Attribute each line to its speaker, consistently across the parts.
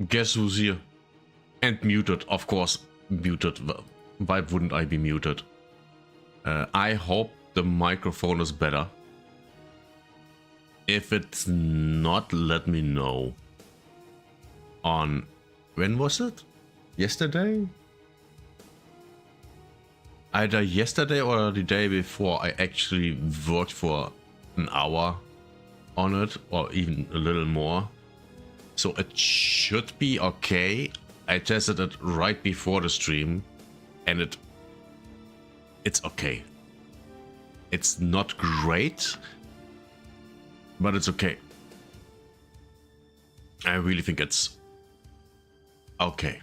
Speaker 1: Guess who's here? And muted, of course, muted. Why wouldn't I be muted? I hope the microphone is better. If it's not, let me know. On, when was it? Yesterday? Either yesterday or the day before, I actually worked for an hour on it, or even a little more. So it should be okay. I tested it right before the stream, and it's okay. It's not great, but it's okay. I really think it's okay.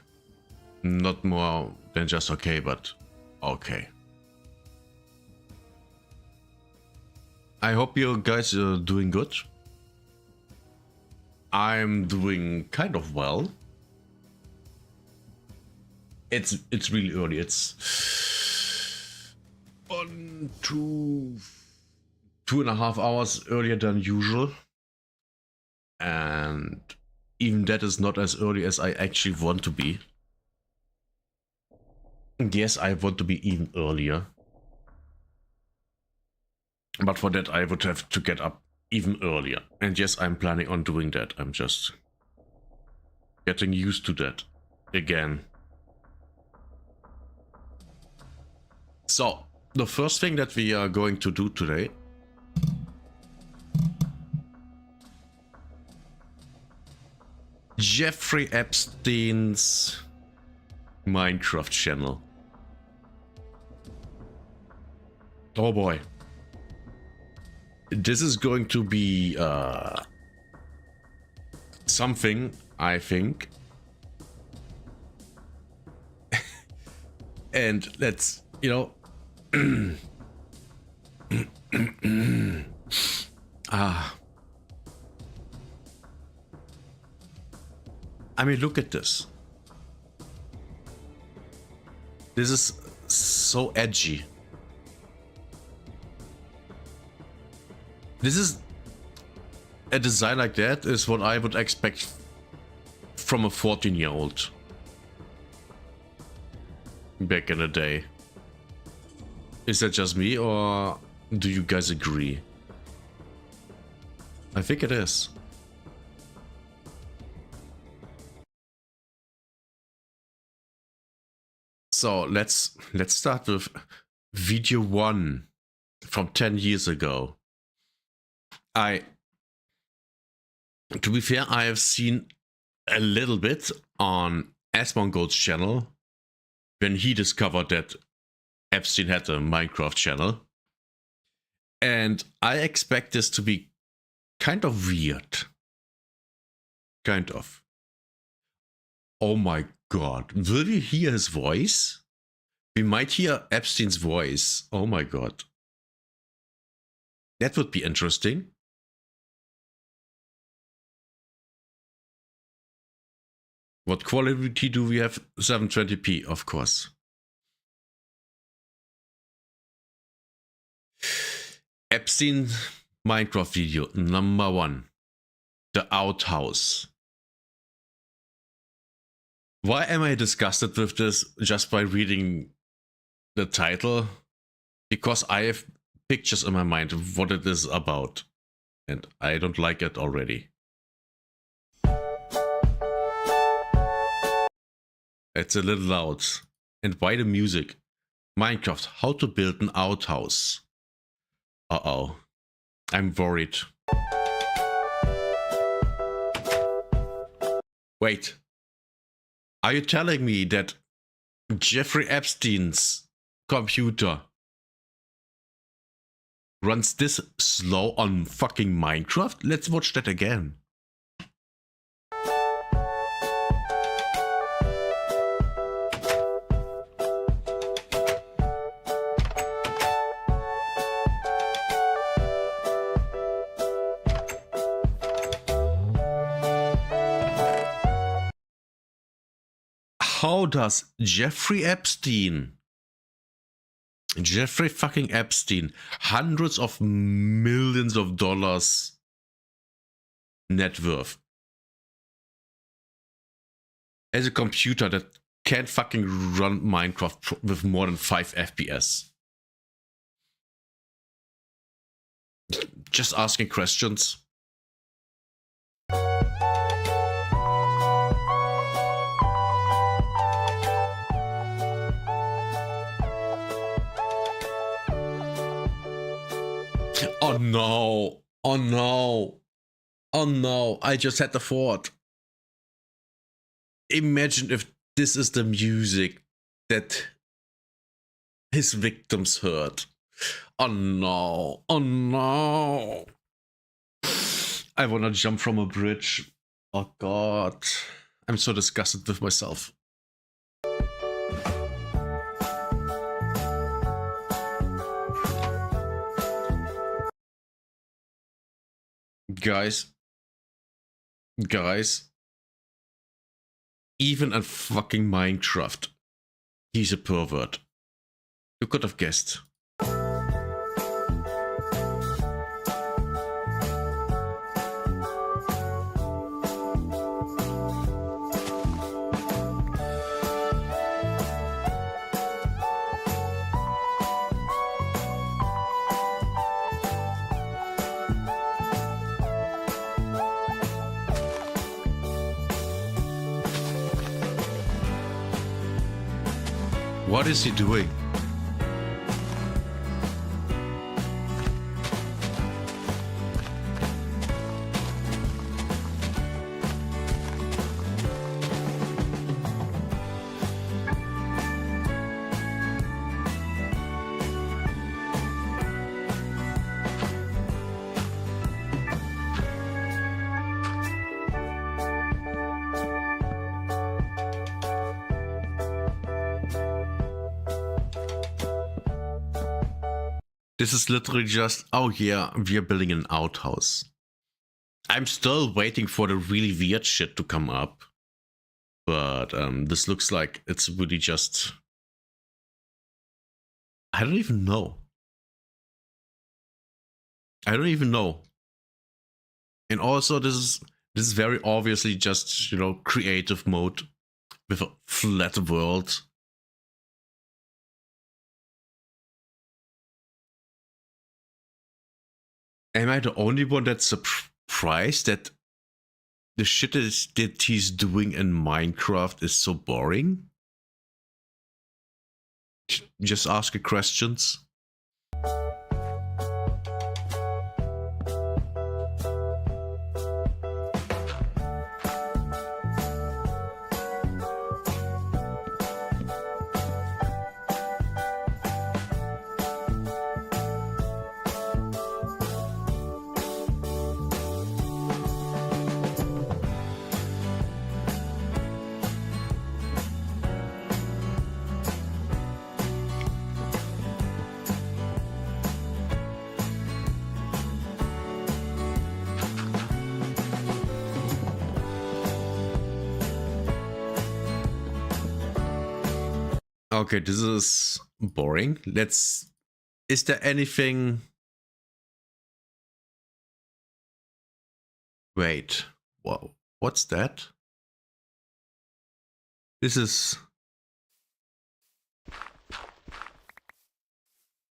Speaker 1: Not more than just okay, but okay. I hope you guys are doing good. I'm doing kind of well. It's really early. It's 2.5 hours earlier than usual, and even that is not as early as I actually want to be. Yes, I want to be even earlier, but for that I would have to get up even earlier, and yes, I'm planning on doing that. I'm just getting used to that again. So the first thing that we are going to do today Jeffrey Epstein's Minecraft channel. Oh boy. This is going to be something, I think. And let's, you know, I mean, look at this. This is so edgy. This is a design like that is what I would expect from a 14-year-old back in the day. Is that just me, or do you guys agree? I think it is. So let's start with video 1 from 10 years ago. To be fair, I have seen a little bit on Asmongold's channel when he discovered that Epstein had a Minecraft channel. And I expect this to be kind of weird. Kind of. Oh my god. Will we hear his voice? We might hear Epstein's voice. Oh my god. That would be interesting. What quality do we have? 720p, of course. Epstein Minecraft video number 1. The outhouse. Why am I disgusted with this just by reading the title? Because I have pictures in my mind of what it is about, and I don't like it already. It's a little loud. And why the music? Minecraft, how to build an outhouse. Uh-oh. I'm worried. Wait. Are you telling me that Jeffrey Epstein's computer runs this slow on fucking Minecraft? Let's watch that again. How does Jeffrey fucking Epstein, hundreds of millions of dollars net worth, as a computer that can't fucking run Minecraft with more than 5 FPS. Just asking questions. Oh no, oh no, oh no, I just had the thought. Imagine if this is the music that his victims heard. Oh no, oh no. I wanna jump from a bridge. Oh god. I'm so disgusted with myself. Guys, even in fucking Minecraft, he's a pervert. You could have guessed. What is he doing? This is literally just, oh yeah, we're building an outhouse. I'm still waiting for the really weird shit to come up. But this looks like it's really just... I don't even know. And also this is very obviously just, you know, creative mode with a flat world. Am I the only one that's surprised that the shit that he's doing in Minecraft is so boring? Just ask questions. Okay, this is boring. Is there anything... Wait, whoa, what's that? This is...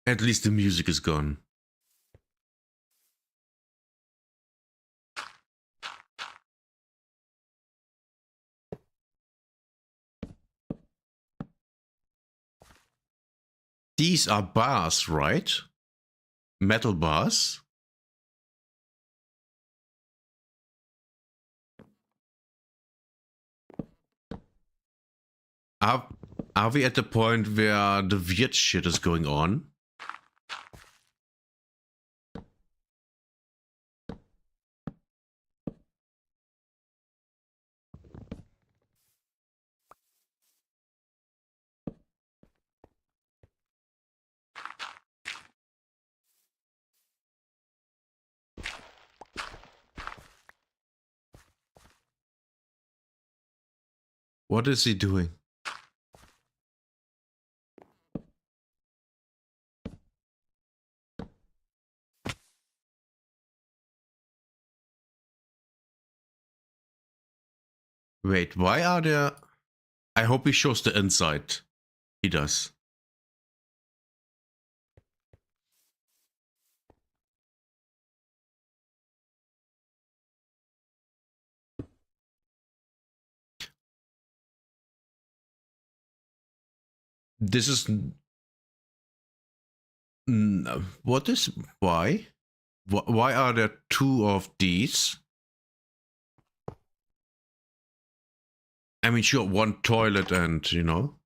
Speaker 1: At least the music is gone. These are bars, right? Metal bars? Are we at the point where the weird shit is going on? What is he doing? Wait, why are there... I hope he shows the inside. He does. This is... What is... Why? Why are there two of these? I mean, sure, one toilet and, you know.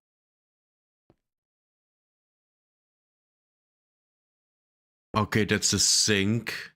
Speaker 1: Okay, that's a sink.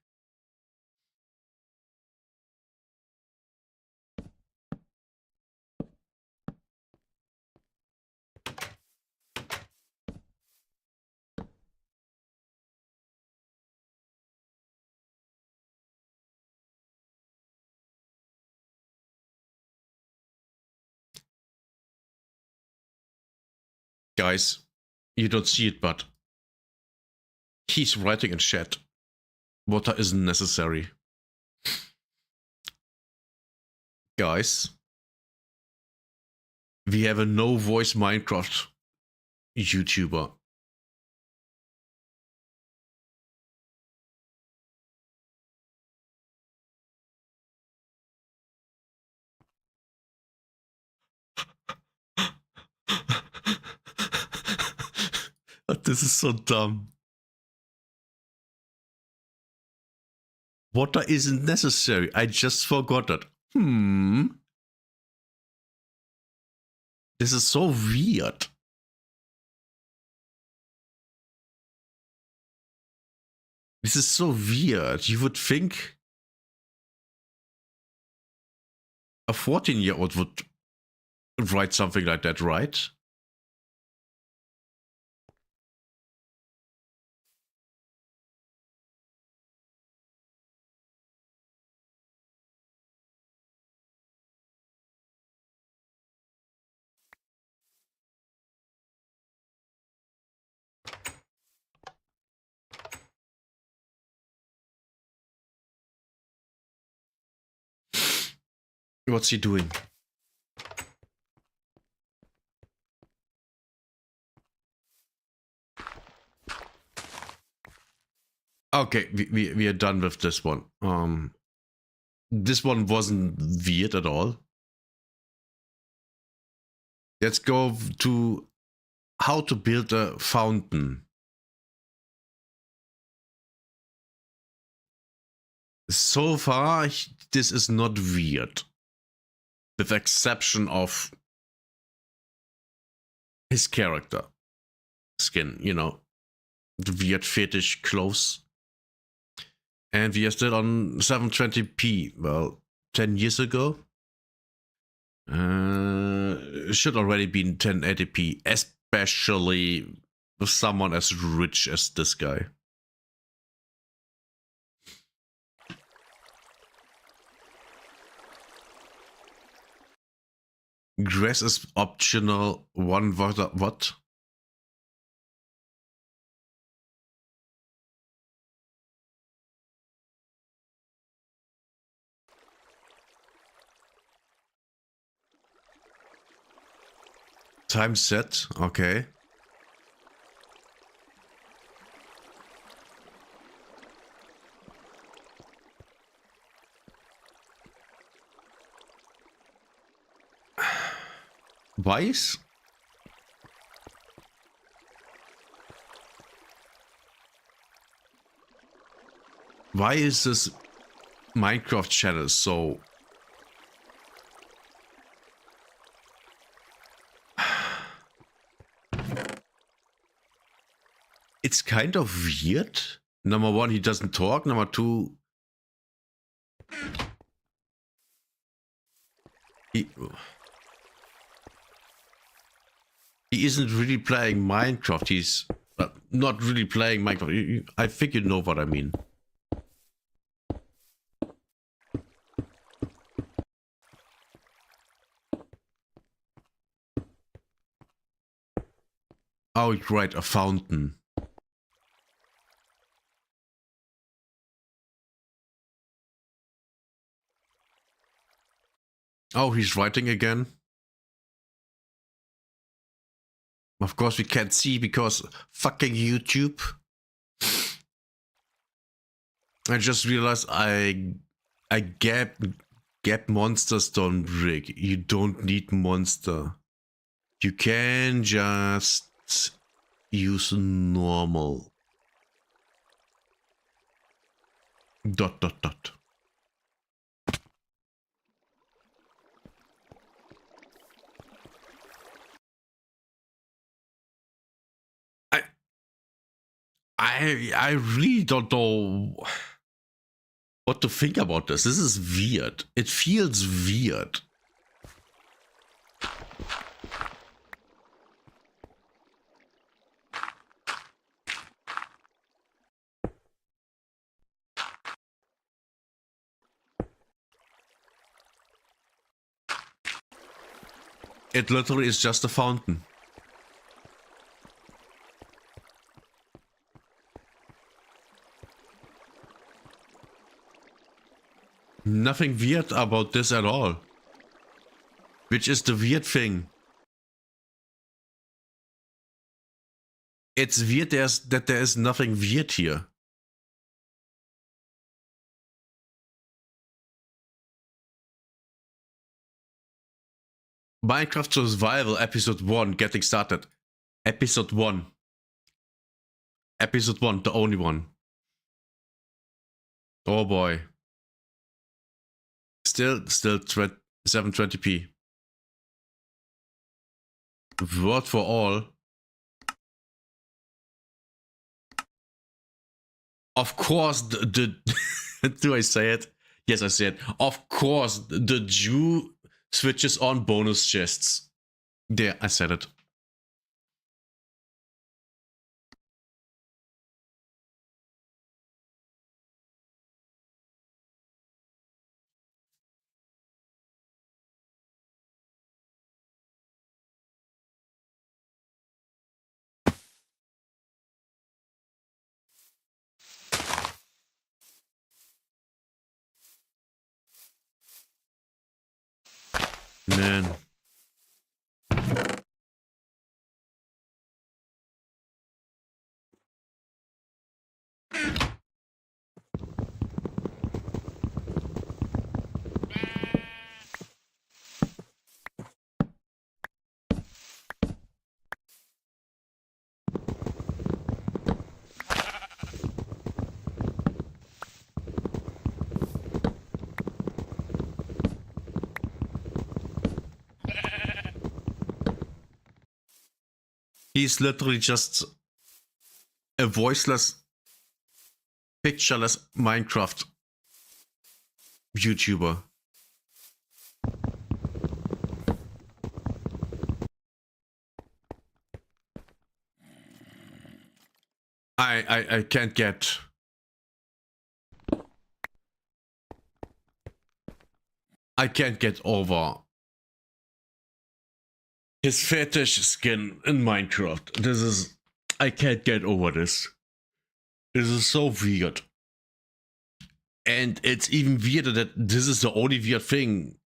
Speaker 1: Guys, you don't see it, but he's writing in chat. Water isn't necessary. Guys, we have a no voice Minecraft YouTuber. This is so dumb. Water isn't necessary. I just forgot it. This is so weird. This is so weird. You would think a 14-year-old would write something like that, right? What's he doing? Okay, we are done with this one. This one wasn't weird at all. Let's go to how to build a fountain. So far, this is not weird. With exception of his character. Skin, you know. The weird fetish clothes. And we are still on 720p. Well, 10 years ago. It should already be 1080p, especially with someone as rich as this guy. Grass is optional. One water. What? Time set. Okay. Weiß? Why is this Minecraft channel so... It's kind of weird. Number one, he doesn't talk. Number two... He isn't really playing Minecraft. He's not really playing Minecraft. I think you know what I mean. Oh, right, a fountain. Oh, he's writing again. Of course we can't see because fucking YouTube. I just realized I gap monsters don't rig. You don't need monster. You can just use normal. ... I really don't know what to think about this. This is weird. It feels weird. It literally is just a fountain. Nothing weird about this at all. Which is the weird thing. It's weird that there is nothing weird here. Minecraft Survival Episode 1 getting started. Episode 1. Episode 1, the only one. Oh boy. Still 720p. Word for all. Of course, the do I say it? Yes, I say it. Of course, the Jew switches on bonus chests. There, I said it. Man. He's literally just a voiceless, pictureless Minecraft YouTuber. I can't get... I can't get over his fetish skin in Minecraft. This is... I can't get over this. This is so weird. And it's even weirder that this is the only weird thing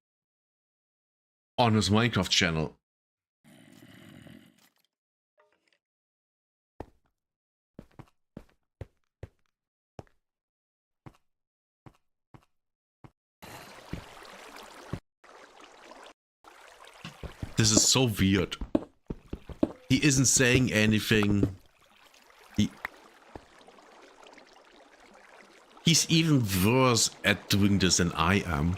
Speaker 1: on his Minecraft channel. This is so weird. He isn't saying anything. He's even worse at doing this than I am.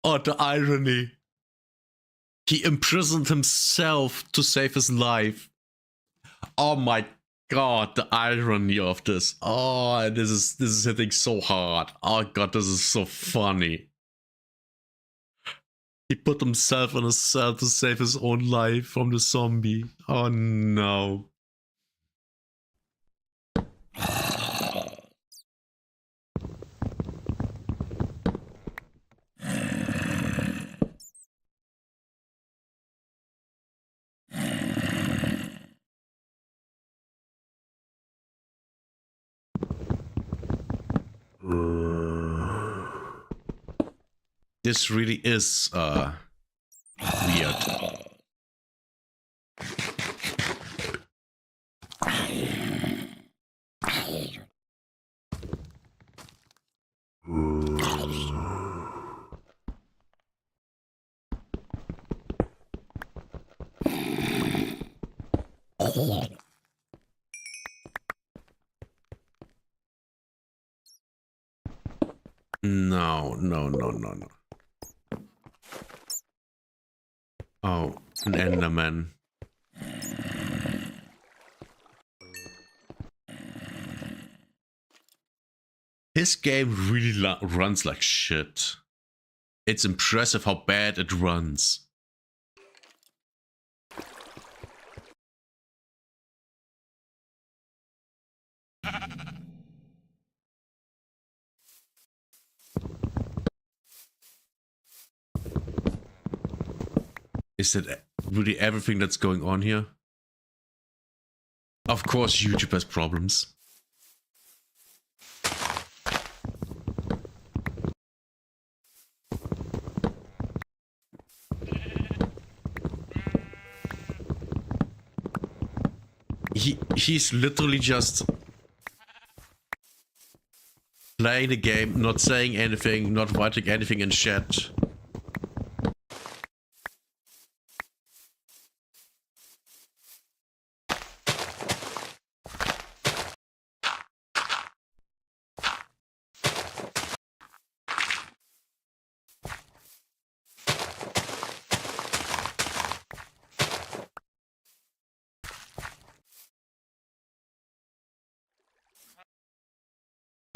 Speaker 1: Oh, the irony. He imprisoned himself to save his life. Oh my god, the irony of this. Oh, this is hitting so hard. Oh god, this is so funny. He put himself in a cell to save his own life from the zombie. Oh no. This really is weird. No, no, no, no, no. Oh, an Enderman. His game really runs like shit. It's impressive how bad it runs. Is that really everything that's going on here? Of course, YouTube has problems. He's literally just playing the game, not saying anything, not writing anything in chat.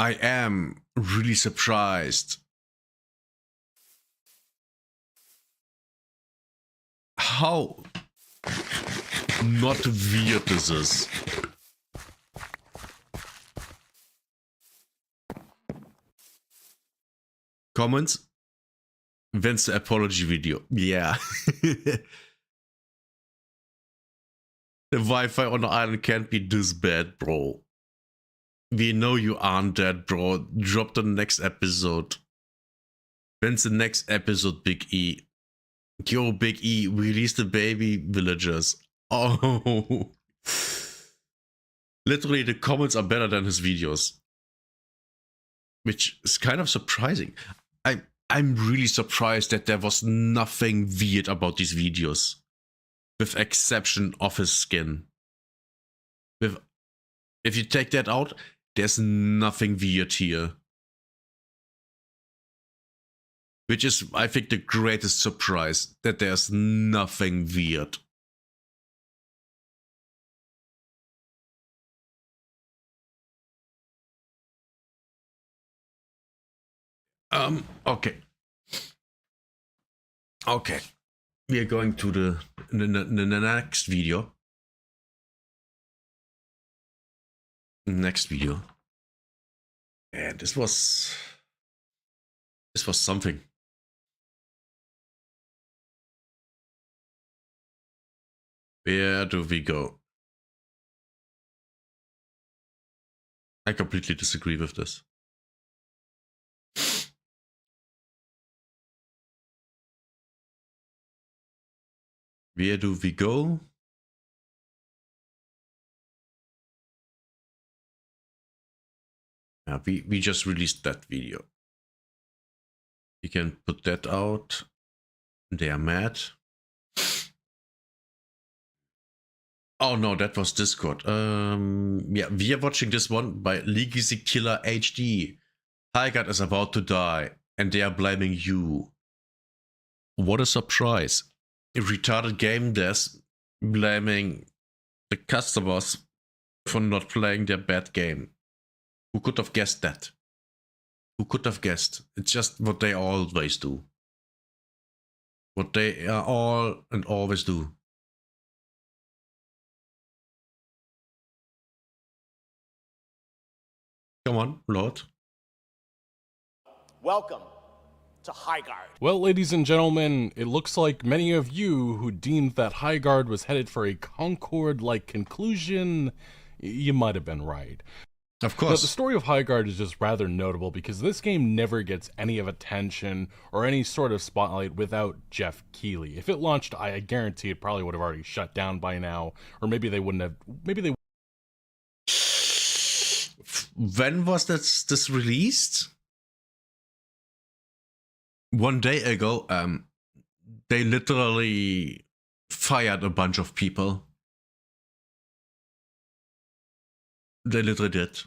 Speaker 1: I am really surprised how not weird this is. Comments? When's the apology video? Yeah. The Wi-Fi on the island can't be this bad, bro. We know you aren't dead, bro. Drop the next episode. When's the next episode, Big E? Yo, Big E, release the baby villagers. Oh. Literally, the comments are better than his videos. Which is kind of surprising. I'm really surprised that there was nothing weird about these videos. With exception of his skin. If you take that out, there's nothing weird here. Which is, I think, the greatest surprise, that there's nothing weird. Okay. Okay. We are going to the next video. Next video. And this was something. Where do we go? I completely disagree with this. Where do we go? We just released that video. You can put that out. They are mad. Oh no, that was Discord. Yeah, we are watching this one by Legacy Killer HD. Tigard is about to die, and they are blaming you. What a surprise. A retarded game devs blaming the customers for not playing their bad game. Who could have guessed that? Who could have guessed? It's just what they always do. What they are all and always do. Come on, Lord.
Speaker 2: Welcome to Highguard.
Speaker 3: Well, ladies and gentlemen, it looks like many of you who deemed that Highguard was headed for a Concord-like conclusion, you might have been right.
Speaker 1: Of
Speaker 3: But the
Speaker 1: course.
Speaker 3: story of Highguard is just rather notable because this game never gets any of attention or any sort of spotlight without Jeff Keighley. If it launched, I guarantee it probably would have already shut down by now, or maybe they wouldn't have. Maybe they.
Speaker 1: When was this released? 1 day ago. They literally fired a bunch of people. They literally did.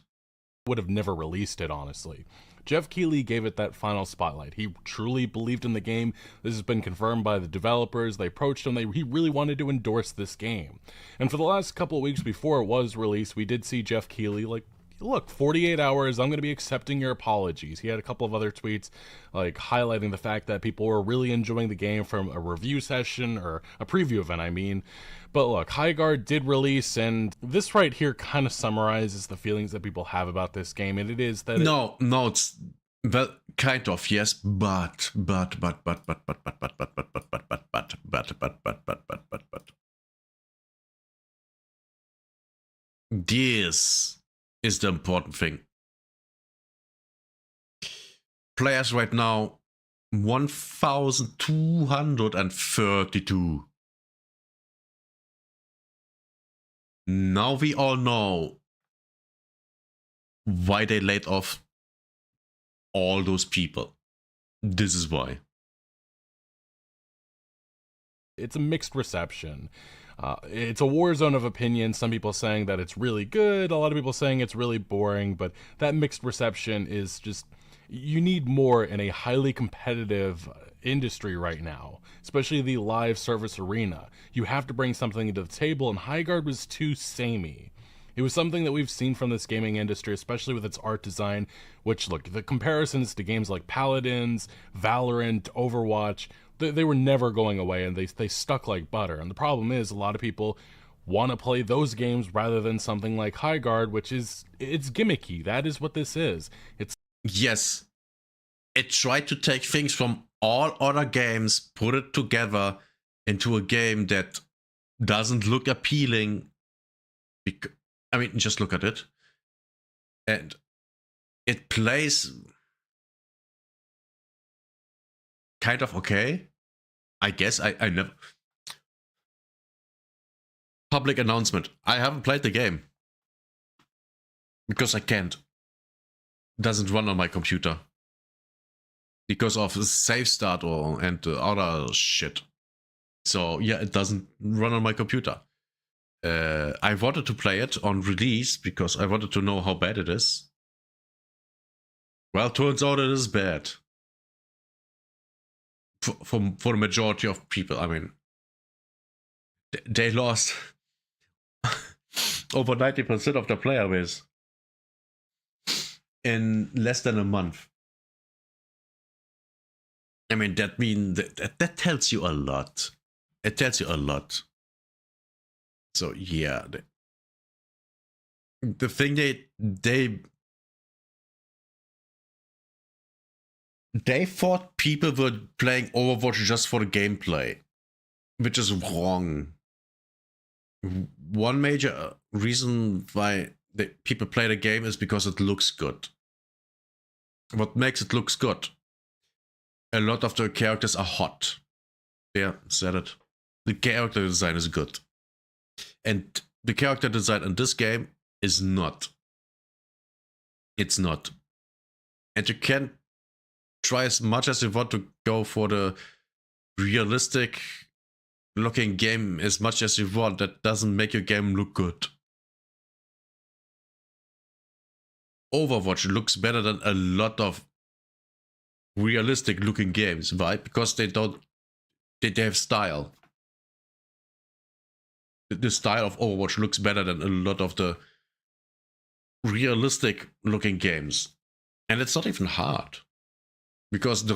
Speaker 3: Would have never released it, honestly. Jeff Keighley gave it that final spotlight. He truly believed in the game. This has been confirmed by the developers. They approached him. He really wanted to endorse this game. And for the last couple of weeks before it was released, we did see Jeff Keighley like, look, 48 hours, I'm going to be accepting your apologies. He had a couple of other tweets like highlighting the fact that people were really enjoying the game from a review session, or a preview event, I mean. But look, Highguard did release, and this right here kind of summarizes the feelings that people have about this game, and it is that
Speaker 1: No, it's well, kind of, yes, but this is the important thing. Players right now, 1,232. Now we all know why they laid off all those people. This is why.
Speaker 3: it's a mixed reception. It's a war zone of opinion. Some people saying that it's really good, a lot of people saying it's really boring, but that mixed reception is just, you need more in a highly competitive industry right now, especially the live service arena. You have to bring something to the table, and Highguard was too samey. It was something that we've seen from this gaming industry, especially with its art design, which, look, the comparisons to games like Paladins, Valorant, Overwatch, they were never going away, and they stuck like butter. And the problem is, a lot of people want to play those games rather than something like Highguard, which is, it's gimmicky. That is what this is. It's
Speaker 1: Yes, it tried to take things from all other games, put it together into a game that doesn't look appealing. I mean, just look at it. And it plays kind of okay. I guess I never. Public announcement. I haven't played the game. Because I can't. Doesn't run on my computer. Because of save start and other shit. So yeah, it doesn't run on my computer. I wanted to play it on release because I wanted to know how bad it is. Well, turns out it is bad. For the majority of people, I mean, they lost over 90% of their player base in less than a month. I mean, that tells you a lot. It tells you a lot. So yeah, the thing they thought people were playing Overwatch just for the gameplay, which is wrong. One major reason why people play the game is because it looks good. What makes it looks good? A lot of the characters are hot. Yeah, said it. The character design is good. And the character design in this game is not. It's not. And you can try as much as you want to go for the realistic looking game as much as you want. That doesn't make your game look good. Overwatch looks better than a lot of realistic looking games. Why? Because they have style. The style of Overwatch looks better than a lot of the realistic looking games. And it's not even hard. Because the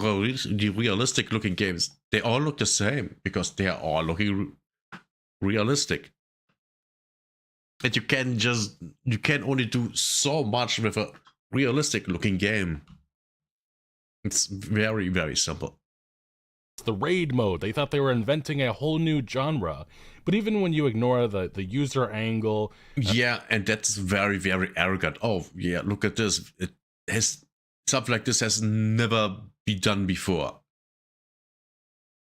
Speaker 1: realistic looking games, they all look the same because they are all looking realistic. And you can only do so much with a realistic looking game. It's very, very simple.
Speaker 3: The raid mode. They thought they were inventing a whole new genre. But even when you ignore the user angle...
Speaker 1: Yeah, and that's very, very arrogant. Oh, yeah, look at this. It has... Stuff like this has never been done before.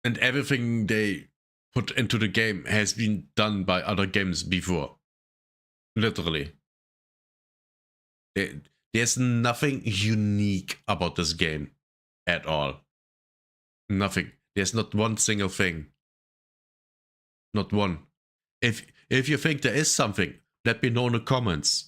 Speaker 1: And everything they put into the game has been done by other games before. Literally. There's nothing unique about this game at all. Nothing. There's not one single thing. Not one. If you think there is something, let me know in the comments.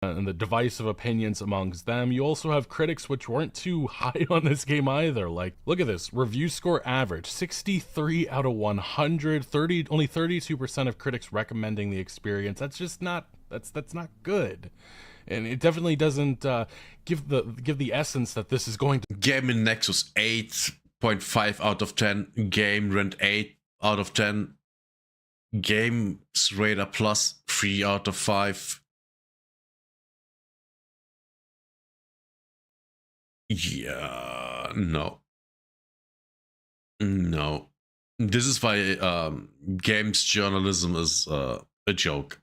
Speaker 3: And the divisive opinions amongst them. You also have critics which weren't too high on this game either. Like, look at this. Review score average, 63 out of 100. Only 32% of critics recommending the experience. That's just not... That's not good. And it definitely doesn't give the essence that this is going to...
Speaker 1: Game in Nexus 8.5 out of 10. Game Rent 8 out of 10. Games Radar Plus 3 out of 5. Yeah, no. No. This is why games journalism is a joke.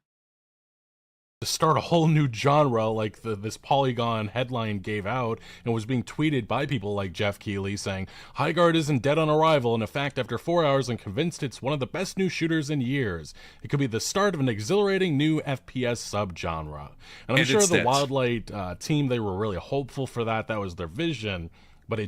Speaker 3: To start a whole new genre like this Polygon headline gave out and was being tweeted by people like Jeff Keighley saying, Highguard isn't dead on arrival, and in fact, after 4 hours, I'm convinced it's one of the best new shooters in years. It could be the start of an exhilarating new FPS subgenre. And I'm sure the Wildlight team, they were really hopeful for that. That was their vision, but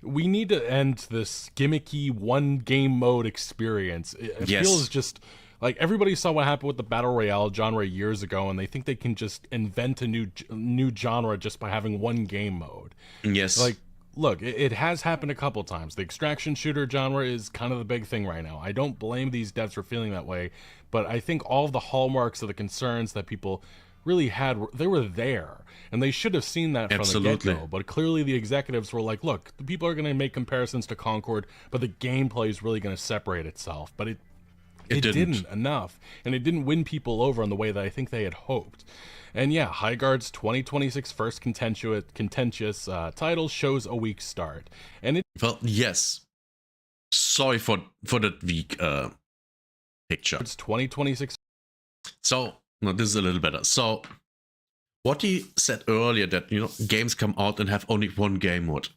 Speaker 3: we need to end this gimmicky one game mode experience. It feels just... Like, everybody saw what happened with the Battle Royale genre years ago, and they think they can just invent a new genre just by having one game mode.
Speaker 1: Yes.
Speaker 3: Like, look, it has happened a couple times. The extraction shooter genre is kind of the big thing right now. I don't blame these devs for feeling that way, but I think all of the hallmarks of the concerns that people really had, they were there, and they should have seen that from the get-go. But clearly the executives were like, look, the people are going to make comparisons to Concord, but the gameplay is really going to separate itself. But it didn't enough, and it didn't win people over in the way that I think they had hoped. And yeah, Highguard's 2026 first contentious title shows a weak start. And
Speaker 1: well, yes. Sorry for that weak picture.
Speaker 3: It's 2026.
Speaker 1: So, no, this is a little better. So, what he said earlier that, games come out and have only one game mode.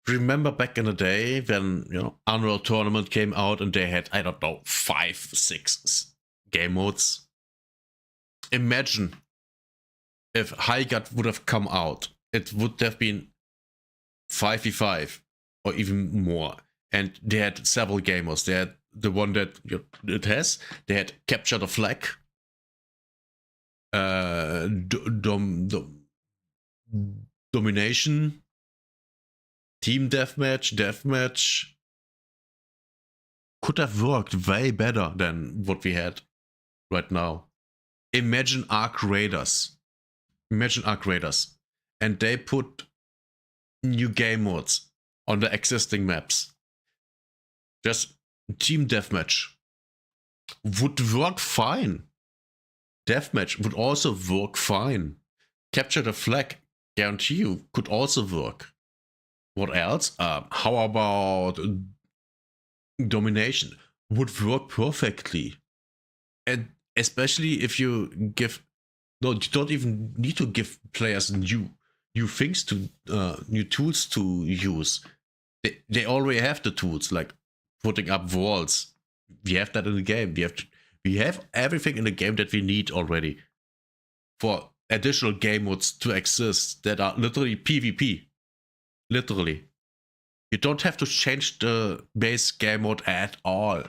Speaker 1: Remember back in the day when, Unreal Tournament came out and they had, I don't know, 5, 6 game modes? Imagine if Highguard would have come out. It would have been 5v5 or even more. And they had several game modes. They had the one that it has. They had Capture the Flag. Domination. Team deathmatch could have worked way better than what we had right now. Imagine Arc Raiders. And they put new game modes on the existing maps. Just team deathmatch would work fine. Deathmatch would also work fine. Capture the Flag, guarantee you, could also work. What else? How about Domination? Would work perfectly. And especially if you give... No, you don't even need to give players new things to... new tools to use. They already have the tools, like putting up walls. We have that in the game. We have everything in the game that we need already. For additional game modes to exist that are literally PvP. Literally. You don't have to change the base game mode at all.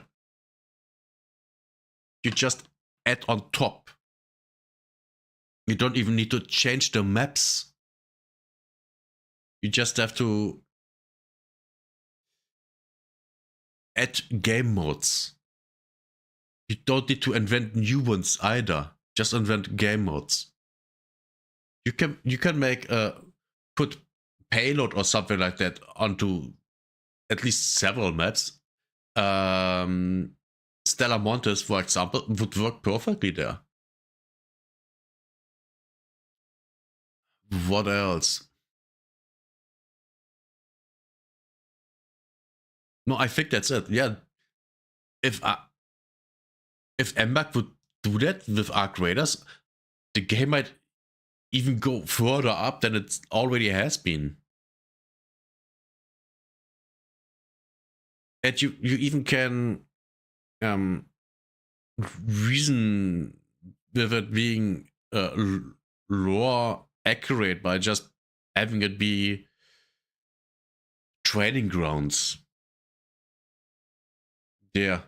Speaker 1: You just add on top. You don't even need to change the maps. You just have to add game modes. You don't need to invent new ones either. Just invent game modes. You can make a put payload or something like that onto at least several maps, Stellar Montes, for example, would work perfectly there. What else? No, I think that's it. Yeah, if MBAC would do that with Arc Raiders, the game might even go further up than it already has been. And you even can reason with it being lore accurate by just having it be training grounds. Yeah,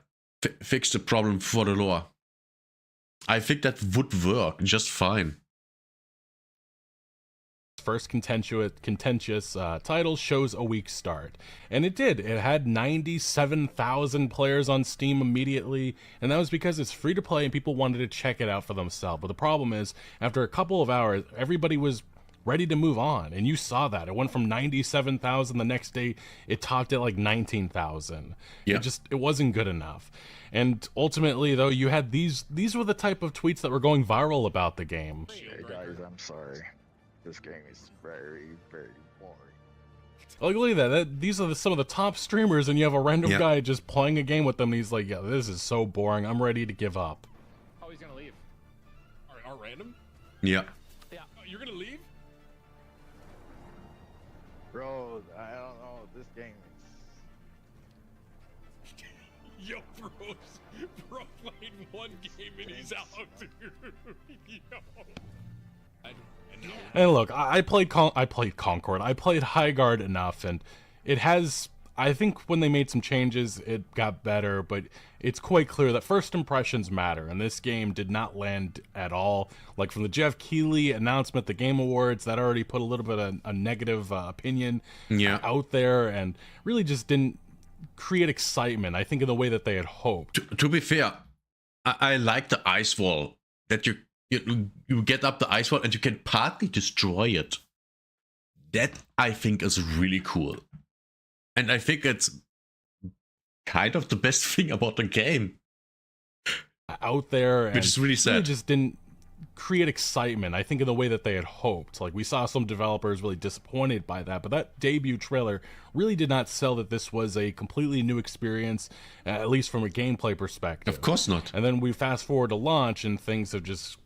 Speaker 1: fix the problem for the lore. I think that would work just fine.
Speaker 3: First contentious title shows a weak start, and it did. It had 97,000 players on Steam immediately, and that was because it's free to play and people wanted to check it out for themselves. But the problem is, after a couple of hours, everybody was ready to move on, and you saw that it went from 97,000 the next day. It topped at like 19,000.
Speaker 1: Yeah.
Speaker 3: It wasn't good enough. And ultimately, though, you had these were the type of tweets that were going viral about the game.
Speaker 4: Hey guys, I'm sorry. This game is very, very boring.
Speaker 3: Like, look at that. These are some of the top streamers, and you have a random guy just playing a game with them, and he's like, yeah, this is so boring. I'm ready to give up.
Speaker 5: Oh, he's gonna leave. Our random?
Speaker 1: Yeah.
Speaker 5: Yeah. Oh, you're gonna leave?
Speaker 4: Bro, I don't know. This game is...
Speaker 5: Yo, bro played one game and he's out, dude. Yo.
Speaker 3: And look, I played Concord. I played Highguard enough, and it has. I think when they made some changes, it got better. But it's quite clear that first impressions matter, and this game did not land at all. Like from the Jeff Keighley announcement, the Game Awards, that already put a little bit of a negative opinion out there, and really just didn't create excitement. I think in the way that they had hoped.
Speaker 1: To be fair, I like the ice wall that you get up the ice wall and you can partly destroy it. That I think is really cool. And I think it's kind of the best thing about the game.
Speaker 3: Out there, and
Speaker 1: which is really sad.
Speaker 3: Really just didn't create excitement, I think, in the way that they had hoped. Like, we saw some developers really disappointed by that, but that debut trailer really did not sell that this was a completely new experience, at least from a gameplay perspective.
Speaker 1: Of course not.
Speaker 3: And then we fast forward to launch, and things have just...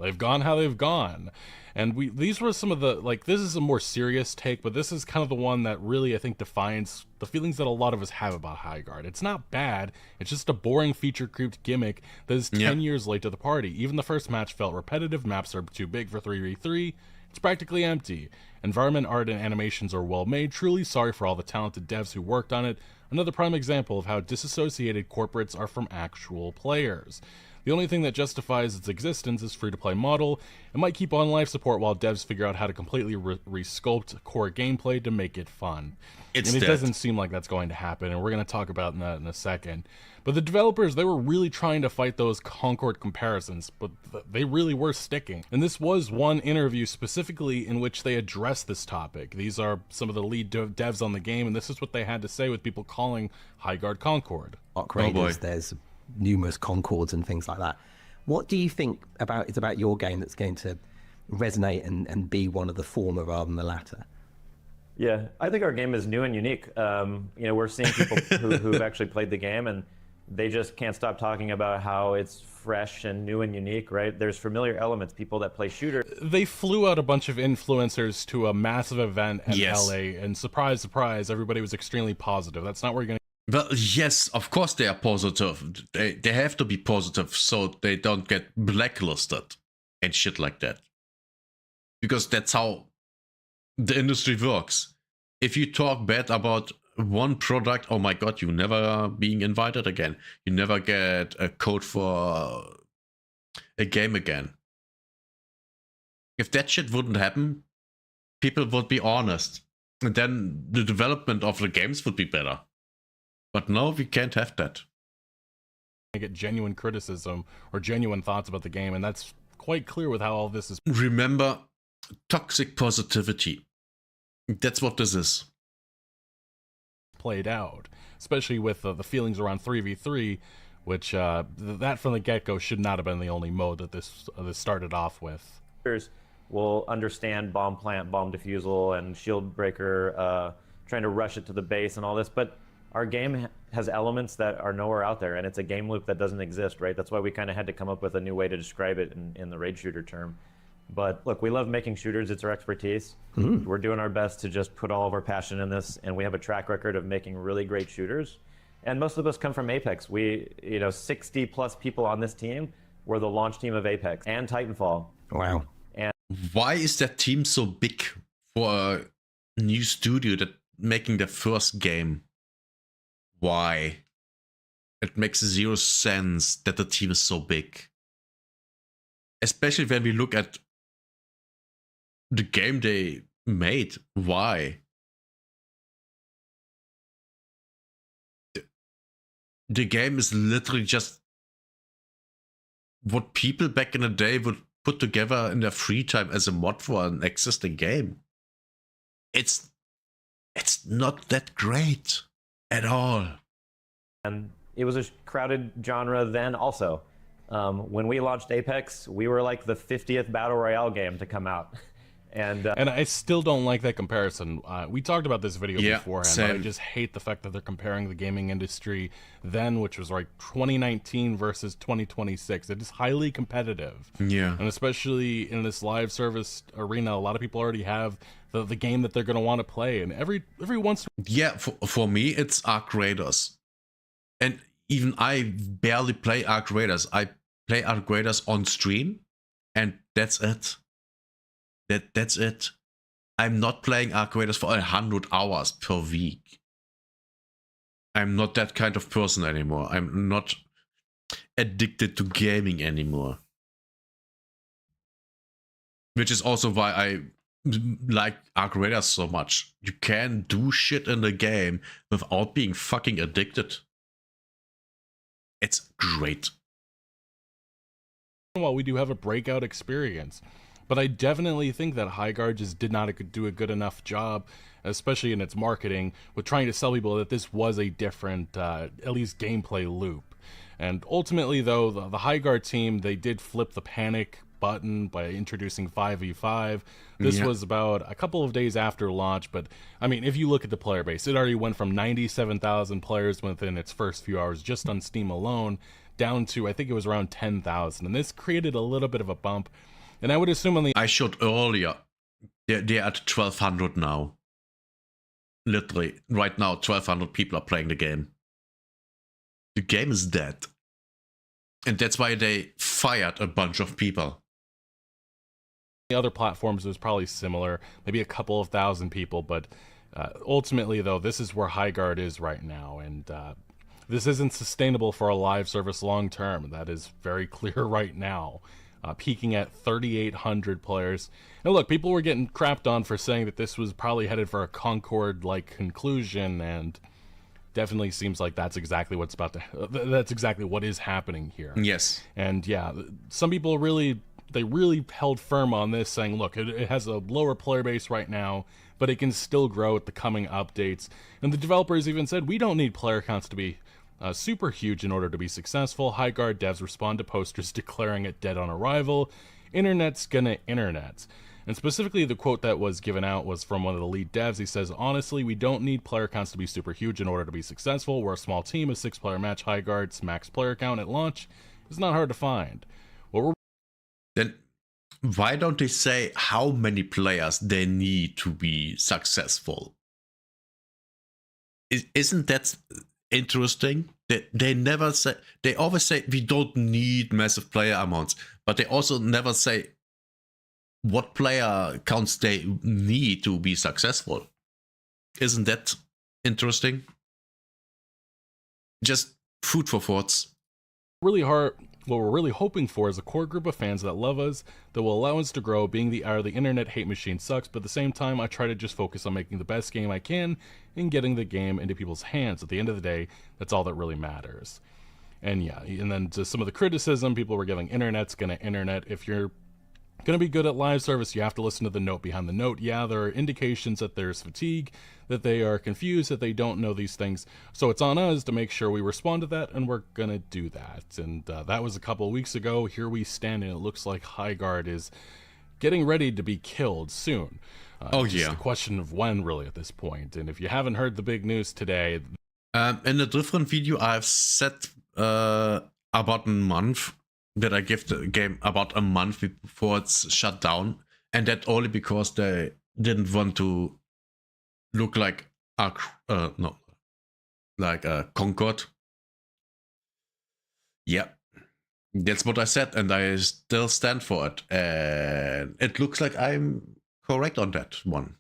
Speaker 3: they've gone how they've gone. And these were some of the, like, this is a more serious take, but this is kind of the one that really, I think, defines the feelings that a lot of us have about Highguard. It's not bad, it's just a boring feature-creeped gimmick that is 10 years late to the party. Even the first match felt repetitive, maps are too big for 3v3, it's practically empty. Environment, art, and animations are well made, truly sorry for all the talented devs who worked on it. Another prime example of how disassociated corporates are from actual players. The only thing that justifies its existence is free-to-play model. It might keep on life support while devs figure out how to completely re-sculpt core gameplay to make it fun. It doesn't seem like that's going to happen, and we're going to talk about that in a second. But the developers, they were really trying to fight those Concord comparisons, but they really were sticking. And this was one interview specifically in which they addressed this topic. These are some of the lead devs on the game, and this is what they had to say with people calling Highguard Concord.
Speaker 6: Arc Raiders, there's numerous Concords and things like that. What do you think about your game that's going to resonate and be one of the former rather than the latter?
Speaker 7: Yeah, I think our game is new and unique. We're seeing people who've actually played the game, and they just can't stop talking about how it's fresh and new and unique, right? There's familiar elements, people that play shooters.
Speaker 3: They flew out a bunch of influencers to a massive event in LA, and surprise, surprise, everybody was extremely positive. That's not where you're going to...
Speaker 1: Well, yes, of course they are positive. They have to be positive so they don't get blacklisted and shit like that. Because that's how the industry works. If you talk bad about one product, oh my god, you never being invited again. You never get a code for a game again. If that shit wouldn't happen, people would be honest. And then the development of the games would be better. But no, we can't have that.
Speaker 3: Get genuine criticism or genuine thoughts about the game, and that's quite clear with how all this is.
Speaker 1: Remember, toxic positivity. That's what this is.
Speaker 3: Played out, especially with the feelings around 3v3, which that from the get-go should not have been the only mode that this started off with.
Speaker 7: Will understand bomb plant, bomb defusal, and shield breaker, trying to rush it to the base and all this, but our game has elements that are nowhere out there, and it's a game loop that doesn't exist, right? That's why we kind of had to come up with a new way to describe it in the raid shooter term. But look, we love making shooters. It's our expertise. We're doing our best to just put all of our passion in this, and we have a track record of making really great shooters. And most of us come from Apex. 60 plus people on this team were the launch team of Apex and Titanfall.
Speaker 6: Wow.
Speaker 1: Why is that team so big for a new studio that making their first game? Why? It makes zero sense that the team is so big. Especially when we look at the game they made. Why? The game is literally just what people back in the day would put together in their free time as a mod for an existing game. It's not that great at all.
Speaker 7: And it was a crowded genre then also. When we launched Apex, we were like the 50th Battle Royale game to come out. And
Speaker 3: I still don't like that comparison. We talked about this video beforehand, but I
Speaker 1: same.
Speaker 3: just hate the fact that they're comparing the gaming industry then, which was like 2019 versus 2026. It is highly competitive.
Speaker 1: Yeah.
Speaker 3: And especially in this live service arena, a lot of people already have the game that they're going to want to play. And every once in
Speaker 1: Yeah, for me, it's Arc Raiders. And even I barely play Arc Raiders. I play Arc Raiders on stream, and that's it. That's it. I'm not playing Arc Raiders for 100 hours per week. I'm not that kind of person anymore. I'm not addicted to gaming anymore. Which is also why I like Arc Raiders so much. You can do shit in the game without being fucking addicted. It's great.
Speaker 3: a while, we do have a breakout experience. But I definitely think that Highguard just did not do a good enough job, especially in its marketing, with trying to sell people that this was a different, at least gameplay loop. And ultimately, though, the Highguard team, they did flip the panic button by introducing 5v5. This was about a couple of days after launch, but I mean, if you look at the player base, it already went from 97,000 players within its first few hours just on Steam alone, down to, I think it was around 10,000. And this created a little bit of a bump. And I would assume on the...
Speaker 1: I showed earlier, they're at 1,200 now. Literally, right now, 1,200 people are playing the game. The game is dead. And that's why they fired a bunch of people.
Speaker 3: other platforms, it was probably similar, maybe a couple of thousand people, but ultimately, though, this is where Highguard is right now, and this isn't sustainable for a live service long term. That is very clear right now. Peaking at 3,800 players. And look, people were getting crapped on for saying that this was probably headed for a Concord-like conclusion, and definitely seems like that's exactly what's about to... that's exactly what is happening here.
Speaker 1: Yes.
Speaker 3: And yeah, some people really held firm on this, saying, look, it has a lower player base right now, but it can still grow with the coming updates. And the developers even said, we don't need player counts to be super huge in order to be successful. Highguard devs respond to posters declaring it dead on arrival. Internet's gonna internet. And specifically, the quote that was given out was from one of the lead devs. He says, honestly, we don't need player counts to be super huge in order to be successful. We're a small team, a 6-player match. Highguard's max player count at launch is not hard to find.
Speaker 1: Then why don't they say how many players they need to be successful? Isn't that interesting? They never say, they always say we don't need massive player amounts, but they also never say what player counts they need to be successful. Isn't that interesting? Just food for thoughts.
Speaker 3: Really hard. What we're really hoping for is a core group of fans that love us, that will allow us to grow. Being the internet hate machine sucks, but at the same time, I try to just focus on making the best game I can and getting the game into people's hands. At the end of the day, that's all that really matters. And yeah, and then to some of the criticism, people were giving internet's gonna internet. If you're Going to be good at live service, you have to listen to the note behind the note. Yeah, there are indications that there's fatigue, that they are confused, that they don't know these things. So it's on us to make sure we respond to that, and we're going to do that. And that was a couple of weeks ago. Here we stand, and it looks like Highguard is getting ready to be killed soon. It's just a question of when, really, at this point. And if you haven't heard the big news today...
Speaker 1: in a different video, I've said about a month that I give the game about a month before it's shut down, and that only because they didn't want to look like a Concord. Yeah, that's what I said, and I still stand for it. And it looks like I'm correct on that one.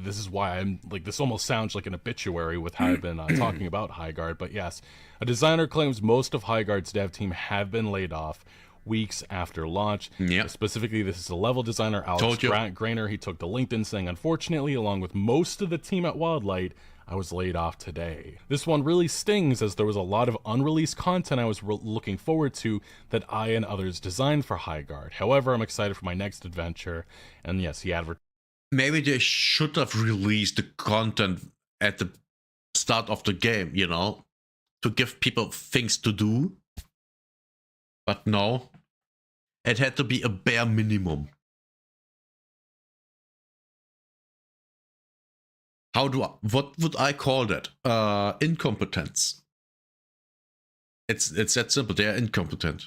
Speaker 3: This is why I'm like, this almost sounds like an obituary with how I've been talking about Highguard. But yes, a designer claims most of Highguard's dev team have been laid off weeks after launch.
Speaker 1: Yeah.
Speaker 3: Specifically, this is a level designer, Alex Grainer. He took to LinkedIn saying, unfortunately, along with most of the team at Wildlight, I was laid off today. This one really stings, as there was a lot of unreleased content I was looking forward to that I and others designed for Highguard. However, I'm excited for my next adventure. And yes, he advertised.
Speaker 1: Maybe they should have released the content at the start of the game, you know, to give people things to do. But no, it had to be a bare minimum. What would I call that? Incompetence. It's that simple. They are incompetent.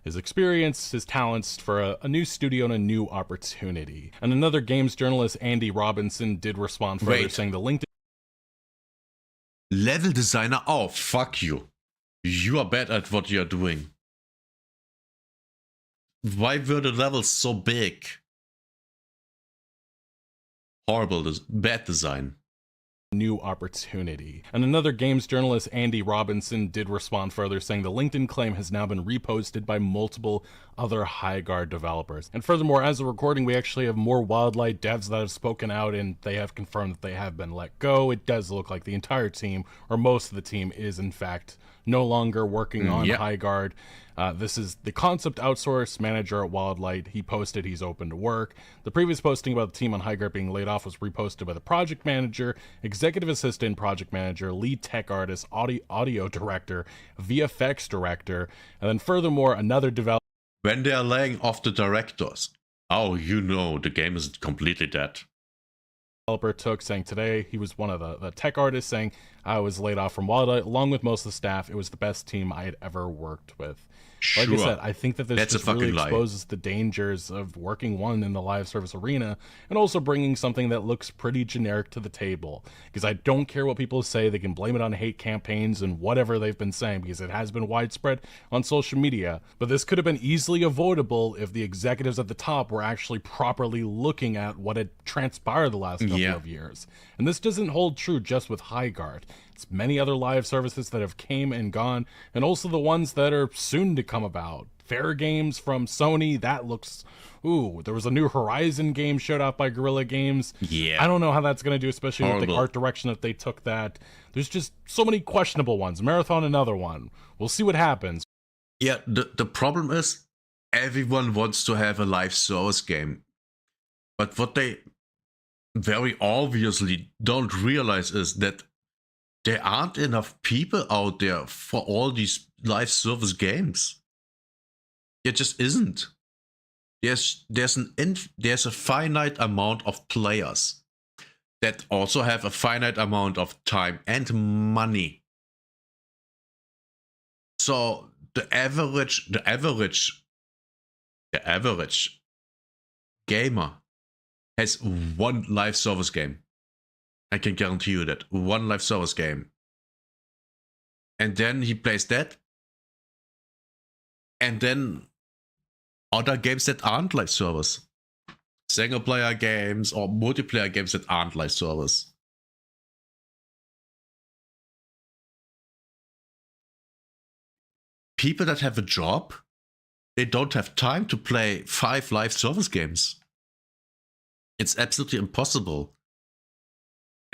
Speaker 3: His experience, his talents for a new studio and a new opportunity. And another games journalist, Andy Robinson, did respond further, saying the LinkedIn
Speaker 1: level designer. Oh, fuck you! You are bad at what you are doing. Why were the levels so big? Horrible, bad design.
Speaker 3: New opportunity. And another games journalist, Andy Robinson, did respond further, saying the LinkedIn claim has now been reposted by multiple other Highguard developers. And furthermore, as a recording, we actually have more Wildlight devs that have spoken out, and they have confirmed that they have been let go. It does look like the entire team, or most of the team, is in fact no longer working on Highguard. This is the concept outsource manager at Wildlight. He posted he's open to work. The previous posting about the team on Highguard being laid off was reposted by the project manager, executive assistant, project manager, lead tech artist, audio director, VFX director, and then furthermore, another developer.
Speaker 1: When they are laying off the directors, oh, you know, the game is completely dead.
Speaker 3: Took, saying today he was one of the tech artists, saying I was laid off from Wildlight along with most of the staff. It was the best team I had ever worked with. Like I said, I think that this just really exposes the dangers of working in the live service arena, and also bringing something that looks pretty generic to the table. Because I don't care what people say, they can blame it on hate campaigns and whatever they've been saying, because it has been widespread on social media. But this could have been easily avoidable if the executives at the top were actually properly looking at what had transpired the last couple of years. And this doesn't hold true just with Highguard. It's many other live services that have came and gone, and also the ones that are soon to come about. Fair Games from Sony, that looks... Ooh, there was a new Horizon game showed off by Guerrilla Games.
Speaker 1: Yeah.
Speaker 3: I don't know how that's going to do, especially with the art direction that they took that. There's just so many questionable ones. Marathon, another one. We'll see what happens.
Speaker 1: Yeah, the problem is everyone wants to have a live service game. But what they very obviously don't realize is that there aren't enough people out there for all these live service games. There just isn't. There's a finite amount of players that also have a finite amount of time and money. So the average gamer has one live service game. I can guarantee you that. One live service game. And then he plays that. And then other games that aren't live service. Single player games or multiplayer games that aren't live service. People that have a job, they don't have time to play 5 live service games. It's absolutely impossible.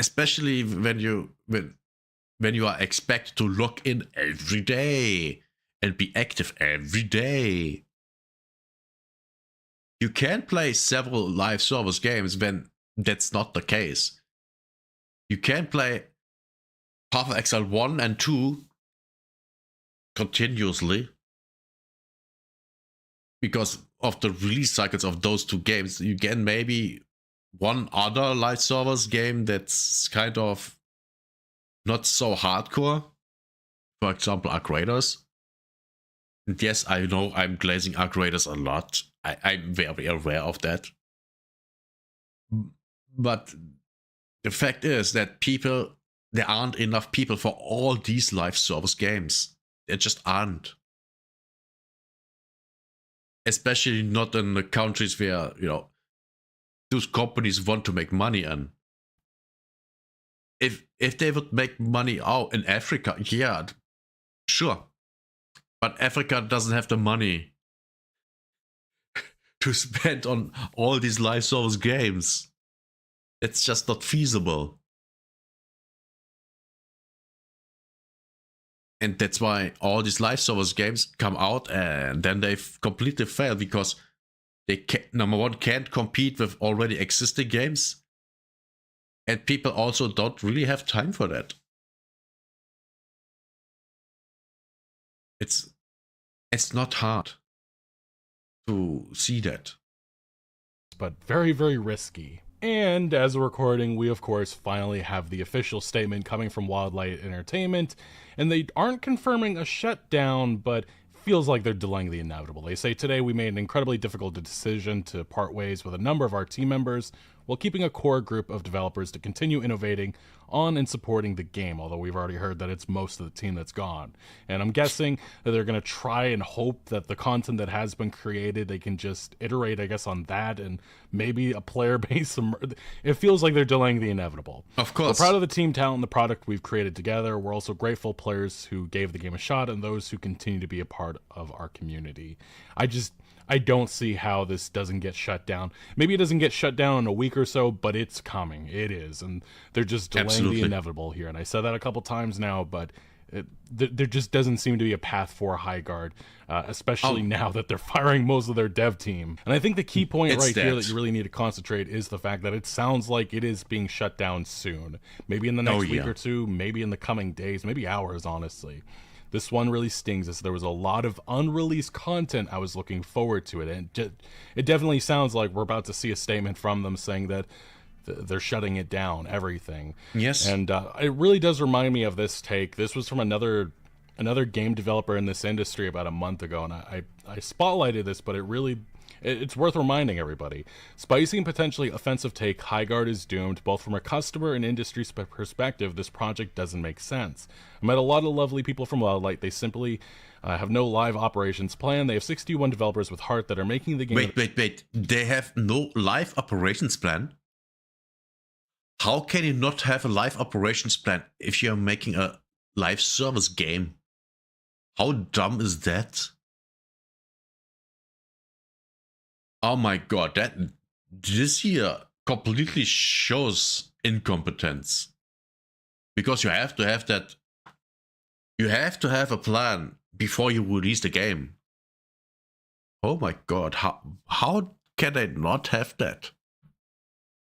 Speaker 1: Especially when you are expected to log in every day and be active every day. You can play several live service games when that's not the case. You can play Half-Life 1 and 2 continuously because of the release cycles of those two games. You get maybe one other live service game that's kind of not so hardcore. For example, Arc Raiders. And yes, I know I'm glazing Arc Raiders a lot. I'm very aware of that. But the fact is that there aren't enough people for all these live service games. There just aren't. Especially not in the countries where, those companies want to make money in. If they would make money out in Africa, yeah, sure. But Africa doesn't have the money to spend on all these live service games. It's just not feasible. And that's why all these live service games come out and then they completely fail because they number one can't compete with already existing games, and people also don't really have time for that. It's not hard to see that.
Speaker 3: But very, very risky. And as a recording, we of course finally have the official statement coming from Wildlight Entertainment, and they aren't confirming a shutdown, but feels like they're delaying the inevitable. They say, today we made an incredibly difficult decision to part ways with a number of our team members while keeping a core group of developers to continue innovating on and supporting the game, although we've already heard that it's most of the team that's gone. And I'm guessing that they're going to try and hope that the content that has been created, they can just iterate, I guess, on that and maybe a player base. It feels like they're delaying the inevitable.
Speaker 1: Of course.
Speaker 3: We're proud of the team talent and the product we've created together. We're also grateful players who gave the game a shot and those who continue to be a part of our community. I don't see how this doesn't get shut down. Maybe it doesn't get shut down in a week or so, but it's coming. It is. And they're just delaying the inevitable here. And I said that a couple times now, but there just doesn't seem to be a path for Highguard, especially now that they're firing most of their dev team. And I think the key point here that you really need to concentrate is the fact that it sounds like it is being shut down soon. Maybe in the next week or two, maybe in the coming days, maybe hours, honestly. This one really stings us. There was a lot of unreleased content. I was looking forward to it. And it definitely sounds like we're about to see a statement from them saying that they're shutting it down, everything. Yes. And it really does remind me of this take. This was from another game developer in this industry about a month ago. And I spotlighted this, but it's worth reminding everybody. Spicy and potentially offensive take, Highguard is doomed. Both from a customer and industry perspective, this project doesn't make sense. I met a lot of lovely people from Wildlight. They simply have no live operations plan. They have 61 developers with heart that are making the game.
Speaker 1: Wait. They have no live operations plan? How can you not have a live operations plan if you're making a live service game? How dumb is that? Oh my god, this here completely shows incompetence. Because you have to have that. You have to have a plan before you release the game. Oh my god, how can they not have that?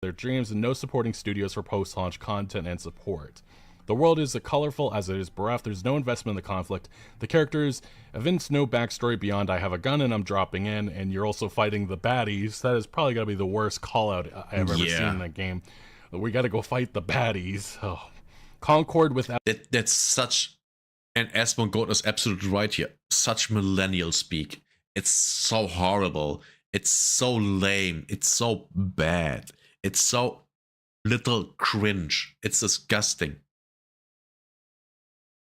Speaker 3: Their dreams and no supporting studios for post-launch content and support. The world is as colorful as it is bereft. There's no investment in the conflict. The characters evince no backstory beyond I have a gun and I'm dropping in, and you're also fighting the baddies. That is probably going to be the worst call-out I've ever seen in that game. We got to go fight the baddies. Oh. Concord without...
Speaker 1: That's such... And Asmon Goat is absolutely right here. Such millennial speak. It's so horrible. It's so lame. It's so bad. It's so little cringe. It's disgusting.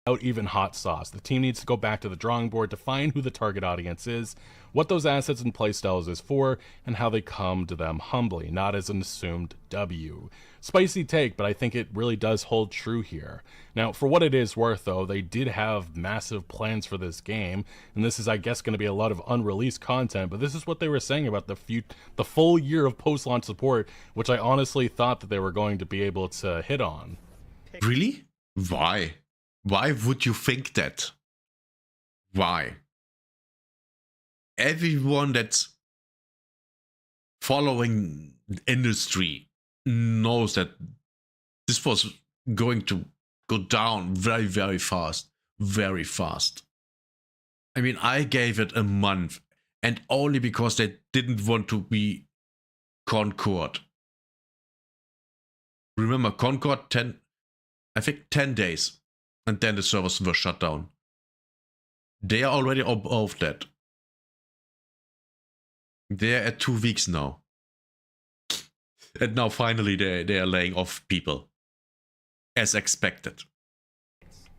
Speaker 3: Without even hot sauce. The team needs to go back to the drawing board to find who the target audience is, what those assets and playstyles is for, and how they come to them humbly, not as an assumed W. Spicy take, but I think it really does hold true here. Now, for what it is worth, though, they did have massive plans for this game, and this is, I guess, going to be a lot of unreleased content, but this is what they were saying about the full year of post-launch support, which I honestly thought that they were going to be able to hit on.
Speaker 1: Really? Why? Why would you think that? Why? Everyone that's following the industry knows that this was going to go down very, very fast. Very fast. I mean, I gave it a month, and only because they didn't want to be Concord. Remember, Concord 10, I think 10 days, and then the servers were shut down. They are already above that. They're at 2 weeks now. And now finally they are laying off people. As expected.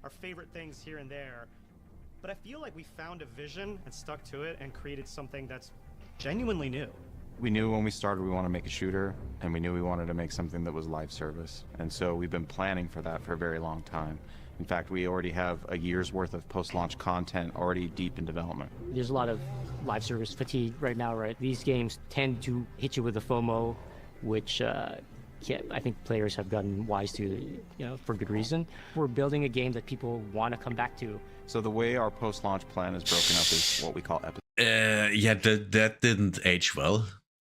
Speaker 8: Our favorite things here and there. But I feel like we found a vision and stuck to it and created something that's genuinely new.
Speaker 9: We knew when we started we wanted to make a shooter, and we knew we wanted to make something that was live service. And so we've been planning for that for a very long time. In fact, we already have a year's worth of post-launch content already deep in development.
Speaker 10: There's a lot of live service fatigue right now, right? These games tend to hit you with a FOMO, which I think players have gotten wise to, for good reason. We're building a game that people want to come back to.
Speaker 9: So the way our post-launch plan is broken up is what we call
Speaker 1: Yeah, that didn't age well.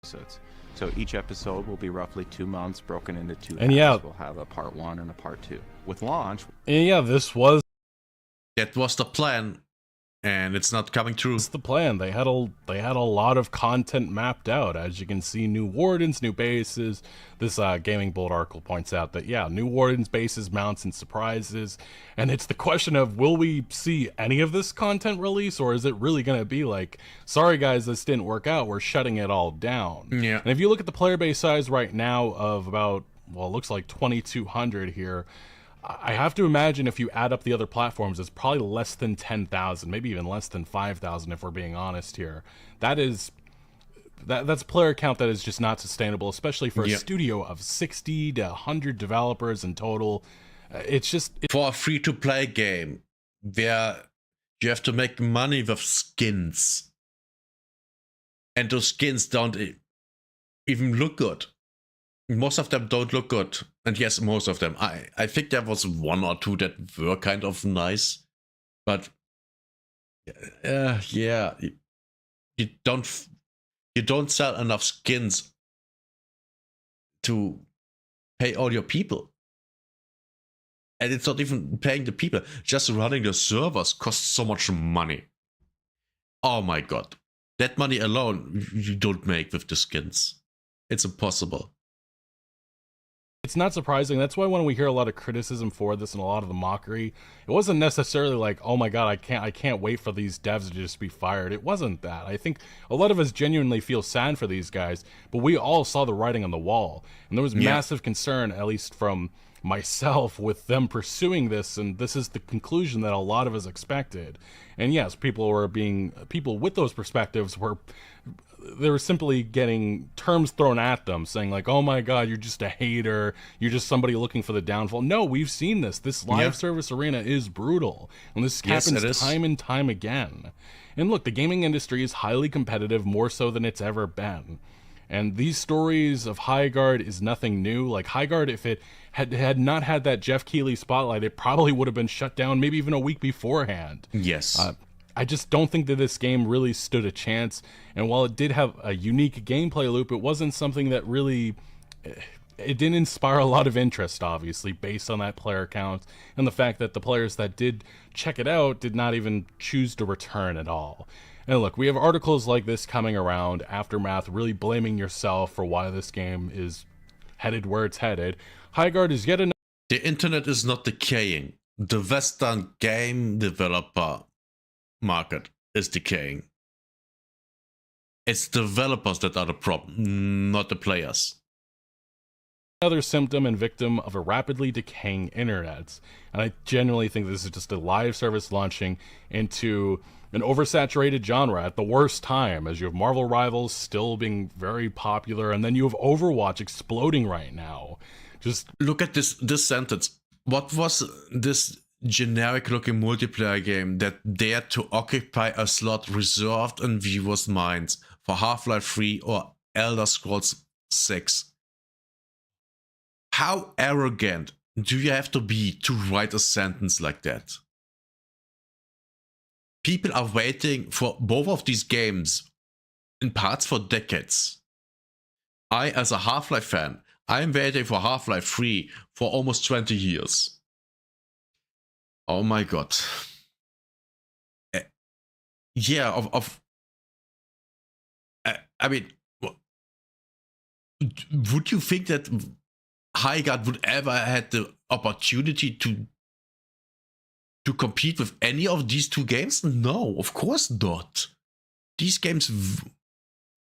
Speaker 9: episodes. So each episode will be roughly 2 months, broken into two
Speaker 3: And
Speaker 9: halves.
Speaker 3: yeah.
Speaker 9: We'll have a part 1 and a part 2. With launch,
Speaker 3: And yeah, this was
Speaker 1: That was the plan, and it's not coming true.
Speaker 3: the plan. They had a lot of content mapped out. As you can see, new wardens, new bases. This Gaming Bolt article points out that, yeah, new wardens, bases, mounts, and surprises. And it's the question of, will we see any of this content release, or is it really going to be like, sorry guys, this didn't work out, we're shutting it all down?
Speaker 1: Yeah.
Speaker 3: And if you look at the player base size right now of about, well, it looks like 2,200 here, I have to imagine if you add up the other platforms, it's probably less than 10,000, maybe even less than 5,000 if we're being honest here. That's a player count that is just not sustainable, especially for a studio of 60 to 100 developers in total. It's just...
Speaker 1: For a free-to-play game, where you have to make money with skins. And those skins don't even look good. Most of them don't look good. And yes, most of them. I think there was 1 or 2 that were kind of nice. But yeah, you don't sell enough skins to pay all your people. And it's not even paying the people. Just running the servers costs so much money. Oh my god. That money alone you don't make with the skins. It's impossible.
Speaker 3: It's not surprising. That's why when we hear a lot of criticism for this and a lot of the mockery, it wasn't necessarily like, oh my god, I can't wait for these devs to just be fired. It wasn't that. I think a lot of us genuinely feel sad for these guys, but we all saw the writing on the wall. And there was massive concern, at least from myself, with them pursuing this, and this is the conclusion that a lot of us expected. And yes, people with those perspectives they were simply getting terms thrown at them, saying like, oh my god, you're just a hater, you're just somebody looking for the downfall. No, we've seen this. This live service arena is brutal, and this happens time and time again. And look, the gaming industry is highly competitive, more so than it's ever been. And these stories of Highguard is nothing new. Like, Highguard, if it had not had that Jeff Keighley spotlight, it probably would have been shut down maybe even a week beforehand.
Speaker 1: Yes.
Speaker 3: I just don't think that this game really stood a chance. And while it did have a unique gameplay loop, it wasn't something that really... It didn't inspire a lot of interest, obviously, based on that player count and the fact that the players that did check it out did not even choose to return at all. And look, we have articles like this coming around, Aftermath really blaming yourself for why this game is headed where it's headed. Highguard is yet another...
Speaker 1: The internet is not decaying. The Western game developer market is decaying. It's developers that are the problem, not the players.
Speaker 3: Another symptom and victim of a rapidly decaying internet. And I genuinely think this is just a live service launching into an oversaturated genre at the worst time, as you have Marvel Rivals still being very popular, and then you have Overwatch exploding right now. Just
Speaker 1: look at this sentence. What was this generic looking multiplayer game that dared to occupy a slot reserved in viewers' minds for Half-Life 3 or Elder Scrolls 6? How arrogant do you have to be to write a sentence like that? people are waiting for both of these games in parts for decades. I, as a Half-Life fan, I'm waiting for Half-Life 3 for almost 20 years. Oh my god. Yeah, I mean, would you think that Highguard would ever had the opportunity to compete with any of these two games? No, of course not. These games,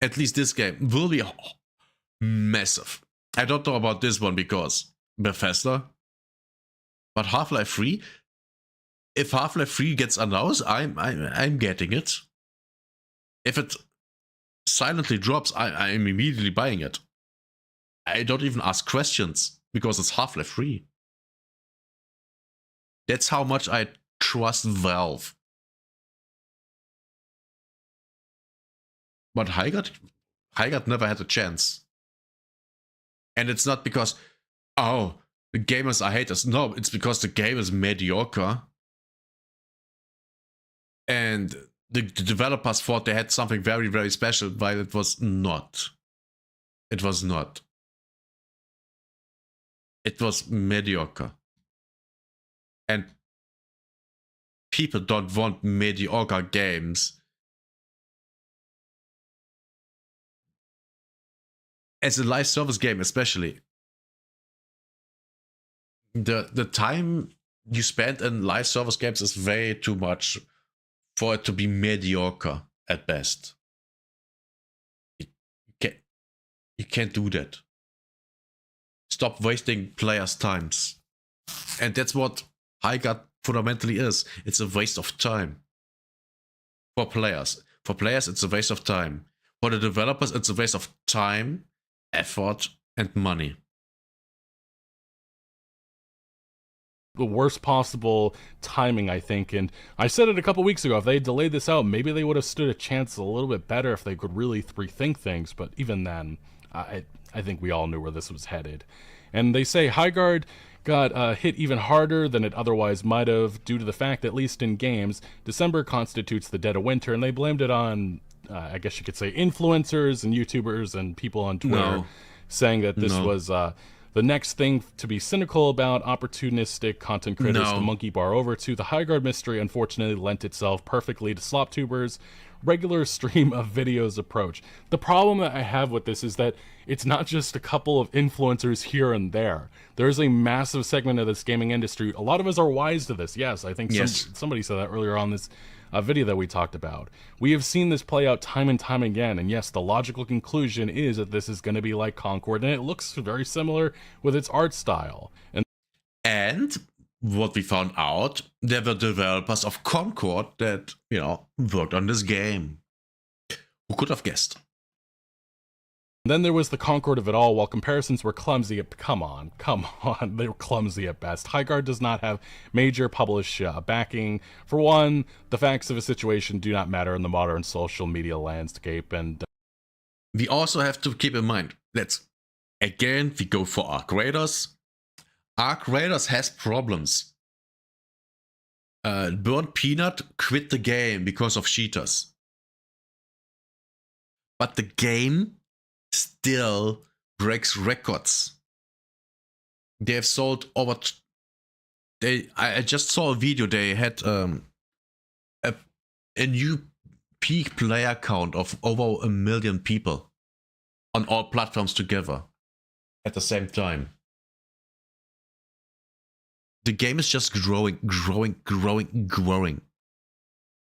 Speaker 1: at least this game, will be massive. I don't know about this one because Bethesda, but Half-Life 3. If Half-Life 3 gets announced, I'm getting it. If it silently drops, I'm immediately buying it. I don't even ask questions because it's Half-Life 3. That's how much I trust Valve. But Highguard never had a chance. And it's not because, oh, the gamers are haters. No, it's because the game is mediocre. And the developers thought they had something very, very special, while it was not. It was not. It was mediocre. And people don't want mediocre games. As a live service game, especially. The time you spend in live service games is way too much for it to be mediocre at best. You can't do that. Stop wasting players' times. And that's what Highguard fundamentally is. It's a waste of time. For players. For players, it's a waste of time. For the developers, it's a waste of time, effort, and money.
Speaker 3: The worst possible timing, I think. And I said it a couple weeks ago. If they had delayed this out, maybe they would have stood a chance a little bit better if they could really rethink things. But even then, I think we all knew where this was headed. And they say Highguard got hit even harder than it otherwise might have, due to the fact that, at least in games, December constitutes the dead of winter, and they blamed it on, I guess you could say, influencers and YouTubers and people on Twitter, saying that this was the next thing to be cynical about opportunistic content creators to monkey bar over to. The Highguard mystery unfortunately lent itself perfectly to SlopTubers' regular stream of videos approach. The problem that I have with this is that it's not just a couple of influencers here and there. There's a massive segment of this gaming industry. A lot of us are wise to this. Yes, I think somebody said that earlier on this video that we talked about. We have seen this play out time and time again, and yes, the logical conclusion is that this is going to be like Concord, and it looks very similar with its art style.
Speaker 1: And what we found out, there were developers of Concord that, worked on this game. Who could have guessed?
Speaker 3: Then there was the Concord of it all. While comparisons were clumsy, come on, they were clumsy at best. Highguard does not have major published backing. For one, the facts of a situation do not matter in the modern social media landscape, and
Speaker 1: we also have to keep in mind that, again, we go for Arc Raiders. Arc Raiders has problems. Burnt Peanut quit the game because of cheaters. But the game still breaks records. They have sold over. I just saw a video. They had a new peak player count of over 1 million people on all platforms together at the same time. The game is just growing.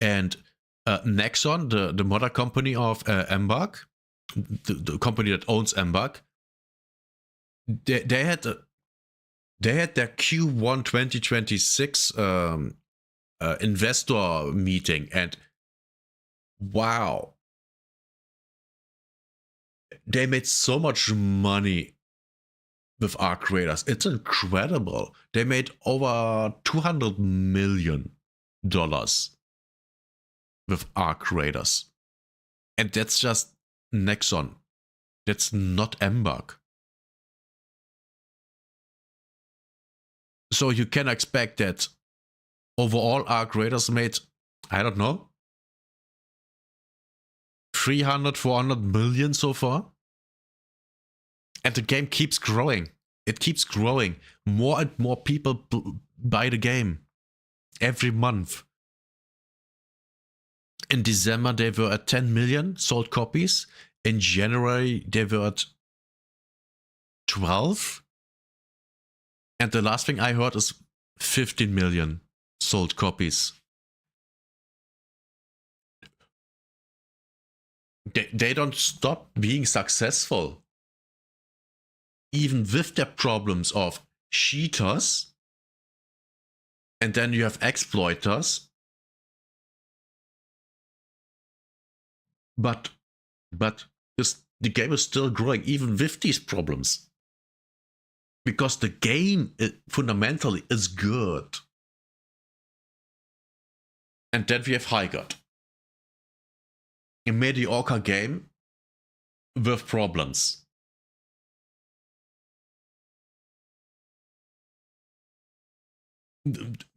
Speaker 1: And Nexon, the mother company of Embark, the company that owns Embark, they had their Q1 2026 investor meeting, and wow, they made so much money with Arc Raiders. It's incredible. They made over $200 million with Arc Raiders, and that's just Nexon. That's not Embark. So you can expect that overall Arc Raiders made I don't know, 300, 400 million so far. And the game keeps growing. It keeps growing. More and more people buy the game every month. In December, they were at 10 million sold copies. In January, they were at 12. And the last thing I heard is 15 million sold copies. They don't stop being successful. Even with their problems of cheaters, and then you have exploiters. But the game is still growing even with these problems. Because the game fundamentally is good. And then we have Highguard. A mediocre game with problems.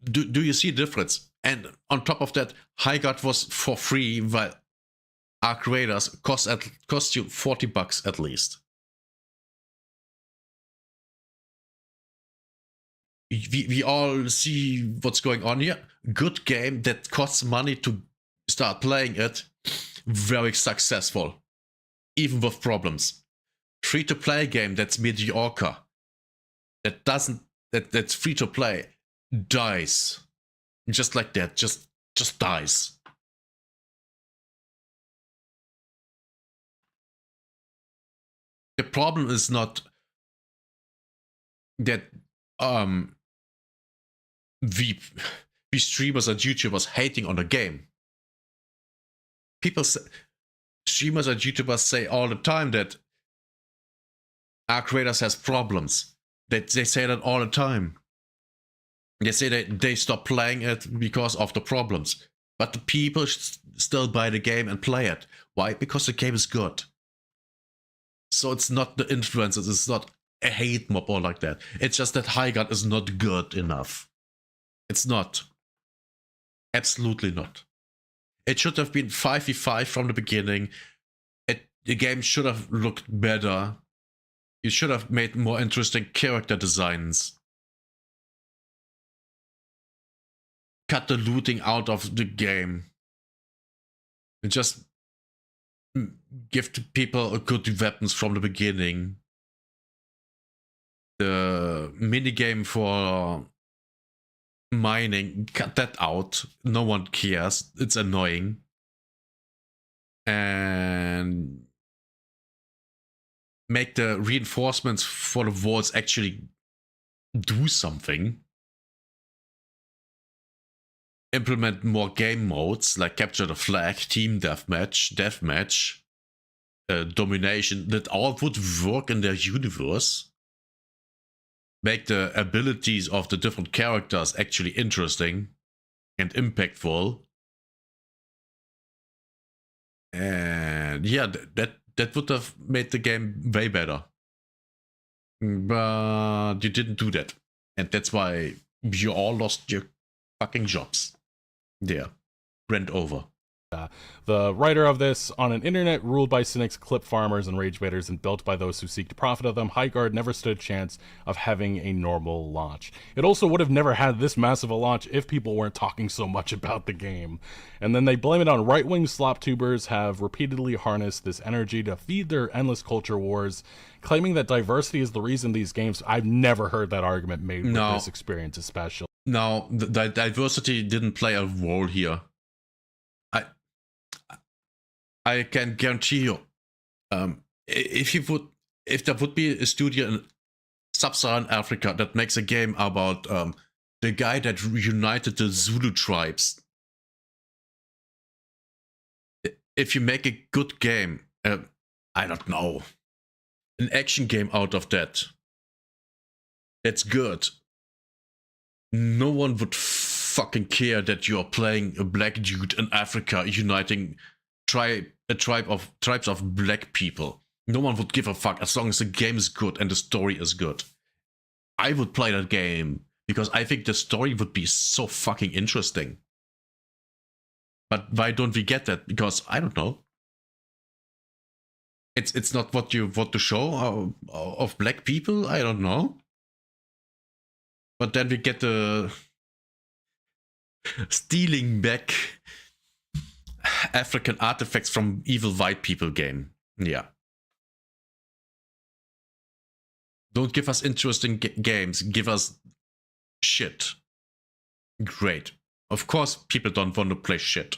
Speaker 1: Do you see a difference? And on top of that, Highguard was for free, while Arc Raiders cost you $40 at least. We all see what's going on here. Good game that costs money to start playing it. Very successful. Even with problems. Free-to-play game that's mediocre. That's free-to-play. Dies. Just like that. Just dies. The problem is not that we streamers and YouTubers hating on the game. Streamers and YouTubers say all the time that Arc Raiders has problems. They say that all the time. They say that they stop playing it because of the problems. But the people still buy the game and play it. Why? Because the game is good. So it's not the influencers, it's not a hate mob or like that. It's just that Highguard is not good enough. It's not. Absolutely not. It should have been 5v5 from the beginning. The game should have looked better. You should have made more interesting character designs. Cut the looting out of the game. And just give people good weapons from the beginning. The minigame for mining, cut that out. No one cares. It's annoying. And make the reinforcements for the walls actually do something. Implement more game modes like capture the flag, team deathmatch, domination. That all would work in their universe. Make the abilities of the different characters actually interesting and impactful. And yeah, that would have made the game way better. But you didn't do that. And that's why you all lost your fucking jobs. There. Rent over.
Speaker 3: The writer of this, on an internet ruled by cynics, clip farmers, and rage baiters, and built by those who seek to profit of them, Highguard never stood a chance of having a normal launch. It also would have never had this massive a launch if people weren't talking so much about the game. And then they blame it on right-wing slop tubers have repeatedly harnessed this energy to feed their endless culture wars, claiming that diversity is the reason these games... I've never heard that argument made with this experience especially.
Speaker 1: No, the diversity didn't play a role here. I can guarantee you, if there would be a studio in sub-Saharan Africa that makes a game about the guy that united the Zulu tribes, if you make a good game, I don't know, an action game out of that, that's good. No one would fucking care that you are playing a black dude in Africa uniting tribes of black people. No one would give a fuck as long as the game is good and the story is good. I would play that game because I think the story would be so fucking interesting. But why don't we get that? Because I don't know. It's not what you want to show of black people. I don't know. But then we get the stealing back African artifacts from evil white people game. Yeah. Don't give us interesting games. Give us shit. Great. Of course, people don't want to play shit.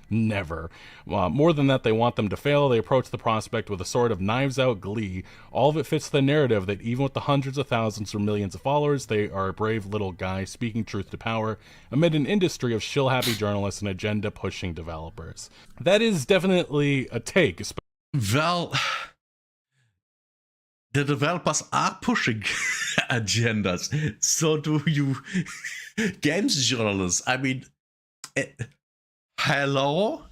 Speaker 3: Never. More than that, they want them to fail. They approach the prospect with a sort of knives-out glee. All of it fits the narrative that even with the hundreds of thousands or millions of followers, they are a brave little guy speaking truth to power amid an industry of shill-happy journalists and agenda-pushing developers. That is definitely a take.
Speaker 1: Well, the developers are pushing agendas. So do you games journalists. I mean... hello?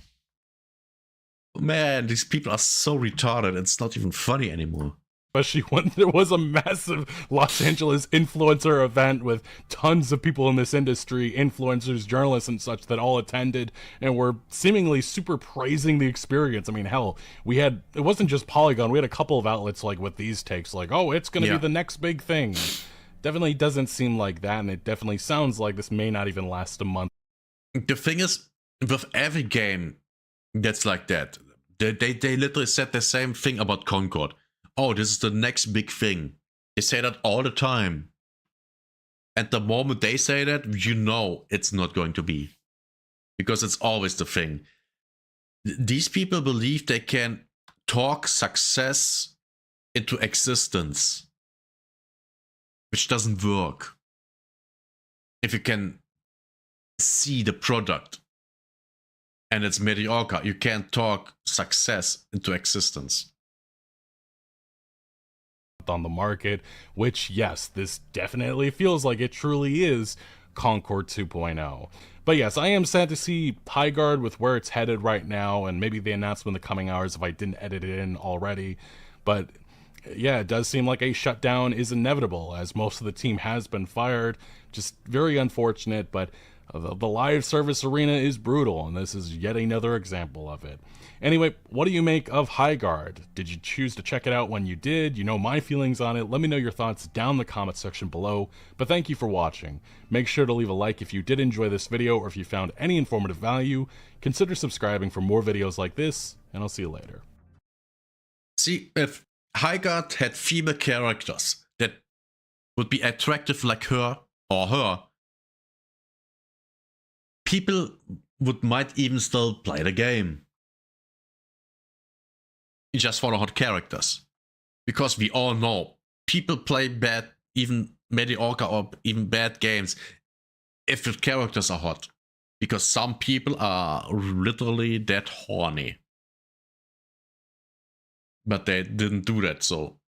Speaker 1: Man, these people are so retarded, it's not even funny anymore.
Speaker 3: Especially when there was a massive Los Angeles influencer event with tons of people in this industry, influencers, journalists, and such, that all attended and were seemingly super praising the experience. I mean, hell, it wasn't just Polygon, we had a couple of outlets like with these takes, like, oh, it's going to be the next big thing. Definitely doesn't seem like that, and it definitely sounds like this may not even last a month.
Speaker 1: The thing is, with every game that's like that, they literally said the same thing about Concord. Oh, this is the next big thing. They say that all the time. And the moment they say that, you know it's not going to be. Because it's always the thing. These people believe they can talk success into existence. Which doesn't work. If you can see the product and it's mediocre, you can't talk success into existence.
Speaker 3: On the market, which, yes, this definitely feels like it truly is Concord 2.0. But yes, I am sad to see Highguard with where it's headed right now, and maybe the announcement in the coming hours if I didn't edit it in already. But yeah, it does seem like a shutdown is inevitable, as most of the team has been fired. Just very unfortunate, but the live service arena is brutal, and this is yet another example of it. Anyway, what do you make of Highguard? Did you choose to check it out when you did? You know my feelings on it. Let me know your thoughts down in the comment section below. But thank you for watching. Make sure to leave a like if you did enjoy this video, or if you found any informative value. Consider subscribing for more videos like this, and I'll see you later.
Speaker 1: See, if Highguard had female characters that would be attractive like her or her, people might even still play the game. Just for the hot characters. Because we all know, people play bad, even mediocre or even bad games, if the characters are hot. Because some people are literally that horny. But they didn't do that, so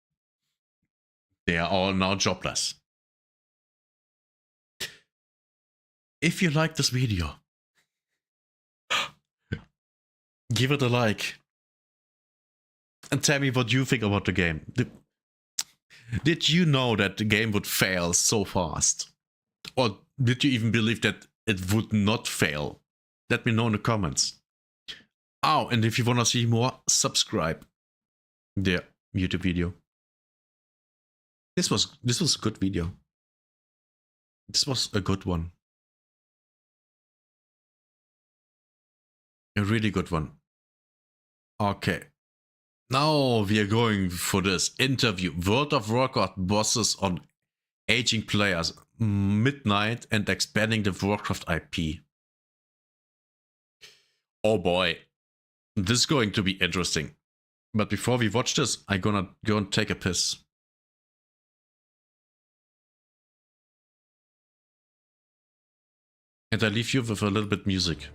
Speaker 1: they are all now jobless. If you like this video, give it a like. And tell me what you think about the game. Did you know that the game would fail so fast? Or did you even believe that it would not fail? Let me know in the comments. Oh, and if you want to see more, subscribe. The YouTube video. This was a good video. This was a good one. A really good one. Okay. Now we are going for this interview. World of Warcraft bosses on aging players, Midnight, and expanding the Warcraft IP. Oh boy. This is going to be interesting. But before we watch this, I'm gonna go and take a piss. And I leave you with a little bit music.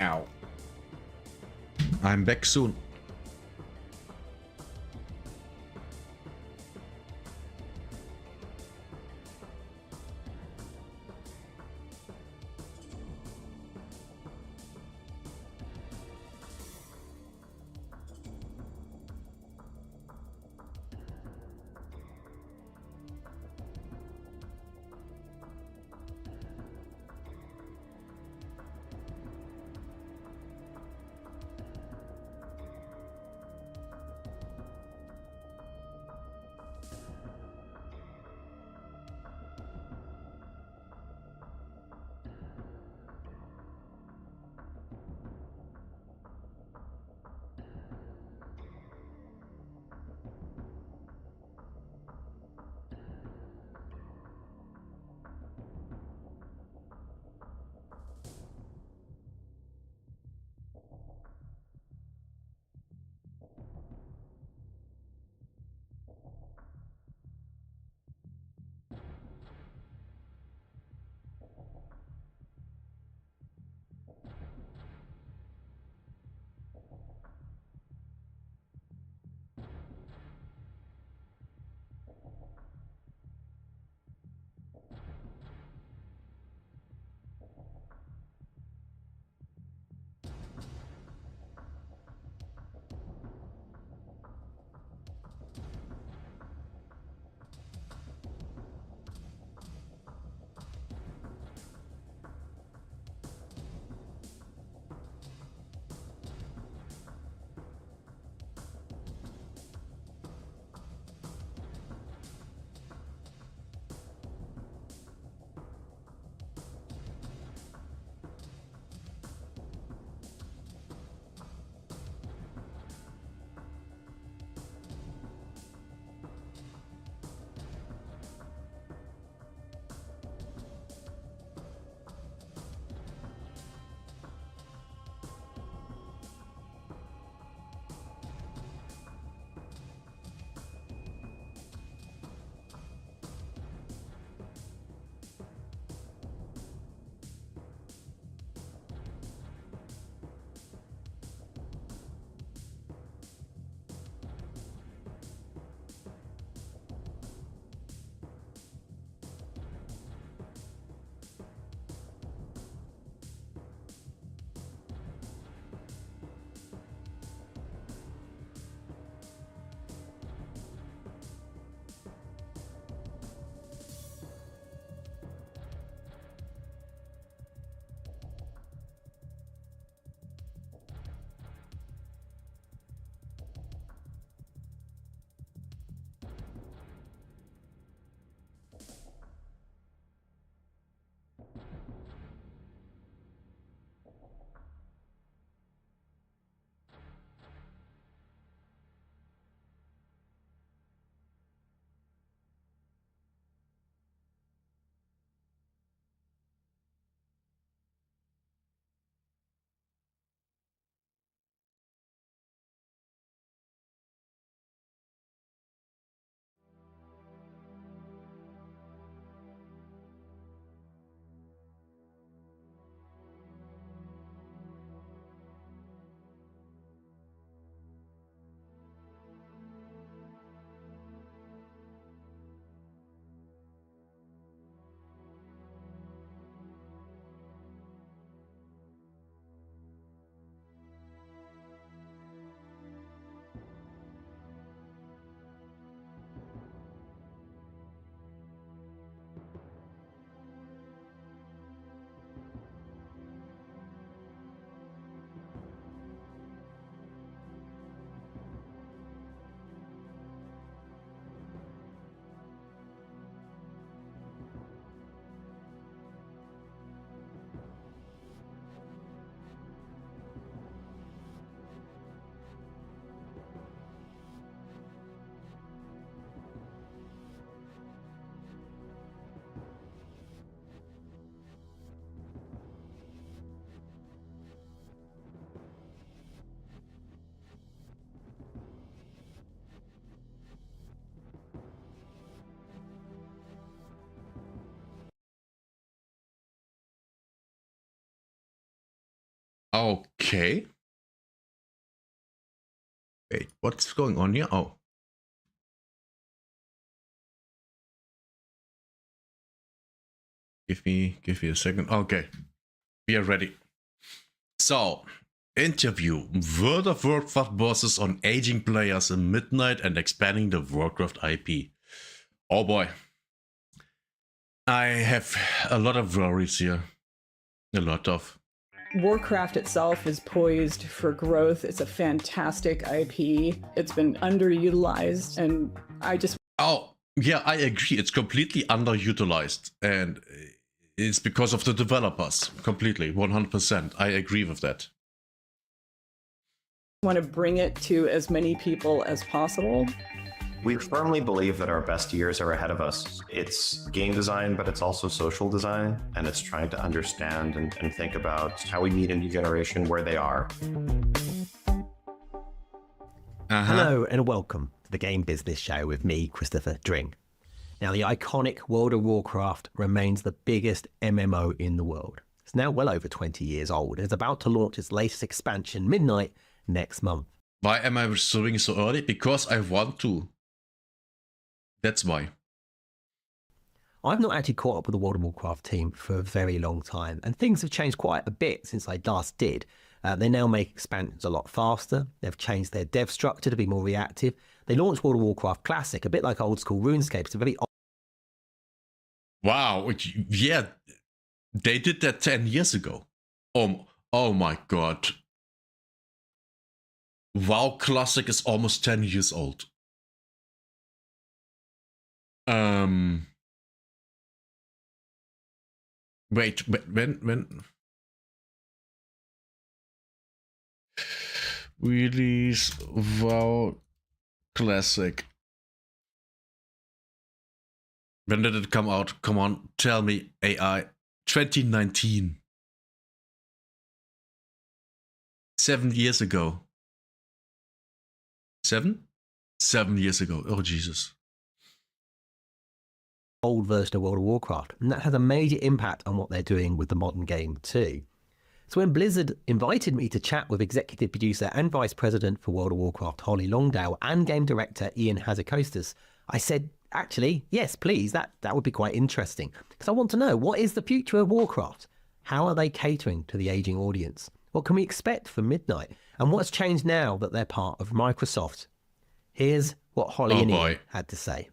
Speaker 1: Ow. I'm back soon. Okay. Wait, what's going on here? Oh. Give me a second. Okay. We are ready. So, interview. World of Warcraft bosses on aging players in Midnight and expanding the Warcraft IP. Oh boy. I have a lot of worries here. A lot of.
Speaker 11: Warcraft itself is poised for growth. It's a fantastic IP. It's been underutilized, and I just...
Speaker 1: Oh, yeah, I agree. It's completely underutilized, and it's because of the developers. Completely, 100%. I agree with that.
Speaker 11: want to bring it to as many people as possible.
Speaker 12: We firmly believe that our best years are ahead of us. It's game design, but it's also social design, and it's trying to understand and think about how we meet a new generation where they are.
Speaker 6: Hello and welcome to the Game Business Show with me, Christopher Dring. Now, the iconic World of Warcraft remains the biggest MMO in the world. It's now well over 20 years old and is about to launch its latest expansion, Midnight, next month.
Speaker 1: Why am I reserving so early? Because I want to. That's why.
Speaker 6: I've not actually caught up with the World of Warcraft team for a very long time, and things have changed quite a bit since I last did. They now make expansions a lot faster. They've changed their dev structure to be more reactive. They launched World of Warcraft Classic, a bit like old school RuneScape. It's a very...
Speaker 1: Wow, yeah, they did that 10 years ago. Oh my god. WoW Classic is almost 10 years old. Wait, when? Release WoW Classic. When did it come out? Come on, tell me, AI. 2019. 7 years ago. 7? 7 years ago. Oh, Jesus.
Speaker 6: Old version of World of Warcraft, and that has a major impact on what they're doing with the modern game too. So when Blizzard invited me to chat with executive producer and vice president for World of Warcraft, Holly Longdale, and game director Ian Hazakostas, I said, actually, yes, please, that would be quite interesting. Because I want to know, what is the future of Warcraft? How are they catering to the aging audience? What can we expect from Midnight? And what's changed now that they're part of Microsoft? Here's what Holly and Ian had to say.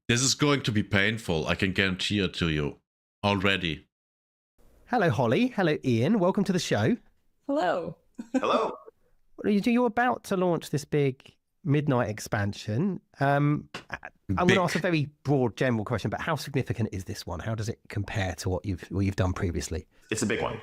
Speaker 1: This is going to be painful, I can guarantee it to you. Already.
Speaker 6: Hello, Holly. Hello, Ian. Welcome to the show.
Speaker 11: Hello.
Speaker 12: Hello.
Speaker 6: You're about to launch this big Midnight expansion. I'm going to ask a very broad, general question, but how significant is this one? How does it compare to what you've done previously?
Speaker 12: It's a big one.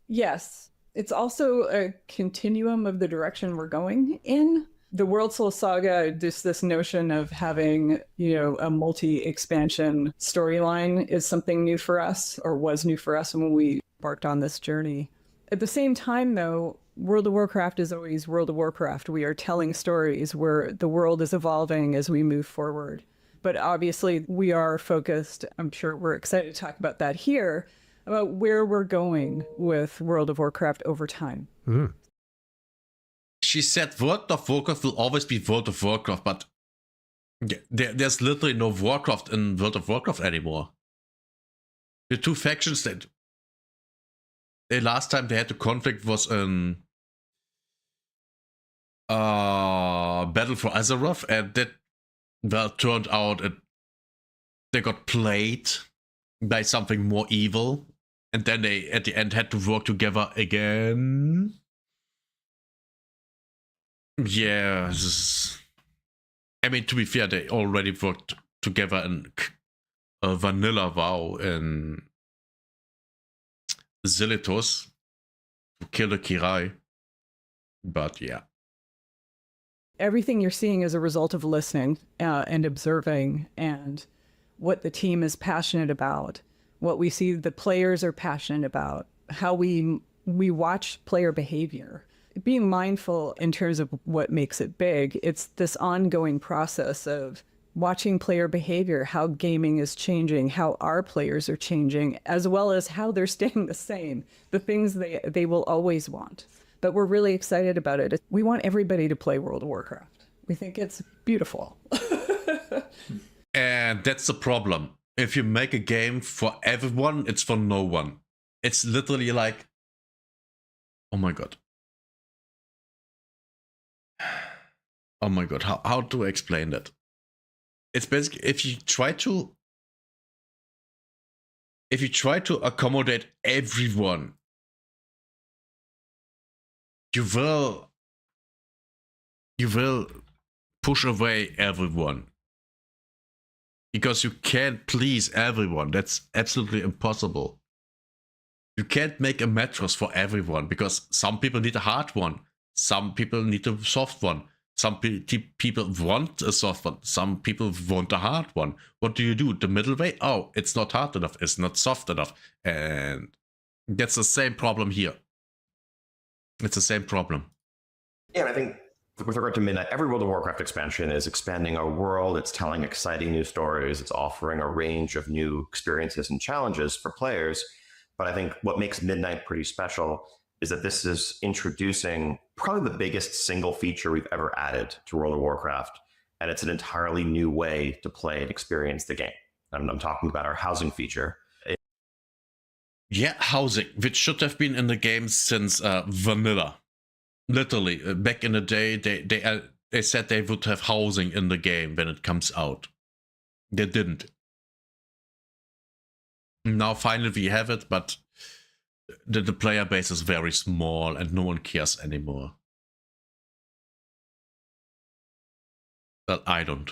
Speaker 11: Yes. It's also a continuum of the direction we're going in. The World Soul Saga, just this notion of having, a multi-expansion storyline is something new for us, or was new for us when we embarked on this journey. At the same time, though, World of Warcraft is always World of Warcraft. We are telling stories where the world is evolving as we move forward. But obviously, we are focused, I'm sure we're excited to talk about that here, about where we're going with World of Warcraft over time.
Speaker 6: Mm.
Speaker 1: She said World of Warcraft will always be World of Warcraft, but there's literally no Warcraft in World of Warcraft anymore. The two factions that the last time they had the conflict was in Battle for Azeroth, and that turned out they got played by something more evil, and then they at the end had to work together again. Yeah, I mean, to be fair, they already worked together in Vanilla WoW in Zilitos to kill the Kirai. But yeah.
Speaker 11: Everything you're seeing is a result of listening and observing, and what the team is passionate about, what we see the players are passionate about, how we watch player behavior. Being mindful in terms of what makes it big, it's this ongoing process of watching player behavior, how gaming is changing, how our players are changing, as well as how they're staying the same, the things they will always want. But we're really excited about it. We want everybody to play World of Warcraft. We think it's beautiful.
Speaker 1: And that's the problem. If you make a game for everyone, it's for no one. It's literally like, oh my god. Oh my god, how do I explain that? It's basically, if you try to accommodate everyone, you will push away everyone. Because you can't please everyone. That's absolutely impossible. You can't make a mattress for everyone, because some people need a hard one. Some people need a soft one. Some people want a soft one. Some people want a hard one. What do? The middle way? Oh, it's not hard enough. It's not soft enough. And that's the same problem here. It's the same problem.
Speaker 12: Yeah, and I think with regard to Midnight, every World of Warcraft expansion is expanding our world. It's telling exciting new stories. It's offering a range of new experiences and challenges for players. But I think what makes Midnight pretty special is that this is introducing probably the biggest single feature we've ever added to World of Warcraft. And it's an entirely new way to play and experience the game. And I'm talking about our housing feature.
Speaker 1: Yeah, housing, which should have been in the game since vanilla. Literally, back in the day, they said they would have housing in the game when it comes out. They didn't. Now finally we have it, but the player base is very small and no one cares anymore. Well, I don't.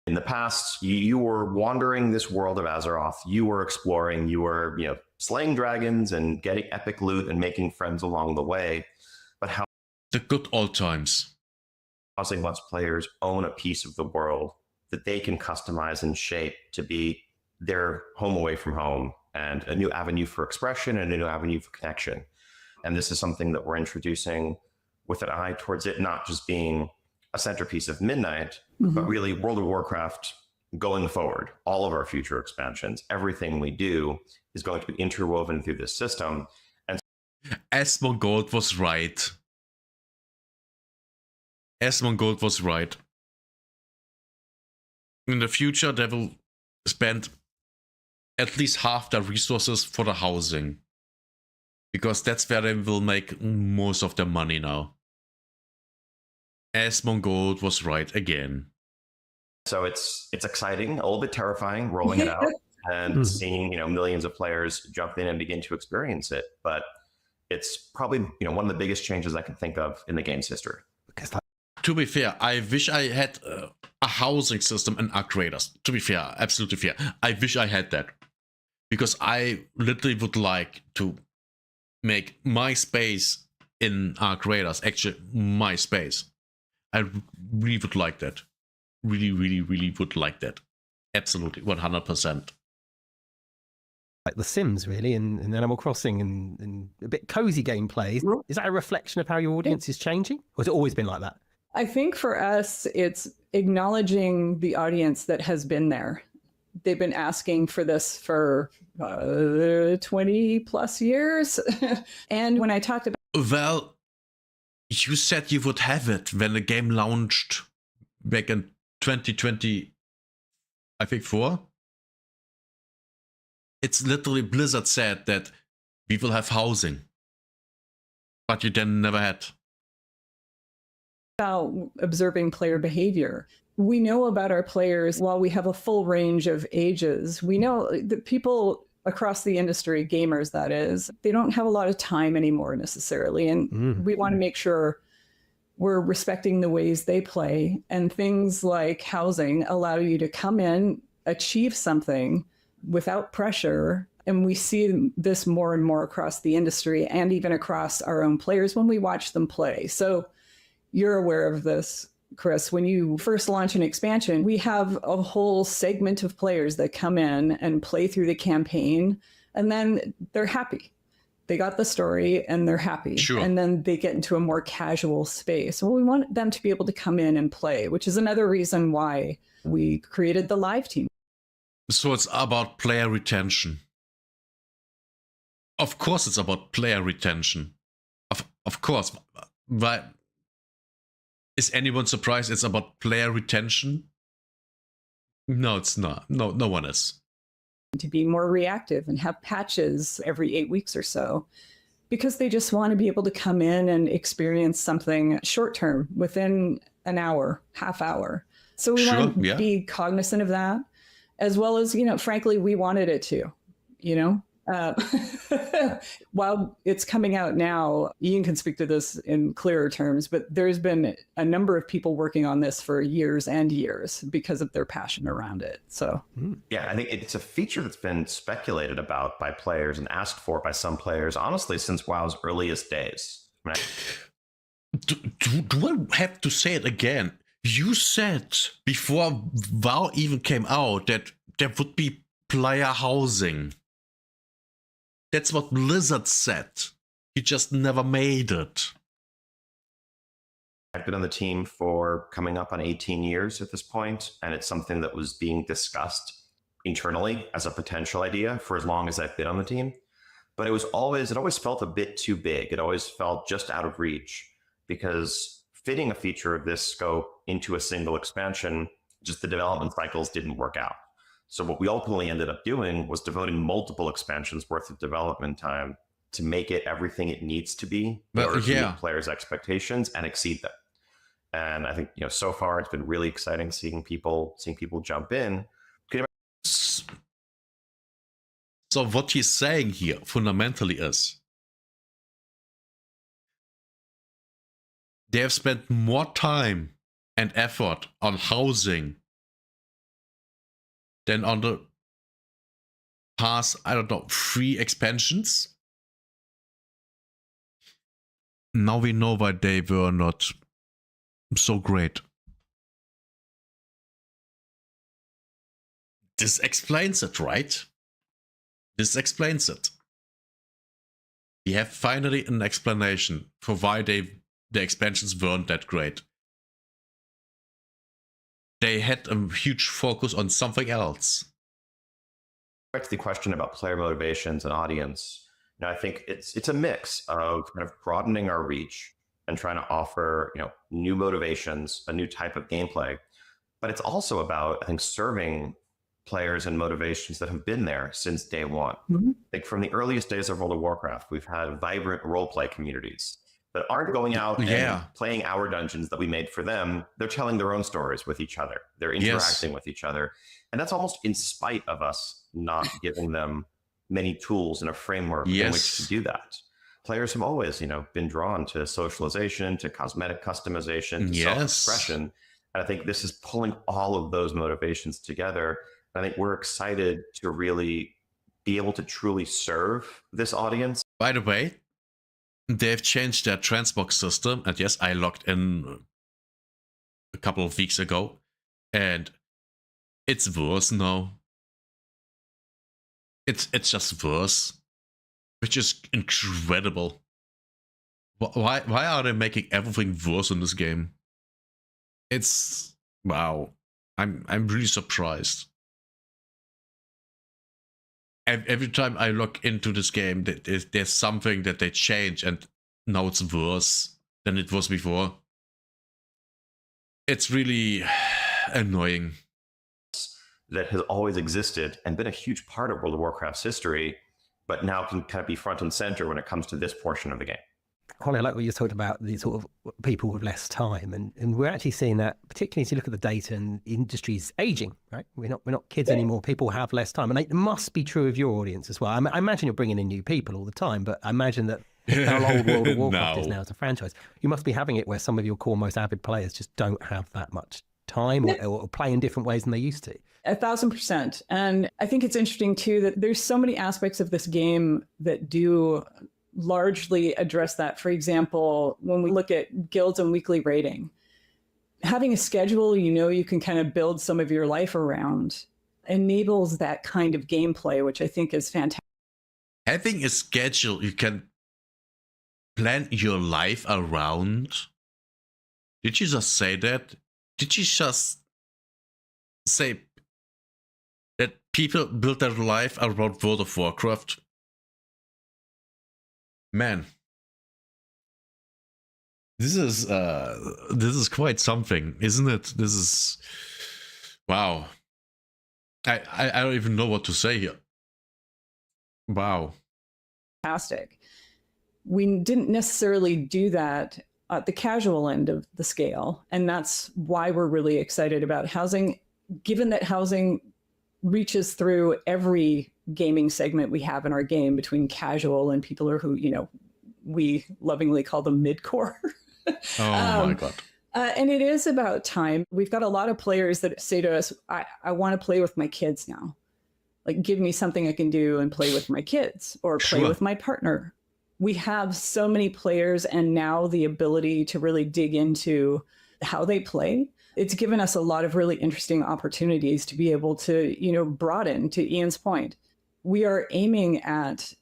Speaker 12: In the past, you were wandering this world of Azeroth. You were exploring. You were, slaying dragons and getting epic loot and making friends along the way. But how
Speaker 1: the good old times.
Speaker 12: Housing lets players own a piece of the world that they can customize and shape to be their home away from home, and a new avenue for expression and a new avenue for connection. And this is something that we're introducing with an eye towards it not just being a centerpiece of Midnight, but really World of Warcraft going forward. All of our future expansions, everything we do is going to be interwoven through this system. And
Speaker 1: Asmongold was right. Asmongold was right. In the future, they will spend at least half their resources for the housing, because that's where they will make most of their money now. Asmongold was right again.
Speaker 12: So it's exciting, a little bit terrifying, rolling it out and seeing millions of players jump in and begin to experience it. But it's probably one of the biggest changes I can think of in the game's history.
Speaker 1: To be fair, I wish I had a housing system in Arc Raiders. To be fair, absolutely fair. I wish I had that. Because I literally would like to make my space in Arc Raiders actually my space. I really would like that. Really, really, really would like that. Absolutely, 100%.
Speaker 6: Like The Sims, really, and Animal Crossing, and a bit cozy gameplay. Is that a reflection of how your audience is changing? Or has it always been like that?
Speaker 11: I think for us, it's acknowledging the audience that has been there. They've been asking for this for 20 plus years. And when I talked about...
Speaker 1: Well, you said you would have it when the game launched back in 2020, I think 4. It's literally Blizzard said that we will have housing. But you then never had.
Speaker 11: About observing player behavior. We know about our players. While we have a full range of ages, we know that people across the industry, gamers that is, they don't have a lot of time anymore necessarily. And we want to make sure we're respecting the ways they play. And things like housing allow you to come in, achieve something without pressure. And we see this more and more across the industry and even across our own players when we watch them play. So you're aware of this, Chris. When you first launch an expansion, we have a whole segment of players that come in and play through the campaign, and then they're happy. They got the story and they're happy.
Speaker 1: Sure.
Speaker 11: And then they get into a more casual space. Well, we want them to be able to come in and play, which is another reason why we created the live team.
Speaker 1: So it's about player retention. Of course it's about player retention. Of course. But is anyone surprised it's about player retention? No, it's not. No one is.
Speaker 11: To be more reactive and have patches every 8 weeks or so, because they just want to be able to come in and experience something short term within an hour, half hour. So we want to be cognizant of that, as well as, frankly, we wanted it to, while it's coming out now, Ian can speak to this in clearer terms, but there's been a number of people working on this for years and years because of their passion around it. So
Speaker 12: yeah, I think it's a feature that's been speculated about by players and asked for by some players, honestly, since WoW's earliest days.
Speaker 1: Do I have to say it again? You said before WoW even came out that there would be player housing. That's what Blizzard said. He just never made it.
Speaker 12: I've been on the team for coming up on 18 years at this point, and it's something that was being discussed internally as a potential idea for as long as I've been on the team. But it always felt a bit too big. It always felt just out of reach, because fitting a feature of this scope into a single expansion, just the development cycles didn't work out. So what we ultimately ended up doing was devoting multiple expansions worth of development time to make it everything it needs to be in order to meet players' expectations and exceed them. And I think, so far it's been really exciting seeing people jump in.
Speaker 1: So what he's saying here fundamentally is they have spent more time and effort on housing than on the past, 3 expansions. Now we know why they were not so great. This explains it, right? This explains it. We have finally an explanation for why the expansions weren't that great. They had a huge focus on something else.
Speaker 12: Back to the question about player motivations and audience, I think it's a mix of kind of broadening our reach and trying to offer new motivations, a new type of gameplay, but it's also about, I think, serving players and motivations that have been there since day one. Mm-hmm. Like from the earliest days of World of Warcraft, we've had vibrant roleplay communities that aren't going out and playing our dungeons that we made for them. They're telling their own stories with each other. They're interacting with each other. And that's almost in spite of us not giving them many tools and a framework in which to do that. Players have always, been drawn to socialization, to cosmetic customization, to self-expression. And I think this is pulling all of those motivations together. I think we're excited to really be able to truly serve this audience.
Speaker 1: By the way, they've changed their transbox system, and yes, I logged in a couple of weeks ago, and it's worse now. It's just worse, which is incredible. Why are they making everything worse in this game? It's wow. I'm really surprised. Every time I look into this game, there's something that they change, and now it's worse than it was before. It's really annoying.
Speaker 12: That has always existed and been a huge part of World of Warcraft's history, but now can kind of be front and center when it comes to this portion of the game.
Speaker 6: Holly, I like what you talked about, the sort of people with less time, and we're actually seeing that, particularly as you look at the data, and the industry's aging, right? We're not kids anymore. People have less time, and it must be true of your audience as well. I imagine you're bringing in new people all the time, but I imagine that how old World of Warcraft is now as a franchise, you must be having it where some of your core, most avid players just don't have that much time or play in different ways than they used to.
Speaker 11: 1,000%. And I think it's interesting too that there's so many aspects of this game that do largely address that. For example, when we look at guilds and weekly rating, having a schedule you can kind of build some of your life around enables that kind of gameplay, which I think is fantastic.
Speaker 1: having a schedule you can plan your life around. Did you just say that? Did you just say that people build their life around World of Warcraft? Man, this is quite something, isn't it? This is wow. I don't even know what to say here. Wow.
Speaker 11: Fantastic. We didn't necessarily do that at the casual end of the scale, and that's why we're really excited about housing, given that housing reaches through every gaming segment we have in our game, between casual and people who, we lovingly call them mid-core.
Speaker 1: Oh my God.
Speaker 11: And it is about time. We've got a lot of players that say to us, I want to play with my kids now. Like, give me something I can do and play with my kids or play with my partner. We have so many players, and now the ability to really dig into how they play. It's given us a lot of really interesting opportunities to be able to, broaden, to Ian's point. We are aiming at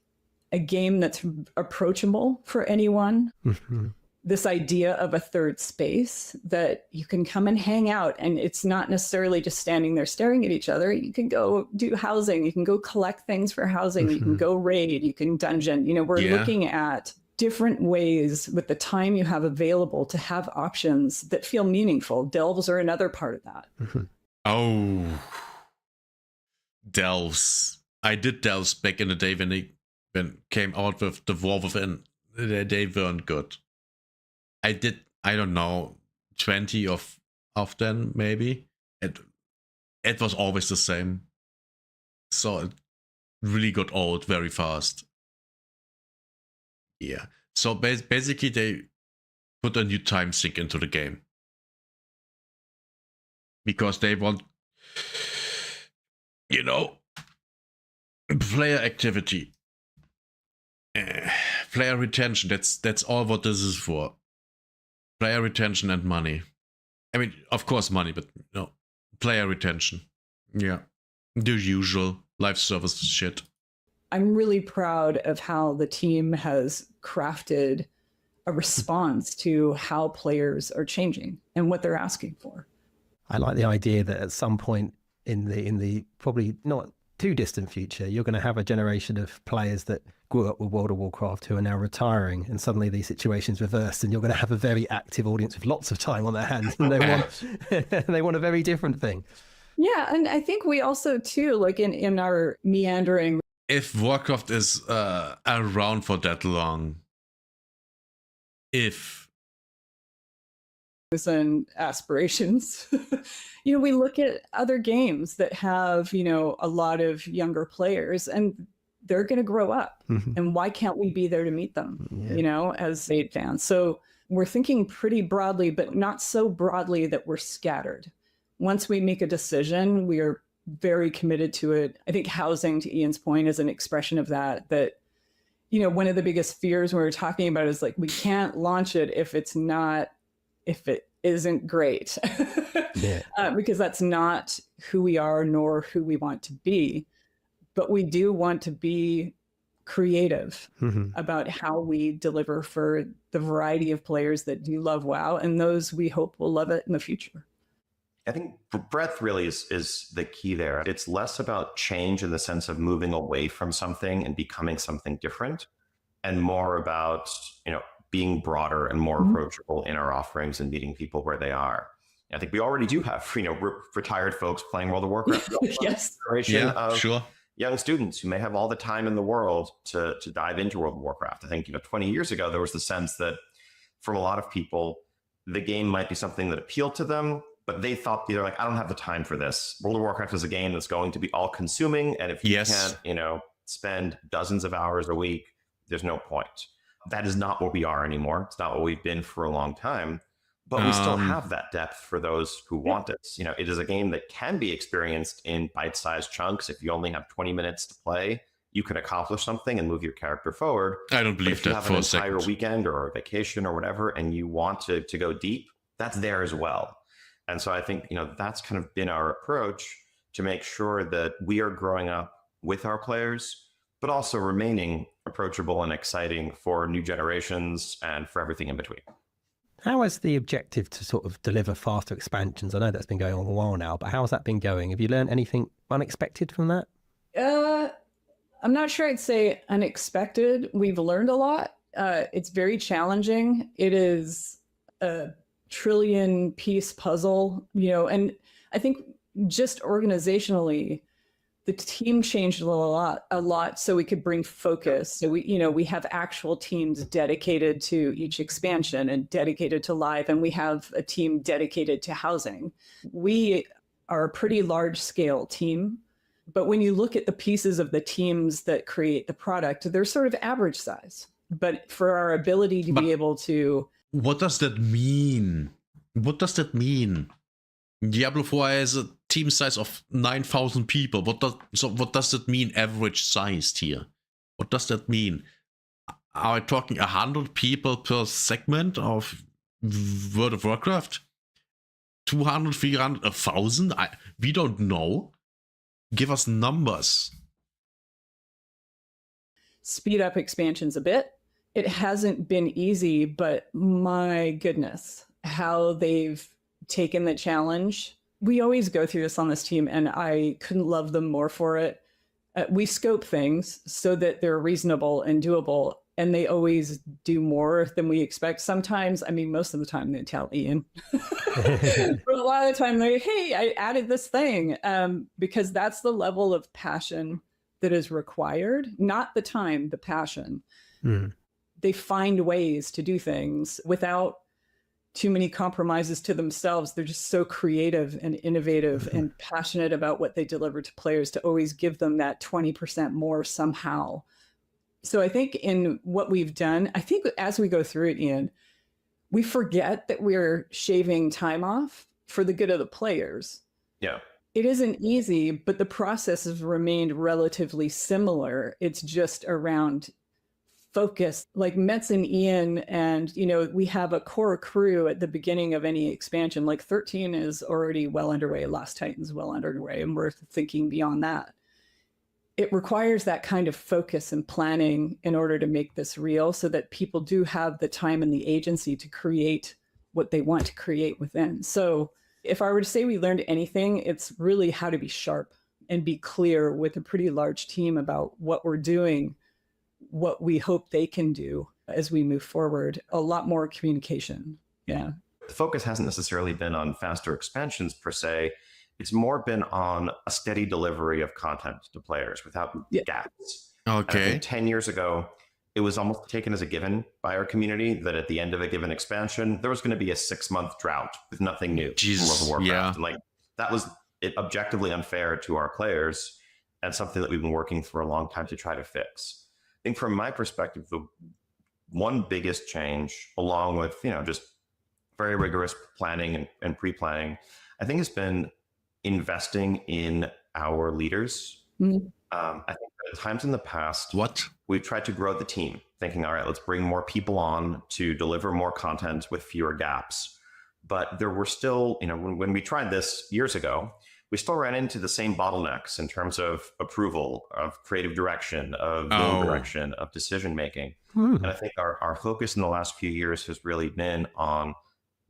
Speaker 11: a game that's approachable for anyone.
Speaker 6: Mm-hmm.
Speaker 11: This idea of a third space that you can come and hang out, and it's not necessarily just standing there staring at each other. You can go do housing, you can go collect things for housing, you can go raid, you can dungeon. We're looking at different ways with the time you have available to have options that feel meaningful. Delves are another part of that.
Speaker 6: Mm-hmm.
Speaker 1: Oh, delves. I did delves back in the day when they came out with the War Within. They weren't good. I did, I don't know, 20 of them maybe. It was always the same. So it really got old very fast. Yeah. So basically they put a new time sink into the game. Because they want, player activity. Player retention. That's all what this is for. Player retention and money. I mean, of course money, but no. Player retention. Yeah. The usual live service shit.
Speaker 11: I'm really proud of how the team has crafted a response to how players are changing and what they're asking for.
Speaker 6: I like the idea that at some point in the probably not too distant future, you're going to have a generation of players that grew up with World of Warcraft who are now retiring, and suddenly these situations reversed, and you're going to have a very active audience with lots of time on their hands, and they want a very different thing.
Speaker 11: Yeah, and I think we also too, like in our meandering.
Speaker 1: If Warcraft is around for that long,
Speaker 11: and aspirations, we look at other games that have, a lot of younger players, and they're going to grow up.
Speaker 6: Mm-hmm.
Speaker 11: And why can't we be there to meet them, as fans? So we're thinking pretty broadly, but not so broadly that we're scattered. Once we make a decision, we are very committed to it. I think housing, to Ian's point, is an expression of that, one of the biggest fears when we're talking about is like, we can't launch it if it isn't great. Because that's not who we are nor who we want to be. But we do want to be creative about how we deliver for the variety of players that do love WoW, and those we hope will love it in the future.
Speaker 12: I think breadth really is the key there. It's less about change in the sense of moving away from something and becoming something different, and more about, being broader and more approachable in our offerings and meeting people where they are. I think we already do have, retired folks playing World of Warcraft.
Speaker 11: Yes.
Speaker 12: Sure. Young students who may have all the time in the world to dive into World of Warcraft. I think, 20 years ago, there was the sense that from a lot of people, the game might be something that appealed to them, but they thought, they're like, I don't have the time for this. World of Warcraft is a game that's going to be all consuming. And if you can't, spend dozens of hours a week, there's no point. That is not what we are anymore. It's not what we've been for a long time, but we still have that depth for those who want it. It is a game that can be experienced in bite-sized chunks. If you only have 20 minutes to play, you can accomplish something and move your character forward.
Speaker 1: I don't believe that for a second.
Speaker 12: If you have an entire weekend or a vacation or whatever, and you want to go deep, that's there as well. And so I think, that's kind of been our approach to make sure that we are growing up with our players, but also remaining approachable and exciting for new generations and for everything in between.
Speaker 6: How has the objective to sort of deliver faster expansions? I know that's been going on a while now, but how has that been going? Have you learned anything unexpected from that?
Speaker 11: I'm not sure I'd say unexpected. We've learned a lot. It's very challenging. It is a trillion piece puzzle, and I think just organizationally, the team changed a lot so we could bring focus. So we have actual teams dedicated to each expansion and dedicated to live, and we have a team dedicated to housing. We are a pretty large scale team, but when you look at the pieces of the teams that create the product, they're sort of average size. But for our ability to be able to...
Speaker 1: What does that mean? What does that mean? Diablo 4 has a team size of 9,000 people. What does that mean, average sized here? What does that mean? Are we talking 100 people per segment of World of Warcraft? 200, 300, 1,000? We don't know. Give us numbers.
Speaker 11: Speed up expansions a bit. It hasn't been easy, but my goodness, how they've taken the challenge. We always go through this on this team, and I couldn't love them more for it. We scope things so that they're reasonable and doable, and they always do more than we expect. Sometimes, most of the time they tell Ian. But a lot of the time they're like, hey, I added this thing, because that's the level of passion that is required, not the time, the passion. They find ways to do things without too many compromises to themselves. They're just so creative and innovative and passionate about what they deliver to players to always give them that 20% more somehow. So I think in what we've done, I think as we go through it, Ian, we forget that we're shaving time off for the good of the players.
Speaker 12: Yeah.
Speaker 11: It isn't easy, but the process has remained relatively similar. It's just around focus, like Metz and Ian, and we have a core crew at the beginning of any expansion. Like 13 is already well underway, Lost Titan's well underway, and we're thinking beyond that. It requires that kind of focus and planning in order to make this real, so that people do have the time and the agency to create what they want to create within. So if I were to say we learned anything, it's really how to be sharp and be clear with a pretty large team about what we're doing, what we hope they can do as we move forward. A lot more communication. Yeah.
Speaker 12: The focus hasn't necessarily been on faster expansions per se. It's more been on a steady delivery of content to players without gaps.
Speaker 1: Okay.
Speaker 12: And I think 10 years ago, it was almost taken as a given by our community that at the end of a given expansion, there was going to be a 6-month drought with nothing new.
Speaker 1: Jesus,
Speaker 12: from World of Warcraft.
Speaker 1: yeah.
Speaker 12: And that was objectively unfair to our players, and something that we've been working for a long time to try to fix. I think from my perspective, the one biggest change, along with just very rigorous planning and pre-planning, I think has been investing in our leaders. I think at times in the past, we've tried to grow the team, thinking, all right, let's bring more people on to deliver more content with fewer gaps. But there were still, when we tried this years ago, we still ran into the same bottlenecks in terms of approval, of creative direction, of game direction, of decision making. And I think our focus in the last few years has really been on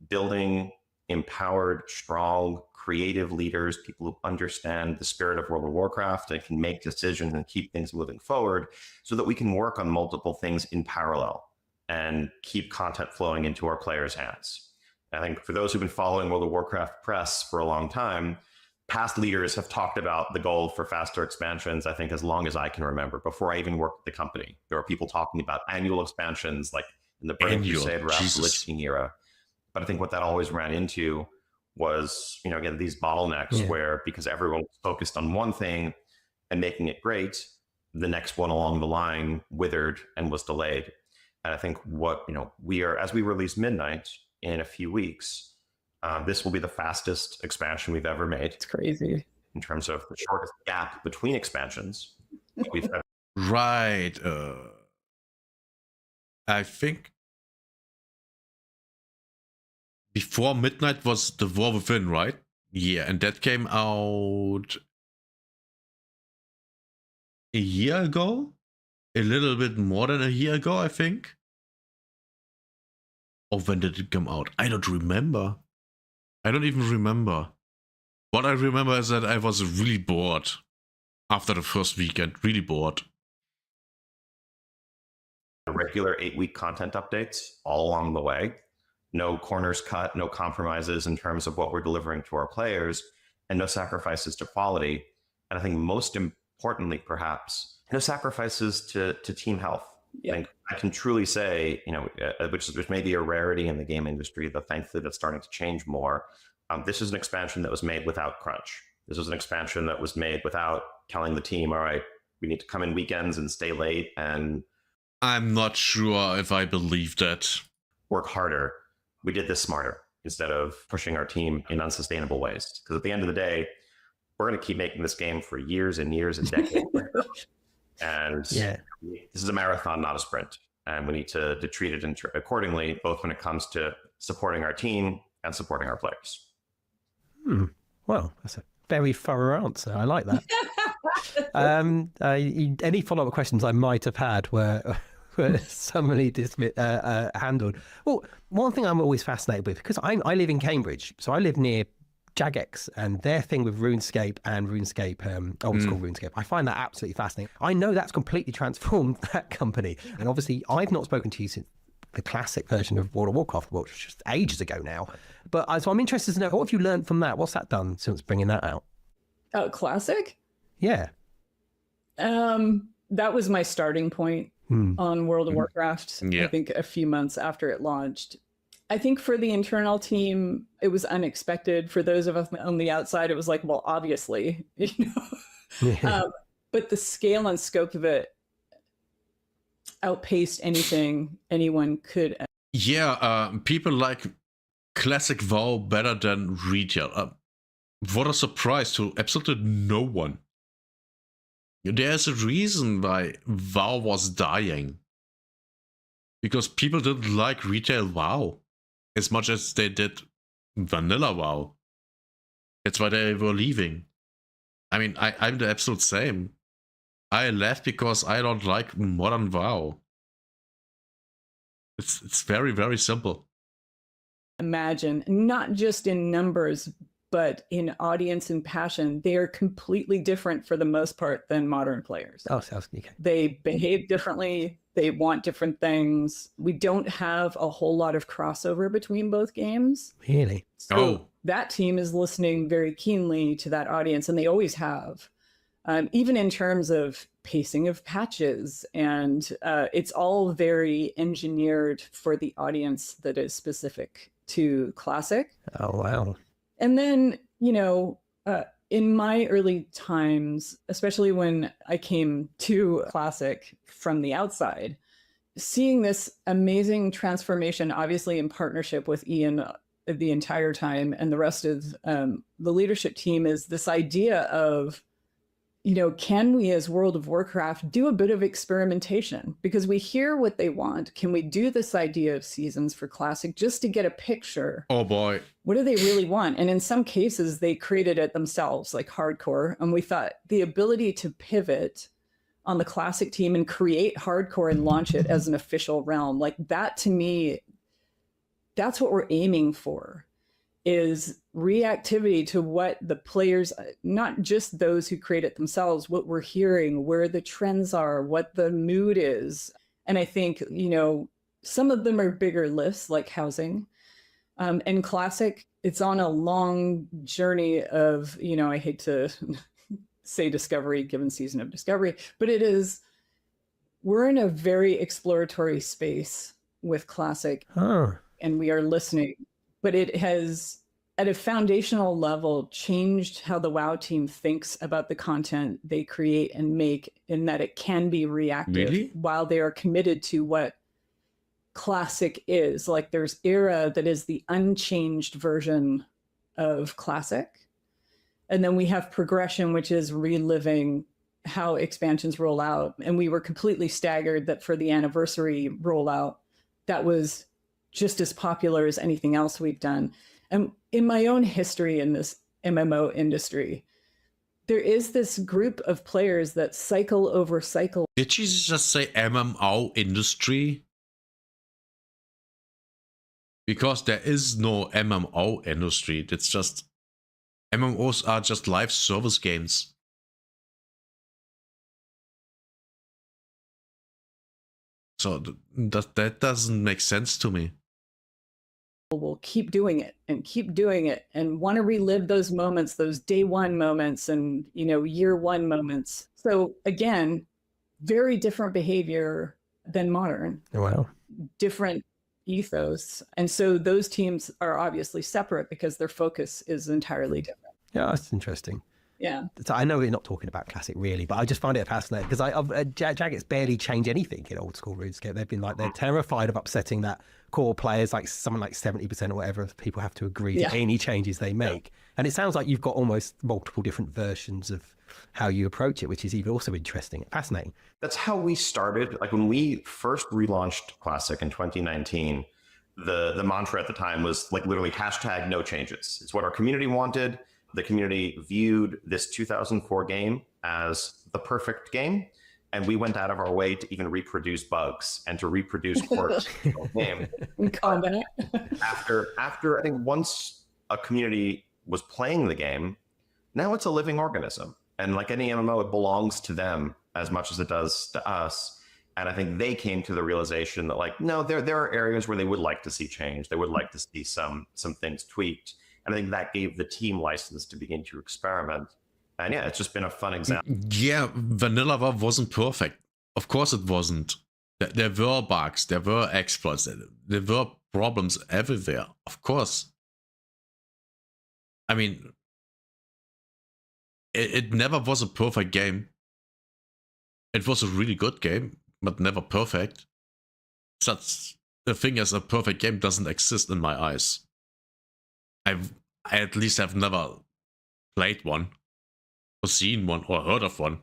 Speaker 12: building empowered, strong, creative leaders, people who understand the spirit of World of Warcraft and can make decisions and keep things moving forward, so that we can work on multiple things in parallel and keep content flowing into our players' hands. I think for those who've been following World of Warcraft press for a long time, past leaders have talked about the goal for faster expansions, I think, as long as I can remember. Before I even worked at the company, there were people talking about annual expansions, like in the Burning Crusade or after the Lich King era. But I think what that always ran into was, again, these bottlenecks where, because everyone was focused on one thing and making it great, the next one along the line withered and was delayed. And I think what, we are, as we release Midnight in a few weeks, this will be the fastest expansion we've ever made.
Speaker 11: It's crazy.
Speaker 12: In terms of the shortest gap between expansions we've ever.
Speaker 1: Right. I think before Midnight was The War Within, right? Yeah, and that came out a year ago? a little bit more than a year ago, I think. Or when did it come out? I don't remember. I don't even remember. What I remember is that I was really bored after the first weekend. Really bored.
Speaker 12: Regular 8-week content updates all along the way. No corners cut, no compromises in terms of what we're delivering to our players, and no sacrifices to quality. And I think most importantly, perhaps, no sacrifices to team health.
Speaker 11: Yeah.
Speaker 12: I think I can truly say, which may be a rarity in the game industry, though thankfully that's starting to change more. This is an expansion that was made without crunch. This was an expansion that was made without telling the team, all right, we need to come in weekends and stay late and
Speaker 1: I'm not sure if I believe that.
Speaker 12: Work harder. We did this smarter instead of pushing our team in unsustainable ways. Because at the end of the day, we're going to keep making this game for years and years and decades. And this is a marathon, not a sprint. And we need to treat it accordingly, both when it comes to supporting our team and supporting our players.
Speaker 6: Well, that's a very thorough answer. I like that. Any follow-up questions I might have had were somebody handled. Well, one thing I'm always fascinated with, because I live in Cambridge, so I live near Jagex, and their thing with RuneScape and RuneScape, old school RuneScape, I find that absolutely fascinating. I know that's completely transformed that company, and obviously I've not spoken to you since the classic version of World of Warcraft, which was just ages ago now. But so I'm interested to know, what have you learned from that? What's that done since bringing that out?
Speaker 11: Classic?
Speaker 6: Yeah.
Speaker 11: That was my starting point on World of Warcraft.
Speaker 1: Yeah.
Speaker 11: I think a few months after it launched. I think for the internal team, it was unexpected. For those of us on the outside, it was like, well, obviously, but the scale and scope of it outpaced anything anyone could.
Speaker 1: Yeah, people like classic WoW better than retail. What a surprise to absolutely no one. There's a reason why WoW was dying. Because people didn't like retail WoW as much as they did vanilla WoW. That's why they were leaving. I mean, I'm the absolute same. I left because I don't like modern WoW. It's very, very simple.
Speaker 11: Imagine, not just in numbers, but in audience and passion, they are completely different for the most part than modern players.
Speaker 6: Oh, sounds okay.
Speaker 11: They behave differently. They want different things. We don't have a whole lot of crossover between both games.
Speaker 6: Really?
Speaker 11: So that team is listening very keenly to that audience, and they always have. Even in terms of pacing of patches, and it's all very engineered for the audience that is specific to Classic.
Speaker 6: Oh, wow.
Speaker 11: And then, in my early times, especially when I came to Classic from the outside, seeing this amazing transformation, obviously in partnership with Ian the entire time and the rest of the leadership team, is this idea of, can we as World of Warcraft do a bit of experimentation? Because we hear what they want. Can we do this idea of seasons for Classic just to get a picture?
Speaker 1: Oh boy.
Speaker 11: What do they really want? And in some cases, they created it themselves, like Hardcore. And we thought the ability to pivot on the Classic team and create Hardcore and launch it as an official realm, like that, to me, that's what we're aiming for, is reactivity to what the players, not just those who create it themselves, what we're hearing, where the trends are, what the mood is. And I think, some of them are bigger lists, like housing. And Classic, it's on a long journey of, I hate to say discovery given Season of Discovery, but we're in a very exploratory space with Classic, and we are listening. But it has, at a foundational level, changed how the WoW team thinks about the content they create and make, in that it can be reactive while they are committed to what Classic is. Like, there's Era that is the unchanged version of Classic. And then we have Progression, which is reliving how expansions roll out. And we were completely staggered that for the anniversary rollout, that was just as popular as anything else we've done. And in my own history in this MMO industry, there is this group of players that cycle over cycle.
Speaker 1: Did she just say MMO industry? Because there is no MMO industry. It's just MMOs are just live service games. So that doesn't make sense to me.
Speaker 11: Will keep doing it and want to relive those moments, those day one moments and, you know, year one moments. So again, very different behavior than modern.
Speaker 6: Wow.
Speaker 11: Different ethos. And so those teams are obviously separate because their focus is entirely different.
Speaker 6: Yeah, that's interesting.
Speaker 11: Yeah.
Speaker 6: So I know we're not talking about Classic really, but I just find it fascinating because Jagex barely change anything in old school RuneScape. They've been like, they're terrified of upsetting that core players, like something like 70% or whatever of people have to agree to any changes they make. And it sounds like you've got almost multiple different versions of how you approach it, which is even also interesting, fascinating.
Speaker 12: That's how we started. Like when we first relaunched Classic in 2019, the mantra at the time was like literally hashtag no changes. It's what our community wanted. The community viewed this 2004 game as the perfect game, and we went out of our way to even reproduce bugs and to reproduce quirks in the game.
Speaker 11: In combat.
Speaker 12: After I think once a community was playing the game, now it's a living organism, and like any MMO, it belongs to them as much as it does to us. And I think they came to the realization that like, no, there are areas where they would like to see change. They would like to see some things tweaked. And I think that gave the team license to begin to experiment. And yeah, it's just been a fun example.
Speaker 1: Yeah, Vanilla WoW wasn't perfect. Of course it wasn't. There were bugs, there were exploits, there were problems everywhere. Of course. I mean, it never was a perfect game. It was a really good game, but never perfect. Such a thing as a perfect game doesn't exist in my eyes. I at least have never played one, or seen one, or heard of one.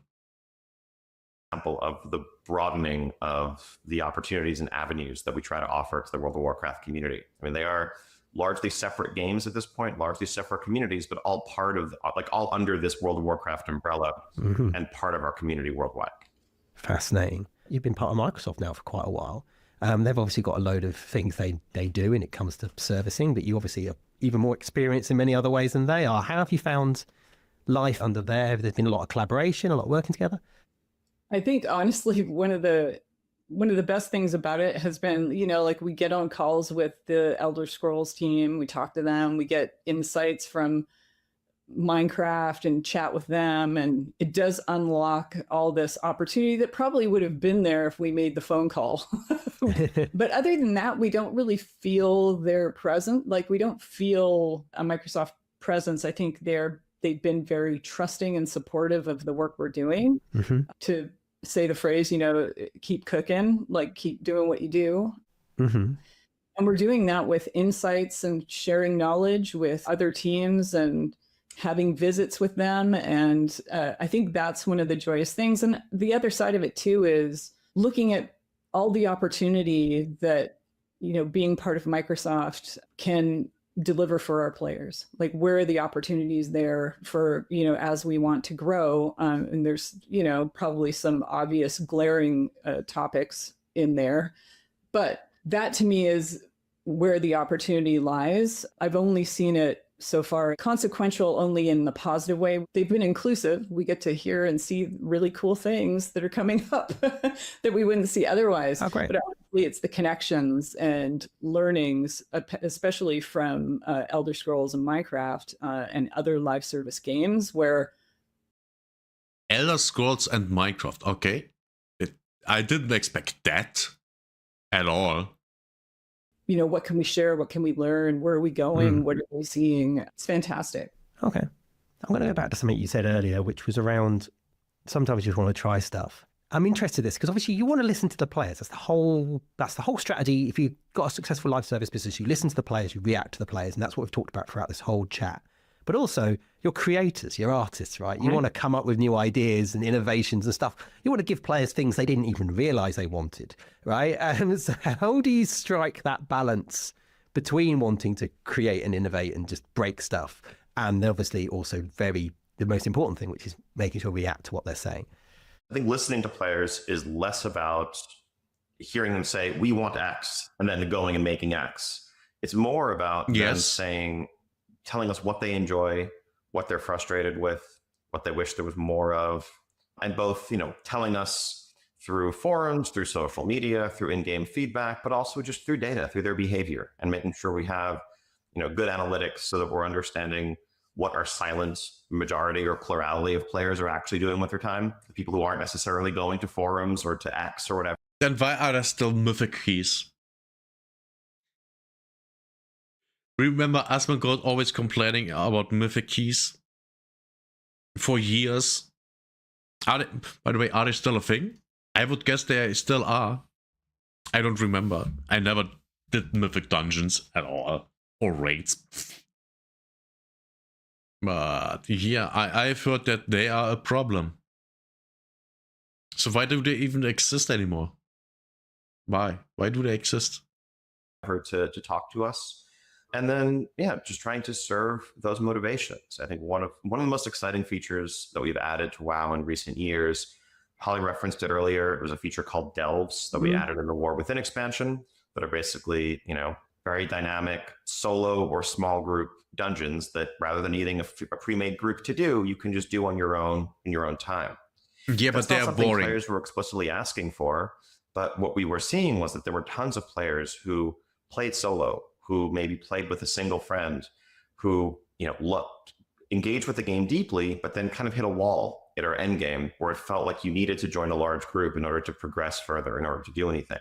Speaker 12: Example of the broadening of the opportunities and avenues that we try to offer to the World of Warcraft community. I mean, they are largely separate games at this point, largely separate communities, but all part of, like, all under this World of Warcraft umbrella and part of our community worldwide.
Speaker 6: Fascinating. You've been part of Microsoft now for quite a while. They've obviously got a load of things they do when it comes to servicing, but you obviously are even more experienced in many other ways than they are. How have you found life under there? Have there been a lot of collaboration, a lot of working together?
Speaker 11: I think honestly, one of the best things about it has been, you know, like we get on calls with the Elder Scrolls team, we talk to them, we get insights from Minecraft and chat with them, and it does unlock all this opportunity that probably would have been there if we made the phone call. But other than that, we don't really feel their presence. Like, we don't feel a Microsoft presence. I think they've been very trusting and supportive of the work we're doing. To say the phrase, you know, keep cooking, like keep doing what you do. And we're doing that with insights and sharing knowledge with other teams and having visits with them. And I think that's one of the joyous things. And the other side of it too is looking at all the opportunity that, you know, being part of Microsoft can deliver for our players. Like, where are the opportunities there for, you know, as we want to grow? And there's, you know, probably some obvious glaring topics in there, but that to me is where the opportunity lies. I've only seen it so far consequential only in the positive way. They've been inclusive. We get to hear and see really cool things that are coming up that we wouldn't see otherwise.
Speaker 6: Oh, great.
Speaker 11: But honestly, it's the connections and learnings, especially from Elder Scrolls and Minecraft and other live service games where...
Speaker 1: Elder Scrolls and Minecraft, okay. I didn't expect that at all.
Speaker 11: You know, what can we share? What can we learn? Where are we going? What are we seeing? It's fantastic.
Speaker 6: Okay. I'm going to go back to something you said earlier, which was around sometimes you just want to try stuff. I'm interested in this because obviously you want to listen to the players. That's the whole strategy. If you've got a successful live service business, you listen to the players, you react to the players. And that's what we've talked about throughout this whole chat. But also, you're creators, you're artists, right? You want to come up with new ideas and innovations and stuff. You want to give players things they didn't even realize they wanted, right? So how do you strike that balance between wanting to create and innovate and just break stuff, and obviously also very the most important thing, which is making sure we react to what they're saying.
Speaker 12: I think listening to players is less about hearing them say, we want X, and then going and making X. It's more about them saying, telling us what they enjoy, what they're frustrated with, what they wish there was more of, and both, telling us through forums, through social media, through in-game feedback, but also just through data, through their behavior, and making sure we have, good analytics so that we're understanding what our silent majority or plurality of players are actually doing with their time, the people who aren't necessarily going to forums or to X or whatever.
Speaker 1: Then why are there still mythic keys? Remember Asmongold always complaining about mythic keys for years? By the way, are they still a thing? I would guess they still are. I don't remember. I never did mythic dungeons at all. Or raids. But yeah, I've heard that they are a problem. So why do they even exist anymore? Why? Why do they exist?
Speaker 12: To talk to us. And then, just trying to serve those motivations. I think one of the most exciting features that we've added to WoW in recent years, Holly referenced it earlier, it was a feature called Delves that we added in the War Within expansion that are basically, very dynamic solo or small group dungeons that rather than needing a pre-made group to do, you can just do on your own in your own time.
Speaker 1: Yeah,
Speaker 12: That's
Speaker 1: but they're
Speaker 12: not something
Speaker 1: boring.
Speaker 12: Players were explicitly asking for, but what we were seeing was that there were tons of players who played solo, who maybe played with a single friend, who engaged with the game deeply, but then kind of hit a wall at our end game where it felt like you needed to join a large group in order to progress further, in order to do anything.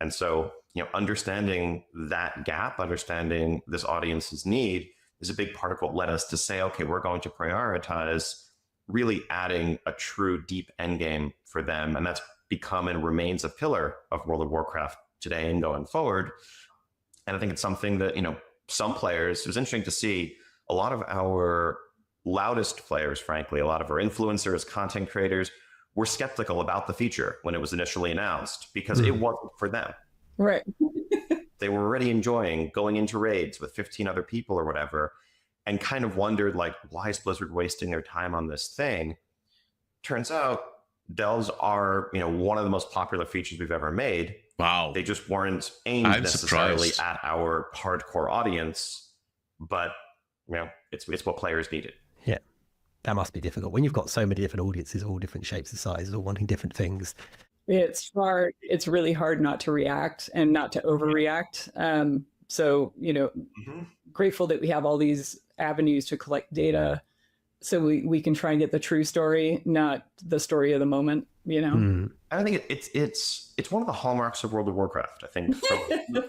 Speaker 12: And so, understanding that gap, understanding this audience's need is a big part of what led us to say, okay, we're going to prioritize really adding a true deep end game for them. And that's become and remains a pillar of World of Warcraft today and going forward. And I think it's something that, some players, it was interesting to see a lot of our loudest players, frankly, a lot of our influencers, content creators, were skeptical about the feature when it was initially announced because it wasn't for them.
Speaker 11: Right.
Speaker 12: They were already enjoying going into raids with 15 other people or whatever, and kind of wondered, why is Blizzard wasting their time on this thing? Turns out Delves are, one of the most popular features we've ever made.
Speaker 1: Wow.
Speaker 12: They just weren't aimed necessarily at our hardcore audience, but it's what players needed.
Speaker 6: Yeah, that must be difficult when you've got so many different audiences, all different shapes and sizes, all wanting different things.
Speaker 11: It's hard. It's really hard not to react and not to overreact. So, grateful that we have all these avenues to collect data so we can try and get the true story, not the story of the moment,
Speaker 12: I think it's one of the hallmarks of World of Warcraft. I think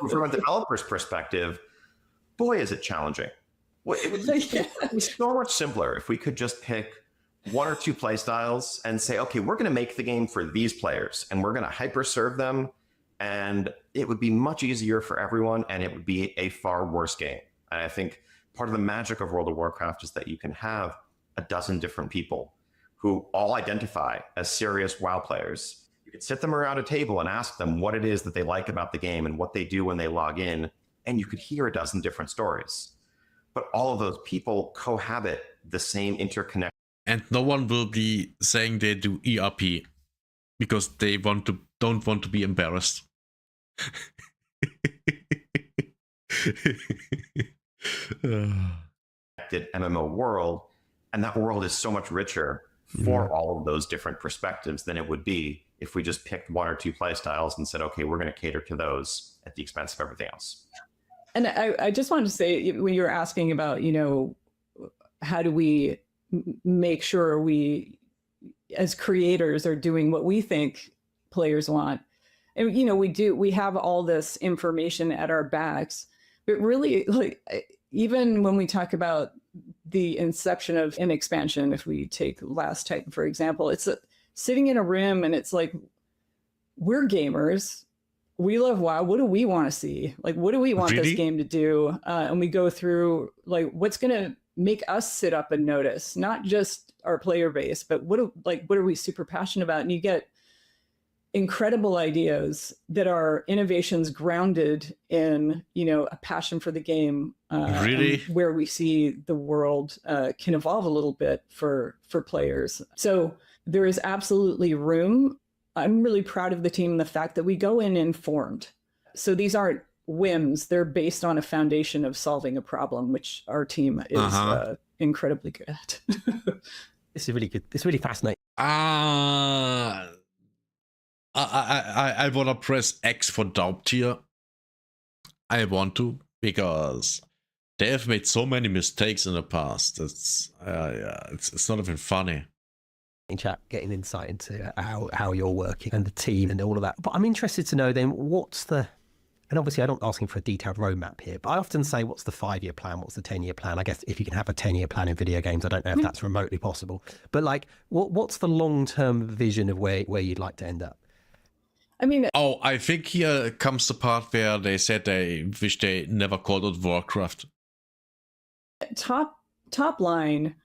Speaker 12: from a developer's perspective, boy, is it challenging. It would be so much simpler if we could just pick one or two play styles and say, okay, we're going to make the game for these players and we're going to hyper serve them. And it would be much easier for everyone and it would be a far worse game. And I think part of the magic of World of Warcraft is that you can have a dozen different people who all identify as serious WoW players. You could sit them around a table and ask them what it is that they like about the game and what they do when they log in. And you could hear a dozen different stories. But all of those people cohabit the same interconnection.
Speaker 1: And no one will be saying they do ERP because they don't want to be embarrassed.
Speaker 12: MMO world, and that world is so much richer for all of those different perspectives than it would be if we just picked one or two play styles and said, okay, we're going to cater to those at the expense of everything else.
Speaker 11: And I just wanted to say, when you were asking about, how do we make sure we, as creators, are doing what we think players want? And, we have all this information at our backs, but really, even when we talk about the inception of an expansion, if we take Last Titan, for example, it's sitting in a room and it's like, we're gamers. We love WoW. What do we want to see? What do we want this game to do? And we go through what's going to make us sit up and notice, not just our player base, but what are we super passionate about? And you get incredible ideas that are innovations grounded in, a passion for the game.
Speaker 1: Really?
Speaker 11: Where we see the world can evolve a little bit for players. So there is absolutely room. I'm really proud of the team and the fact that we go in informed. So these aren't whims. They're based on a foundation of solving a problem, which our team is incredibly good at.
Speaker 6: This is really good. This is really fascinating.
Speaker 1: I want to press X for doubt here. I want to, because they have made so many mistakes in the past. It's not even funny.
Speaker 6: In chat, getting insight into how you're working and the team and all of that. But I'm interested to know then, and obviously I'm not asking for a detailed roadmap here, but I often say, what's the 5-year plan? What's the 10-year plan? I guess if you can have a 10-year plan in video games, I don't know if that's remotely possible. But like, what's the long-term vision of where you'd like to end up?
Speaker 11: I mean,
Speaker 1: I think here comes the part where they said they wish they never called it Warcraft.
Speaker 11: Top line,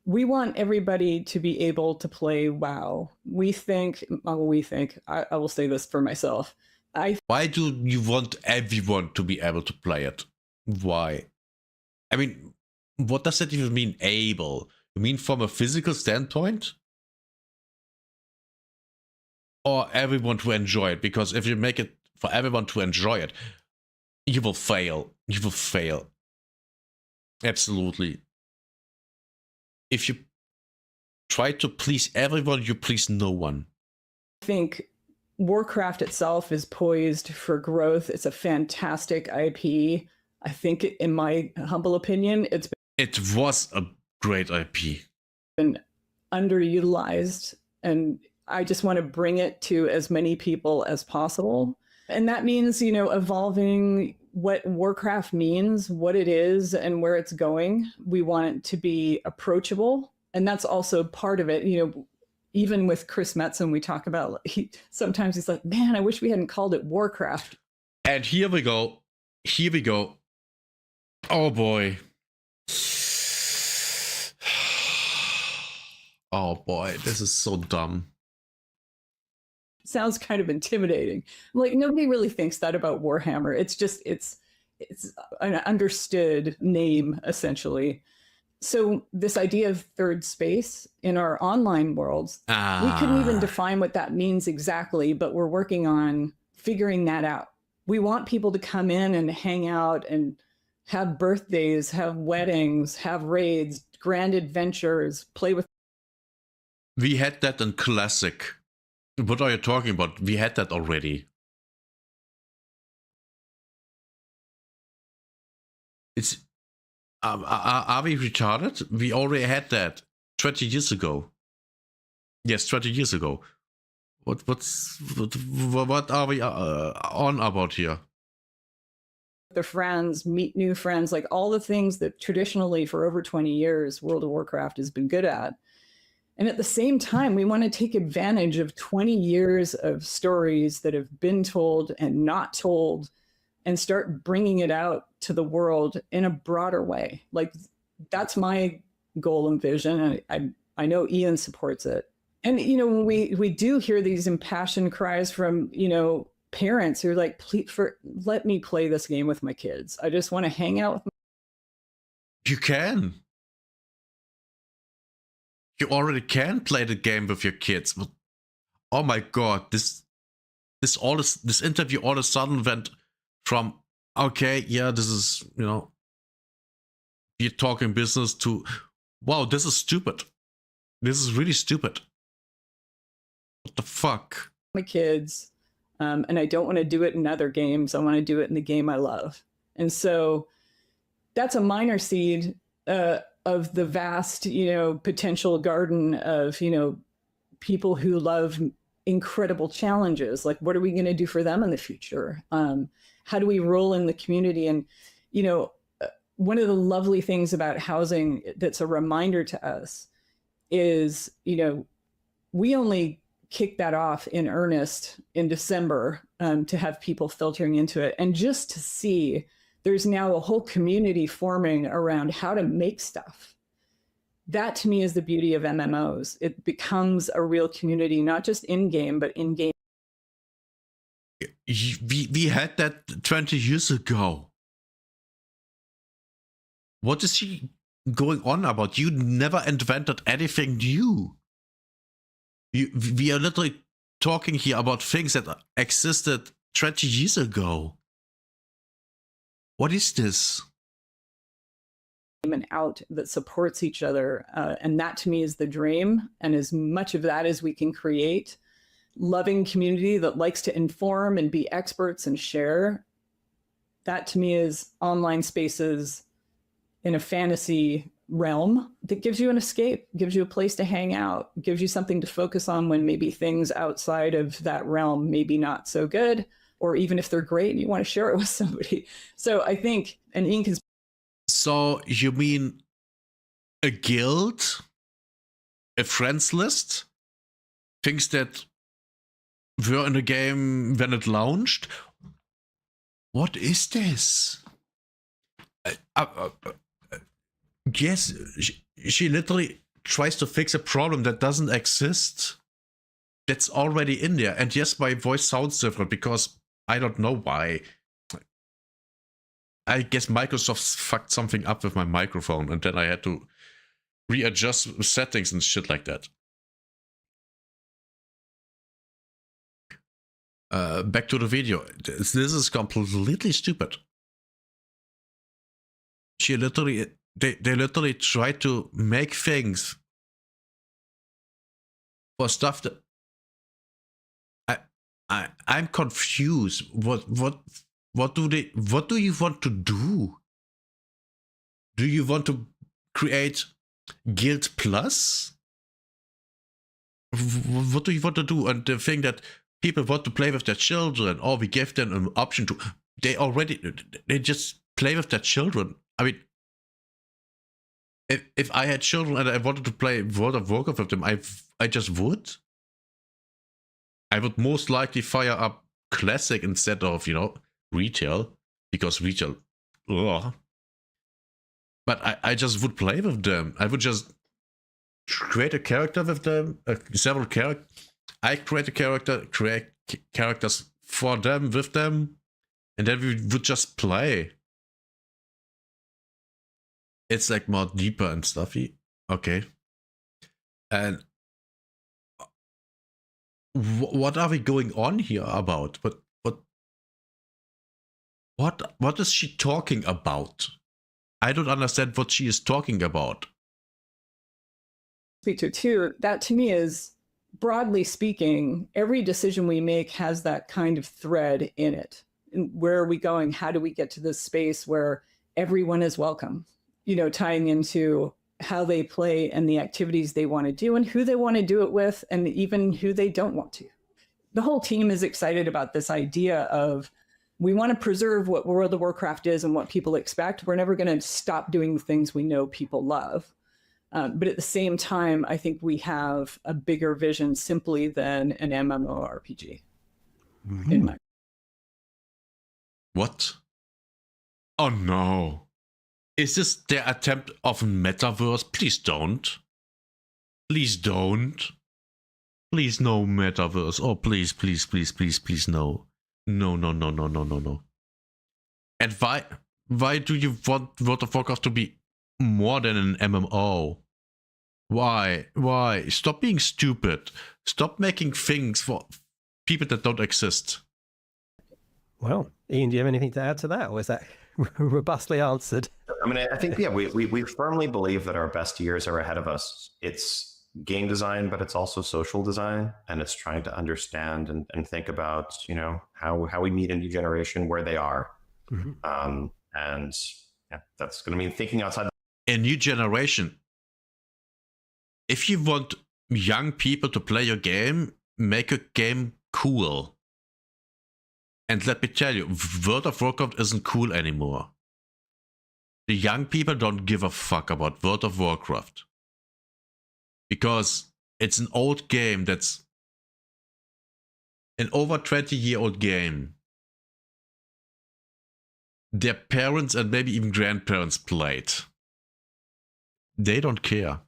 Speaker 11: we want everybody to be able to play WoW. I will say this for myself.
Speaker 1: Why do you want everyone to be able to play it? Why? I mean, what does that even mean, able? You mean from a physical standpoint? Or everyone to enjoy it? Because if you make it for everyone to enjoy it, you will fail. You will fail. Absolutely. If you try to please everyone, you please no one.
Speaker 11: I think Warcraft itself is poised for growth. It's a fantastic IP. I think, in my humble opinion,
Speaker 1: it was a great IP.
Speaker 11: Been underutilized, and I just want to bring it to as many people as possible. And that means, evolving what Warcraft means, what it is, and where it's going. We want it to be approachable. And that's also part of it. Even with Chris Metzen, we talk about, sometimes he's like, man, I wish we hadn't called it Warcraft.
Speaker 1: And here we go. Here we go. Oh boy. Oh boy, this is so dumb.
Speaker 11: Sounds kind of intimidating. Like, nobody really thinks that about Warhammer. It's just, it's an understood name, essentially. So this idea of third space in our online worlds, we couldn't even define what that means exactly, but we're working on figuring that out. We want people to come in and hang out and have birthdays, have weddings, have raids, grand adventures, play with.
Speaker 1: We had that in Classic. What are you talking about? We had that already. It's... Are we retarded? We already had that 20 years ago. Yes, 20 years ago. What are we on about here?
Speaker 11: Their friends, meet new friends, like all the things that traditionally for over 20 years World of Warcraft has been good at. And at the same time, we want to take advantage of 20 years of stories that have been told and not told, and start bringing it out to the world in a broader way. Like, that's my goal and vision. And I know Ian supports it. And, when we do hear these impassioned cries from, parents who are like, please, let me play this game with my kids. I just want to hang out with
Speaker 1: You can. You already can play the game with your kids. Oh my god, this interview all of a sudden went from, okay, yeah, this is, we're talking business, to, wow, this is stupid. This is really stupid. What the fuck?
Speaker 11: my kids, and I don't want to do it in other games. I want to do it in the game I love. And so that's a minor seed of the vast, potential garden of, people who love incredible challenges. Like, what are we going to do for them in the future? How do we roll in the community? And, one of the lovely things about housing that's a reminder to us is, we only kicked that off in earnest in December to have people filtering into it. And just to see there's now a whole community forming around how to make stuff. That to me is the beauty of MMOs. It becomes a real community, not just in-game, but in-game.
Speaker 1: We had that 20 years ago. What is he going on about? You never invented anything new. We are literally talking here about things that existed 20 years ago. What is this?
Speaker 11: And out that supports each other. And that to me is the dream. And as much of that as we can create, loving community that likes to inform and be experts and share, that to me is online spaces in a fantasy realm that gives you an escape, gives you a place to hang out, gives you something to focus on when maybe things outside of that realm maybe not so good, or even if they're great and you want to share it with somebody. So I think an ink is...
Speaker 1: So you mean a guild, a friends list, things that were in the game when it launched? What is this? Yes, she literally tries to fix a problem that doesn't exist. That's already in there. And yes, my voice sounds different because I don't know why. I guess Microsoft fucked something up with my microphone and then I had to readjust settings and shit like that. Back to the video. This is completely stupid. She literally, they literally try to make things for stuff that I'm confused. What do you want to do? Do you want to create Guild Plus? What do you want to do? And the thing that people want to play with their children, or we give them an option to, they just play with their children. I mean, if I had children and I wanted to play World of Warcraft with them, I just would. I would most likely fire up Classic instead of, you know, Retail, because Retail, ugh. But I just would play with them. I would just create a character with them, several characters. I create a character, create characters for them, with them, and then we would just play. It's like more deeper and stuffy. Okay. And what are we going on here about? What is she talking about? I don't understand what she is talking about.
Speaker 11: Speak to too. That to me is, broadly speaking, every decision we make has that kind of thread in it. And where are we going? How do we get to this space where everyone is welcome? You know, tying into how they play and the activities they want to do and who they want to do it with, and even who they don't want to. The whole team is excited about this idea of, we want to preserve what World of Warcraft is and what people expect. We're never going to stop doing the things we know people love. But at the same time, I think we have a bigger vision simply than an MMORPG. In my...
Speaker 1: What? Oh no. Is this their attempt of a metaverse? Please don't. Please don't. Please no metaverse. Oh, please, please, please, please, please no. No, no, no, no, no, no, no. And why do you want World of Warcraft to be more than an MMO? Why? Why? Stop being stupid. Stop making things for people that don't exist.
Speaker 6: Well, Ian, do you have anything to add to that, or is that robustly answered?
Speaker 12: I mean, I think, yeah, we firmly believe that our best years are ahead of us. It's game design, but it's also social design, and it's trying to understand and think about, you know, how we meet a new generation where they are. And yeah, that's going to mean thinking outside.
Speaker 1: A new generation. If you want young people to play your game, make a game cool. And let me tell you, World of Warcraft isn't cool anymore. The young people don't give a fuck about World of Warcraft. Because it's an old game that's an over 20-year-old game. Their parents and maybe even grandparents played. They don't care.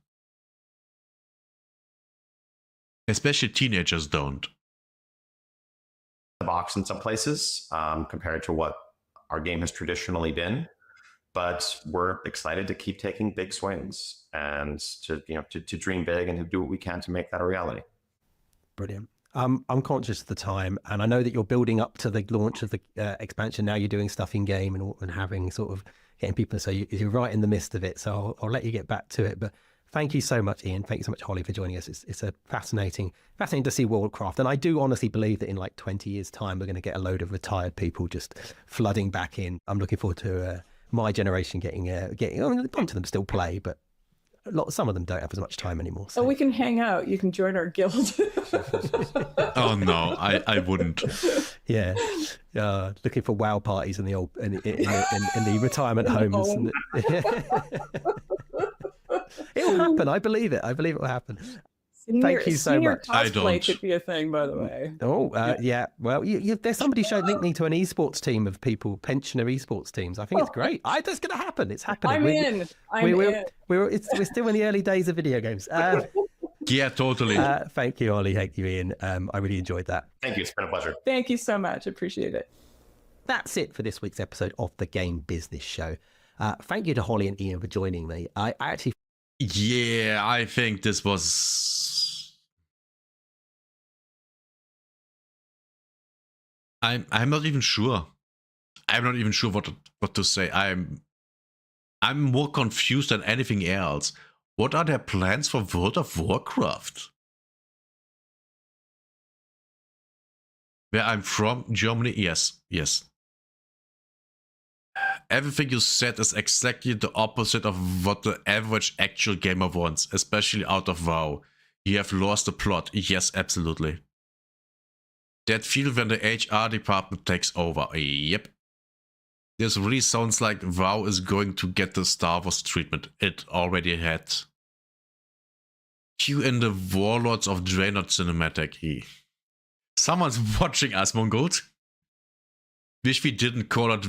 Speaker 1: Especially teenagers don't.
Speaker 12: The box in some places compared to what our game has traditionally been. But we're excited to keep taking big swings and to dream big and to do what we can to make that a reality.
Speaker 6: Brilliant. I'm conscious of the time, and I know that you're building up to the launch of the expansion. Now you're doing stuff in game and having sort of getting people. So you're right in the midst of it. So I'll let you get back to it. But thank you so much, Ian. Thank you so much, Holly, for joining us. It's a fascinating to see Worldcraft. And I do honestly believe that in like 20 years' time, we're going to get a load of retired people just flooding back in. I'm looking forward to my generation getting. I mean, a bunch of them still play, but some of them don't have as much time anymore. So.
Speaker 11: Oh, we can hang out. You can join our guild.
Speaker 1: Oh no, I wouldn't.
Speaker 6: Yeah, looking for WoW parties in the old in the retirement homes. It'll happen. I believe it. I believe it will happen. Thank you so much.
Speaker 11: I don't. Could be a thing, by the way.
Speaker 6: Oh, yeah. Well, there's somebody linked me to an esports team of people, pensioner esports teams. I think it's great. That's going to happen. It's happening.
Speaker 11: I'm in.
Speaker 6: We're still in the early days of video games.
Speaker 1: Yeah, totally.
Speaker 6: Thank you, Ollie. Thank you, Ian. I really enjoyed that.
Speaker 12: Thank you. It's been a pleasure.
Speaker 11: Thank you so much. Appreciate it.
Speaker 6: That's it for this week's episode of the Game Business Show. Thank you to Holly and Ian for joining me. I actually.
Speaker 1: Yeah, I think this was. I'm not even sure. I'm not even sure what to say. I'm more confused than anything else. What are their plans for World of Warcraft? Where I'm from, Germany, yes. Everything you said is exactly the opposite of what the average actual gamer wants, especially out of WoW. You have lost the plot. Yes, absolutely. That feel when the HR department takes over. Yep. This really sounds like WoW is going to get the Star Wars treatment it already had. You in the Warlords of Draenor cinematic. Someone's watching us, Mongols. Wish we didn't call it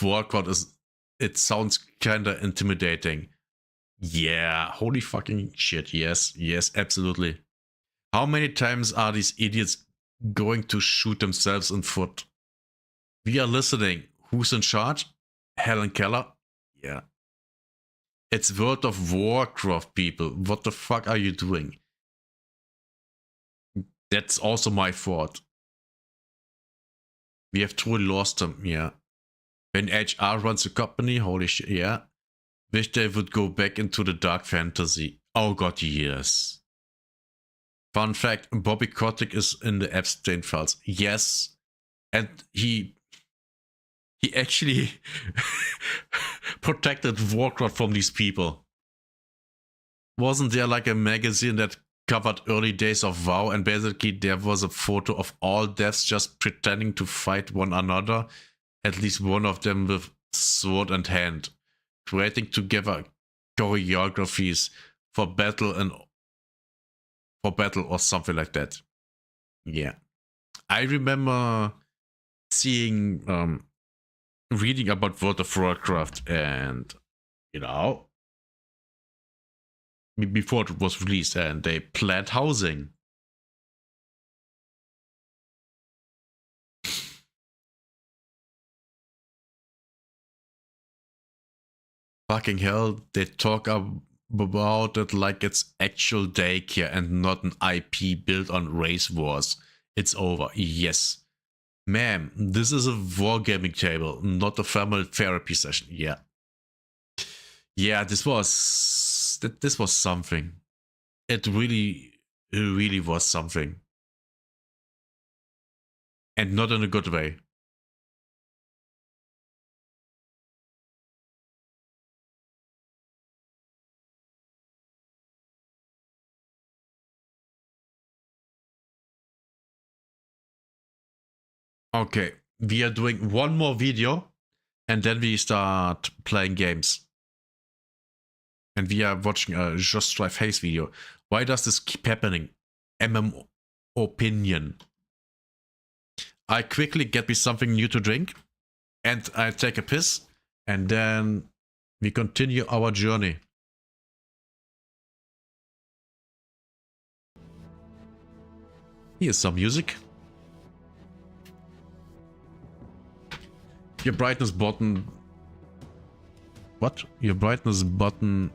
Speaker 1: Warcraft. It sounds kinda intimidating. Yeah, holy fucking shit. Yes, absolutely. How many times are these idiots going to shoot themselves in foot? We are listening. Who's in charge? Helen Keller? Yeah. It's World of Warcraft, people. What the fuck are you doing? That's also my fault. We have truly lost them, yeah. When HR runs a company, holy shit, yeah. Wish they would go back into the dark fantasy. Oh god, yes. Fun fact, Bobby Kotick is in the Epstein files. Yes. And he actually protected Warcraft from these people. Wasn't there like a magazine that covered early days of WoW, and basically there was a photo of all devs just pretending to fight one another, at least one of them with sword and hand, creating together choreographies for battle or something like that. Yeah. I remember seeing reading about World of Warcraft, and before it was released, and they planned housing. Fucking hell, they talk about it like it's actual daycare and not an IP built on race wars. It's over. Yes. Ma'am, this is a wargaming table, not a family therapy session. Yeah. Yeah, this was something. It really was something. And not in a good way. Okay, we are doing one more video and then we start playing games. And we are watching a Just Drive Haze video. Why does this keep happening? MM opinion. I quickly get me something new to drink and I take a piss and then we continue our journey. Here's some music. Your brightness button... What? Your brightness button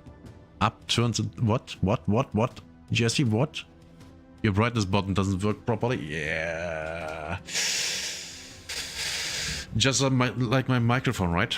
Speaker 1: up turns... What? What? Jesse, what? Your brightness button doesn't work properly? Yeah. Just like my microphone, right?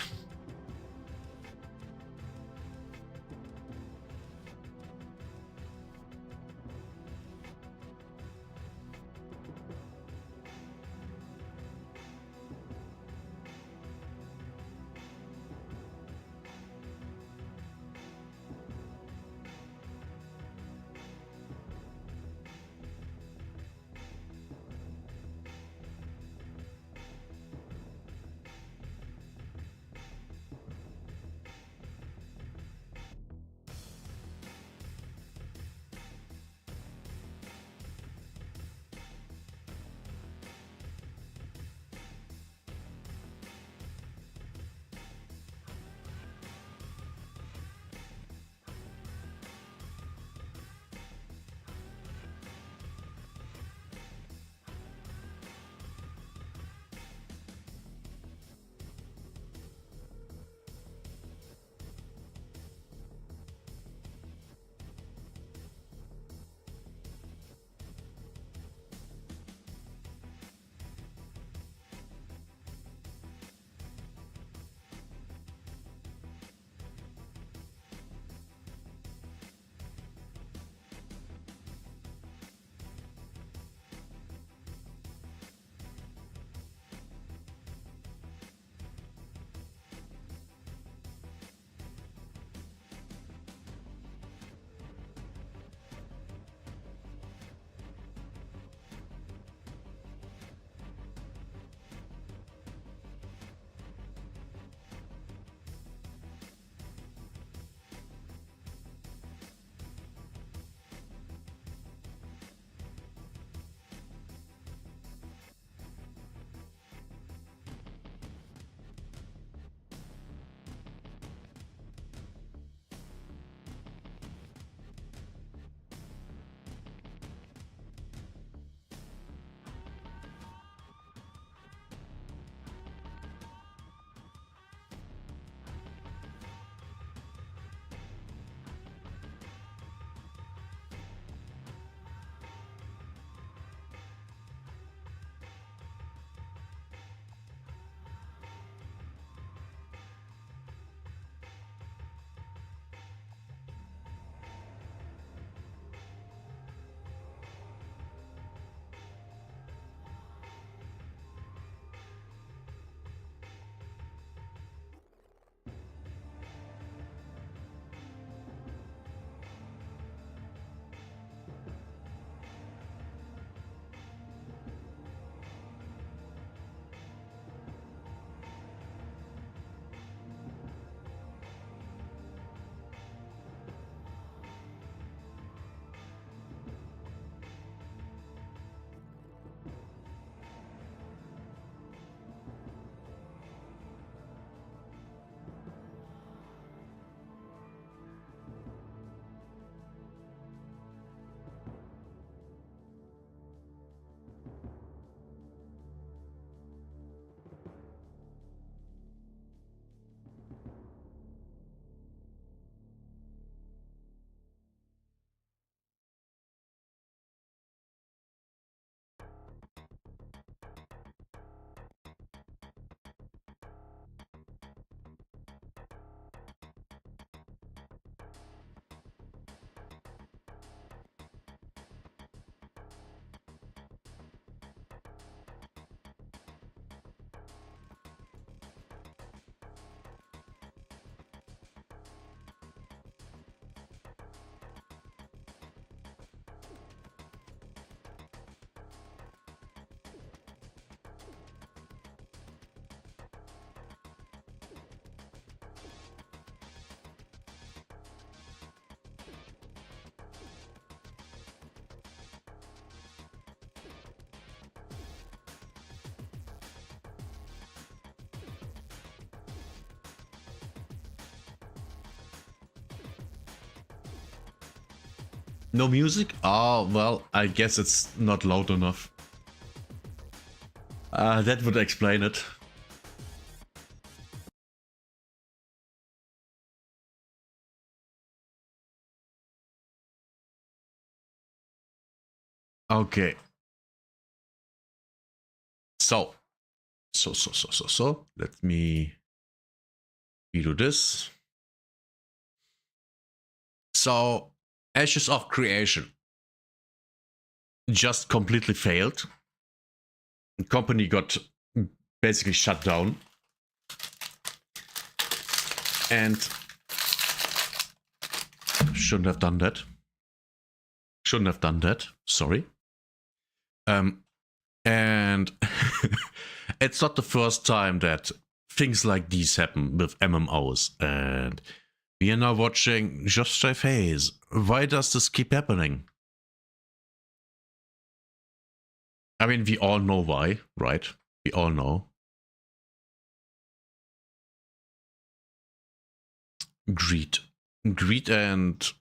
Speaker 1: No music? Oh, well, I guess it's not loud enough. That would explain it. Okay. So, let me do this. So, Ashes of Creation just completely failed. The company got basically shut down. And shouldn't have done that. Sorry. And it's not the first time that things like these happen with MMOs. And we are now watching Just Try Phase. Why does this keep happening? I mean, we all know why, right? We all know. Greed and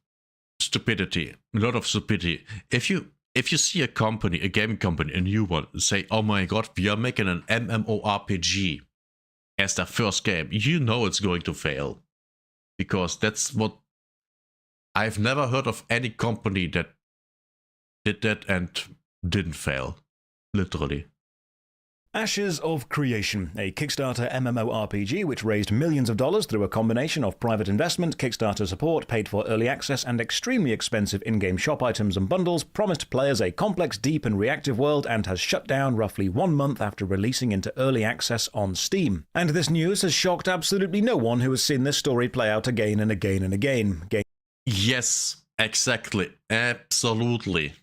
Speaker 1: stupidity. A lot of stupidity. If you see a company, a gaming company, a new one, say, oh my god, we are making an MMORPG as their first game, you know it's going to fail. Because that's what... I've never heard of any company that did that and didn't fail. Literally.
Speaker 13: Ashes of Creation, a Kickstarter MMORPG which raised millions of dollars through a combination of private investment, Kickstarter support, paid for early access, and extremely expensive in-game shop items and bundles, promised players a complex, deep, and reactive world, and has shut down roughly 1 month after releasing into early access on Steam. And this news has shocked absolutely no one who has seen this story play out again and again and again.
Speaker 1: Yes, exactly. Absolutely.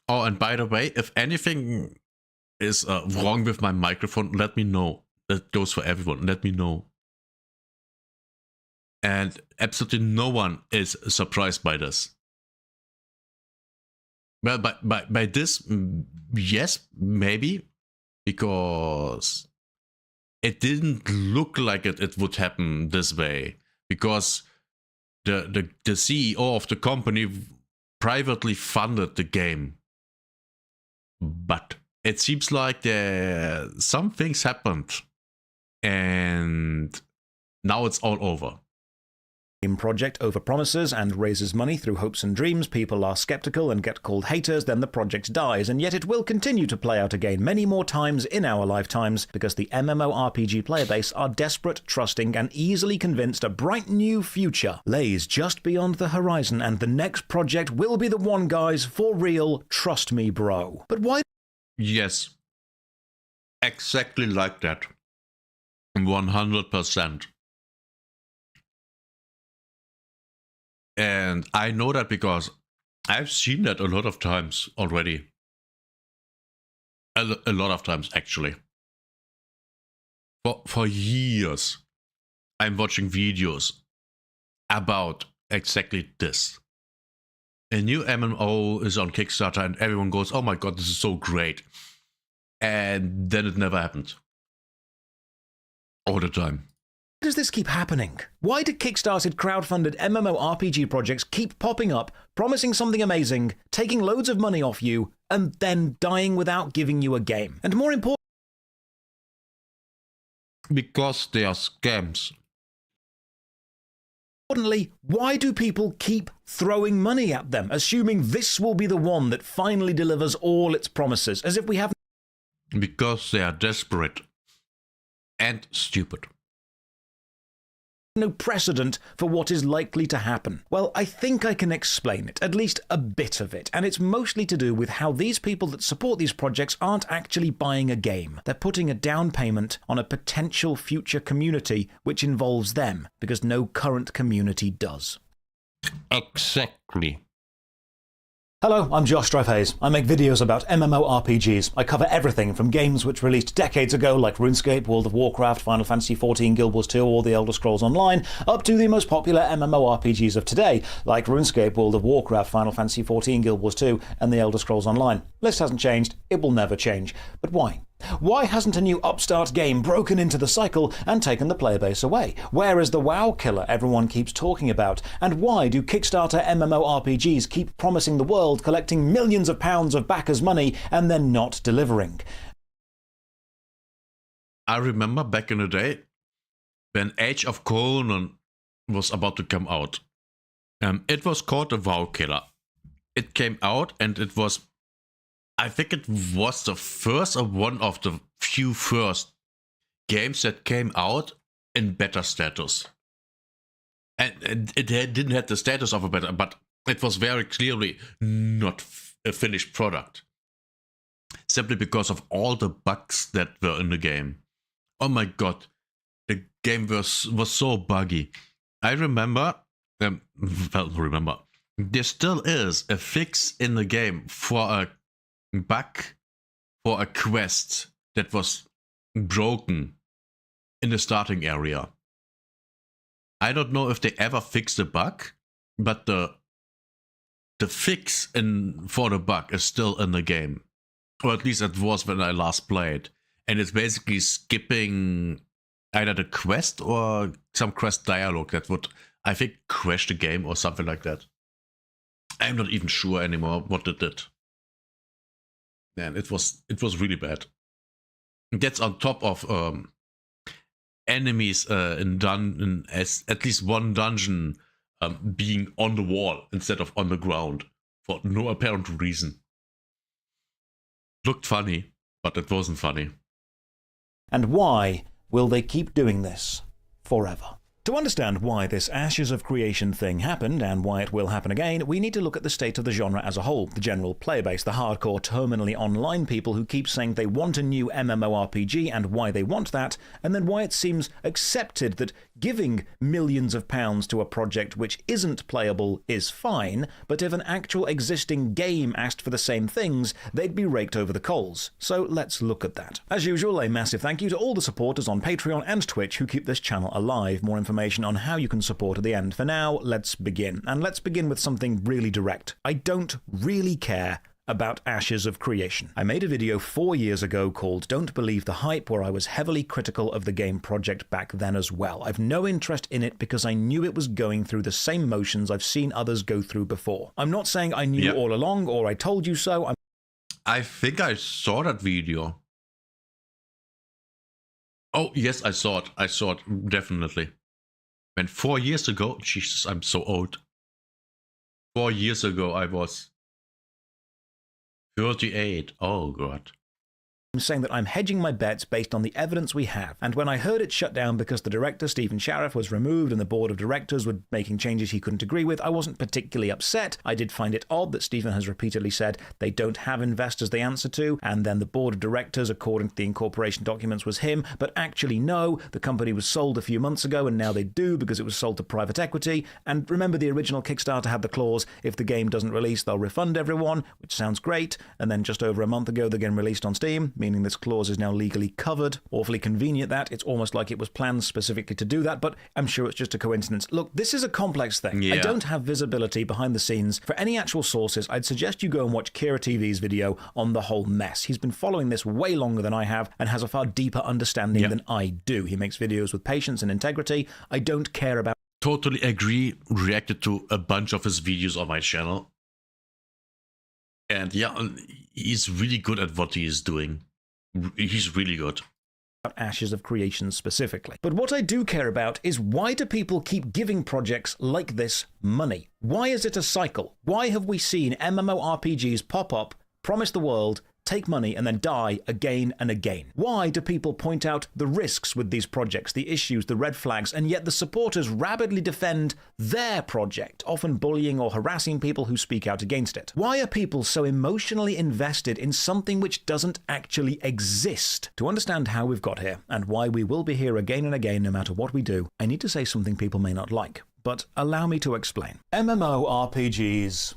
Speaker 1: Oh, and by the way, if anything is wrong with my microphone, let me know. That goes for everyone. Let me know. And absolutely no one is surprised by this. Well, by this, yes, maybe, because it didn't look like it would happen this way. Because the CEO of the company privately funded the game. But it seems like some things happened, and now it's all over.
Speaker 13: Project overpromises and raises money through hopes and dreams. People are skeptical and get called haters, then the project dies, and yet it will continue to play out again many more times in our lifetimes because the MMORPG player base are desperate, trusting, and easily convinced a bright new future lays just beyond the horizon, and the next project will be the one, guys, for real, trust me, bro. But why?
Speaker 1: Yes, exactly like that. 100%. And I know that because I've seen that a lot of times already. A lot of times, actually. For years, I'm watching videos about exactly this. A new MMO is on Kickstarter and everyone goes, oh my god, this is so great. And then it never happened. All the time.
Speaker 13: Why does this keep happening? Why do Kickstarted crowdfunded MMORPG projects keep popping up, promising something amazing, taking loads of money off you, and then dying without giving you a game? And more important...
Speaker 1: Because they are scams.
Speaker 13: Importantly, why do people keep throwing money at them, assuming this will be the one that finally delivers all its promises, as if we have...
Speaker 1: Because they are desperate. And stupid.
Speaker 13: No precedent for what is likely to happen. Well, I think I can explain it, at least a bit of it, and it's mostly to do with how these people that support these projects aren't actually buying a game. They're putting a down payment on a potential future community which involves them, because no current community does.
Speaker 1: Exactly.
Speaker 13: Hello, I'm Josh Dreyfus. I make videos about MMORPGs. I cover everything from games which released decades ago like RuneScape, World of Warcraft, Final Fantasy XIV, Guild Wars 2, or The Elder Scrolls Online, up to the most popular MMORPGs of today, like RuneScape, World of Warcraft, Final Fantasy XIV, Guild Wars 2, and The Elder Scrolls Online. List hasn't changed, it will never change. But why? Why hasn't a new upstart game broken into the cycle and taken the player base away? Where is the WoW killer everyone keeps talking about? And why do Kickstarter MMORPGs keep promising the world, collecting millions of pounds of backers' money, and then not delivering?
Speaker 1: I remember back in the day when Age of Conan was about to come out. It was called the WoW Killer. It came out and it was, I think it was the first or one of the few first games that came out in beta status. And it didn't have the status of a beta, but it was very clearly not a finished product. Simply because of all the bugs that were in the game. Oh my god, the game was so buggy. I remember, there still is a fix in the game for a bug, for a quest that was broken in the starting area. I don't know if they ever fixed the bug, but the fix for the bug is still in the game. Or at least it was when I last played. And it's basically skipping either the quest or some quest dialogue that would, I think, crash the game or something like that. I'm not even sure anymore what it did. Man, it was really bad. That's on top of enemies in at least one dungeon being on the wall instead of on the ground for no apparent reason. Looked funny, but it wasn't funny.
Speaker 13: And why will they keep doing this forever? To understand why this Ashes of Creation thing happened, and why it will happen again, we need to look at the state of the genre as a whole, the general player base, the hardcore, terminally online people who keep saying they want a new MMORPG and why they want that, and then why it seems accepted that giving millions of pounds to a project which isn't playable is fine, but if an actual existing game asked for the same things, they'd be raked over the coals. So let's look at that. As usual, a massive thank you to all the supporters on Patreon and Twitch who keep this channel alive. More information on how you can support at the end. For now, let's begin. And let's begin with something really direct. I don't really care about Ashes of Creation. I made a video 4 years ago called Don't Believe the Hype, where I was heavily critical of the game project back then as well. I've no interest in it because I knew it was going through the same motions I've seen others go through before. I'm not saying I knew all along or I told you so.
Speaker 1: I think I saw that video. Oh, yes, I saw it. I saw it, definitely. And 4 years ago, Jesus, I'm so old. 4 years ago, I was 38. Oh, God.
Speaker 13: I'm saying that I'm hedging my bets based on the evidence we have. And when I heard it shut down because the director, Stephen Shariff, was removed and the board of directors were making changes he couldn't agree with, I wasn't particularly upset. I did find it odd that Stephen has repeatedly said they don't have investors they answer to, and then the board of directors, according to the incorporation documents, was him. But actually, no, the company was sold a few months ago, and now they do because it was sold to private equity. And remember, the original Kickstarter had the clause, if the game doesn't release, they'll refund everyone, which sounds great. And then just over a month ago, they're getting released on Steam, meaning this clause is now legally covered. Awfully convenient that. It's almost like it was planned specifically to do that, but I'm sure it's just a coincidence. Look, this is a complex thing.
Speaker 1: Yeah.
Speaker 13: I don't have visibility behind the scenes. For any actual sources, I'd suggest you go and watch Kira TV's video on the whole mess. He's been following this way longer than I have and has a far deeper understanding than I do. He makes videos with patience and integrity. I don't care about...
Speaker 1: Totally agree. Reacted to a bunch of his videos on my channel. And yeah, he's really good at what he is doing. He's really good.
Speaker 13: Ashes of Creation specifically. But what I do care about is why do people keep giving projects like this money? Why is it a cycle? Why have we seen MMORPGs pop up, promise the world, take money, and then die again and again? Why do people point out the risks with these projects, the issues, the red flags, and yet the supporters rabidly defend their project, often bullying or harassing people who speak out against it? Why are people so emotionally invested in something which doesn't actually exist? To understand how we've got here, and why we will be here again and again no matter what we do, I need to say something people may not like, but allow me to explain. MMORPGs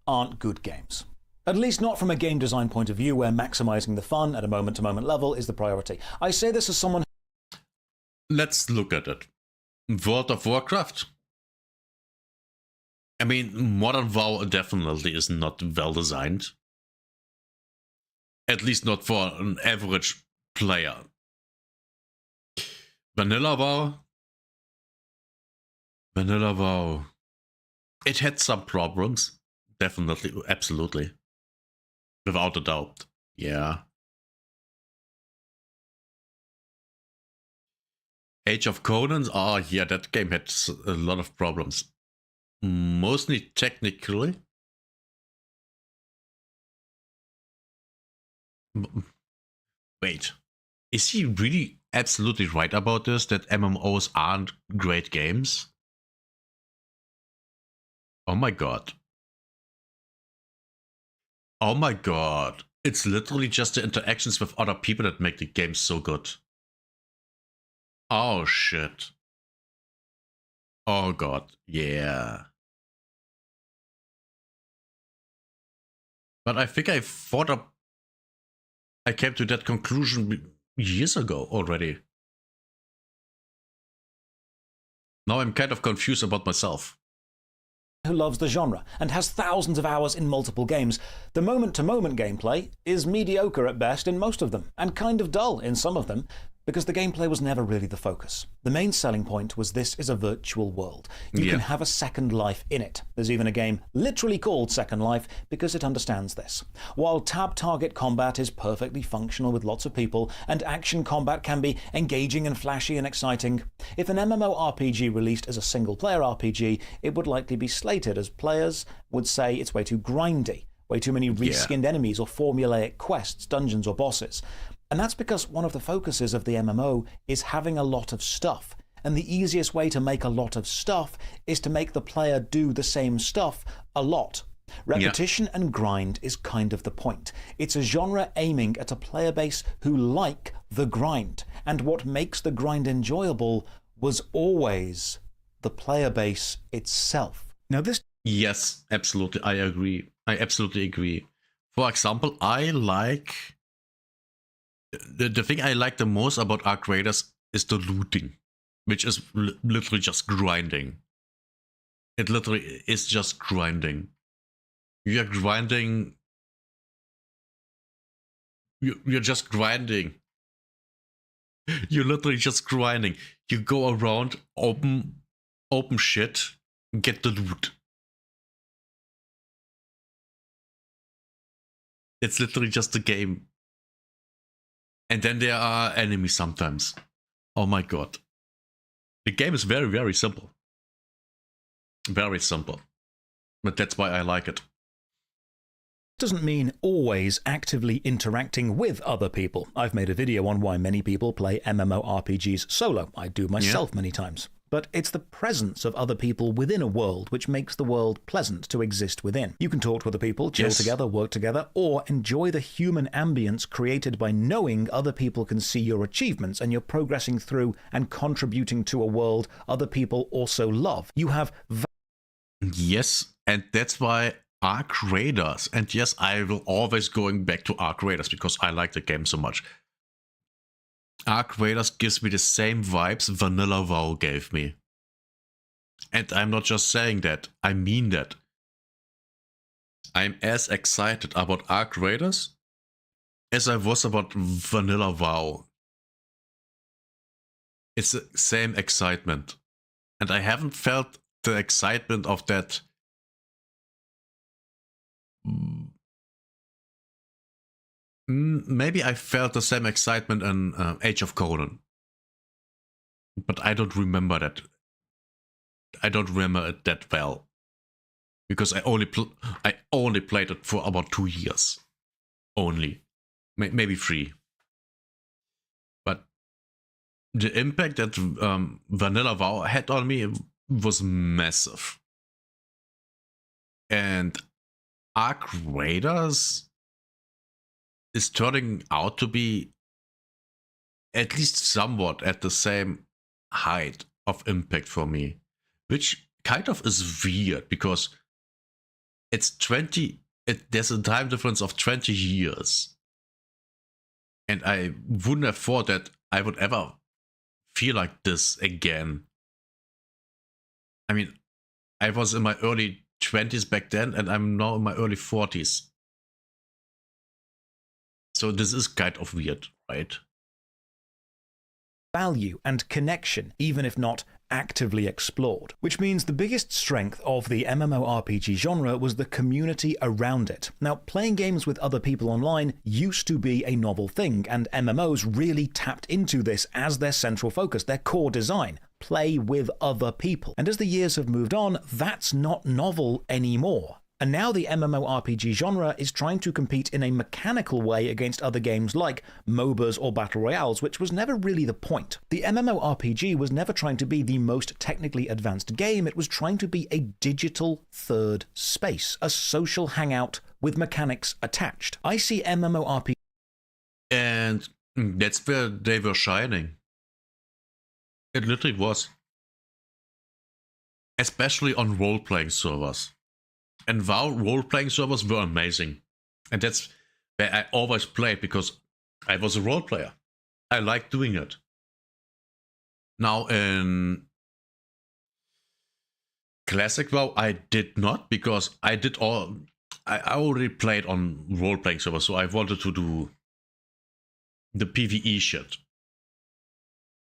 Speaker 13: aren't good games. At least not from a game design point of view where maximizing the fun at a moment-to-moment level is the priority. I say this as someone...
Speaker 1: Let's look at it. World of Warcraft. I mean, Modern WoW definitely is not well designed. At least not for an average player. Vanilla WoW. It had some problems. Definitely, absolutely. Without a doubt. Yeah. Age of Conan, yeah, that game had a lot of problems. Mostly technically. Wait, is he really absolutely right about this, that MMOs aren't great games? Oh my god. Oh my god. It's literally just the interactions with other people that make the game so good. Oh shit. Oh god, yeah. But I think I came to that conclusion years ago already. Now I'm kind of confused about myself.
Speaker 13: Who loves the genre and has thousands of hours in multiple games, the moment-to-moment gameplay is mediocre at best in most of them, and kind of dull in some of them, because the gameplay was never really the focus. The main selling point was this is a virtual world. You can have a second life in it. There's even a game literally called Second Life because it understands this. While tab target combat is perfectly functional with lots of people, and action combat can be engaging and flashy and exciting, if an MMORPG released as a single-player RPG, it would likely be slated as players would say it's way too grindy, way too many reskinned enemies or formulaic quests, dungeons or bosses. And that's because one of the focuses of the MMO is having a lot of stuff. And the easiest way to make a lot of stuff is to make the player do the same stuff a lot. Repetition and grind is kind of the point. It's a genre aiming at a player base who like the grind. And what makes the grind enjoyable was always the player base itself. Now this...
Speaker 1: Yes, absolutely. I agree. I absolutely agree. For example, I like... The thing I like the most about Arc Raiders is the looting, which is literally just grinding. It literally is just grinding. You're grinding. You're just grinding. You're literally just grinding. You go around, open shit, get the loot. It's literally just a game. And then there are enemies sometimes. Oh my god. The game is very, very simple. Very simple. But that's why I like it.
Speaker 13: Doesn't mean always actively interacting with other people. I've made a video on why many people play MMORPGs solo. I do myself many times. But it's the presence of other people within a world which makes the world pleasant to exist within. You can talk to other people, chill together, work together, or enjoy the human ambience created by knowing other people can see your achievements and you're progressing through and contributing to a world other people also love. You have...
Speaker 1: Yes, and that's why Arc Raiders, and yes, I will always going back to Arc Raiders because I like the game so much. Arc Raiders gives me the same vibes Vanilla WoW gave me. And I'm not just saying that, I mean that. I'm as excited about Arc Raiders as I was about Vanilla WoW. It's the same excitement. And I haven't felt the excitement of that maybe I felt the same excitement in Age of Conan. But I don't remember that. I don't remember it that well. Because I only played it for about 2 years. Only. Maybe 3. But the impact that Vanilla WoW had on me was massive. And Arc Raiders is turning out to be at least somewhat at the same height of impact for me, which kind of is weird because it's there's a time difference of 20 years. And I wouldn't have thought that I would ever feel like this again. I mean, I was in my early 20s back then and I'm now in my early 40s. So this is kind of weird, right?
Speaker 13: Value and connection, even if not actively explored. Which means the biggest strength of the MMORPG genre was the community around it. Now, playing games with other people online used to be a novel thing, and MMOs really tapped into this as their central focus, their core design. Play with other people. And as the years have moved on, that's not novel anymore. And now the MMORPG genre is trying to compete in a mechanical way against other games like MOBAs or Battle Royales, which was never really the point. The MMORPG was never trying to be the most technically advanced game, it was trying to be a digital third space, a social hangout with mechanics attached. I see MMORPG...
Speaker 1: And that's where they were shining. It literally was. Especially on role-playing servers. And WoW role-playing servers were amazing. And that's where I always played, because I was a role player. I liked doing it. Now in Classic WoW, I did not, because I already played on role-playing servers, so I wanted to do the PvE shit.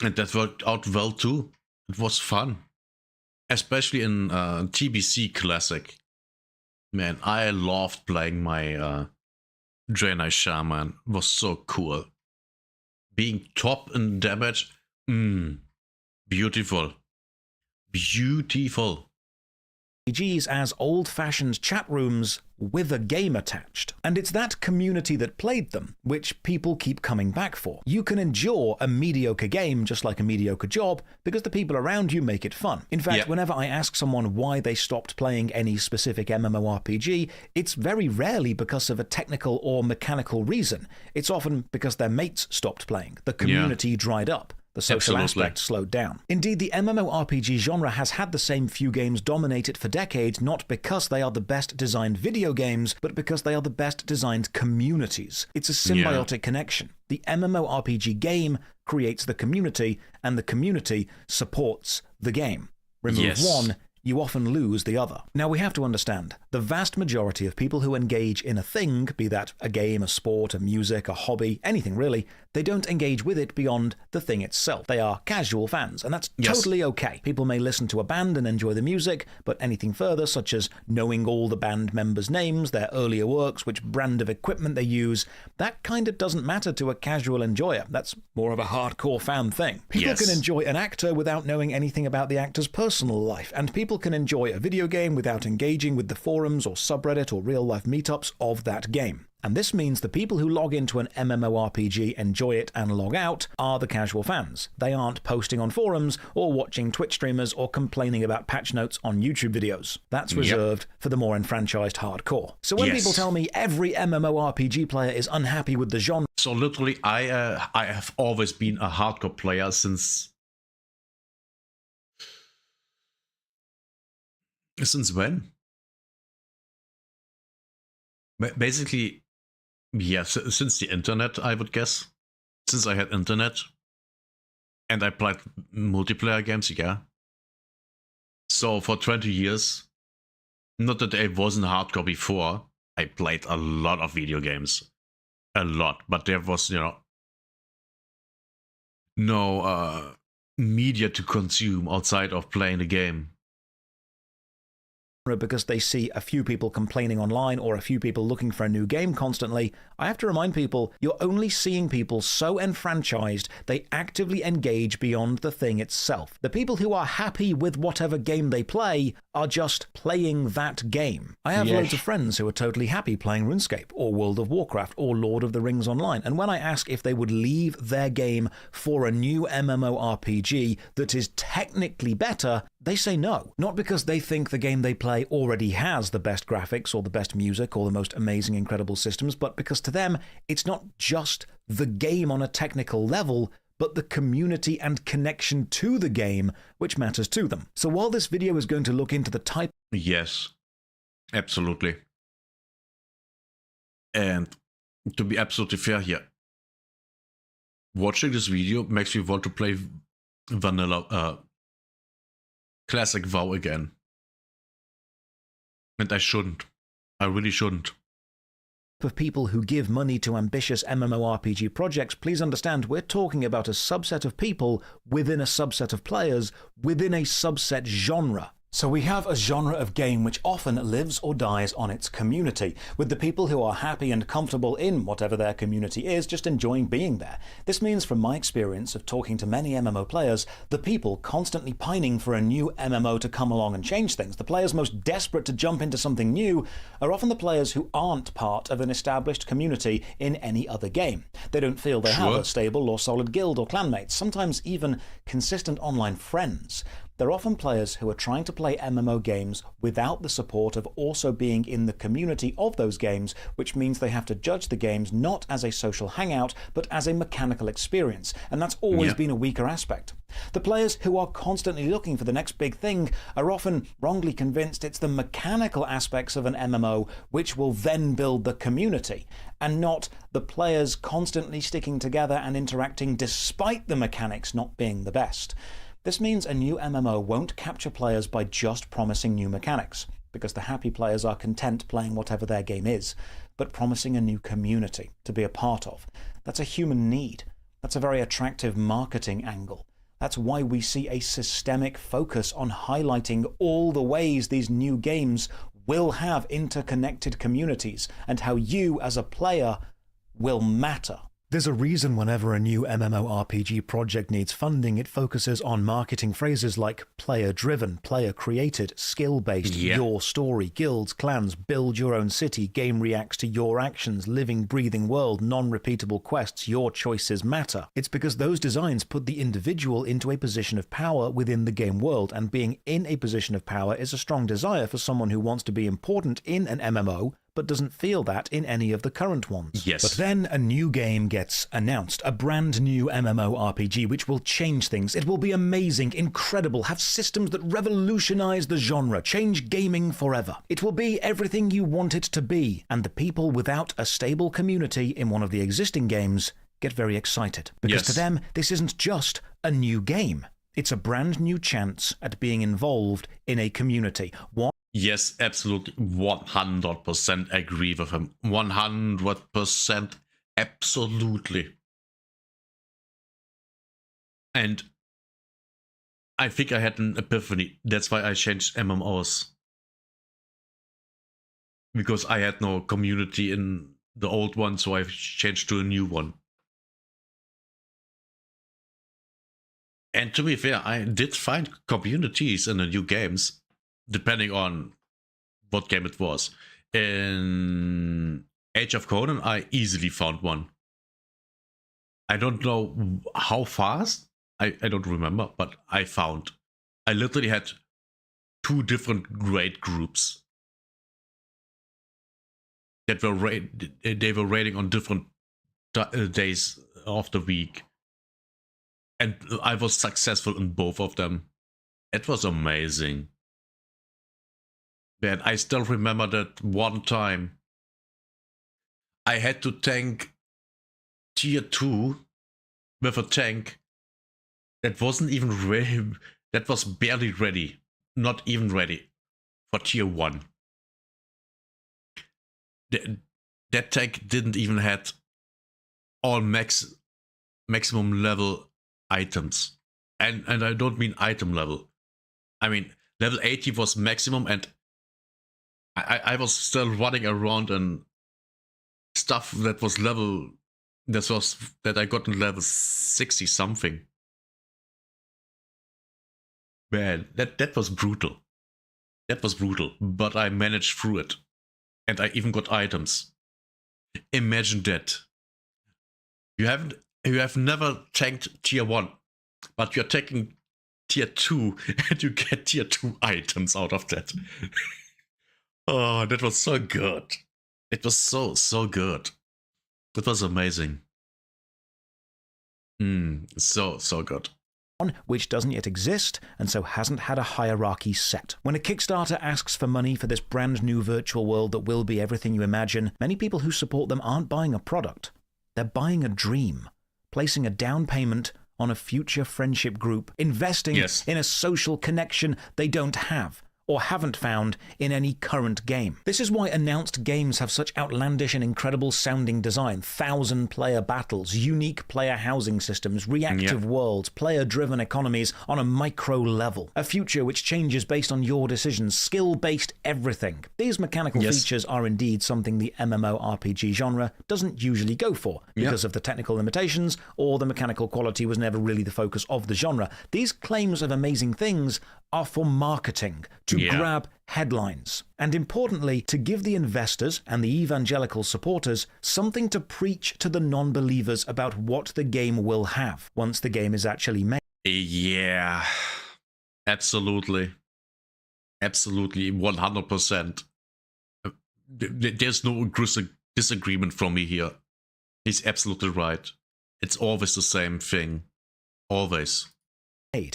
Speaker 1: And that worked out well too. It was fun. Especially in TBC Classic. Man, I loved playing my Draenei Shaman. It was so cool. Being top in damage, beautiful. Beautiful.
Speaker 13: RPGs as old-fashioned chat rooms with a game attached. And it's that community that played them, which people keep coming back for. You can endure a mediocre game just like a mediocre job because the people around you make it fun. In fact, whenever I ask someone why they stopped playing any specific MMORPG, it's very rarely because of a technical or mechanical reason. It's often because their mates stopped playing. The community dried up. The social aspect slowed down. Indeed, the MMORPG genre has had the same few games dominate it for decades, not because they are the best designed video games, but because they are the best designed communities. It's a symbiotic connection. The MMORPG game creates the community, and the community supports the game. Remove one, you often lose the other. Now, we have to understand, the vast majority of people who engage in a thing, be that a game, a sport, a music, a hobby, anything really, they don't engage with it beyond the thing itself. They are casual fans, and that's totally okay. People may listen to a band and enjoy the music, but anything further, such as knowing all the band members' names, their earlier works, which brand of equipment they use, that kind of doesn't matter to a casual enjoyer. That's more of a hardcore fan thing. People can enjoy an actor without knowing anything about the actor's personal life, and people can enjoy a video game without engaging with the forums or subreddit or real-life meetups of that game. And this means the people who log into an MMORPG, enjoy it, and log out are the casual fans. They aren't posting on forums or watching Twitch streamers or complaining about patch notes on YouTube videos. That's reserved for the more enfranchised hardcore. So when people tell me every MMORPG player is unhappy with the genre...
Speaker 1: So literally, I have always been a hardcore player since when? Basically, since the internet, I would guess. Since I had internet. And I played multiplayer games, So for 20 years, not that I wasn't hardcore before, I played a lot of video games. A lot. But there was, no media to consume outside of playing the game.
Speaker 13: Because they see a few people complaining online or a few people looking for a new game constantly, I have to remind people, you're only seeing people so enfranchised they actively engage beyond the thing itself. The people who are happy with whatever game they play are just playing that game. I have loads of friends who are totally happy playing RuneScape or World of Warcraft or Lord of the Rings Online, and when I ask if they would leave their game for a new MMORPG that is technically better, they say no. Not because they think the game they play already has the best graphics or the best music or the most amazing, incredible systems, but because to them, it's not just the game on a technical level, but the community and connection to the game which matters to them. So while this video is going to look into the type...
Speaker 1: Yes, absolutely. And to be absolutely fair here, watching this video makes me want to play vanilla Classic WoW again. And I shouldn't. I really shouldn't.
Speaker 13: of people who give money to ambitious MMORPG projects, please understand we're talking about a subset of people within a subset of players within a subset genre. So we have a genre of game which often lives or dies on its community, with the people who are happy and comfortable in whatever their community is just enjoying being there. This means, from my experience of talking to many MMO players, the people constantly pining for a new MMO to come along and change things, the players most desperate to jump into something new, are often the players who aren't part of an established community in any other game. They don't feel they have a stable or solid guild or clanmates, sometimes even consistent online friends. They're often players who are trying to play MMO games without the support of also being in the community of those games, which means they have to judge the games not as a social hangout, but as a mechanical experience, and that's always been a weaker aspect. The players who are constantly looking for the next big thing are often wrongly convinced it's the mechanical aspects of an MMO which will then build the community, and not the players constantly sticking together and interacting despite the mechanics not being the best. This means a new MMO won't capture players by just promising new mechanics, because the happy players are content playing whatever their game is, but promising a new community to be a part of. That's a human need. That's a very attractive marketing angle. That's why we see a systemic focus on highlighting all the ways these new games will have interconnected communities, and how you as a player will matter. There's a reason whenever a new MMORPG project needs funding, it focuses on marketing phrases like player-driven, player-created, skill-based, your story, guilds, clans, build your own city, game reacts to your actions, living, breathing world, non-repeatable quests, your choices matter. It's because those designs put the individual into a position of power within the game world, and being in a position of power is a strong desire for someone who wants to be important in an MMO, but doesn't feel that in any of the current ones. But then a new game gets announced, a brand new MMORPG which will change things. It will be amazing, incredible, have systems that revolutionize the genre, change gaming forever. It will be everything you want it to be, and the people without a stable community in one of the existing games get very excited. Because to them, this isn't just a new game. It's a brand new chance at being involved in a community.
Speaker 1: Yes, absolutely. 100% agree with him. 100% absolutely. And I think I had an epiphany. That's why I changed MMOs. Because I had no community in the old one, so I changed to a new one. And to be fair, I did find communities in the new games, depending on what game it was. In Age of Conan, I easily found one. I don't know how fast, I don't remember, but I literally had 2 different raid groups that were raiding on different days of the week. And I was successful in both of them. It was amazing. Man, I still remember that one time I had to tank tier 2 with a tank that wasn't even ready, that was barely ready, not even ready for tier 1. That tank didn't even have all maximum level items. And I don't mean item level. I mean level 80 was maximum, and I was still running around and stuff that was that I got in level 60 something. Man, that was brutal. That was brutal, but I managed through it. And I even got items. Imagine that. You have never tanked tier 1, but you're taking tier 2 and you get tier 2 items out of that. Oh, that was so good. It was so good. It was amazing. So good.
Speaker 13: Which doesn't yet exist, and so hasn't had a hierarchy set. When a Kickstarter asks for money for this brand new virtual world that will be everything you imagine, many people who support them aren't buying a product. They're buying a dream, placing a down payment on a future friendship group, investing in a social connection they don't have, or haven't found in any current game. This is why announced games have such outlandish and incredible sounding design, 1,000-player battles, unique player housing systems, reactive worlds, player-driven economies on a micro level, a future which changes based on your decisions, skill-based everything. These mechanical features are indeed something the MMORPG genre doesn't usually go for because of the technical limitations, or the mechanical quality was never really the focus of the genre. These claims of amazing things are for marketing, to grab headlines, and importantly, to give the investors and the evangelical supporters something to preach to the non-believers about what the game will have once the game is actually made.
Speaker 1: Yeah, absolutely. Absolutely, 100%. There's no disagreement from me here. He's absolutely right. It's always the same thing. Always.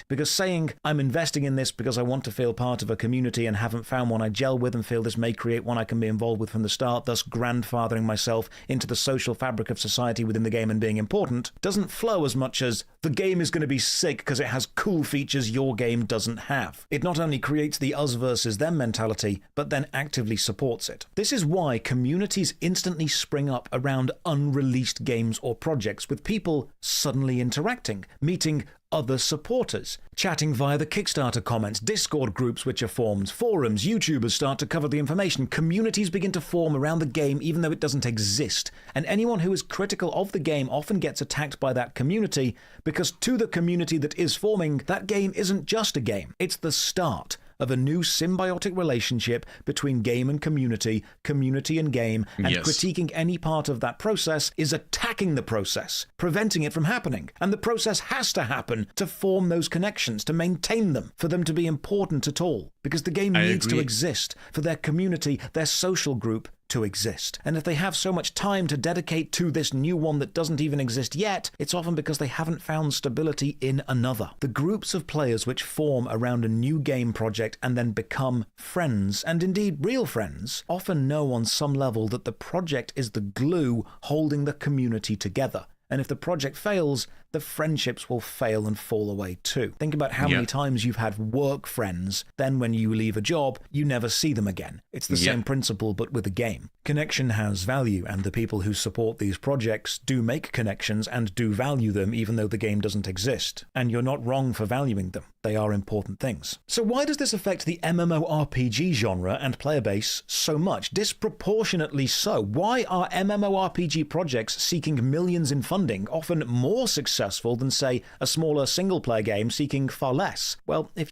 Speaker 13: Because saying, I'm investing in this because I want to feel part of a community and haven't found one I gel with and feel this may create one I can be involved with from the start, thus grandfathering myself into the social fabric of society within the game and being important, doesn't flow as much as, the game is going to be sick because it has cool features your game doesn't have. It not only creates the us versus them mentality, but then actively supports it. This is why communities instantly spring up around unreleased games or projects, with people suddenly interacting, meeting other supporters, chatting via the Kickstarter comments, Discord groups which are formed, forums, YouTubers start to cover the information, communities begin to form around the game even though it doesn't exist, and anyone who is critical of the game often gets attacked by that community, because to the community that is forming, that game isn't just a game, it's the start of a new symbiotic relationship between game and community, community and game, and critiquing any part of that process is attacking the process, preventing it from happening. And the process has to happen to form those connections, to maintain them, for them to be important at all. Because the game needs to exist for their community, their social group, to exist. And if they have so much time to dedicate to this new one that doesn't even exist yet, it's often because they haven't found stability in another. The groups of players which form around a new game project and then become friends, and indeed real friends, often know on some level that the project is the glue holding the community together. And if the project fails, the friendships will fail and fall away too. Think about how many times you've had work friends, then when you leave a job, you never see them again. It's the same principle, but with a game. Connection has value, and the people who support these projects do make connections and do value them even though the game doesn't exist. And you're not wrong for valuing them. They are important things. So why does this affect the MMORPG genre and player base so much? Disproportionately so. Why are MMORPG projects seeking millions in funding often more successful than, say, a smaller single-player game seeking far less? Well, if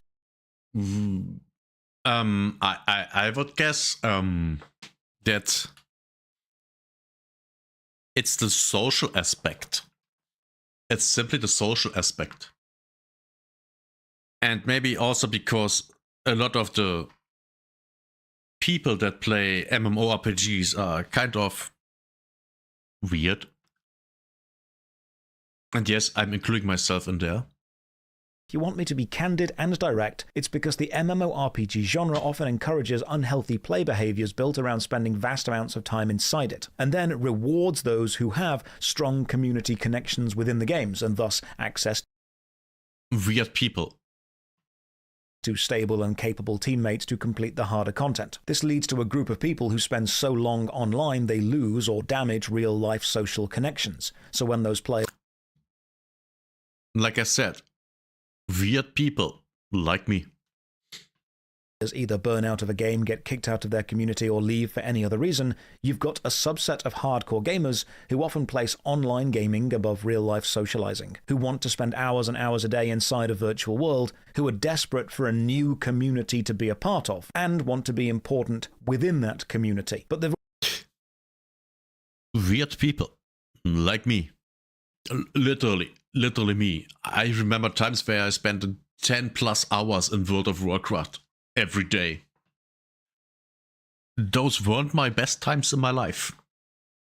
Speaker 1: I would guess that it's the social aspect. It's simply the social aspect. And maybe also because a lot of the people that play MMORPGs are kind of weird. And yes, I'm including myself in there.
Speaker 13: If you want me to be candid and direct, it's because the MMORPG genre often encourages unhealthy play behaviors built around spending vast amounts of time inside it, and then rewards those who have strong community connections within the games, and thus access
Speaker 1: weird people
Speaker 13: to stable and capable teammates to complete the harder content. This leads to a group of people who spend so long online they lose or damage real-life social connections. So when those players,
Speaker 1: like I said, weird people like me,
Speaker 13: either burn out of a game, get kicked out of their community, or leave for any other reason, you've got a subset of hardcore gamers who often place online gaming above real-life socializing, who want to spend hours and hours a day inside a virtual world, who are desperate for a new community to be a part of, and want to be important within that community. But they've
Speaker 1: weird people like me. Literally me. I remember times where I spent 10 plus hours in World of Warcraft every day. Those weren't my best times in my life.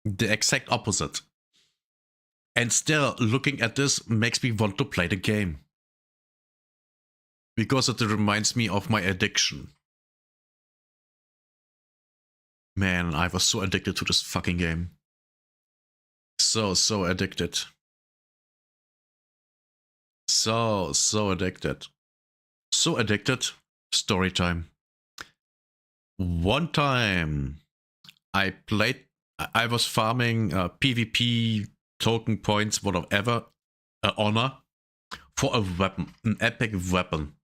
Speaker 1: The exact opposite. And still, looking at this makes me want to play the game. Because it reminds me of my addiction. Man, I was so addicted to this fucking game. So addicted. So addicted. So addicted. Story time. one time I was farming PvP token points, whatever, honor, for a weapon, an epic weapon.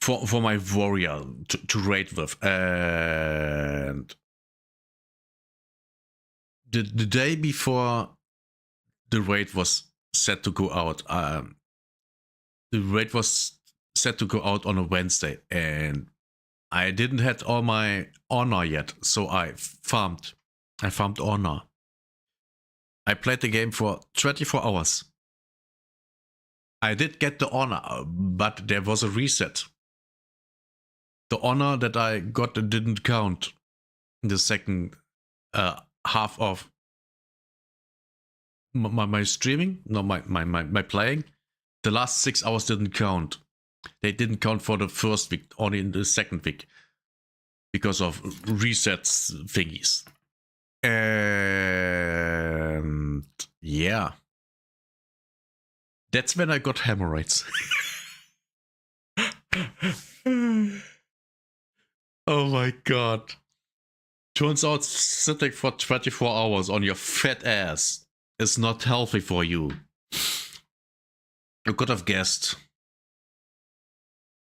Speaker 1: For my warrior to raid with. And the day before the raid was set to go out, the raid was set to go out on a Wednesday, and I didn't have all my honor yet, so I farmed honor. I played the game for 24 hours. I did get the honor, but there was a reset. The honor that I got didn't count in the second half of my streaming. No, my playing. The last 6 hours didn't count. They didn't count for the first week, only in the second week, because of resets thingies. And yeah, that's when I got hemorrhoids. Oh my god. Turns out sitting for 24 hours on your fat ass is not healthy for you. I could have guessed.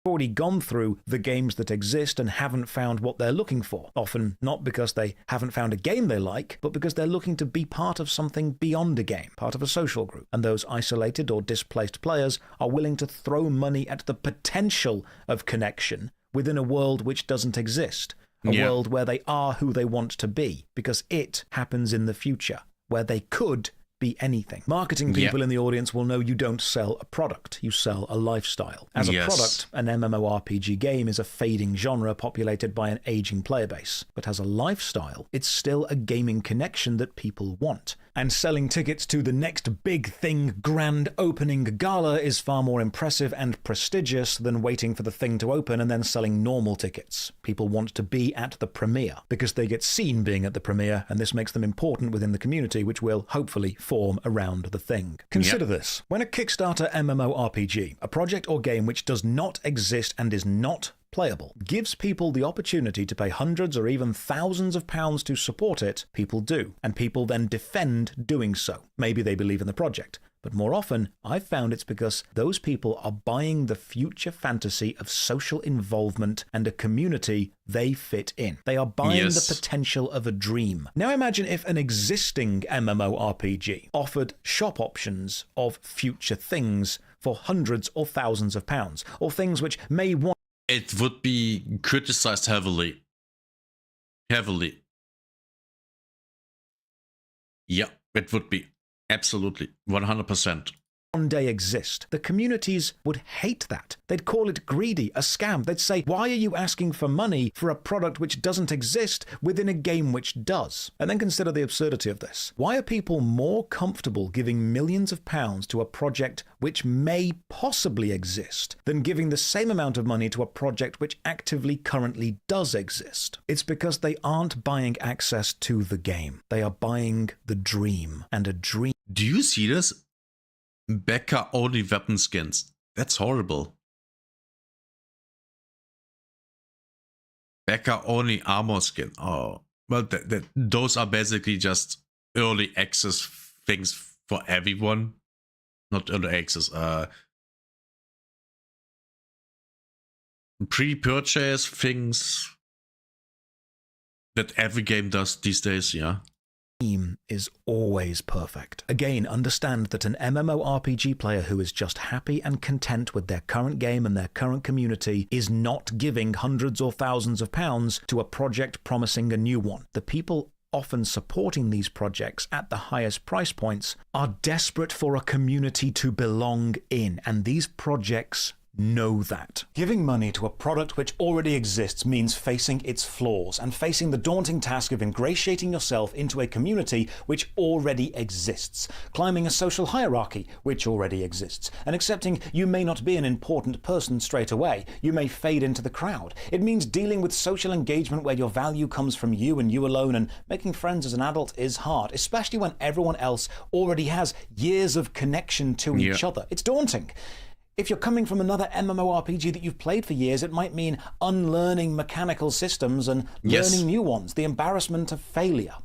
Speaker 13: Already gone through the games that exist and haven't found what they're looking for. Often not because they haven't found a game they like, but because they're looking to be part of something beyond a game, part of a social group. And those isolated or displaced players are willing to throw money at the potential of connection within a world which doesn't exist. A world where they are who they want to be, because it happens in the future, where they could be anything. Marketing people in the audience will know you don't sell a product, you sell a lifestyle. As a product, an MMORPG game is a fading genre populated by an aging player base. But as a lifestyle, it's still a gaming connection that people want. And selling tickets to the next big thing grand opening gala is far more impressive and prestigious than waiting for the thing to open and then selling normal tickets. People want to be at the premiere because they get seen being at the premiere, and this makes them important within the community, which will hopefully form around the thing. Consider this. When a Kickstarter MMORPG, a project or game which does not exist and is not playable, gives people the opportunity to pay hundreds or even thousands of pounds to support it, people do. And people then defend doing so. Maybe they believe in the project. But more often, I've found it's because those people are buying the future fantasy of social involvement and a community they fit in. They are buying the potential of a dream. Now imagine if an existing MMORPG offered shop options of future things for hundreds or thousands of pounds, or things which may want.
Speaker 1: It would be criticized heavily. Heavily. Yeah, it would be. Absolutely. 100%.
Speaker 13: One day exist. The communities would hate that. They'd call it greedy, a scam. They'd say, why are you asking for money for a product which doesn't exist within a game which does? And then consider the absurdity of this. Why are people more comfortable giving millions of pounds to a project which may possibly exist than giving the same amount of money to a project which actively currently does exist? It's because they aren't buying access to the game. They are buying the dream, and a dream.
Speaker 1: Do you see this? Becca only weapon skins. That's horrible. Becca only armor skin. Oh, well, those are basically just early access things for everyone. Not early access. Pre-purchase things that every game does these days. Yeah.
Speaker 13: Team is always perfect. Again, understand that an MMORPG player who is just happy and content with their current game and their current community is not giving hundreds or thousands of pounds to a project promising a new one. The people often supporting these projects at the highest price points are desperate for a community to belong in, and these projects know that. Giving money to a product which already exists means facing its flaws and facing the daunting task of ingratiating yourself into a community which already exists, climbing a social hierarchy which already exists, and accepting you may not be an important person straight away. You may fade into the crowd. It means dealing with social engagement where your value comes from you and you alone, and making friends as an adult is hard, especially when everyone else already has years of connection to each other. It's daunting. If you're coming from another MMORPG that you've played for years, it might mean unlearning mechanical systems and learning new ones, the embarrassment of failure.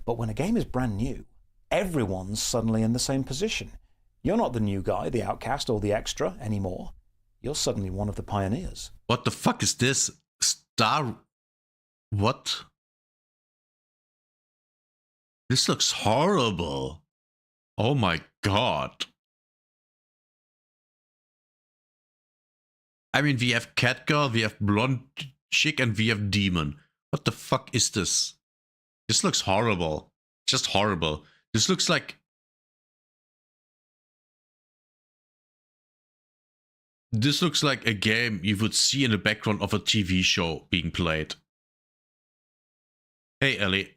Speaker 13: But when a game is brand new, everyone's suddenly in the same position. You're not the new guy, the outcast, or the extra anymore. You're suddenly one of the pioneers.
Speaker 1: What the fuck is this? What? This looks horrible. Oh my god. I mean, we have cat girl, we have blonde chick, and we have demon. What the fuck is this? This looks horrible. Just horrible. This looks like... This looks like a game you would see in the background of a TV show being played. Hey, Ellie.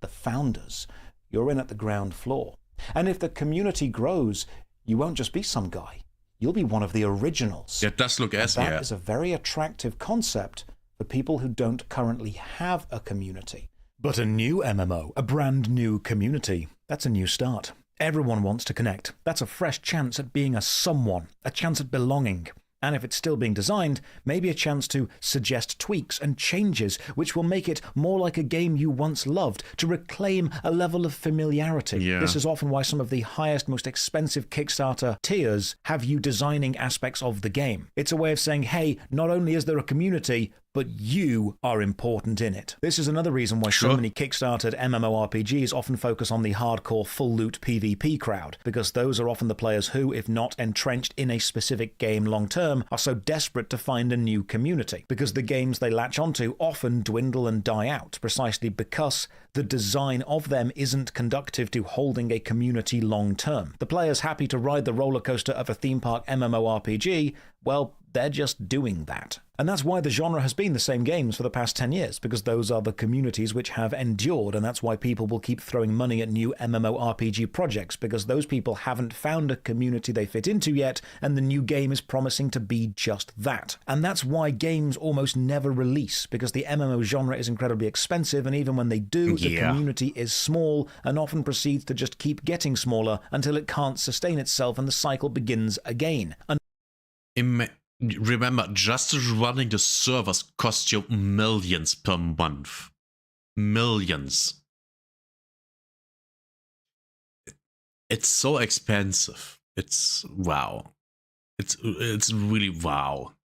Speaker 13: The founders. You're in at the ground floor. And if the community grows, you won't just be some guy. You'll be one of the originals.
Speaker 1: It does look as
Speaker 13: That is a very attractive concept for people who don't currently have a community. But a new MMO, a brand new community, that's a new start. Everyone wants to connect. That's a fresh chance at being a someone, a chance at belonging. And if it's still being designed, maybe a chance to suggest tweaks and changes which will make it more like a game you once loved, to reclaim a level of familiarity.
Speaker 1: Yeah.
Speaker 13: This is often why some of the highest, most expensive Kickstarter tiers have you designing aspects of the game. It's a way of saying, hey, not only is there a community, but you are important in it. This is another reason why so many Kickstarted MMORPGs often focus on the hardcore full loot PvP crowd, because those are often the players who, if not entrenched in a specific game long term, are so desperate to find a new community, because the games they latch onto often dwindle and die out, precisely because the design of them isn't conducive to holding a community long term. The players happy to ride the roller coaster of a theme park MMORPG, well, they're just doing that. And that's why the genre has been the same games for the past 10 years, because those are the communities which have endured, and that's why people will keep throwing money at new MMORPG projects, because those people haven't found a community they fit into yet, and the new game is promising to be just that. And that's why games almost never release, because the MMO genre is incredibly expensive, and even when they do, the community is small, and often proceeds to just keep getting smaller until it can't sustain itself and the cycle begins again.
Speaker 1: Remember, just running the servers costs you millions per month. Millions. It's so expensive. It's wow. It's really wow.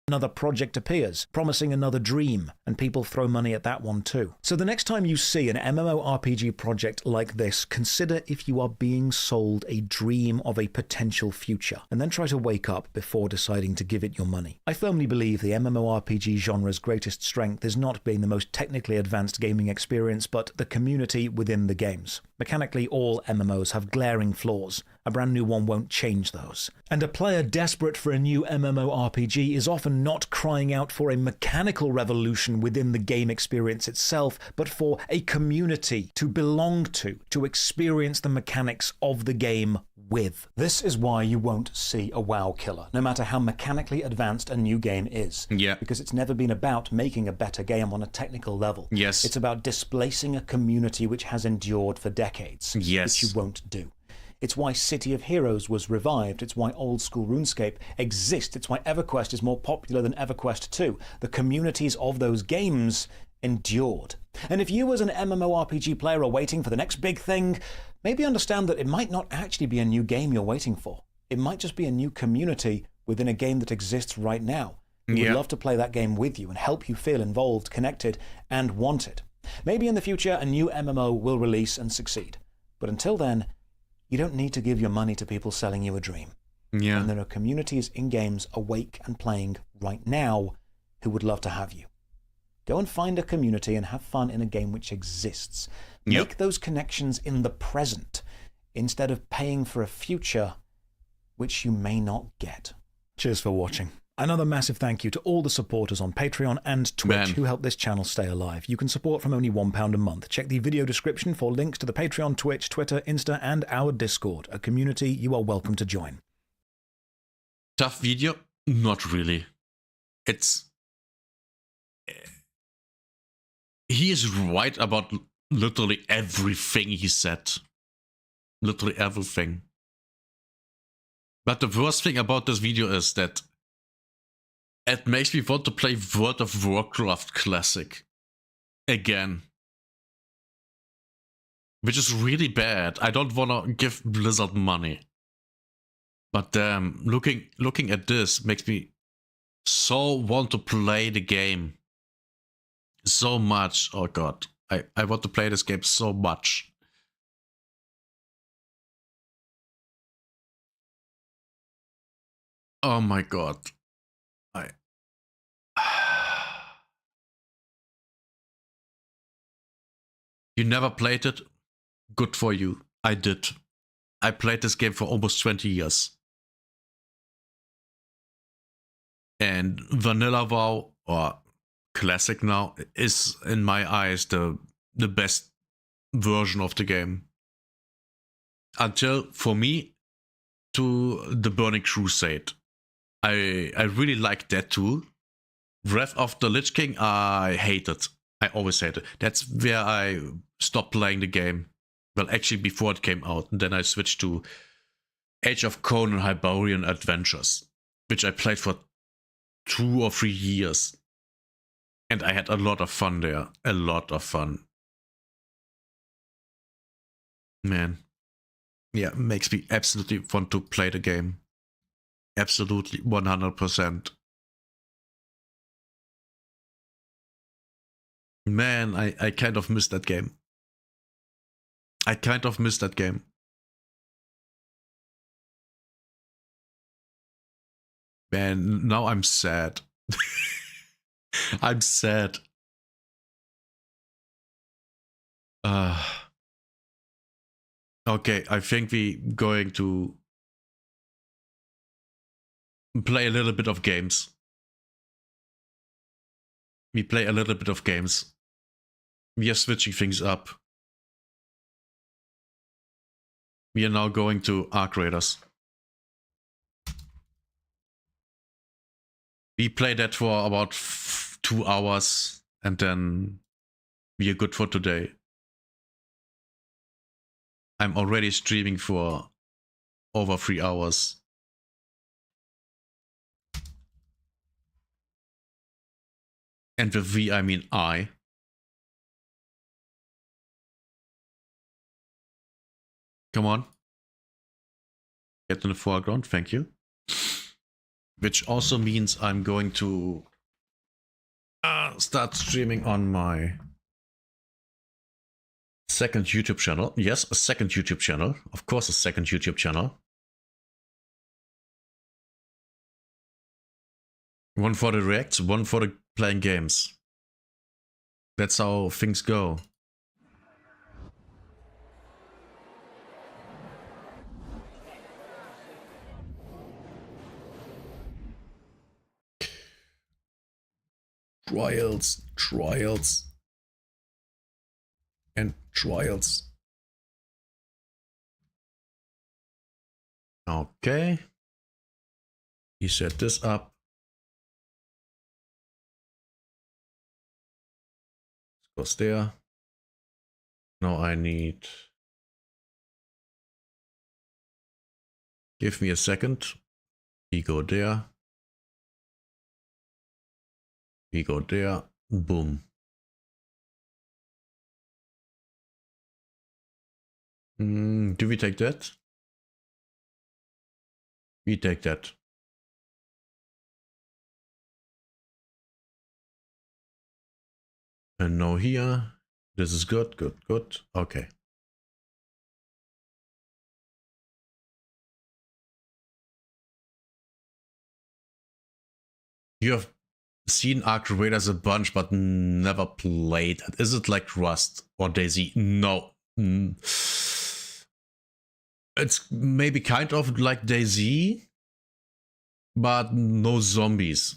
Speaker 13: Another project appears, promising another dream, and people throw money at that one too. So the next time you see an MMORPG project like this, consider if you are being sold a dream of a potential future, and then try to wake up before deciding to give it your money. I firmly believe the MMORPG genre's greatest strength is not being the most technically advanced gaming experience, but the community within the games. Mechanically, all MMOs have glaring flaws. A brand new one won't change those. And a player desperate for a new MMORPG is often not crying out for a mechanical revolution within the game experience itself, but for a community to belong to experience the mechanics of the game with. This is why you won't see a WoW killer, no matter how mechanically advanced a new game is.
Speaker 1: Yeah.
Speaker 13: Because it's never been about making a better game on a technical level.
Speaker 1: Yes.
Speaker 13: It's about displacing a community which has endured for decades.
Speaker 1: Yes.
Speaker 13: Which you won't do. It's why City of Heroes was revived. It's why old school RuneScape exists. It's why EverQuest is more popular than EverQuest 2. The communities of those games endured. And if you as an MMORPG player are waiting for the next big thing, maybe understand that it might not actually be a new game you're waiting for. It might just be a new community within a game that exists right now. We would love to play that game with you and help you feel involved, connected, and wanted. Maybe in the future a new MMO will release and succeed. But until then, you don't need to give your money to people selling you a dream.
Speaker 1: Yeah.
Speaker 13: And there are communities in games awake and playing right now who would love to have you. Go and find a community and have fun in a game which exists. Make those connections in the present instead of paying for a future which you may not get. Cheers for watching. Another massive thank you to all the supporters on Patreon and Twitch who help this channel stay alive. You can support from only £1 a month. Check the video description for links to the Patreon, Twitch, Twitter, Insta, and our Discord, a community you are welcome to join.
Speaker 1: Tough video? Not really. It's... He is right about literally everything he said. Literally everything. But the worst thing about this video is that it makes me want to play World of Warcraft Classic again. Which is really bad. I don't want to give Blizzard money. But damn, looking at this makes me so want to play the game. So much. Oh god. I want to play this game so much. Oh my god. You never played it? Good for you. I did. I played this game for almost 20 years. And Vanilla WoW, or Classic now, is in my eyes the best version of the game. Until, for me, to the Burning Crusade. I really liked that too. Wrath of the Lich King, I hated. I always hated. That's where I stopped playing the game. Well, actually before it came out. And then I switched to Age of Conan Hyborian Adventures, which I played for 2 or 3 years. And I had a lot of fun there. A lot of fun. Man. Yeah, makes me absolutely want to play the game. Absolutely, 100%. Man, I kind of missed that game. I kind of missed that game. Man, now I'm sad. I'm sad. Okay, I think we going to play a little bit of games. We play a little bit of games. We are switching things up. We are now going to Arc Raiders. We play that for about 2 hours and then we are good for today. I'm already streaming for over 3 hours. And with we, I mean I. Come on. Get in the foreground, thank you. Which also means I'm going to start streaming on my second YouTube channel. Yes, a second YouTube channel. Of course, a second YouTube channel. One for the reacts, one for the playing games. That's how things go. Trials, and trials. Okay. You set this up. Goes there. Now I need. Give me a second. We go there. We go there. Boom. Do we take that? We take that. And now here. This is good, good, good. Okay. You have seen Arc Raiders a bunch, but never played. Is it like Rust or DayZ? No. It's maybe kind of like DayZ, but no zombies.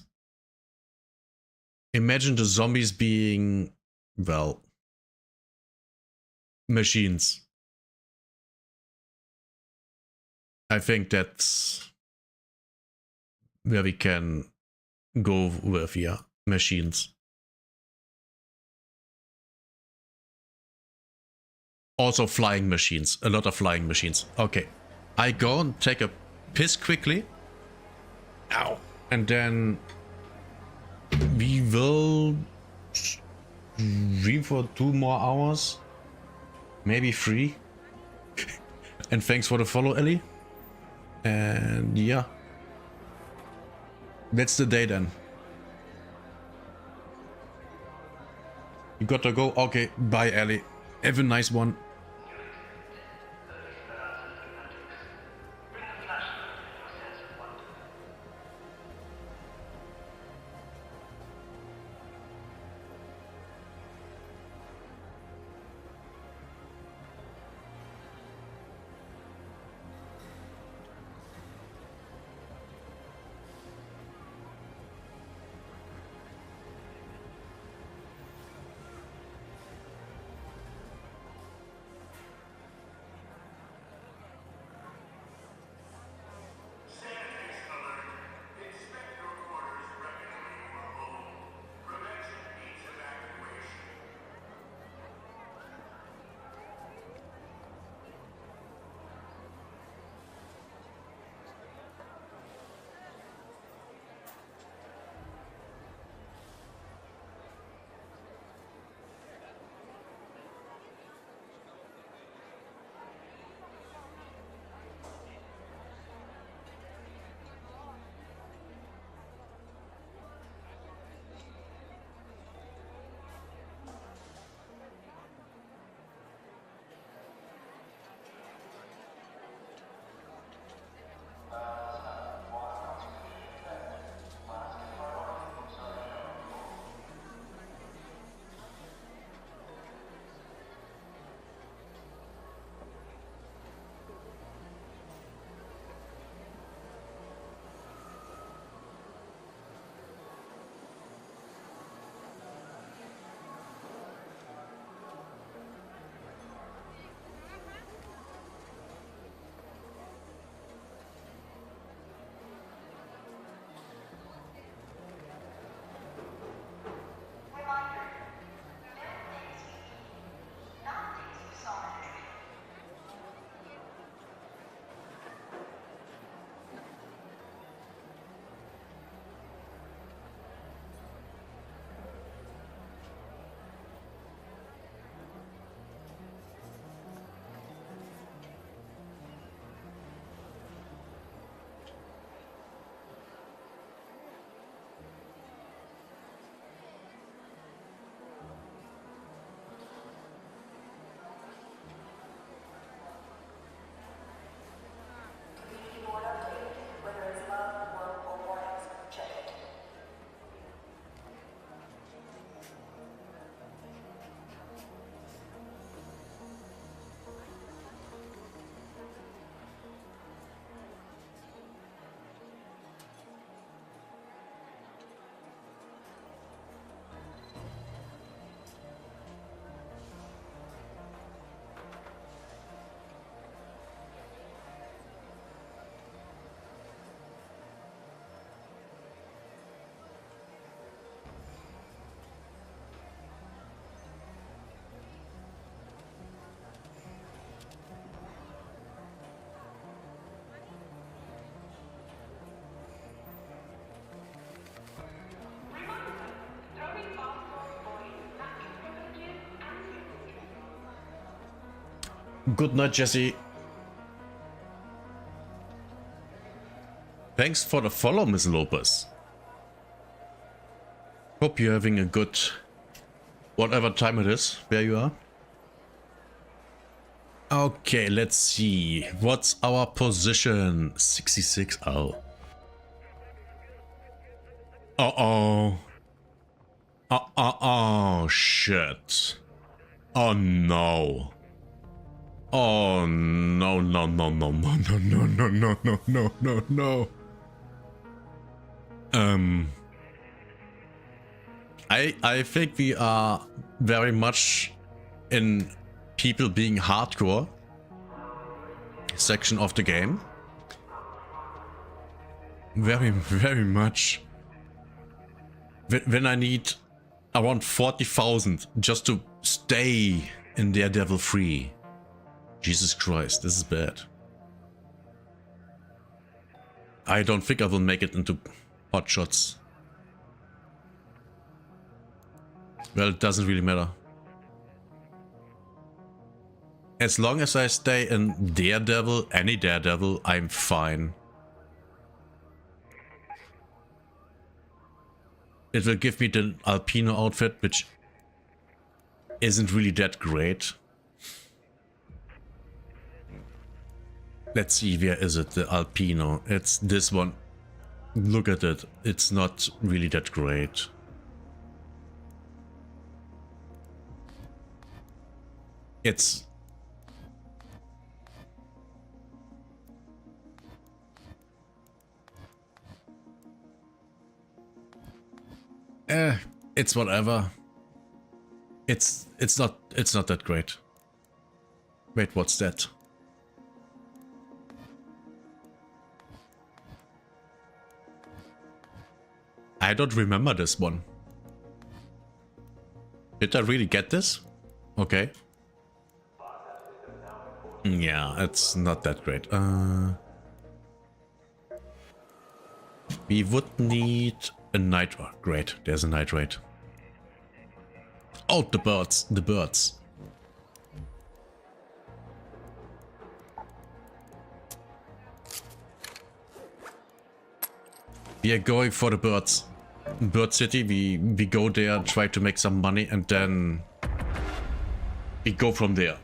Speaker 1: Imagine the zombies being, well, machines. I think that's where we can go with here. Machines. Also flying machines. A lot of flying machines. Okay. I go and take a piss quickly. Ow. And then we will stream for 2 more hours. Maybe 3. And thanks for the follow, Ellie. And yeah. That's the day then. You gotta go? Okay, bye Ellie. Have a nice one. Good night, Jesse. Thanks for the follow, Miss Lopez. Hope you're having a good whatever time it is where you are. Okay, let's see. What's our position? 66. Oh. Uh-oh. Oh, shit. Oh, no. Oh, no, no, no, no, no, no, no, no, no, no, no, no, no. I think we are very much in people being hardcore section of the game. Very, very much. When I need around 40,000 just to stay in Daredevil 3. Jesus Christ, this is bad. I don't think I will make it into hot shots. Well, it doesn't really matter. As long as I stay in Daredevil, any Daredevil, I'm fine. It will give me the Alpino outfit, which isn't really that great. Let's see, where is it, the Alpino? It's this one. Look at it. It's not really that great. It's... it's whatever. It's not that great. Wait, what's that? I don't remember this one. Did I really get this? Okay. Yeah, it's not that great. We would need a nitrate. Great, there's a nitrate. Oh, the birds, the birds. We are going for the birds. Bird City, we go there, try to make some money, and then we go from there.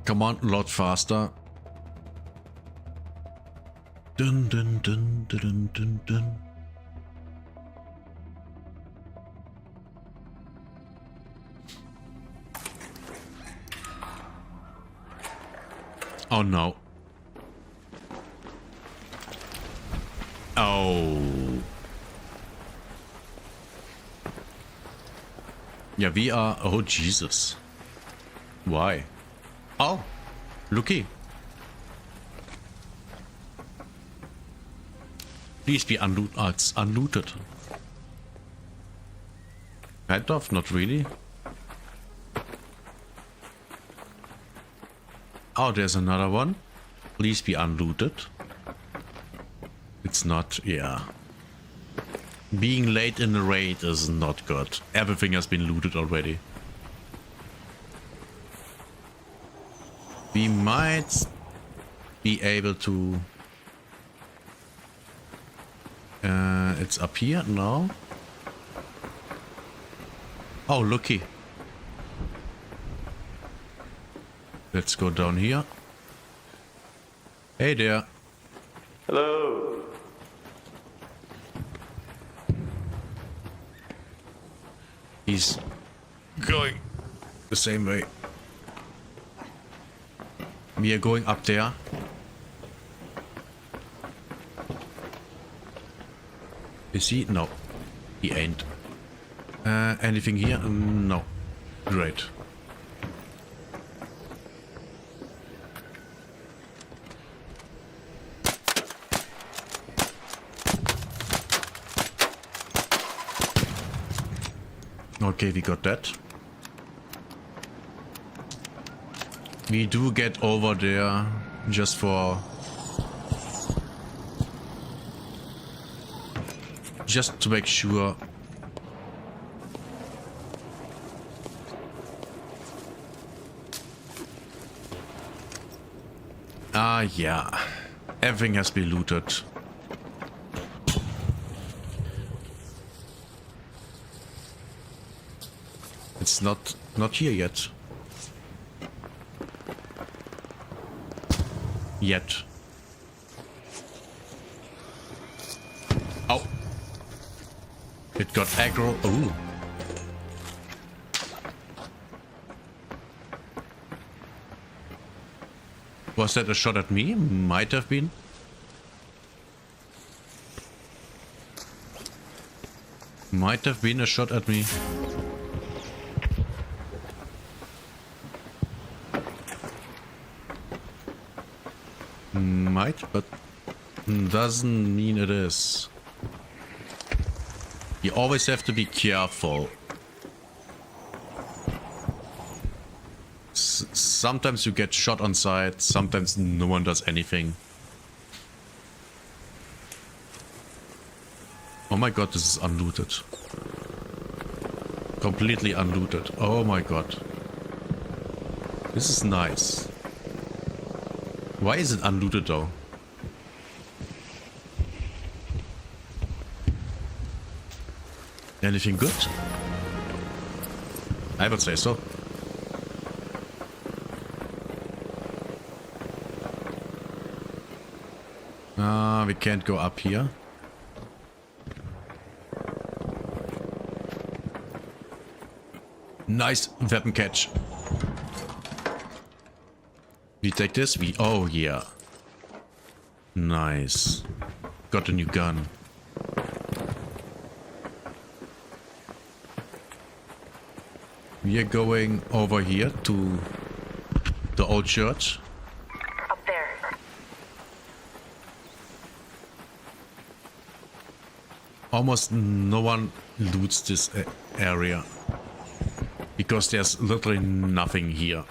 Speaker 1: Come on, a lot faster. Dun dun dun dun dun dun. Oh no. Oh. Yeah, we are... Oh, Jesus. Why? Oh, looky. Please be unlooted. Kind of, not really. Oh, there's another one. Please be unlooted. It's not, yeah. Being late in the raid is not good. Everything has been looted already. We might be able to... it's up here? No? Oh, looky. Let's go down here. Hey there.
Speaker 7: Hello.
Speaker 1: He's going the same way. We are going up there. Is he? No. He ain't. Anything here? No. Great. Okay, we got that. We do get over there just for... just to make sure. Ah, yeah. Everything has been looted. It's not here yet. Yet. Oh. It got aggro. Ooh. Was that a shot at me? Might have been. Might have been a shot at me. Might, but doesn't mean it is. You always have to be careful. Sometimes you get shot on sight, sometimes no one does anything. Oh my god, this is unlooted. Completely unlooted. Oh my god. This is nice. Why is it unlooted though? Anything good? I would say so. We can't go up here. Nice weapon catch. We take this. Oh yeah. Nice. Got a new gun. We are going over here to the old church.
Speaker 14: Up there.
Speaker 1: Almost no one loots this area because there's literally nothing here.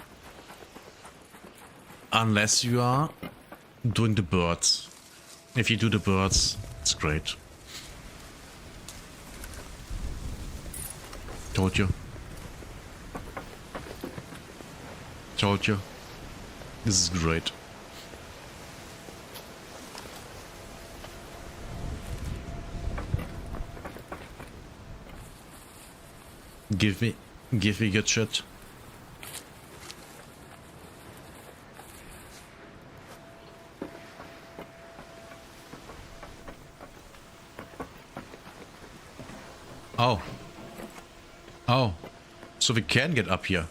Speaker 1: Unless you are doing the birds. If you do the birds, it's great. Told you. Told you. This is great. Give me good shit. Oh. Oh. So we can get up here.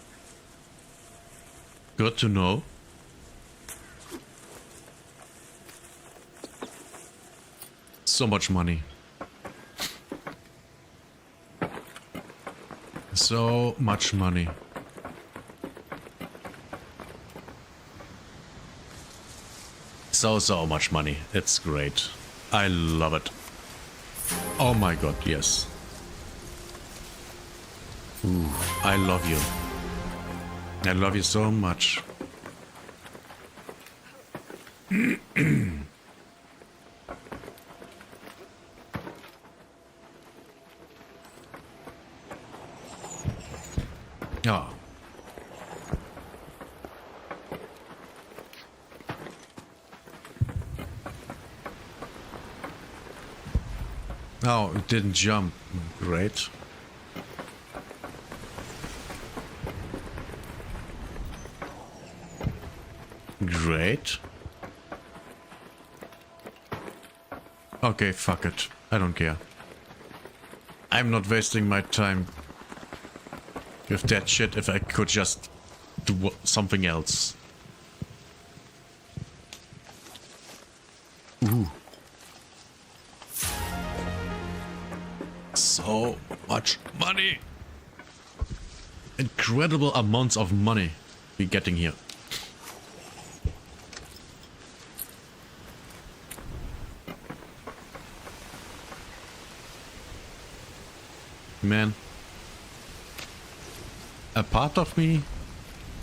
Speaker 1: Good to know. So much money. So much money. So much money. It's great. I love it. Oh my god, yes. Ooh, I love you. I love you so much. Oh. Oh, it didn't jump. Great. Great. Okay, fuck it. I don't care. I'm not wasting my time with that shit if I could just do something else. Ooh. So much money. Incredible amounts of money we're getting here. Man, a part of me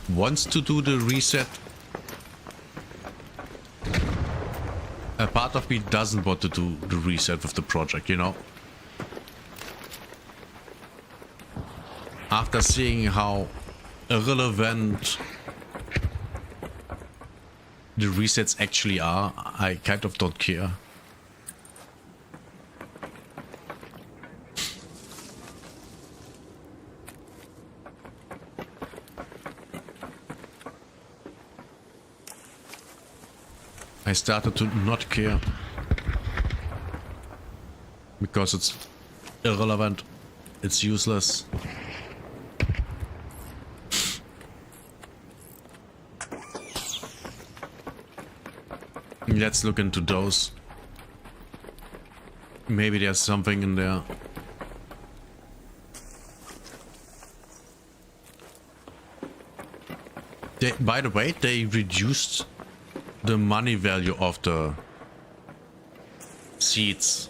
Speaker 1: wants to do the reset. A part of me doesn't want to do the reset with the project, you know? After seeing how irrelevant the resets actually are, I kind of don't care. I started to not care because it's irrelevant, it's useless. Let's look into those. Maybe there's something in there. By the way, they reduced the money value of the seeds.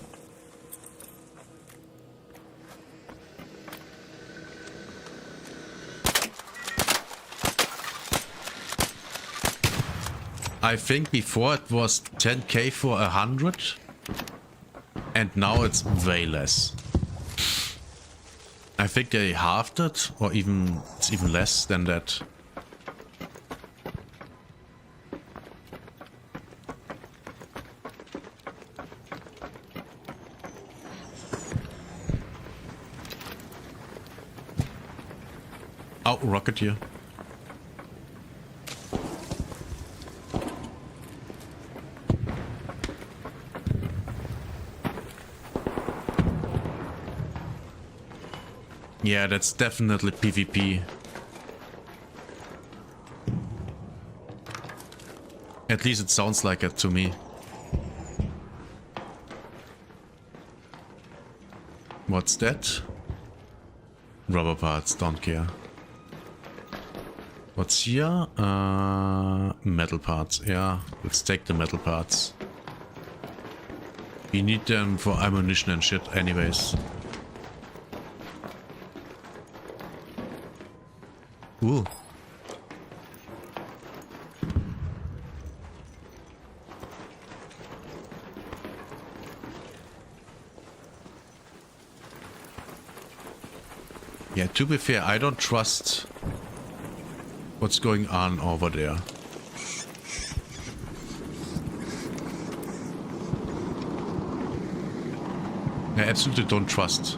Speaker 1: I think before it was 10k for 100, and now it's way less. I think they halved it, or it's even less than that. Oh, Rocketeer. Yeah, that's definitely PvP. At least it sounds like it to me. What's that? Rubber parts, don't care. What's here? Metal parts. Yeah, let's take the metal parts. We need them for ammunition and shit anyways. Ooh. Yeah, to be fair, I don't trust what's going on over there. I absolutely don't trust.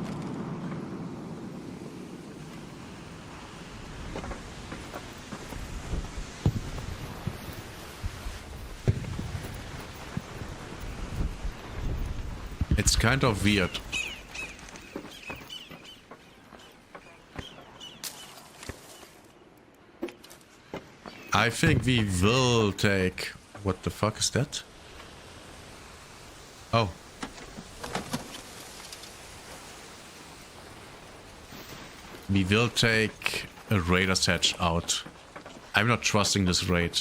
Speaker 1: It's kind of weird. I think we will take... What the fuck is that? Oh. We will take a raider's hatch out. I'm not trusting this raid.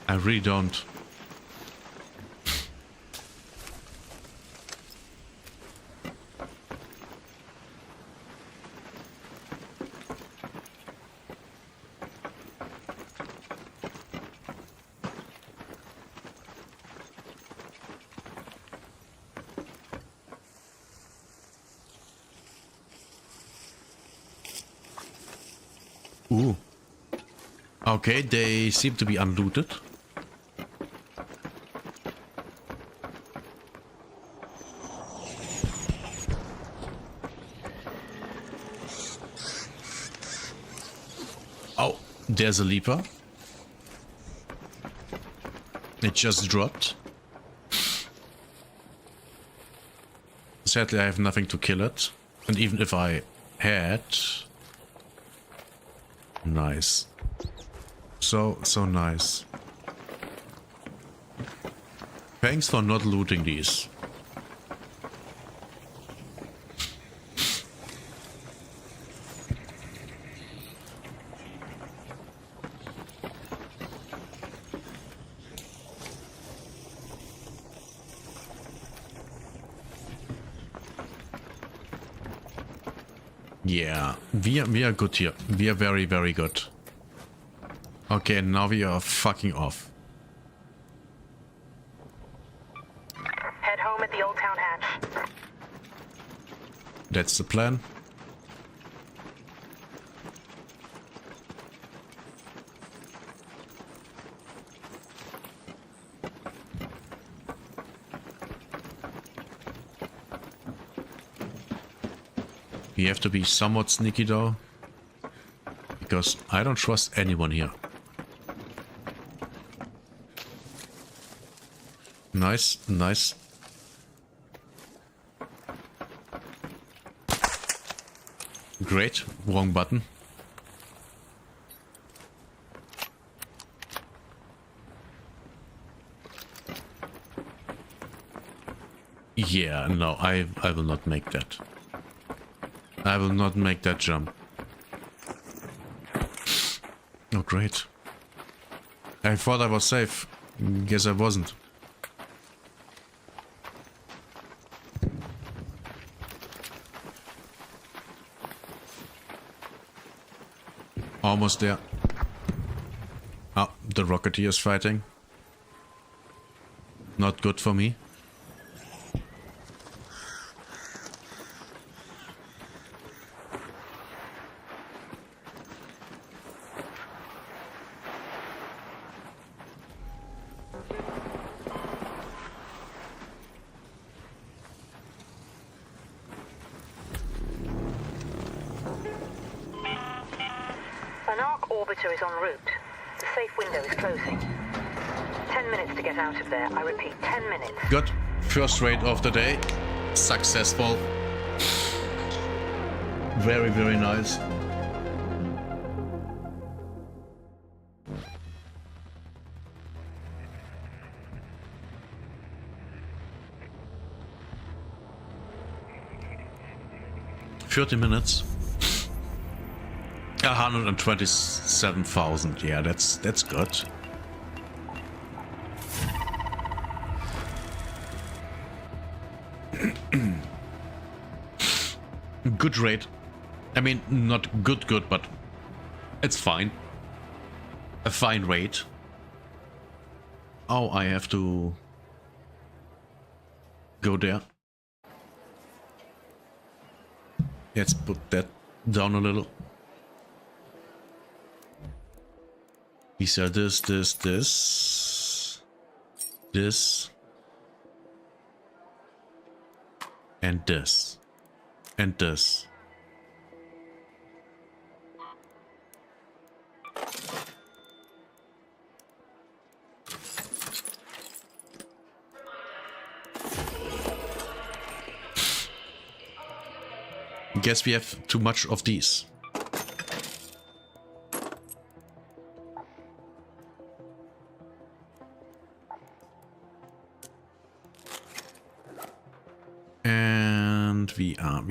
Speaker 1: I really don't. Ooh. Okay, they seem to be unlooted. Oh, there's a leaper. It just dropped. Sadly, I have nothing to kill it. And even if I had... Nice. So nice. Thanks for not looting these. Yeah, we are good here. We are very, very good. Okay, now we are fucking off.
Speaker 14: Head home at the Old Town Hatch.
Speaker 1: That's the plan. We have to be somewhat sneaky though, because I don't trust anyone here. Nice, nice. Great, wrong button. Yeah, no, I will not make that. I will not make that jump. Oh, great. I thought I was safe. Guess I wasn't. Almost there. Oh, the Rocketeer is fighting. Not good for me.
Speaker 14: An arc orbiter is en route. The safe window is closing. 10 minutes to get out of there. I repeat, 10 minutes.
Speaker 1: Good. First raid of the day. Successful. Very, very nice. $30 minutes. 127,000. Yeah, that's good. Good rate. I mean, not good, but it's fine. A fine rate. Oh, I have to go there. Let's put that down a little. We sell this, and this, and this. Guess we have too much of these. And we are...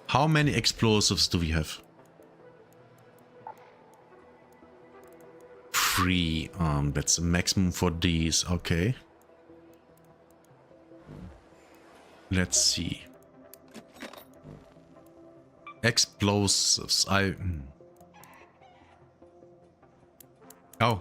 Speaker 1: How many explosives do we have? 3. That's the maximum for these. Okay. Let's see. Explosives. Oh.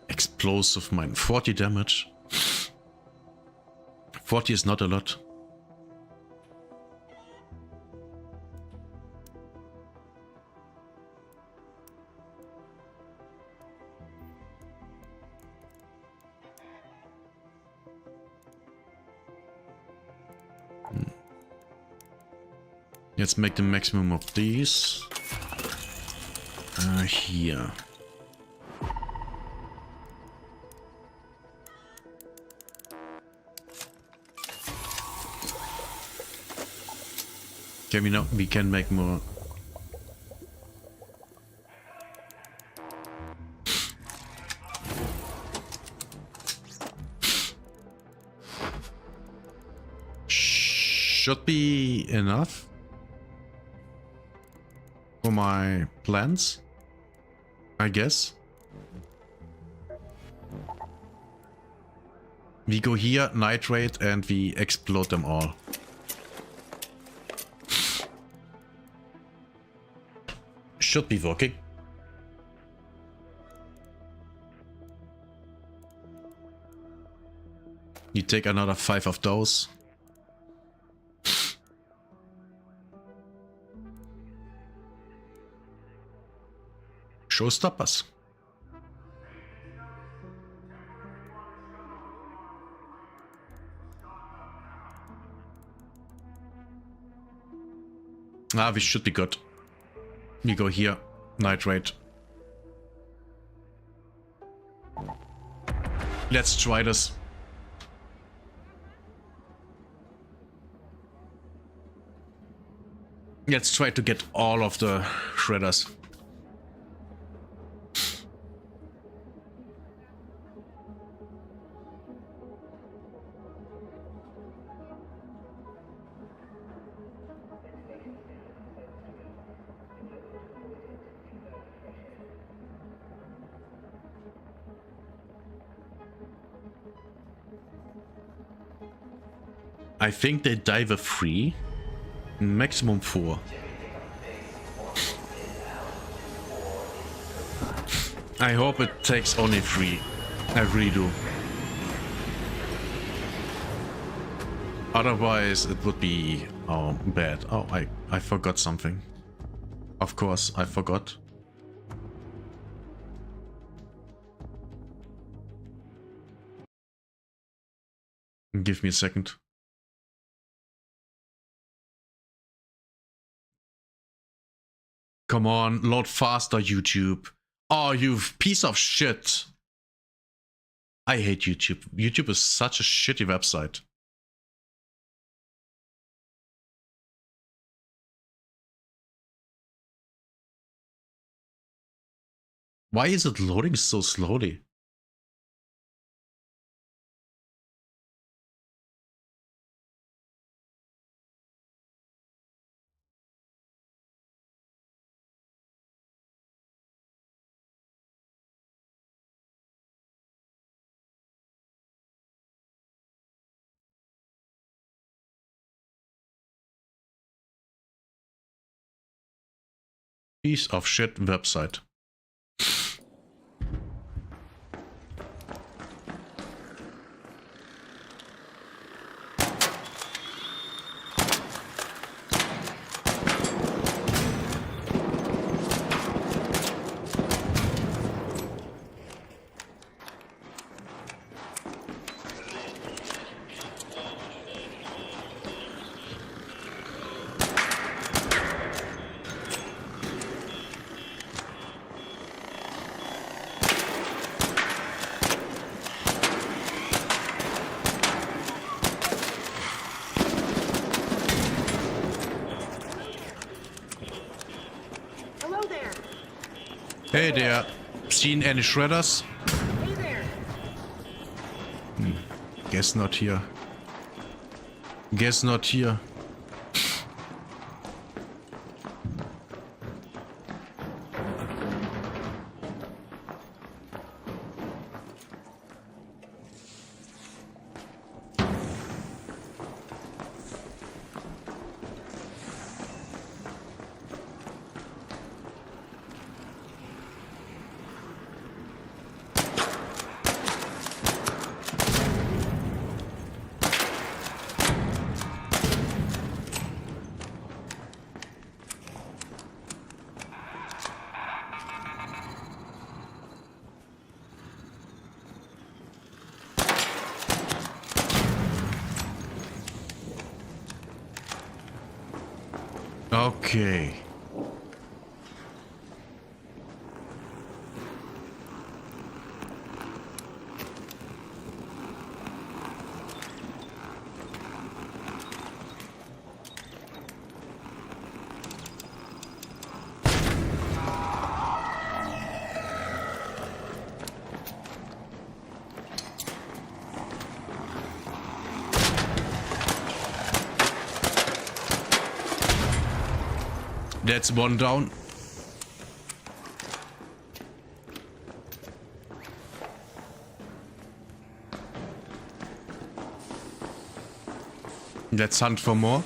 Speaker 1: Explosive mine. 40 damage. 40 is not a lot. Let's make the maximum of these. Here. Okay, we can make more. Should be enough for my plans, I guess. We go here, nitrate, and we explode them all. Should be working. You take another 5 of those. Showstoppers. We should be good. We go here, nitrate. Let's try this. Let's try to get all of the shredders. I think they dive a 3. Maximum 4. I hope it takes only 3. I really do. Otherwise it would be bad. Oh, I forgot something. Of course, I forgot. Give me a second. Come on, load faster, YouTube. Oh, you piece of shit. I hate YouTube. YouTube is such a shitty website. Why is it loading so slowly? Piece of shit website. Hey there, seen any shredders?
Speaker 14: Hey there.
Speaker 1: Guess not here. Guess not here. Okay. That's one down. Let's hunt for more.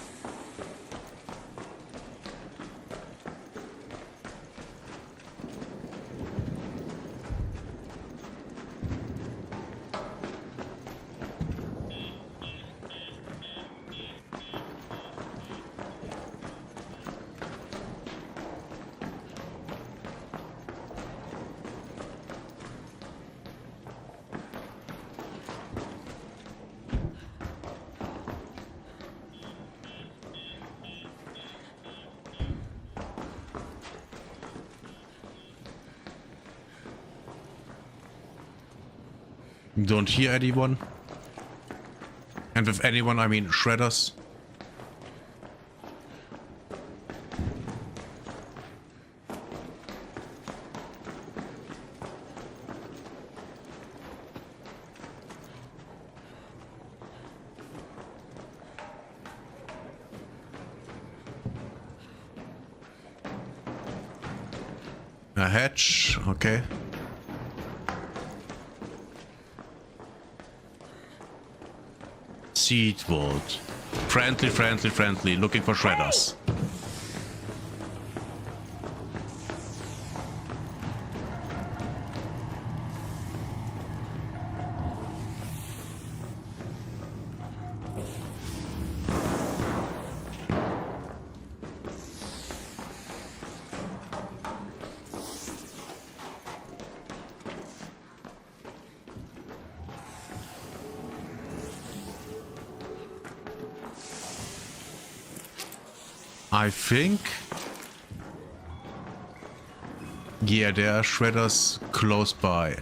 Speaker 1: Don't hear anyone. And with anyone, I mean shredders. A hatch, okay. Seed vault. Friendly, friendly, friendly. Looking for shredders. I think... Yeah, there are shredders close by.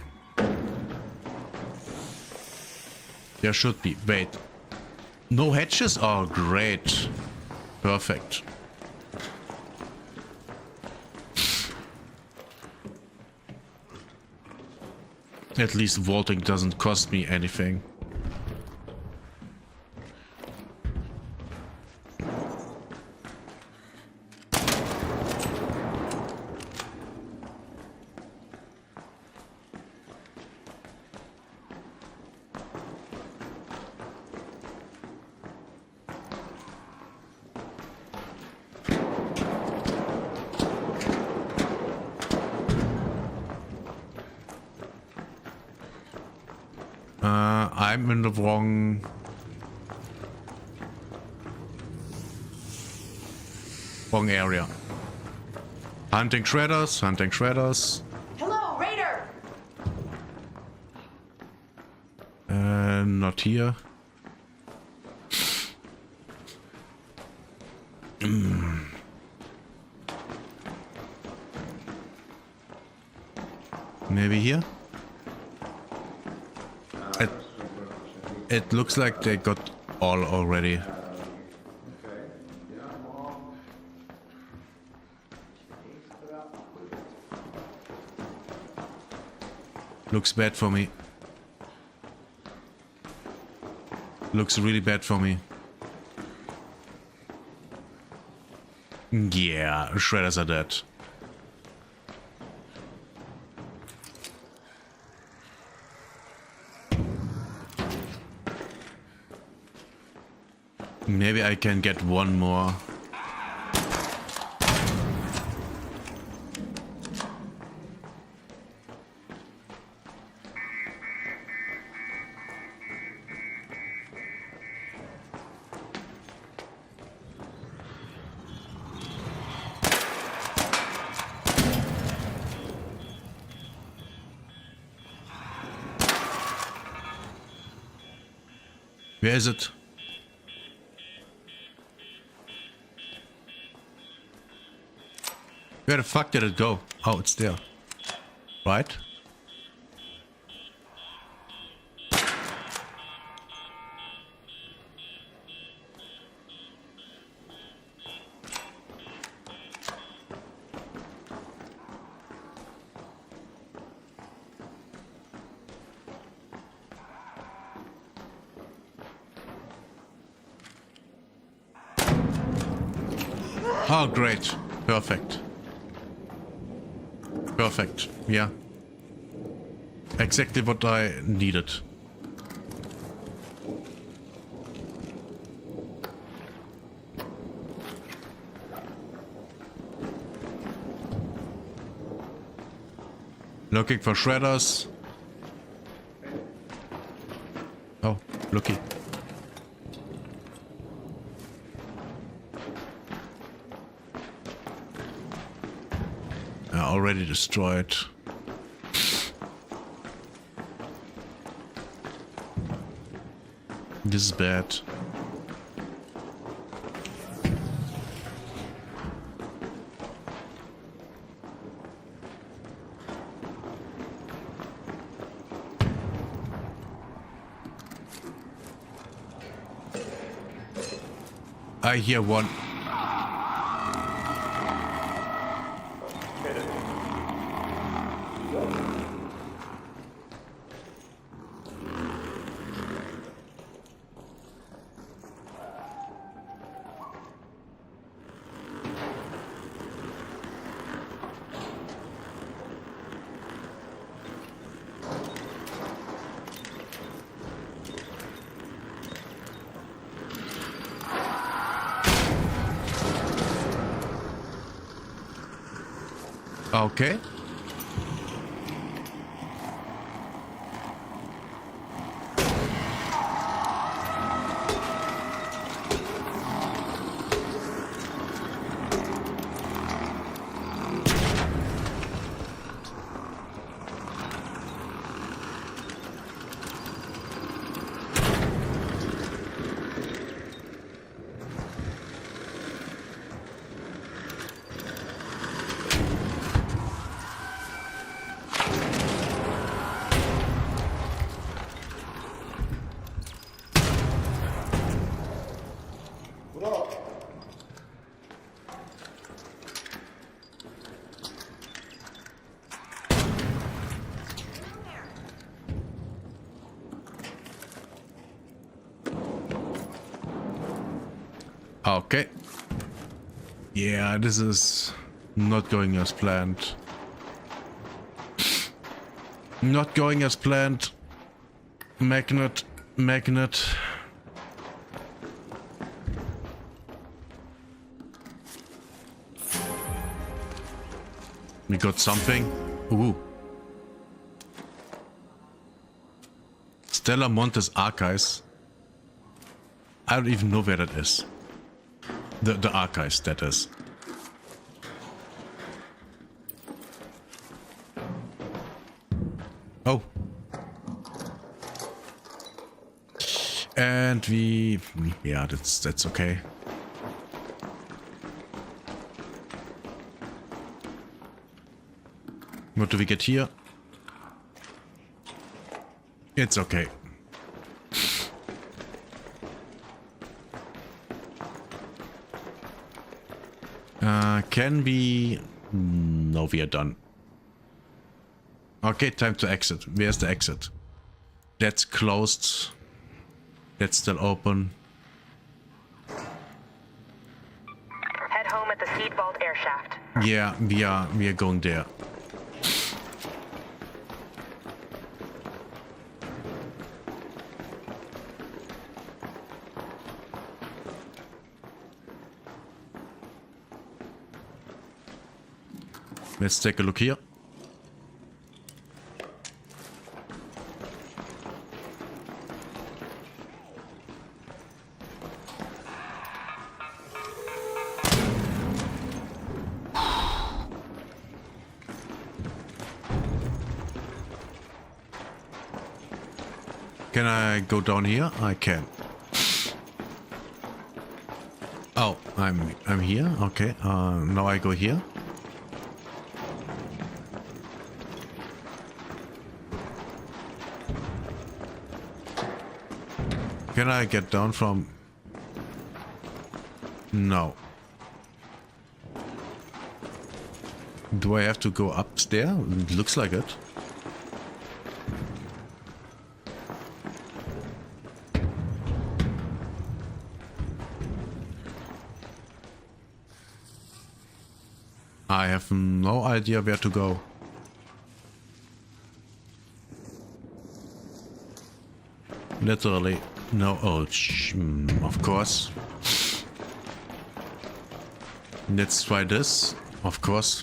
Speaker 1: There should be. Wait. No hatches? Oh, great. Perfect. At least vaulting doesn't cost me anything. I'm in the wrong area. Hunting shredders, hunting shredders.
Speaker 14: Hello, Raider!
Speaker 1: Not here. Maybe here? It looks like they got all already. Looks bad for me. Looks really bad for me. Yeah, shredders are dead. Maybe I can get one more. Where is it? Where the fuck did it go? Oh, it's there. Right? Oh, great. Perfect. Perfect. Yeah. Exactly what I needed. Looking for shredders. Oh, looky. Already destroyed. This is bad. I hear one. Okay. Okay. Yeah, this is not going as planned. Not going as planned. Magnet. We got something. Ooh. Stella Montes Archives. I don't even know where that is. The archives, that is. Oh. And yeah, that's okay. What do we get here? It's okay. Can we... No, we are done. Okay, time to exit. Where's the exit? That's closed. That's still open.
Speaker 14: Head home at the seed vault air shaft.
Speaker 1: Yeah, we are going there. Let's take a look here. Can I go down here? I can. Oh, I'm here. Okay. Now I go here. Can I get down from... No. Do I have to go upstairs? It looks like it. I have no idea where to go. Literally. No, oh, of course. Let's try this, of course.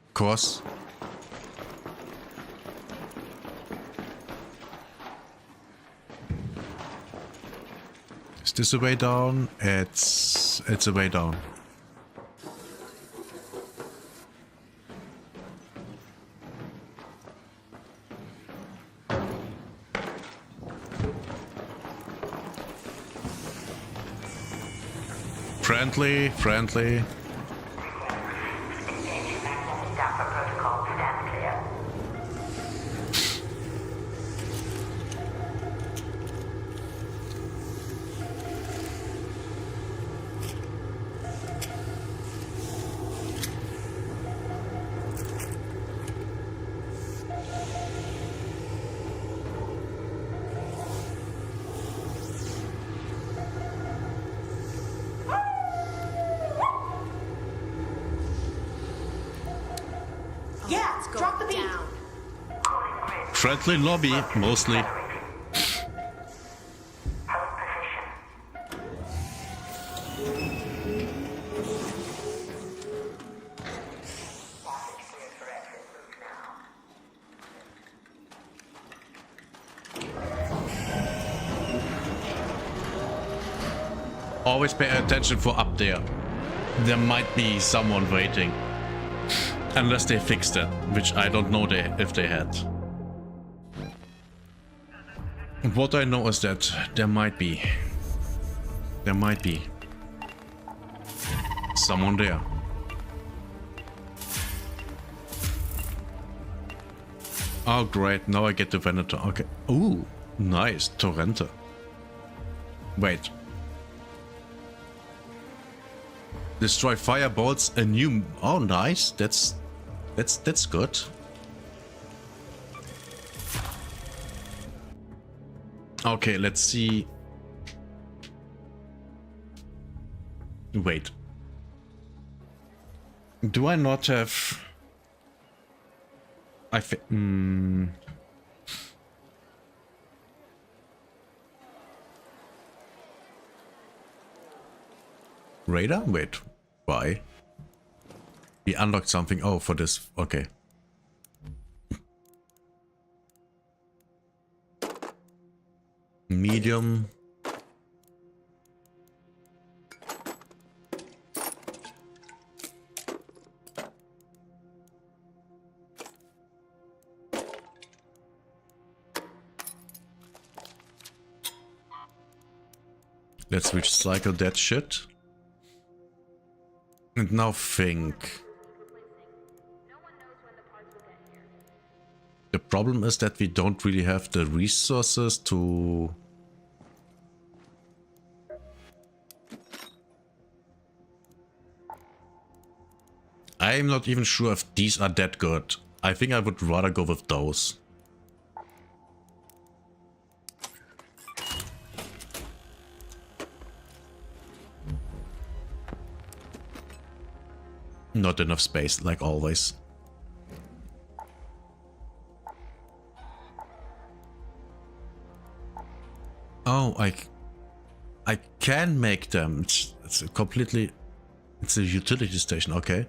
Speaker 1: Of course. Is this a way down? It's a way down. Friendly. Friendly lobby, mostly. always pay attention for up there. There might be someone waiting. Unless they fixed it, which I don't know if they had. What I know is that there might be someone there. Oh great, now I get the Venator. Okay. Ooh, nice, Torrente. Wait. Destroy firebolts, a new... Oh nice, that's good. Okay, let's see. Wait. Do I not have... Radar? Wait, why? We unlocked something. Oh, for this. Okay. Medium. Let's recycle that shit. And now think. The problem is that we don't really have the resources to... I'm not even sure if these are that good. I think I would rather go with those. Not enough space, like always. Oh, I can make them. It's a completely... It's a utility station, okay.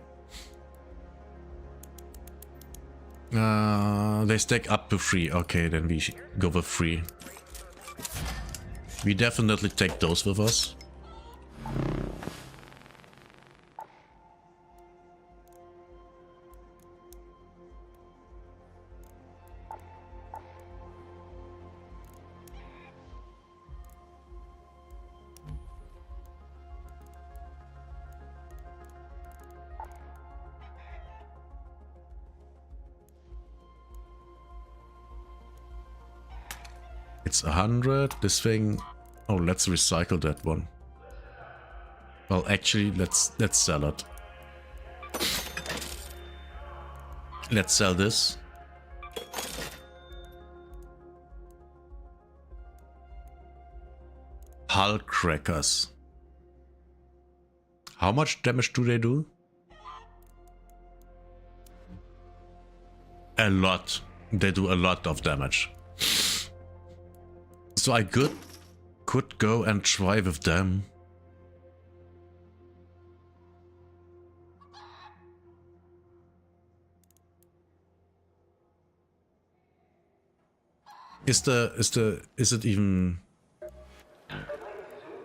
Speaker 1: They stack up to 3. Okay, then we go with 3. We definitely take those with us. It's 100. This thing. Oh, let's recycle that one. Well, actually, let's sell it. Let's sell this. Hull crackers. How much damage do they do? A lot. They do a lot of damage. So I could go and try with them. Is it even...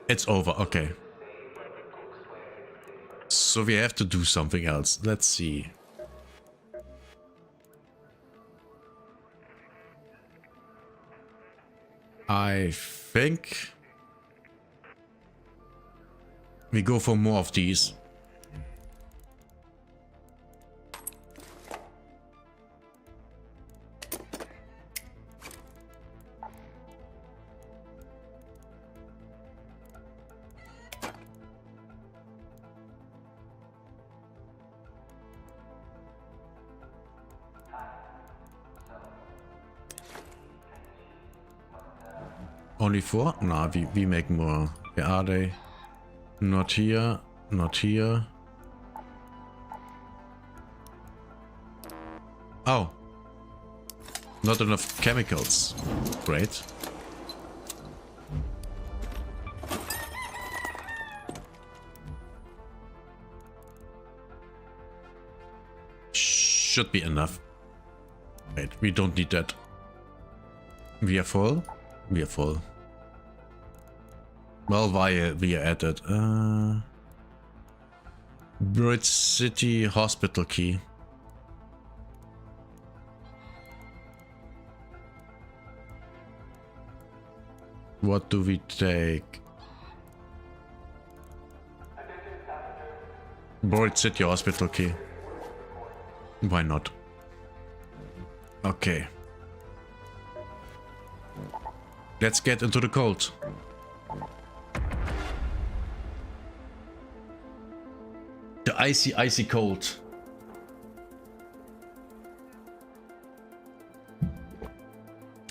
Speaker 1: It's over, okay. So we have to do something else. Let's see. I think we go for more of these. Only 4? Nah, we make more. Where are they? Not here, not here. Oh. Not enough chemicals. Great. Should be enough. Wait, we don't need that. We are full? We are full. Well, via added. Bridge City Hospital key. What do we take? Bridge City Hospital key. Why not? Okay. Let's get into the cold. The icy cold.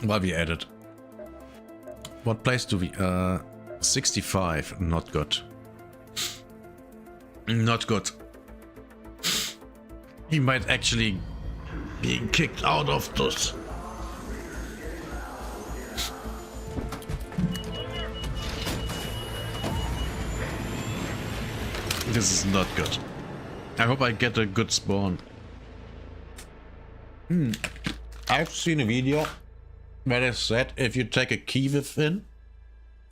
Speaker 1: While we at it. What place do we... 65. Not good. Not good. He might actually be kicked out of this. This is not good. I hope I get a good spawn. I've seen a video where they said if you take a key within,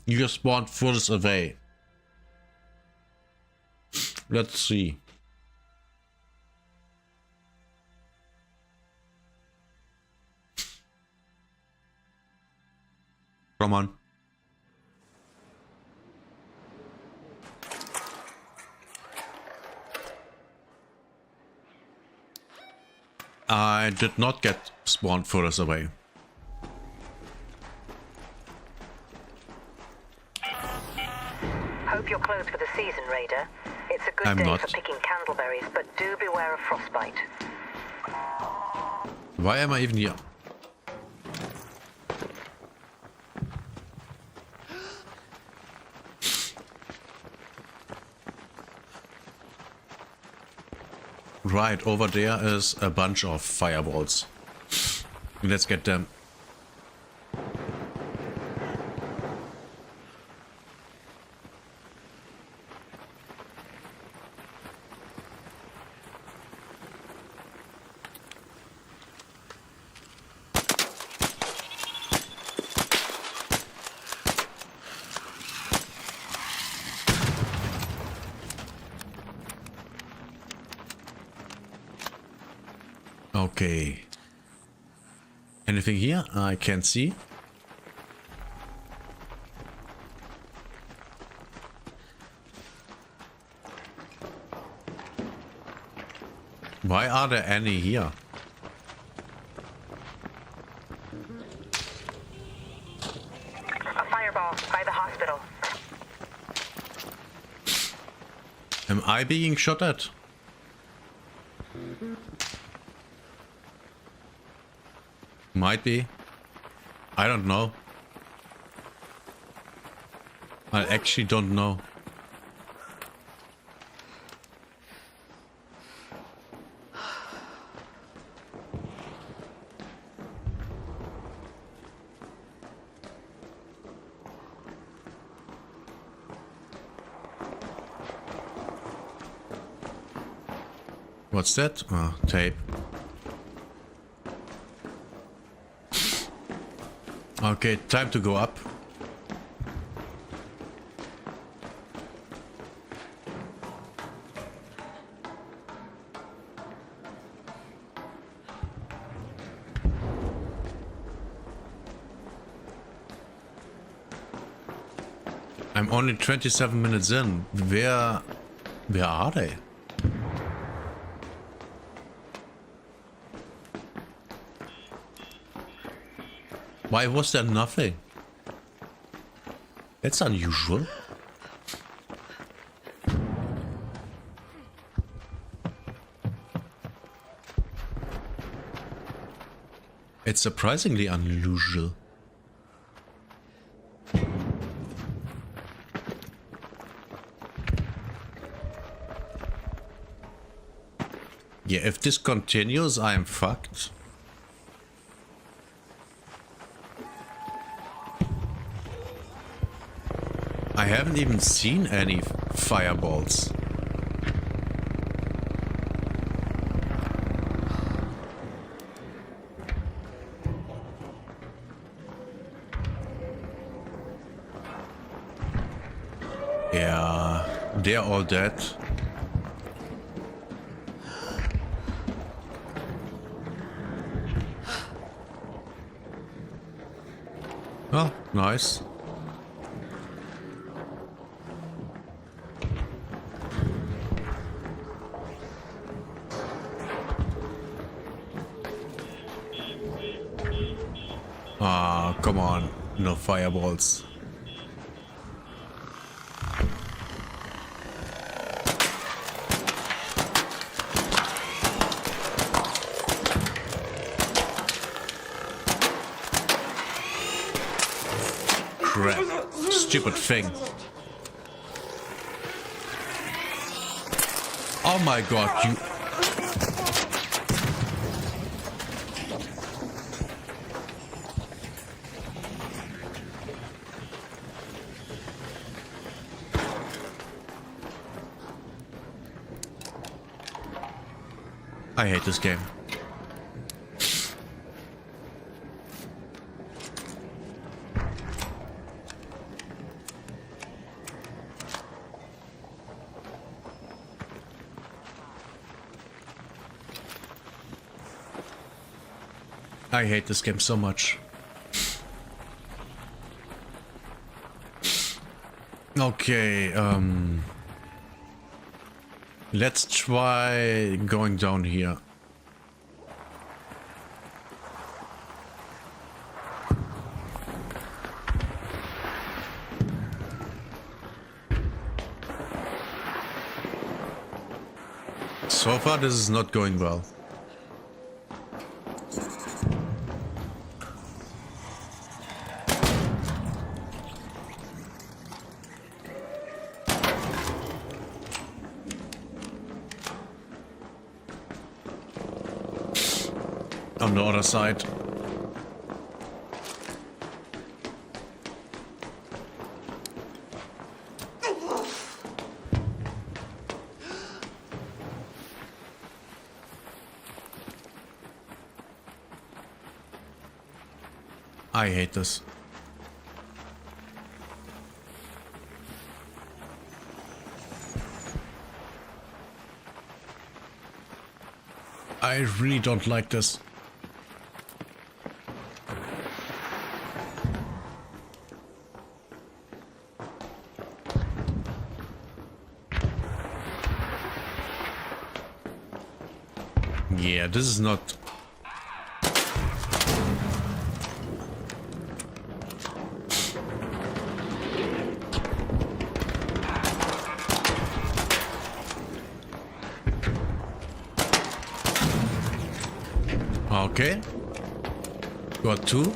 Speaker 1: you spawn further away. Let's see. Come on. I did not get spawned further away.
Speaker 14: Hope you're closed for the season, Raider. It's a good day for picking candleberries, but do beware of frostbite.
Speaker 1: Why am I even here? Right, over there is a bunch of fireballs. Let's get them. Okay. Anything here? I can't see. Why are there any here?
Speaker 14: A fireball by the hospital.
Speaker 1: Am I being shot at? Might be. I don't know. I actually don't know. What's that? Oh, tape. Okay, time to go up. I'm only 27 minutes in. Where are they? Why was there nothing? That's unusual. It's surprisingly unusual. Yeah, if this continues, I'm fucked. I haven't even seen any fireballs. Yeah, they're all dead. Oh, nice. Ah, come on. No fireballs. Crap. Stupid thing. Oh my god, you... I hate this game. I hate this game so much. Okay, let's try going down here. So far, this is not going well. On the other side. I hate this. I really don't like this. Yeah, this is not... Okay. Got two.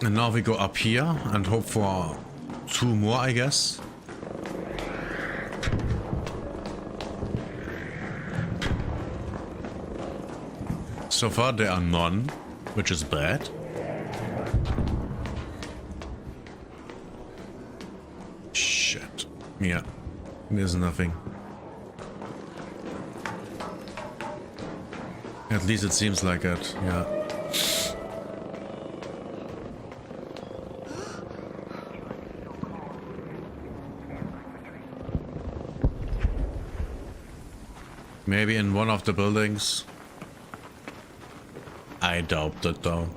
Speaker 1: And now we go up here and hope for two more, I guess. So far there are none, which is bad. Shit. Yeah, there's nothing. At least it seems like it, yeah. Maybe in one of the buildings. I doubt it though.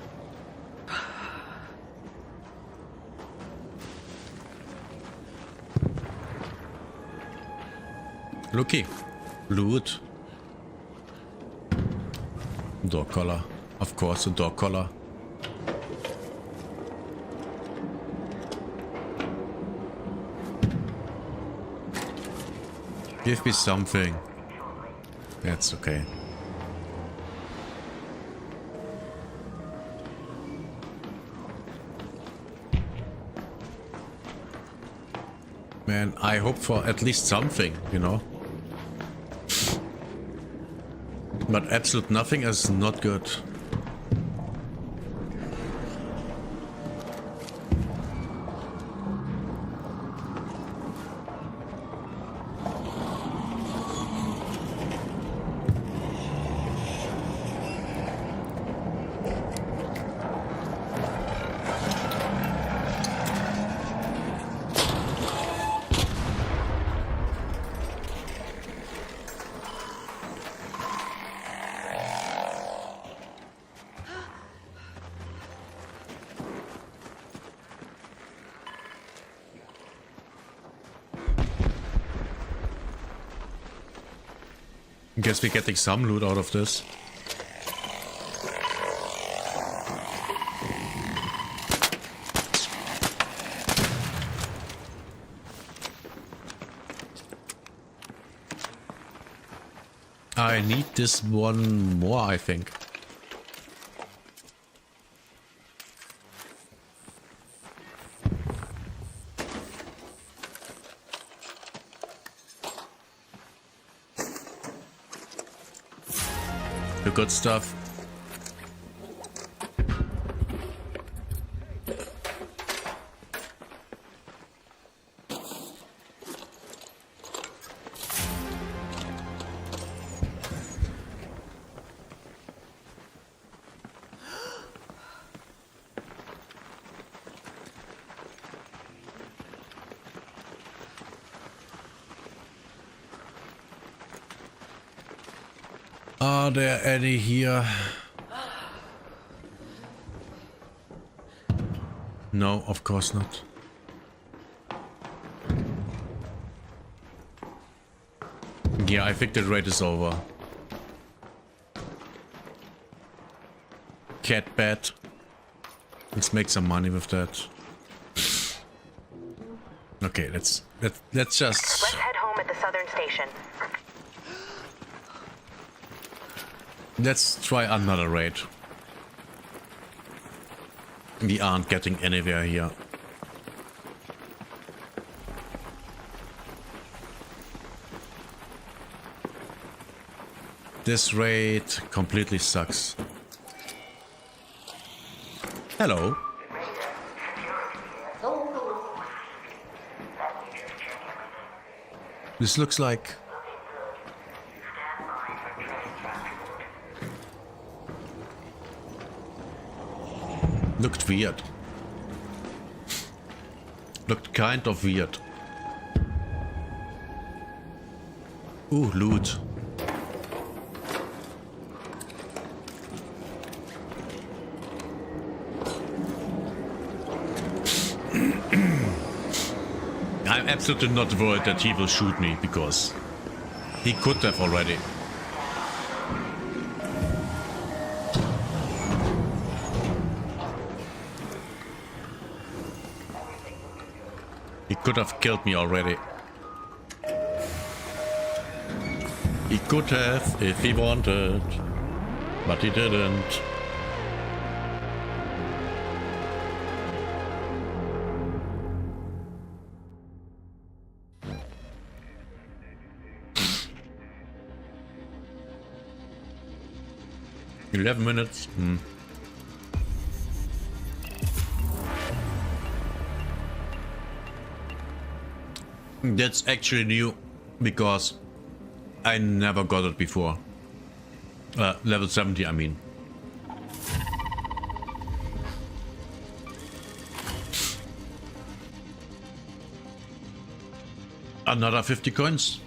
Speaker 1: Looky. Loot. Door collar. Of course, a door collar. Give me something. That's okay. Man, I hope for at least something, you know? But absolute nothing is not good. Guess we're getting some loot out of this. I need this one more, I think. The good stuff. Are there any here? No, of course not. Yeah, I think the raid is over. Cat bed. Let's make some money with that. Okay, let's just.
Speaker 14: Let's head home at the southern station.
Speaker 1: Let's try another raid. We aren't getting anywhere here. This raid completely sucks. Hello. This looks like... Looked weird. Looked kind of weird. Ooh, loot. I'm absolutely not worried that he will shoot me, because he could have already. He could have killed me already. He could have if he wanted, but he didn't. "11 minutes. That's actually new, because I never got it before. Level 70, I mean. Another 50 coins.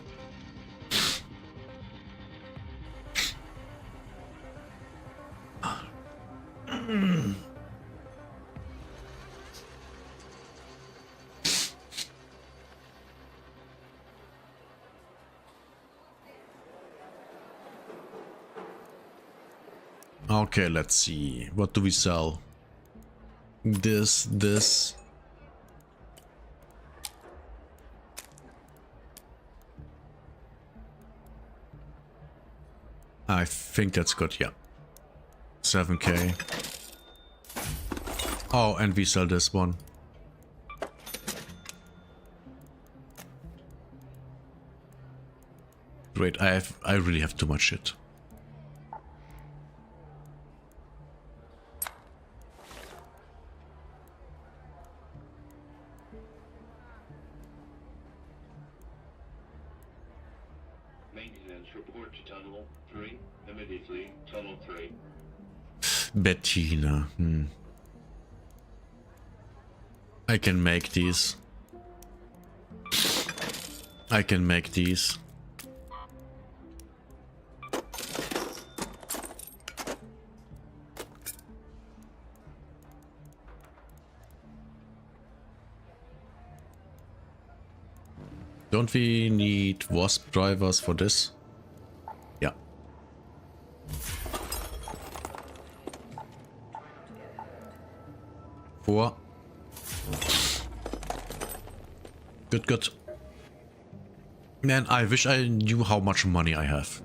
Speaker 1: Okay, let's see. What do we sell? This. I think that's good, yeah. 7k. Oh, and we sell this one. Great, I really have too much shit. Bettina. I can make these. I can make these. Don't we need wasp drivers for this? Yeah. 4. Good, good. Man, I wish I knew how much money I have.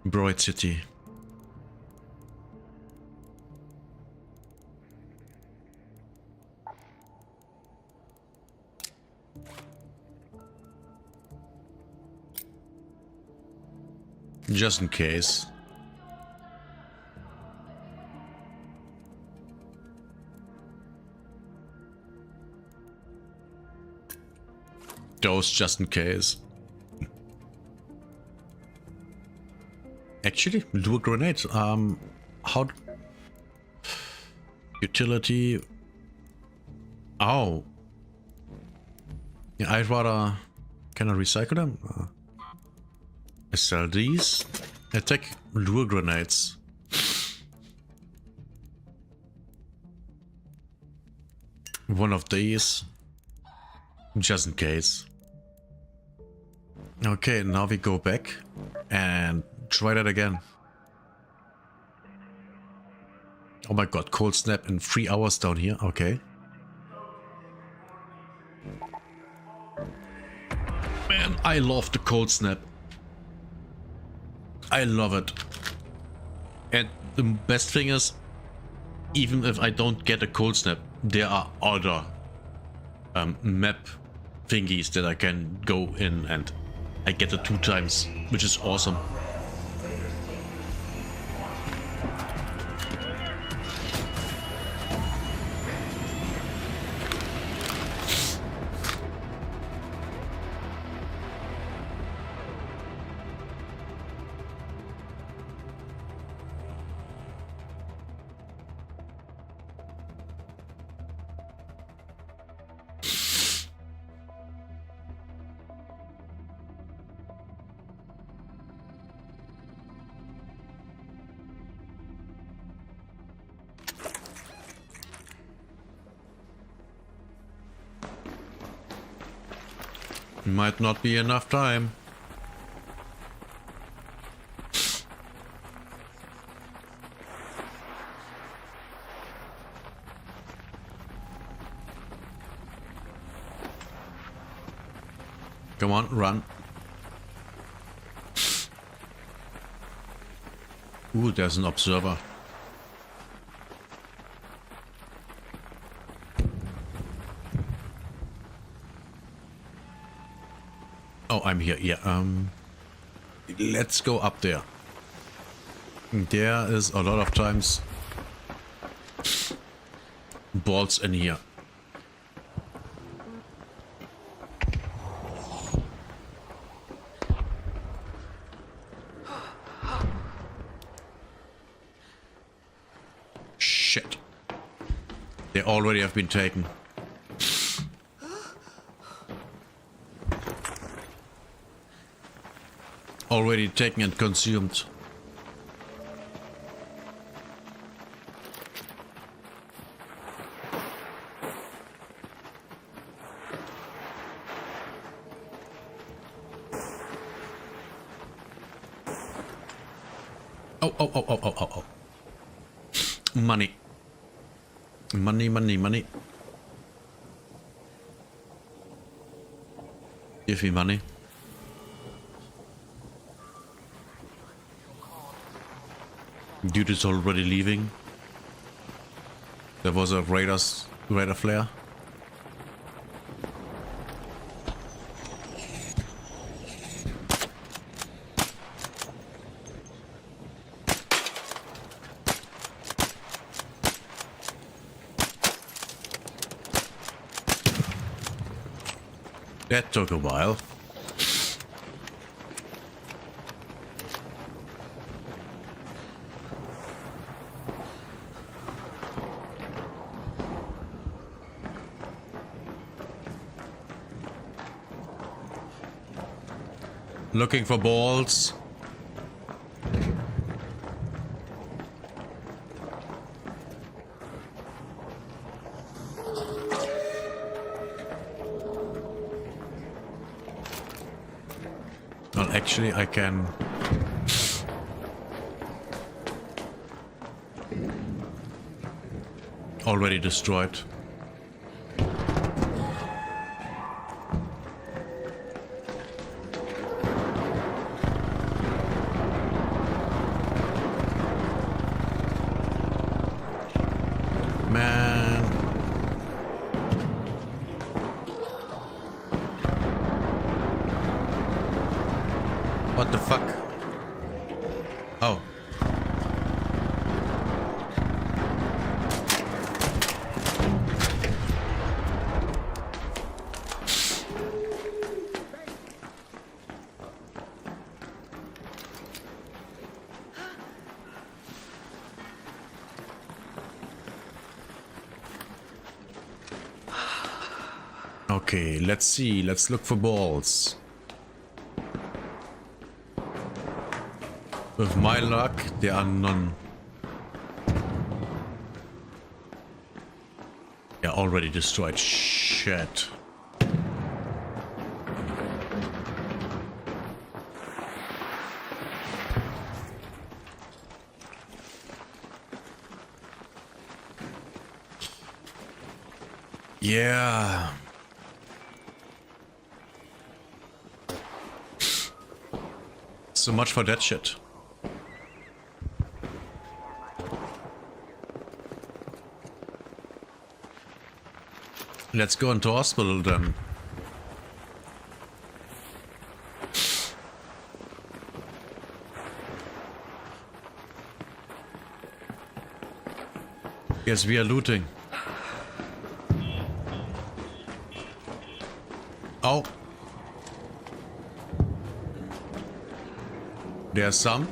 Speaker 1: Bright City. Just in case. Those just in case. Actually, lure grenades. How? Utility. Oh. Yeah, I'd rather. Can I recycle them? I sell these. I take lure grenades. One of these. Just in case. Okay, now we go back and try that again. Oh my god, cold snap in 3 hours down here. Okay. Man, I love the cold snap. I love it. And the best thing is, even if I don't get a cold snap, there are other map thingies that I can go in and I get it 2 times, which is awesome. Might not be enough time. Come on, run. Ooh, there's an observer. Oh, I'm here. Yeah, let's go up there. There is a lot of times balls in here. Shit. They already have been taken. Already taken and consumed. Oh. Money. Money. Give me money. Dude is already leaving. There was a radar flare. That took a while. Looking for balls. Well, actually, I can Already destroyed. Man. What the fuck? Oh. Okay, let's see. Let's look for balls. With my luck, there are none. Yeah, already destroyed. Shit. Yeah. So much for that shit. Let's go into hospital then. Yes, we are looting. Oh. There's some.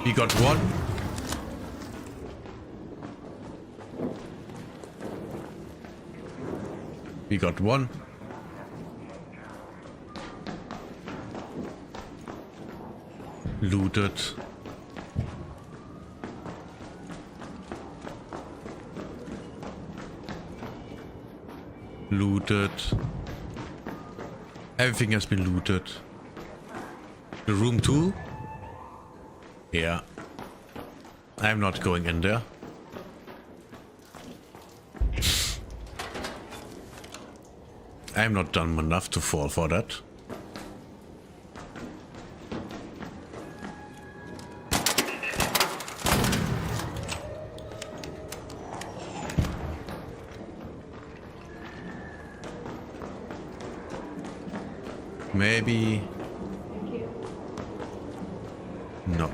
Speaker 1: We got one. We got one. Looted. Looted. Everything has been looted. The room too? Yeah. I'm not going in there. I'm not dumb enough to fall for that. Maybe. No.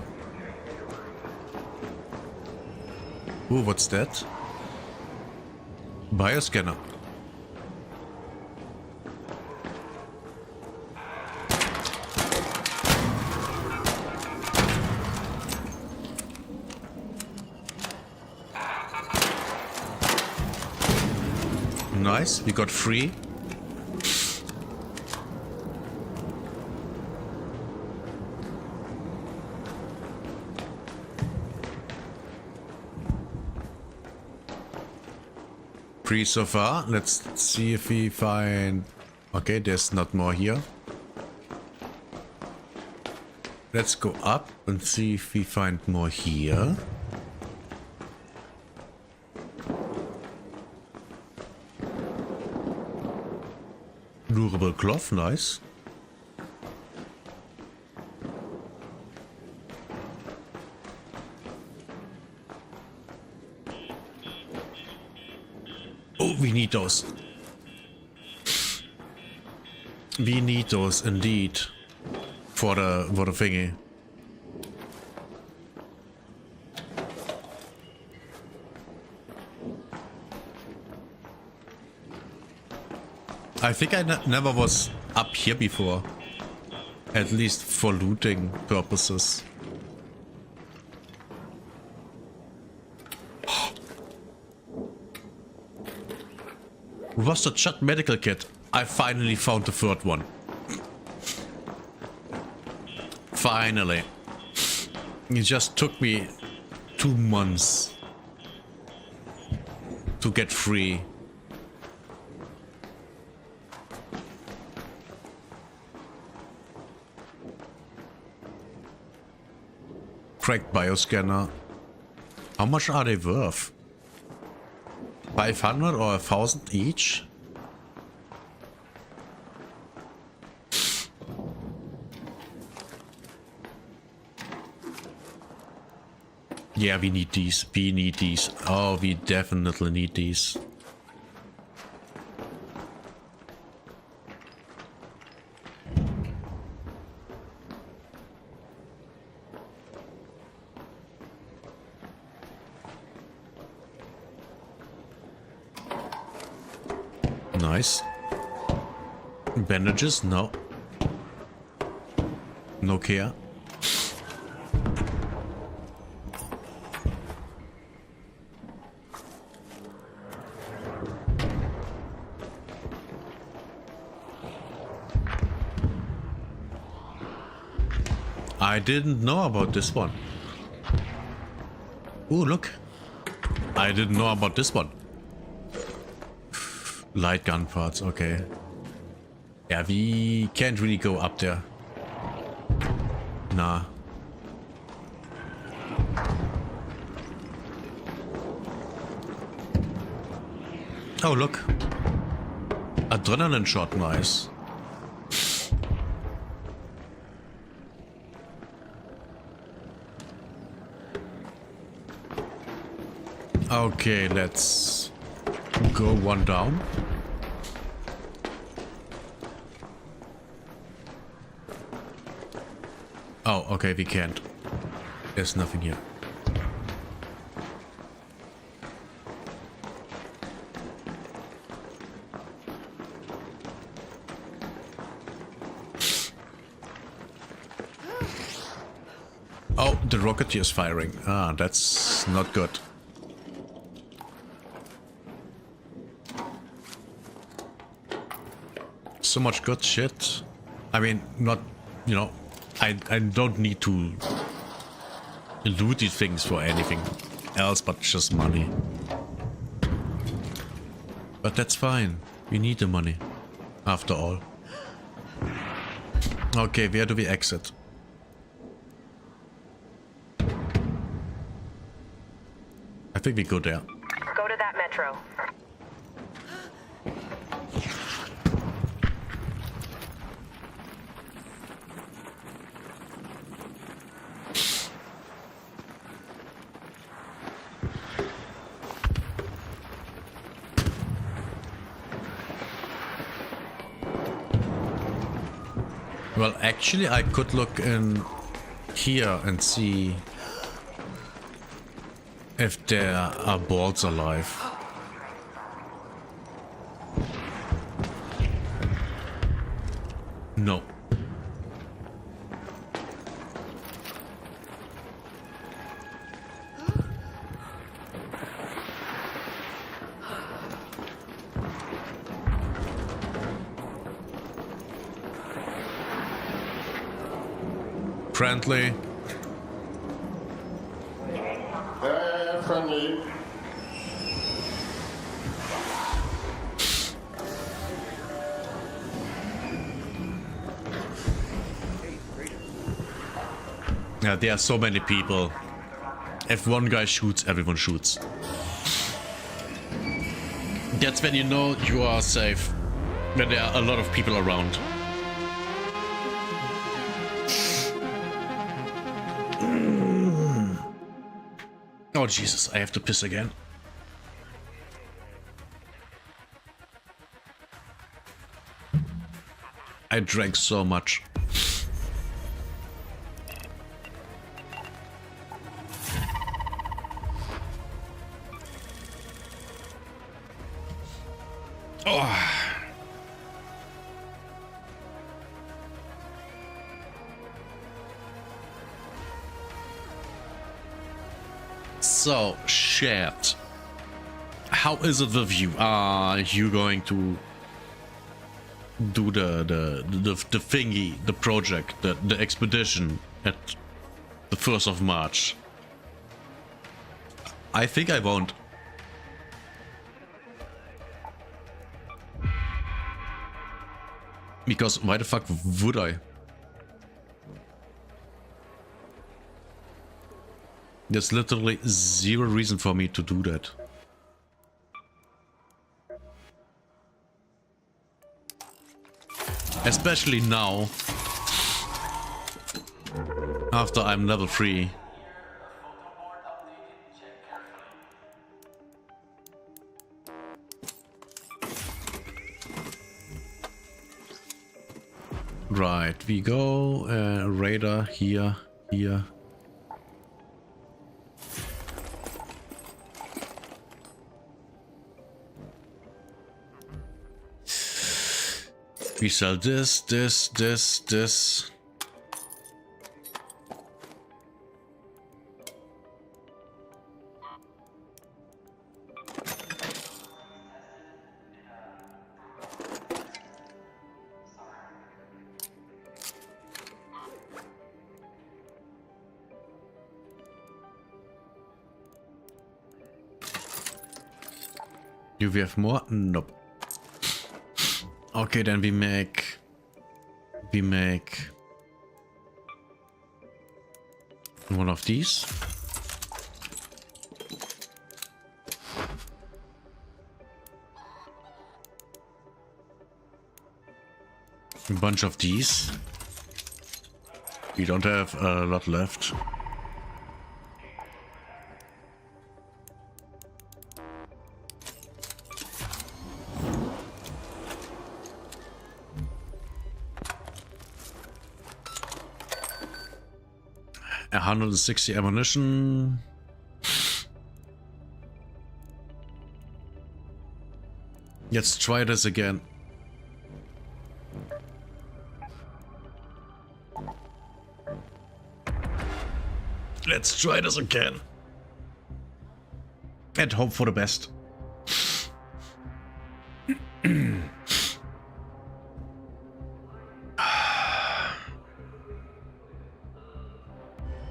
Speaker 1: Ooh, what's that? Bioscanner. Nice, we got 3. Free so far. Let's see if we find... Okay, there's not more here. Let's go up and see if we find more here. Durable cloth, nice. Oh, we need those. We need those indeed. For the thingy. I think I never was up here before. At least for looting purposes. Rusted shut medical kit. I finally found the third one. Finally. It just took me 2 months to get free. cracked bioscanner. How much are they worth? 500 or 1,000 each? Yeah, we need these. We need these. Oh, we definitely need these. Nice. Bandages? No. No care. I didn't know about this one. Ooh, look. I didn't know about this one. Light gun parts, okay. Yeah, we can't really go up there. Nah. Oh, look. Adrenaline shot, nice. Okay, let's go one down. Oh, okay, we can't. There's nothing here. Oh, the Rocketeer is firing. Ah, that's not good. So much good shit. I mean, not, you know, I don't need to loot these things for anything else but just money. But that's fine. We need the money, after all. Okay, where do we exit? I think we go there.
Speaker 14: Go to that metro.
Speaker 1: Well, actually, I could look in here and see if there are boards alive. No. Friendly.
Speaker 15: Friendly.
Speaker 1: Yeah, there are so many people. If one guy shoots, everyone shoots. That's when you know you are safe. When there are a lot of people around. Oh Jesus, I have to piss again. I drank so much. Oh. So, chat. How is it with you? Are you going to do the thingy, the project, the expedition at the 1st of March? I think I won't. Because why the fuck would I? There's literally zero reason for me to do that. Especially now, after I'm level 3. Right, we go radar here. We sell this. Do we have more? Nope. Okay, then we make one of these. A bunch of these. We don't have a lot left. A 160 ammunition. Let's try this again. Let's try this again. And hope for the best.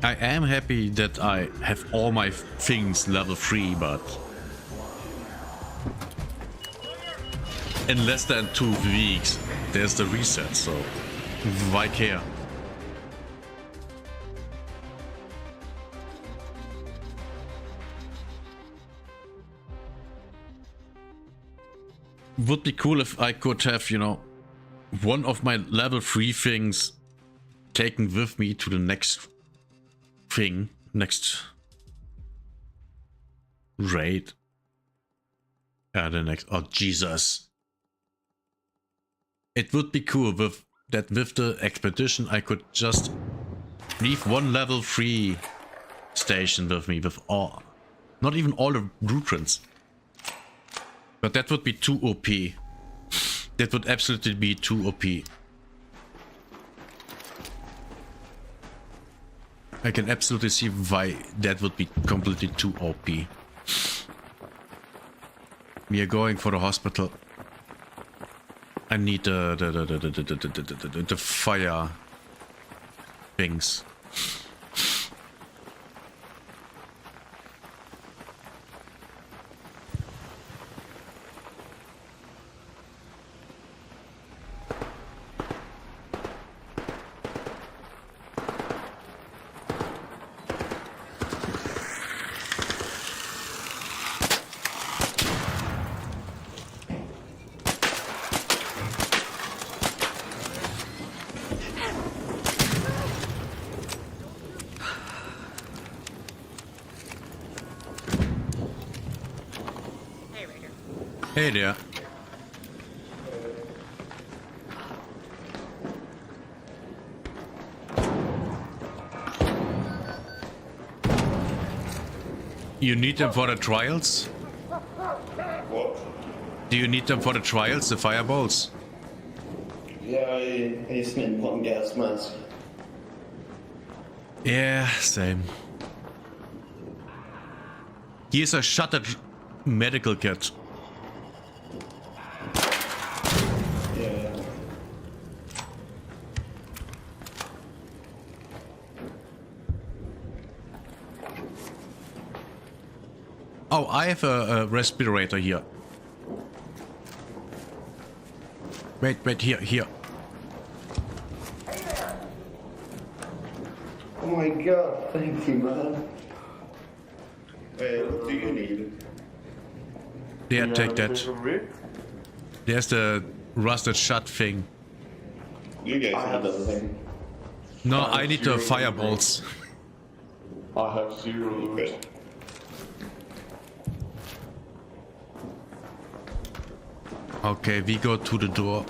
Speaker 1: I am happy that I have all my things level 3, but in less than 2 weeks there's the reset, so why care? Would be cool if I could have, you know, one of my level 3 things taken with me to the next thing, next raid. The next, oh Jesus. It would be cool with that, with the expedition I could just leave one level 3 station with me, with all, not even all the blueprints. But that would be too OP. That would absolutely be too OP. I can absolutely see why that would be completely too OP. We are going for the hospital. I need the fire things. Hey there. You need them for the trials?
Speaker 15: What?
Speaker 1: Do you need them for the trials, the fireballs?
Speaker 15: Yeah, I used an important gas mask.
Speaker 1: Yeah, same. Here's a shuttered medical kit. Oh, I have a respirator here. Wait, here.
Speaker 15: Oh my god, thank you, man. What do you need?
Speaker 1: Yeah, take that. There's the rusted shut thing.
Speaker 15: You guys have everything.
Speaker 1: No, I need the fireballs.
Speaker 15: I have 0 loot.
Speaker 1: Okay, we go to the door.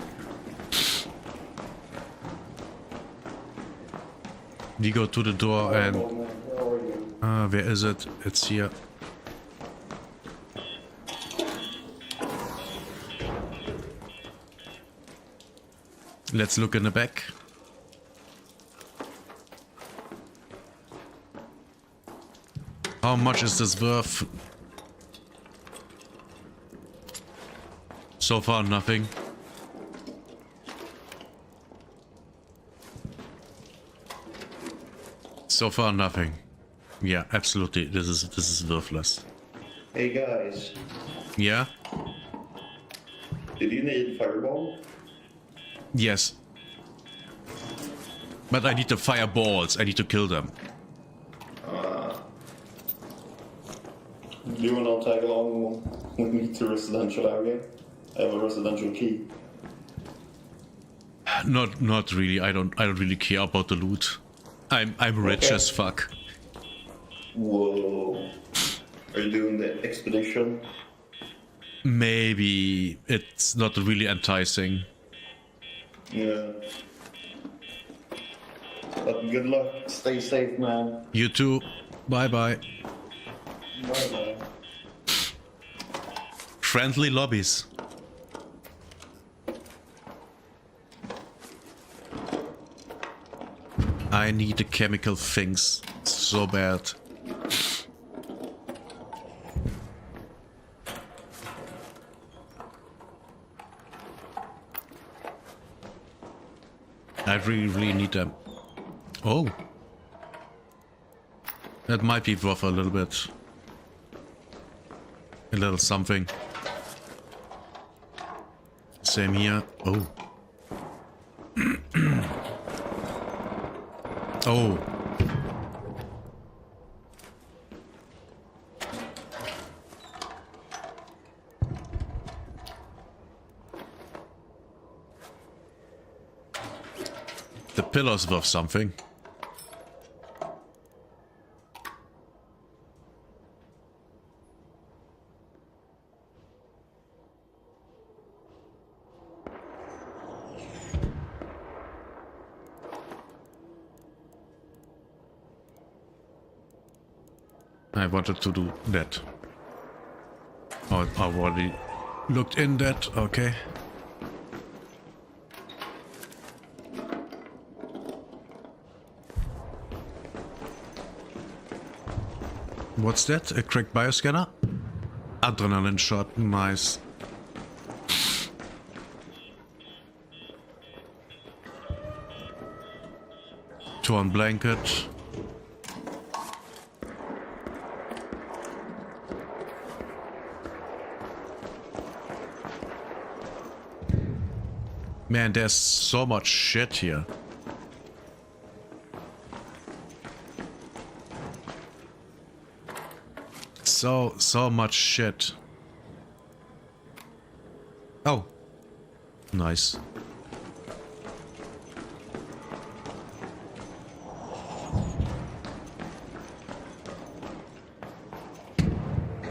Speaker 1: We go to the door and... where is it? It's here. Let's look in the back. How much is this worth? So far, nothing. So far, nothing. Yeah, absolutely. This is worthless.
Speaker 15: Hey guys,
Speaker 1: Yeah?
Speaker 15: did you need fireball?
Speaker 1: Yes. But I need the fireballs. I need to kill them.
Speaker 15: Do you want to tag along with me to residential area? I have a residential key.
Speaker 1: Not really. I don't really care about the loot. I'm rich as fuck.
Speaker 15: Whoa. Are you doing the expedition?
Speaker 1: Maybe it's not really enticing.
Speaker 15: Yeah. But good luck. Stay safe, man.
Speaker 1: You too. Bye bye.
Speaker 15: Bye-bye.
Speaker 1: Friendly lobbies. I need the chemical things so bad. I really need them. Oh. That might be worth a little bit. A little something. Same here. Oh. Oh. The pillar's worth something. I wanted to do that. Oh, I already looked in that, okay. What's that? A cracked bioscanner? Adrenaline shot, nice. Torn blanket. Man, there's so much shit here. So much shit. Oh. Nice.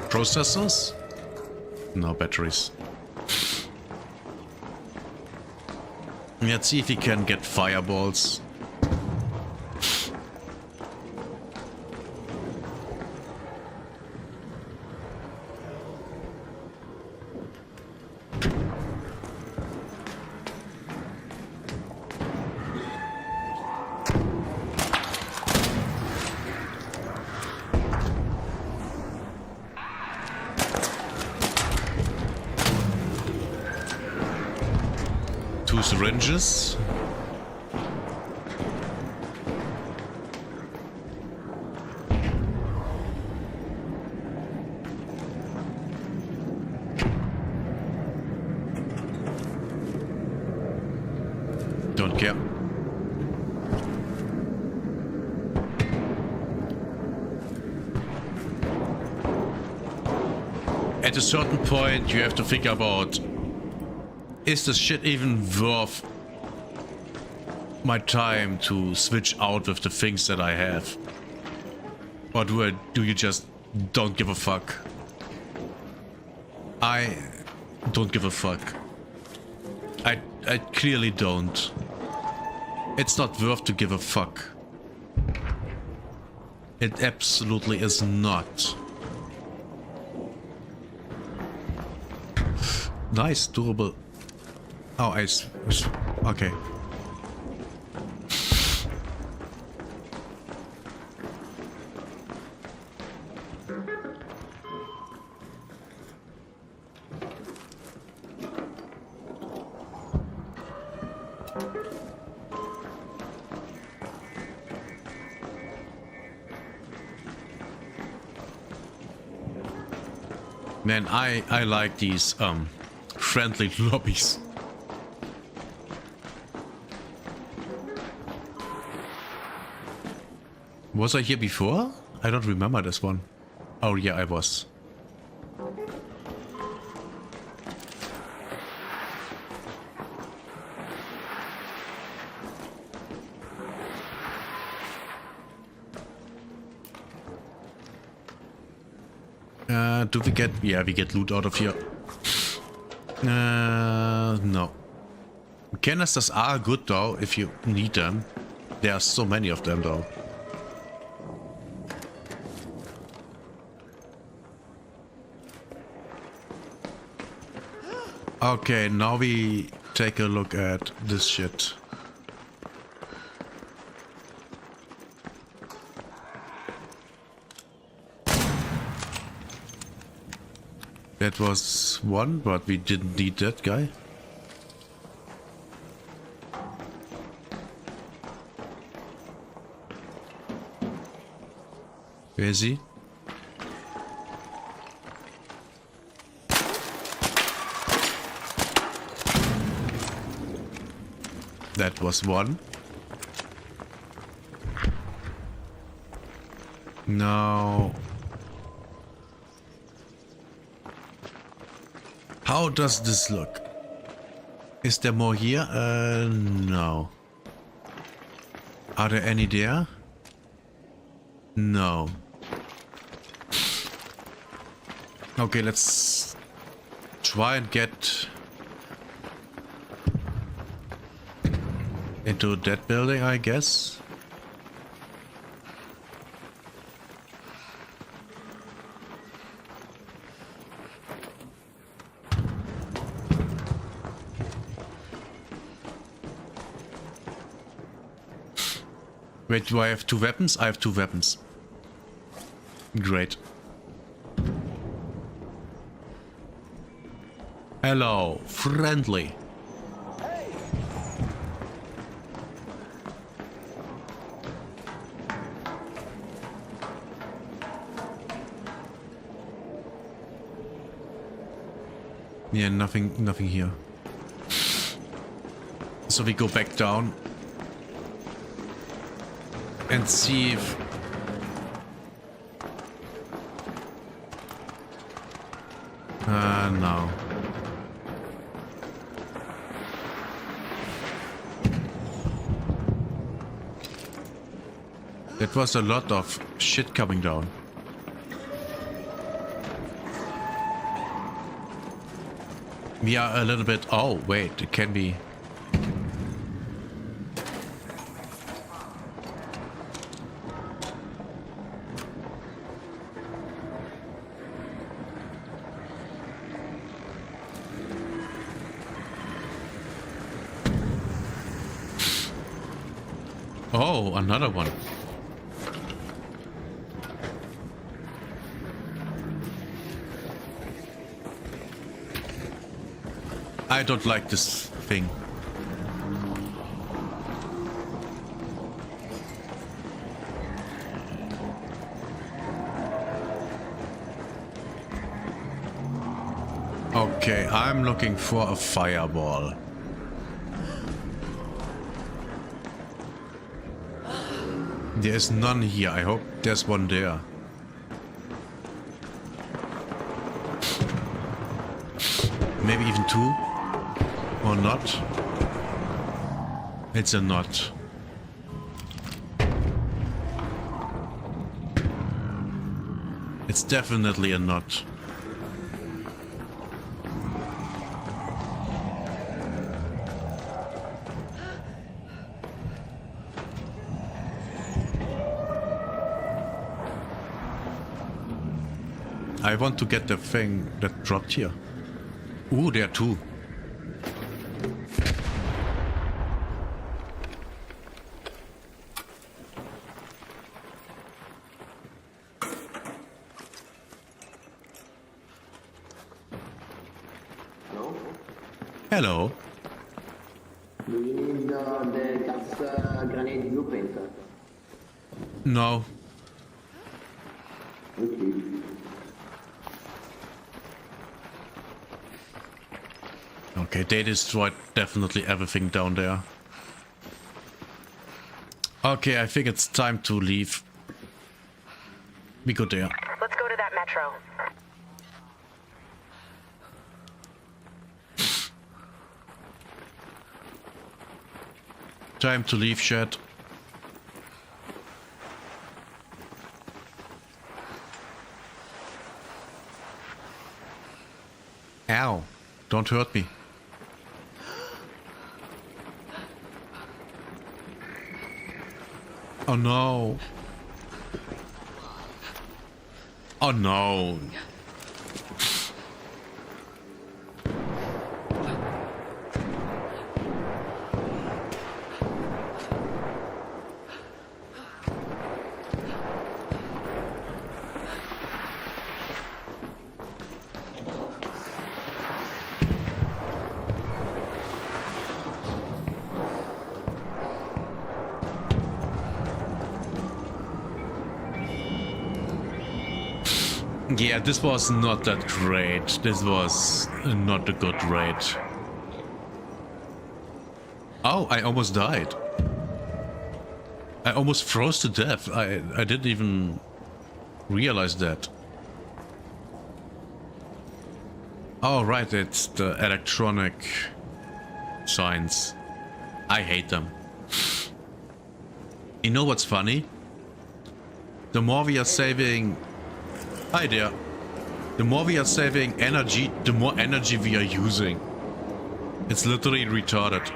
Speaker 1: Processors? No batteries. Let's see if we can get fireballs. Two syringes. Don't care. at a certain point you have to think about, is this shit even worth my time to switch out with the things that I have? Or do you just don't give a fuck? I don't give a fuck. I clearly don't. It's not worth to give a fuck. It absolutely is not. Nice, durable. Oh, okay. Man, I like these friendly lobbies. Was I here before? I don't remember this one. Oh yeah, I was. Do we get... Yeah, we get loot out of here. No. Canisters are good though, if you need them. There are so many of them though. Okay, now we take a look at this shit. That was one, but we didn't need that guy. Where is he? That was one. Now... How does this look? Is there more here? No. Are there any there? No. Okay, let's try and get into that building, I guess. Wait, do I have two weapons? I have two weapons. Great. Hello, friendly. Yeah, nothing here. So we go back down and see if no. That was a lot of shit coming down. We are a little bit... Oh, wait, it can be... Oh, another one. I don't like this thing. Okay, I'm looking for a fireball. There's none here. I hope there's one there. Maybe even 2? Or not? It's a not. It's definitely a not. I want to get the thing that dropped here. Ooh, there are 2. Hello.
Speaker 16: Do you need the gas grenade blueprint?
Speaker 1: No.
Speaker 16: Okay.
Speaker 1: Okay, they destroyed definitely everything down there. Okay, I think it's time to leave. We go there.
Speaker 14: Let's go to that metro.
Speaker 1: Time to leave, chat. Ow. Don't hurt me. Oh no. Oh no. Yeah, this was not that great. This was not a good raid. Oh, I almost died. I almost froze to death. I didn't even realize that. Oh, right, it's the electronic signs. I hate them. You know what's funny? The more we are saving... Hi there. The more we are saving energy, the more energy we are using. It's literally retarded.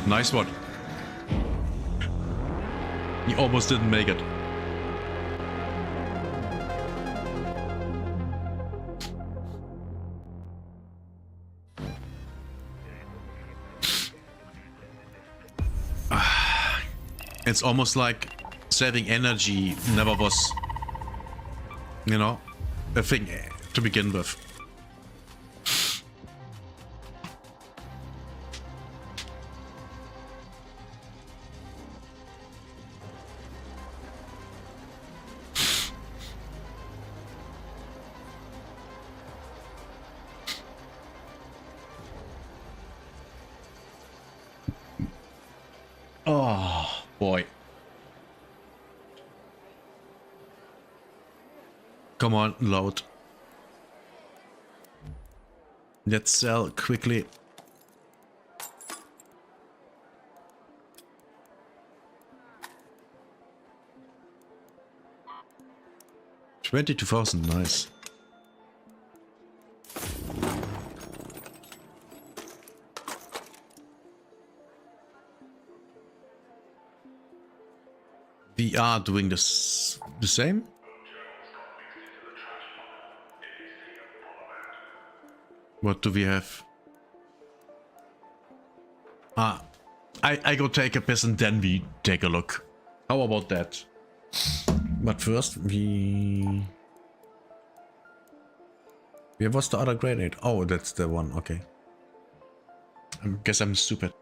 Speaker 1: Nice one. You almost didn't make it. It's almost like saving energy never was, you know, a thing to begin with. Oh, boy. Come on, load. Let's sell quickly. $22,000, nice. We are doing this the same. What do we have? I go take a piss and then we take a look. How about that? But first where was the other grenade? Oh, that's the one, okay. I guess I'm stupid.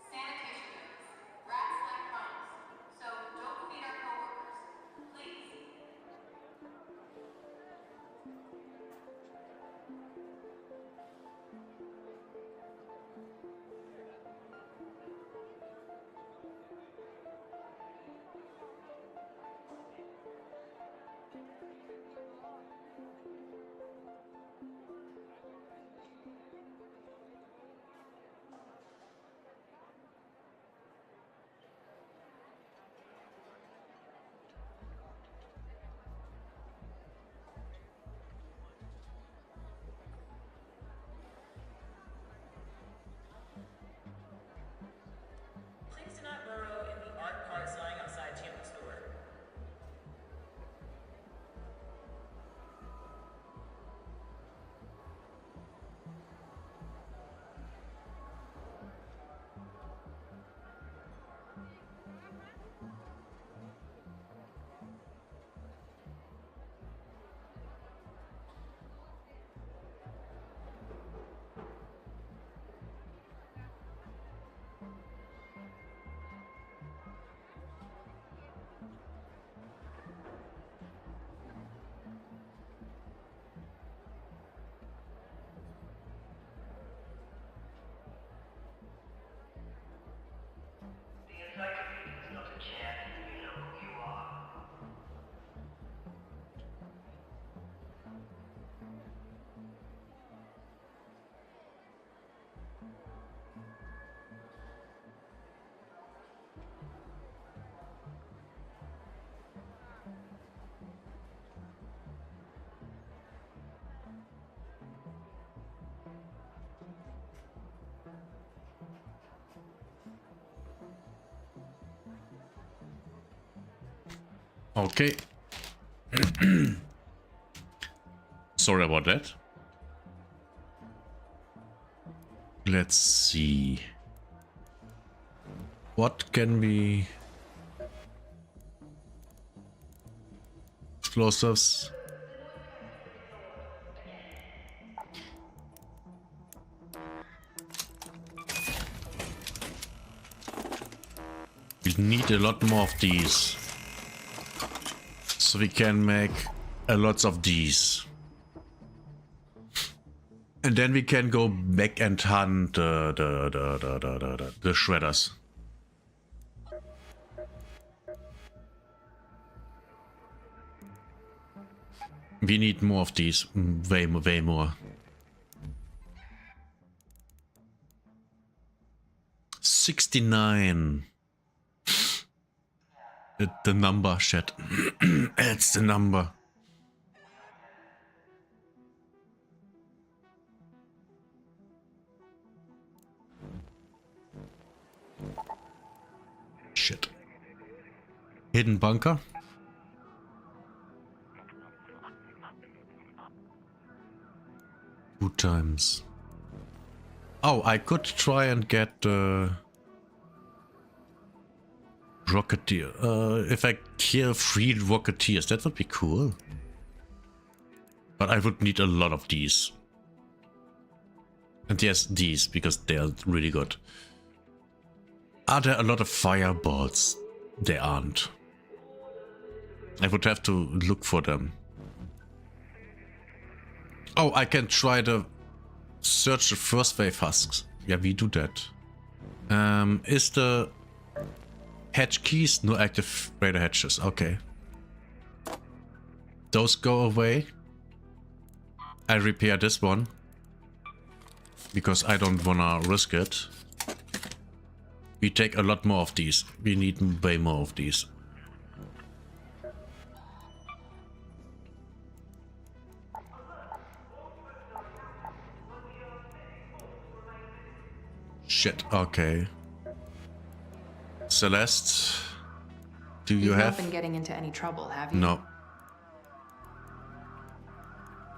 Speaker 17: Sanitation notes. Rats like crumbs, so don't feed our coworkers, please. Please do not burrow in the art parts lying outside Tiamat's door.
Speaker 1: Okay. Sorry about that. Let's see. What can we... Explosives. We need a lot more of these. So we can make a lot of these. And then we can go back and hunt the shredders. We need more of these. Way more. 69. The number, shit. It's the number. Shit. Hidden bunker. Two times. Oh, I could try and get Rocketeer. If I kill 3 Rocketeers, that would be cool. But I would need a lot of these. And yes, these, because they are really good. Are there a lot of fireballs? There aren't. I would have to look for them. Oh, I can try to search the first wave husks. Yeah, we do that. Is the hatch keys? No active radar hatches. Okay. Those go away. I repair this one. Because I don't wanna risk it. We take a lot more of these. We need way more of these. Shit, okay. Celeste, do you
Speaker 17: You've
Speaker 1: have?
Speaker 17: not been getting into any trouble, have you?
Speaker 1: No.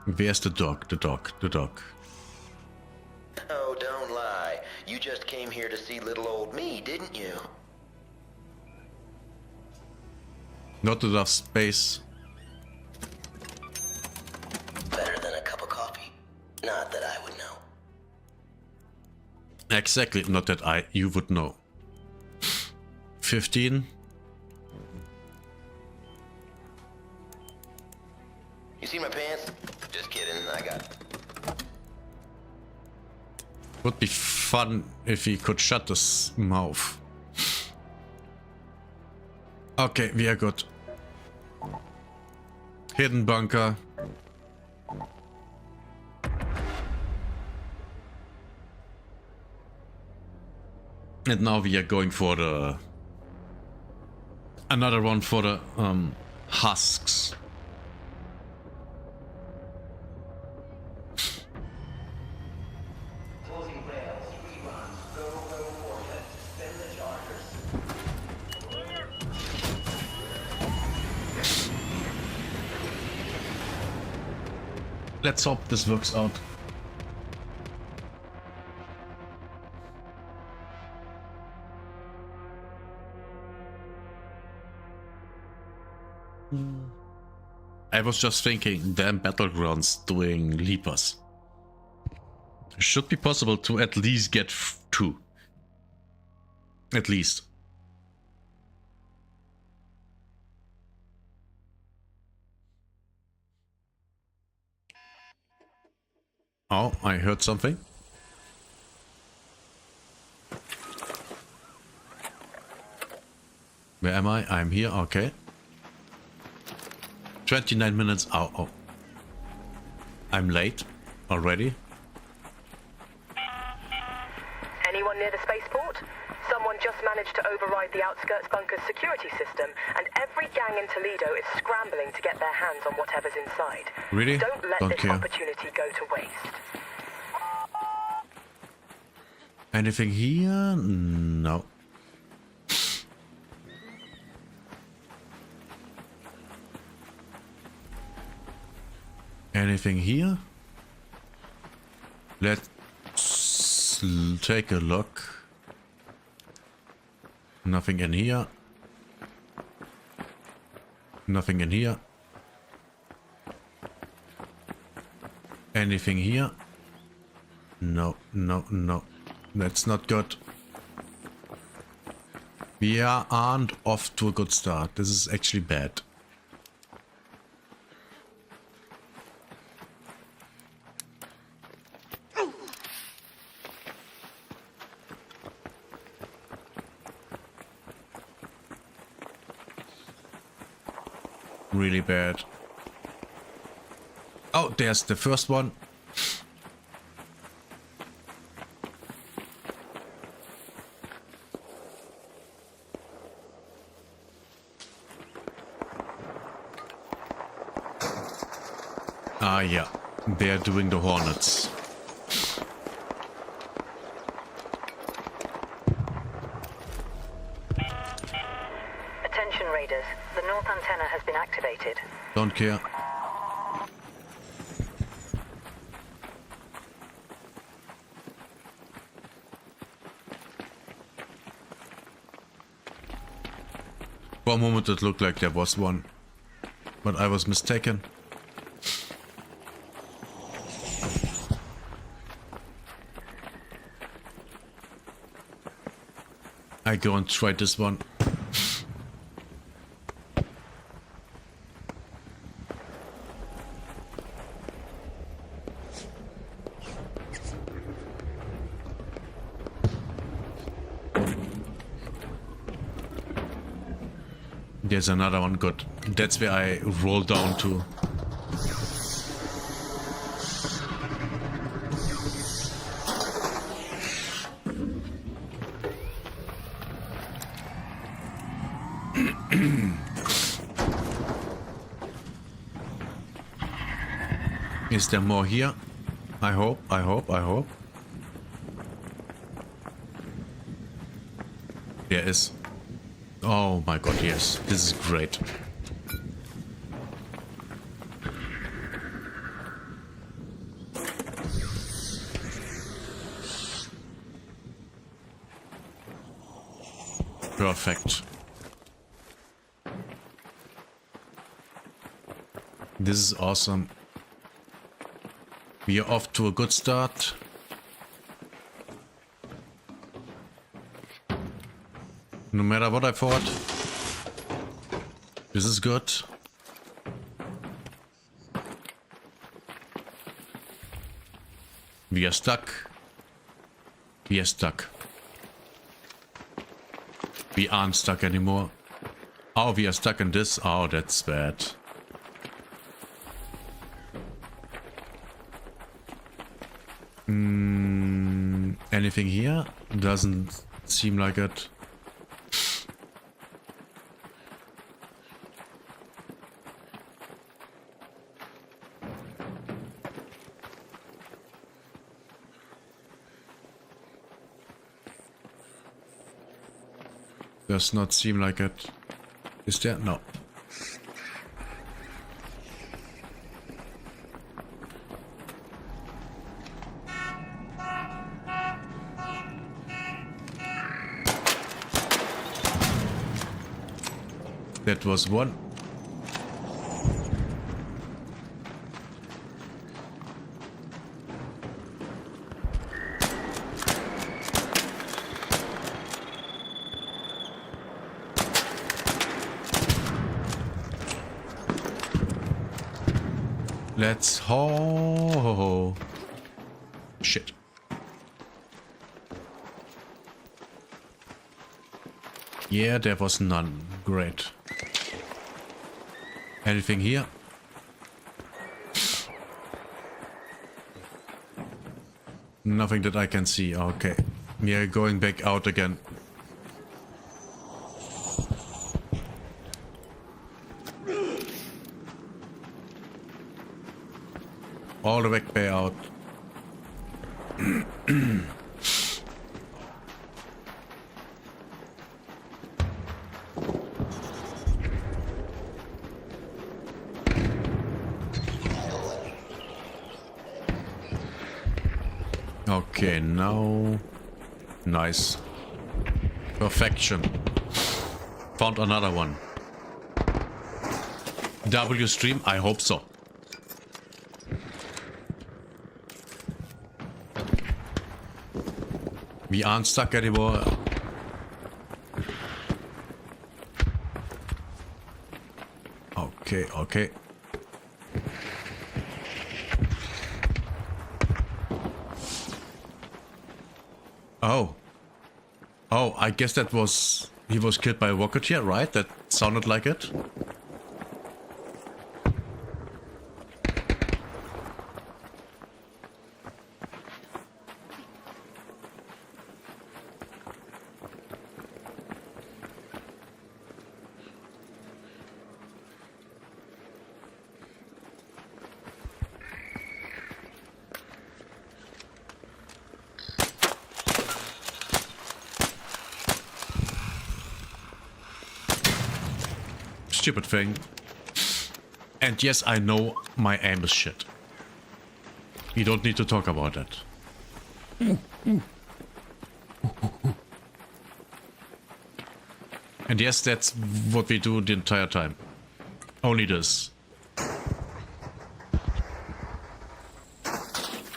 Speaker 1: Where's the dog? The dog. The dog.
Speaker 18: Oh, don't lie. You just came here to see little old me, didn't you?
Speaker 1: Not enough space.
Speaker 18: Better than a cup of coffee. Not that I would know.
Speaker 1: Exactly, not that you would know. 15.
Speaker 18: You see my pants? Just kidding, I got it.
Speaker 1: Would be fun if he could shut his mouth. Okay, we are good. Hidden bunker. And now we are going for the... Another one for the husks. Let's hope this works out. I was just thinking, damn Battlegrounds doing Leapers. Should be possible to at least get 2. At least. Oh, I heard something. Where am I? I'm here, okay. 29 minutes. Oh. I'm late already.
Speaker 14: Anyone near the spaceport? Someone just managed to override the outskirts bunker's security system, and every gang in Toledo is scrambling to get their hands on whatever's inside.
Speaker 1: Really?
Speaker 14: Don't let
Speaker 1: Don't
Speaker 14: this
Speaker 1: care.
Speaker 14: opportunity go to waste.
Speaker 1: Anything here? No. Anything here? Let's take a look. Nothing in here. Nothing in here. Anything here? No. That's not good. We aren't off to a good start. This is actually bad. Really bad. Oh, there's the first one. Ah, yeah. They're doing the Hornets.
Speaker 14: Attention raiders, the north antenna has been activated.
Speaker 1: Don't care. For a moment it looked like there was one, but I was mistaken. I go and try this one. There's another one, good. That's where I roll down to. Is there more here? I hope. There is. Oh my god, yes. This is great. Perfect. This is awesome. We are off to a good start. No matter what I thought, this is good. We are stuck. We are stuck. We aren't stuck anymore. Oh, we are stuck in this. Oh, that's bad. Anything here? Doesn't seem like it. Does not seem like it. Is there? No. That was one. Let's ho. Shit. Yeah, there was none. Great. Anything here? Nothing that I can see. Okay. We are going back out again. All the way back out. Okay, now... Nice. Perfection. Found another one. W stream? I hope so. We aren't stuck anymore. Okay, okay. Oh. Oh, I guess that was... He was killed by a rocketeer, right? That sounded like it. Stupid thing. And yes, I know my aim is shit. We don't need to talk about that. And yes, that's what we do the entire time. Only this.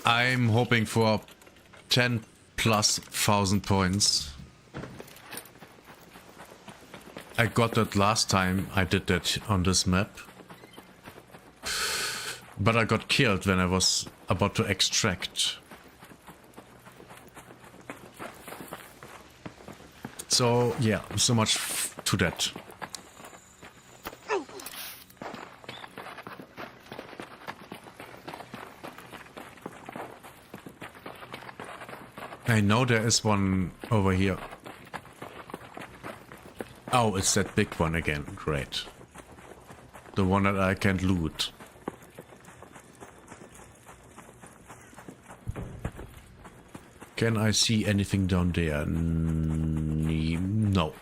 Speaker 1: I'm hoping for 10,000+ points. I got that last time I did that on this map. But I got killed when I was about to extract. So yeah, so much to that. I know there is one over here. Oh, it's that big one again. Great. The one that I can't loot. Can I see anything down there? No.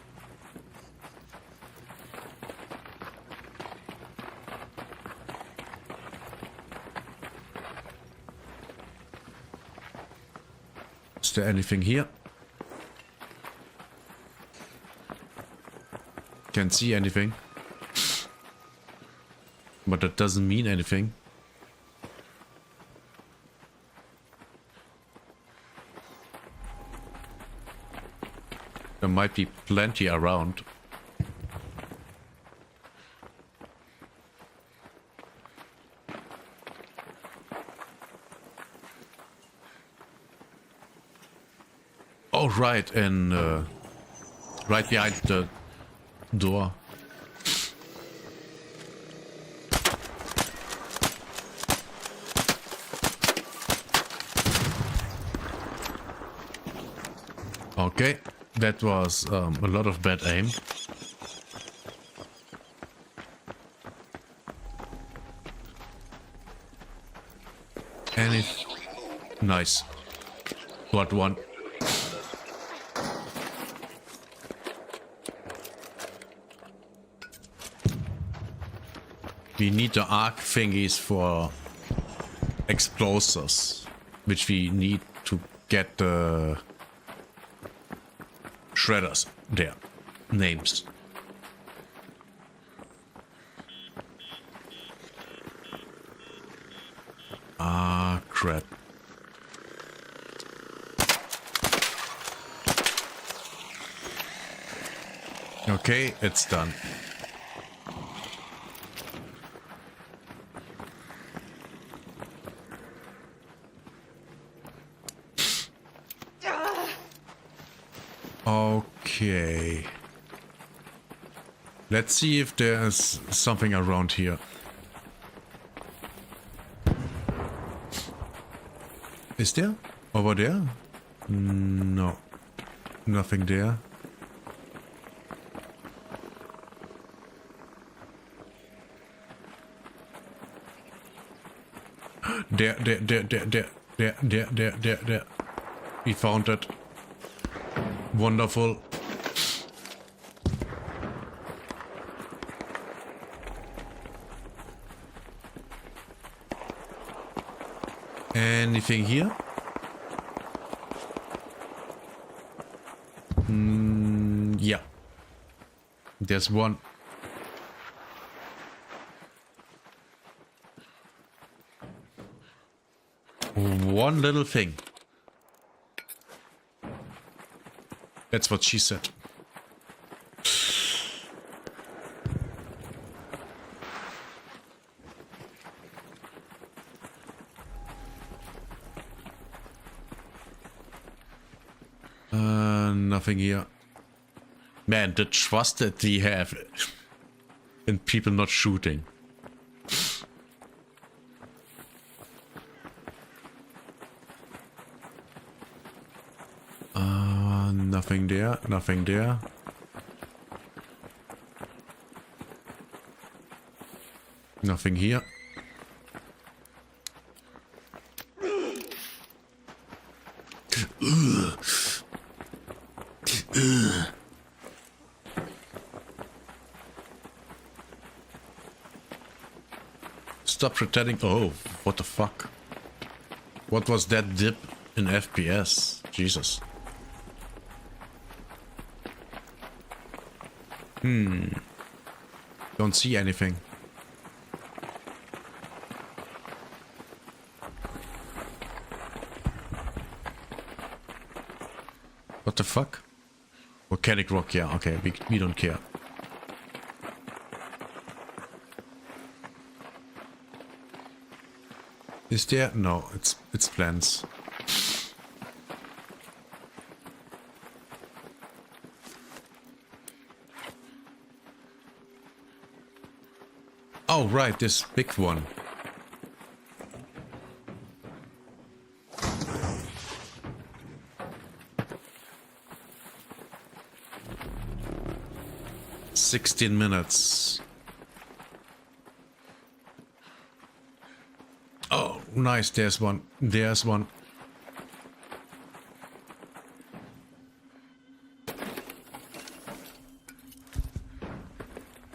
Speaker 1: Is there anything here? Can't see anything. But that doesn't mean anything. There might be plenty around. Oh, right, and right behind the door. Okay, that was a lot of bad aim. And if... Nice. Got one. We need the arc thingies for explosives, which we need to get the shredders there. Names. Ah, crap. Okay, it's done. Okay. Let's see if there's something around here. Is there? Over there? No. Nothing there. There. We found it. Wonderful. Anything here? Yeah. There's one. One little thing. That's what she said. Nothing here. Man, the trust that we have in people not shooting. Nothing there, nothing there. Nothing here. Stop pretending. Oh, what the fuck? What was that dip in FPS? Jesus. Don't see anything. What the fuck? Volcanic rock, yeah, okay, we don't care. Is there? No, it's plants. Oh, right, this big one. "16 minutes. Oh, nice, there's one. There's one.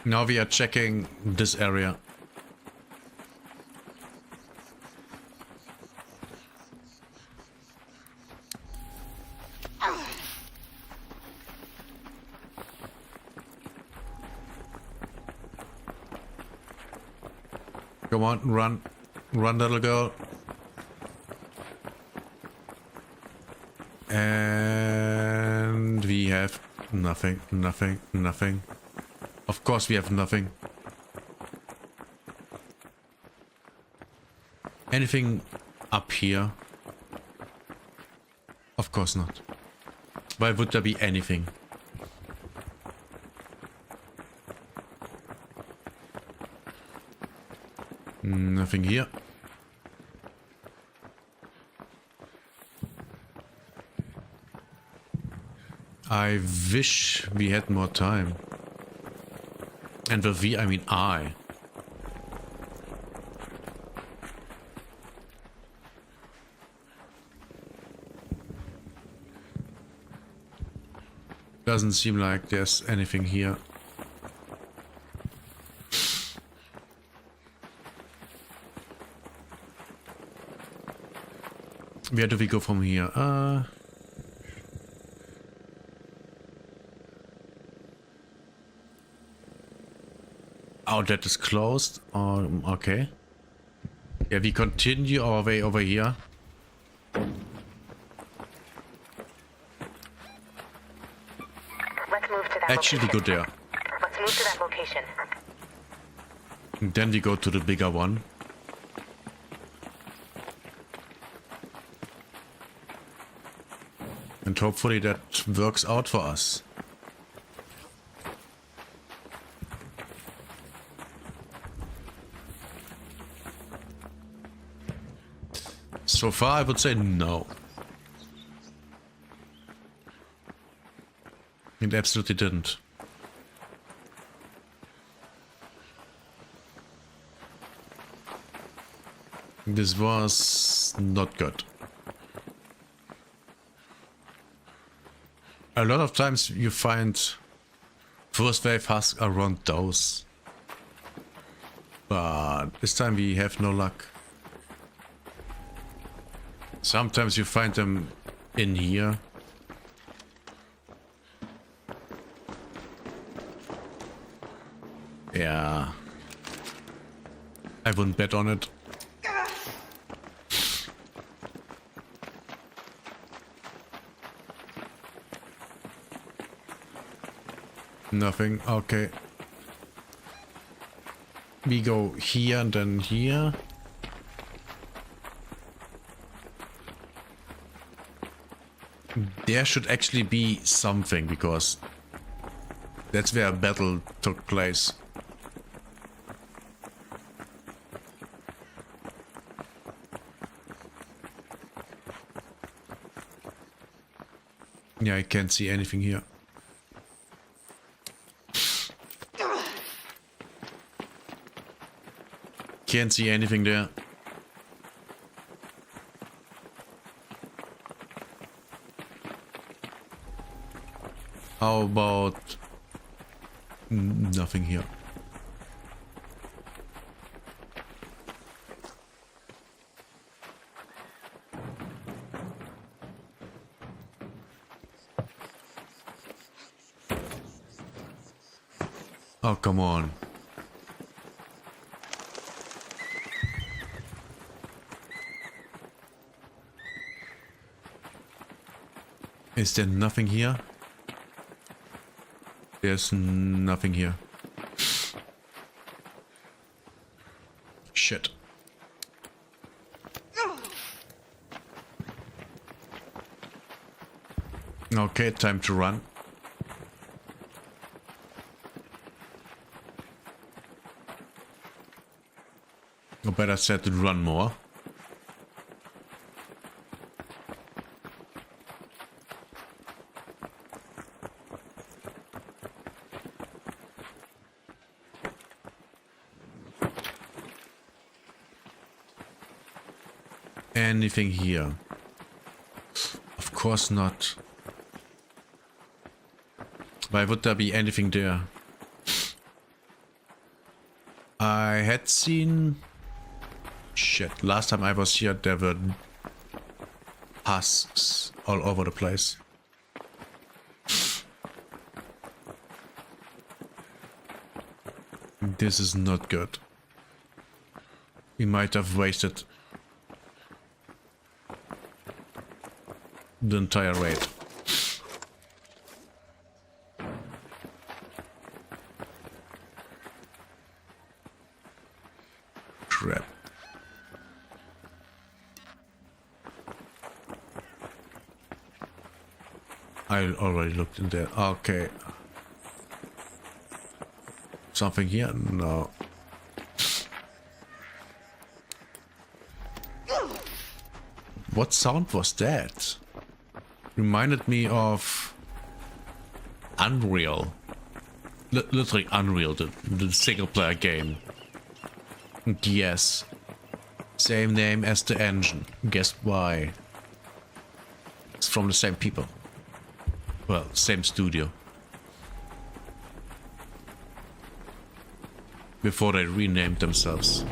Speaker 1: Now we are checking this area. Come on, run. Run, little girl. And we have nothing, nothing, nothing. Of course we have nothing. Anything up here? Of course not. Why would there be anything? Nothing here. I wish we had more time. And with we, I mean I. Doesn't seem like there's anything here. Where do we go from here? Oh, that is closed. Okay. Yeah, we continue our way over here.
Speaker 14: Let's move to that
Speaker 1: Actually, we go there.
Speaker 14: Let's move to that location.
Speaker 1: And then we go to the bigger one. And hopefully that works out for us. So far, I would say no. It absolutely didn't. This was not good. A lot of times you find first wave husks around those. But this time we have no luck. Sometimes you find them in here. Yeah. I wouldn't bet on it. Nothing. Okay. We go here and then here. There should actually be something, because that's where a battle took place. Yeah, I can't see anything here. Can't see anything there. How about nothing here? Oh, come on. Is there nothing here? There's nothing here. Shit. Okay, time to run. Or better said, to run more. Anything here? Of course not. Why would there be anything there? I had seen... Shit, last time I was here there were husks all over the place. This is not good. We might have wasted the entire raid. Crap. I already looked in there. Okay. Something here? No. What sound was that? Reminded me of Unreal. Literally Unreal, the single player game. Yes. Same name as the engine. Guess why? It's from the same people. Well, same studio. Before they renamed themselves.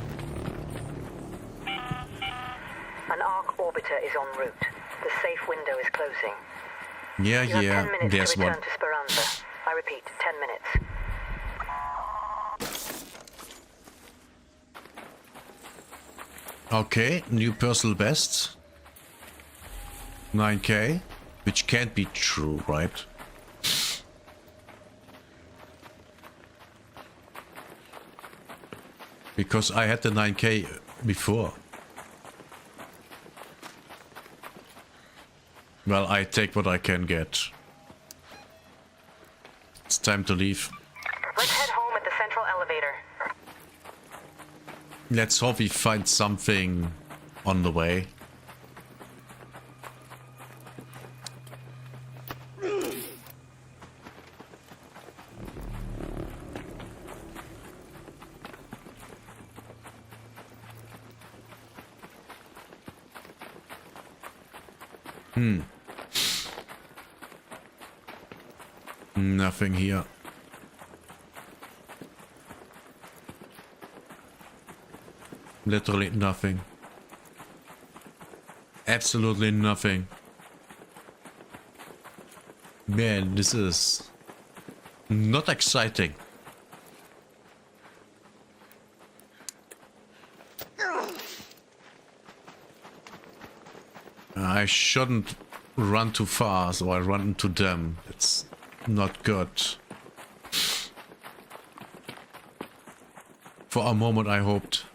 Speaker 14: An Ark orbiter is en route. The safe window is closing.
Speaker 1: Yeah,
Speaker 14: You have 10
Speaker 1: yeah,
Speaker 14: minutes
Speaker 1: there's
Speaker 14: to
Speaker 1: one.
Speaker 14: return to Speranza. I repeat, 10 minutes.
Speaker 1: Okay, new personal best. 9k, which can't be true, right? Because I had the 9k before. Well, I take what I can get. It's time to leave.
Speaker 14: Let's head home at the central elevator.
Speaker 1: Let's hope we find something on the way. Nothing here. Literally nothing. Absolutely nothing. Man, this is not exciting. I shouldn't run too fast or I run into them. It's not good. For a moment I hoped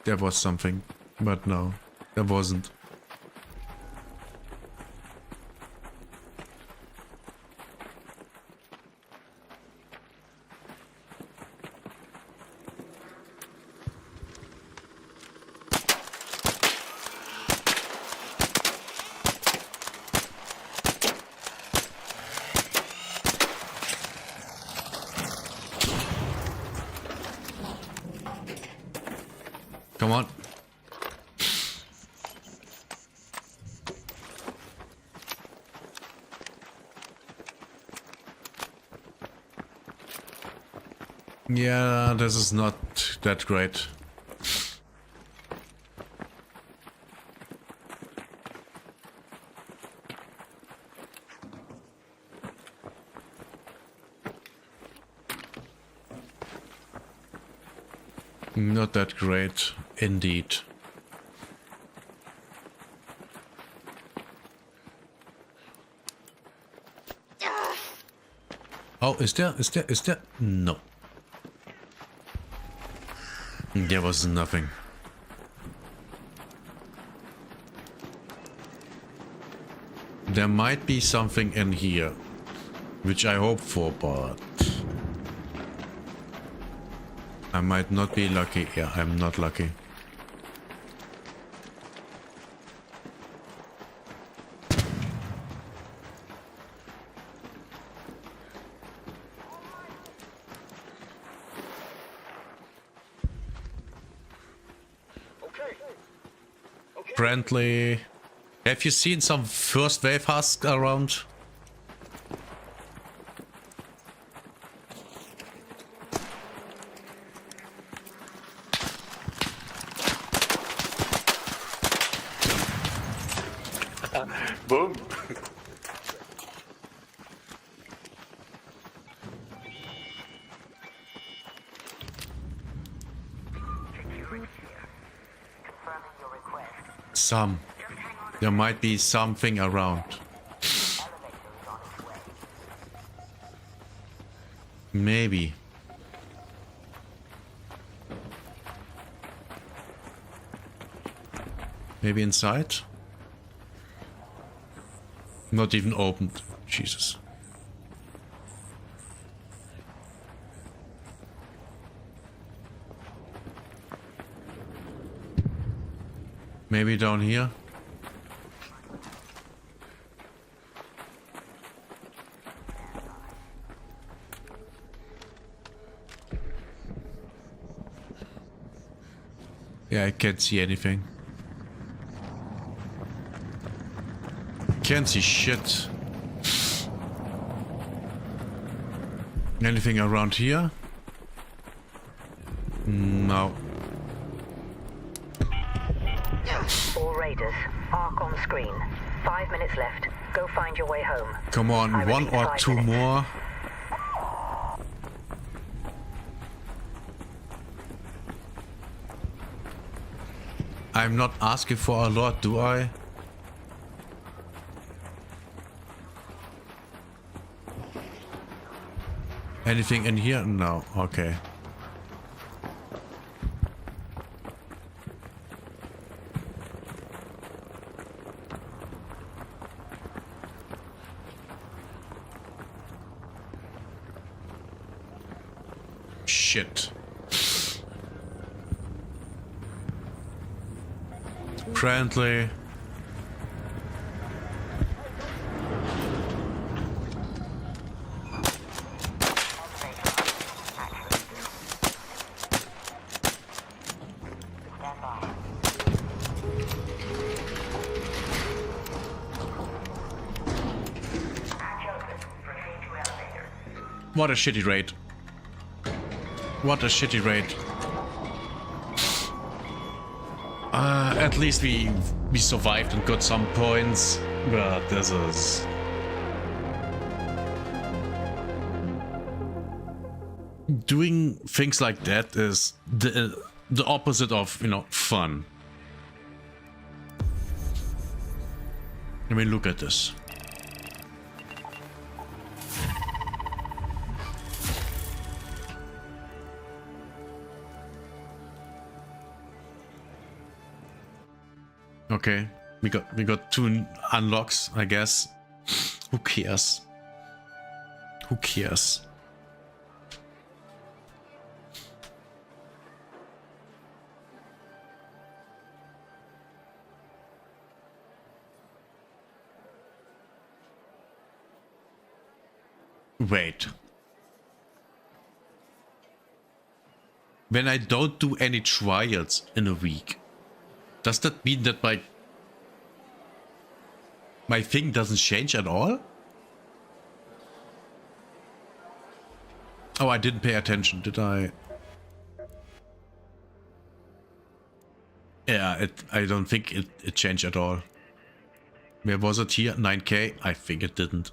Speaker 1: there was something, but no, there wasn't. Come on. Yeah, this is not that great. Not that great, indeed. Oh, is there? No. There was nothing. There might be something in here, which I hope for, but I might not be lucky. Yeah, I'm not lucky. Friendly. Have you seen some first wave husk around?
Speaker 19: Boom.
Speaker 1: There might be something around. Maybe. Maybe inside? Not even opened. Jesus. Maybe down here? Yeah, I can't see anything. Can't see shit. Anything around here? No.
Speaker 14: All raiders, arc on screen. 5 minutes left. Go find your way home.
Speaker 1: Come on, one or two more. I'm not asking for a lot, do I? Anything in here? No. Okay. Shit. Friendly. What a shitty raid. What a shitty raid. At least we survived and got some points, but this is... Doing things like that is the opposite of, you know, fun. I mean, look at this. Okay, we got 2 unlocks, I guess. Who cares? Who cares? Wait. When I don't do any trials in a week, does that mean that my thing doesn't change at all? Oh, I didn't pay attention, did I? Yeah, I don't think it changed at all. Where was it here? 9K? I think it didn't.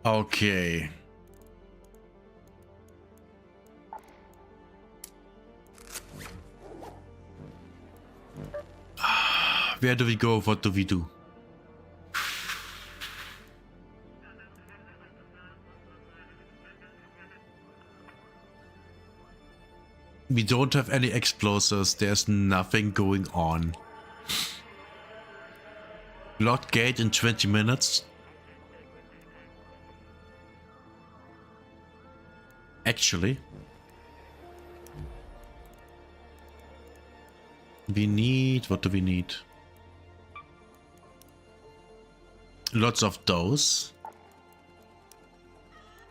Speaker 1: Okay. Where do we go? What do we do? We don't have any explosives. There's nothing going on. Locked gate in 20 minutes. Actually, we need... What do we need? Lots of those.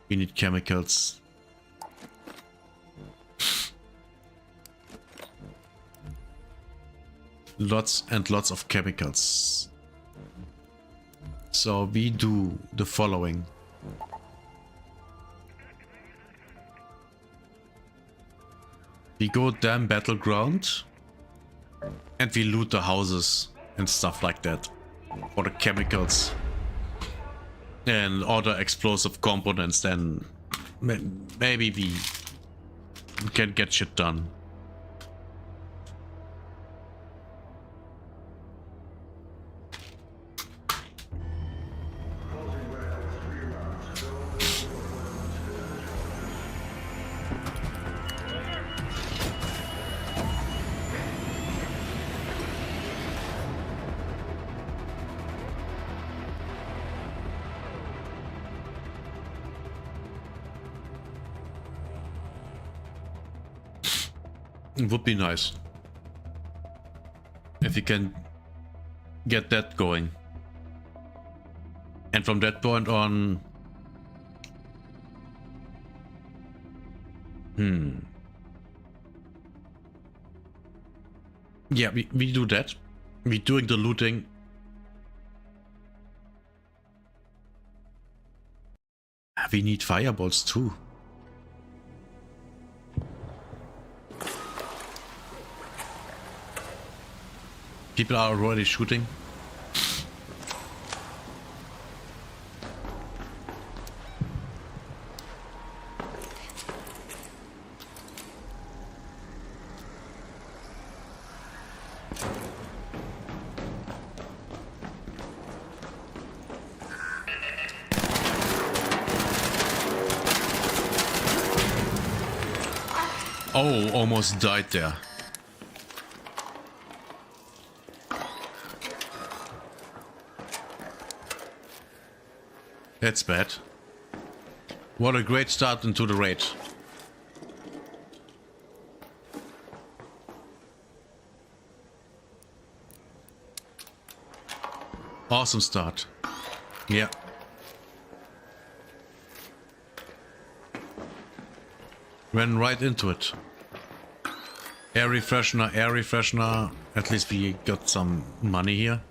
Speaker 1: We need chemicals. Lots and lots of chemicals. So we do the following. We go damn battleground and we loot the houses and stuff like that. Or the chemicals and other explosive components, then maybe we can get shit done. It would be nice if you can get that going. And from that point on... Yeah, we do that. We're doing the looting. We need fireballs too. People are already shooting. Oh, almost died there. That's bad. What a great start into the raid. Awesome start. Yeah. Ran right into it. Air refreshener, air refreshener. At least we got some money here.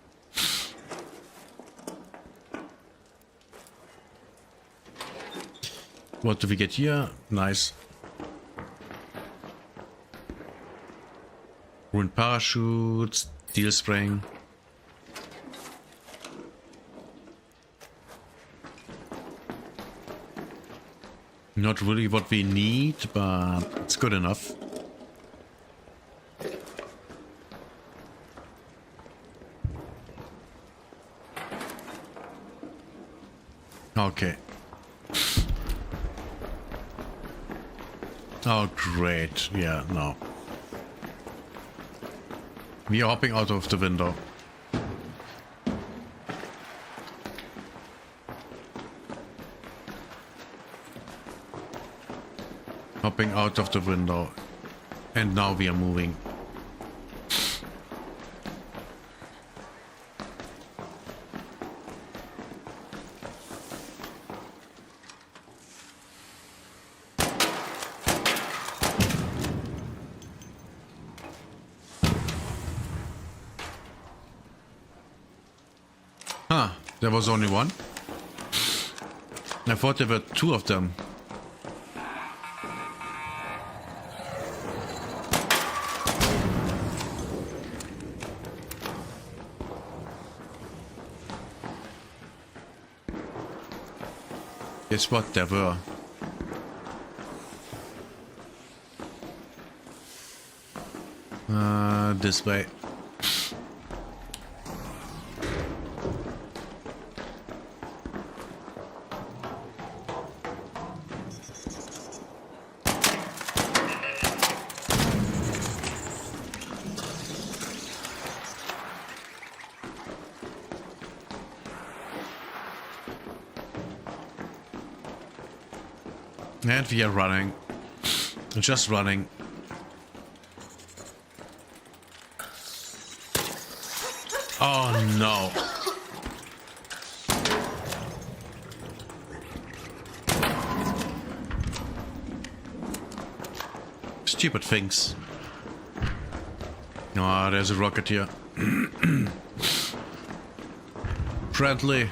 Speaker 1: What do we get here? Nice. Ruined parachutes, steel spring. Not really what we need, but it's good enough. Okay. Oh, great. Yeah, no. We are hopping out of the window. Hopping out of the window. And now we are moving. There was only one. I thought there were two of them. Guess what? There were. This way. And we are running. Just running. Oh no. Stupid things. Ah, there's a rocket here. Friendly.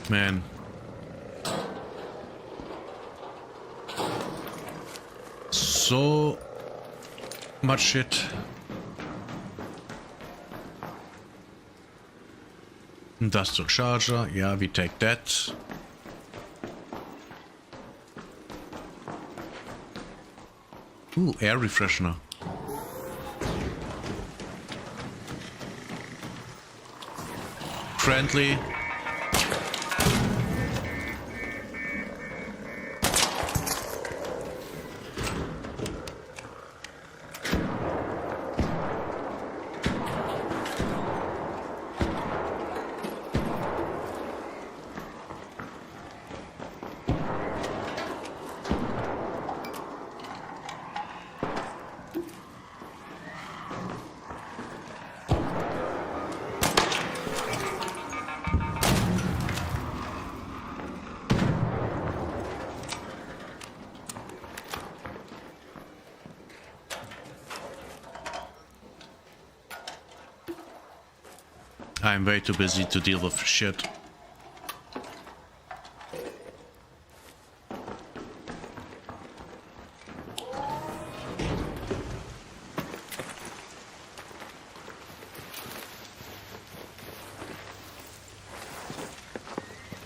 Speaker 1: Man. So much shit. Industrial charger, yeah, we take that. Ooh, air refreshener. Friendly. I'm way too busy to deal with shit.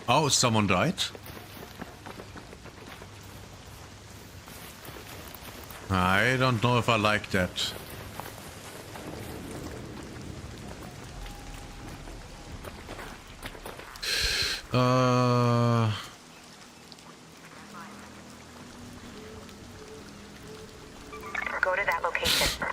Speaker 1: Oh, someone died? I don't know if I like that.
Speaker 14: Go to that location.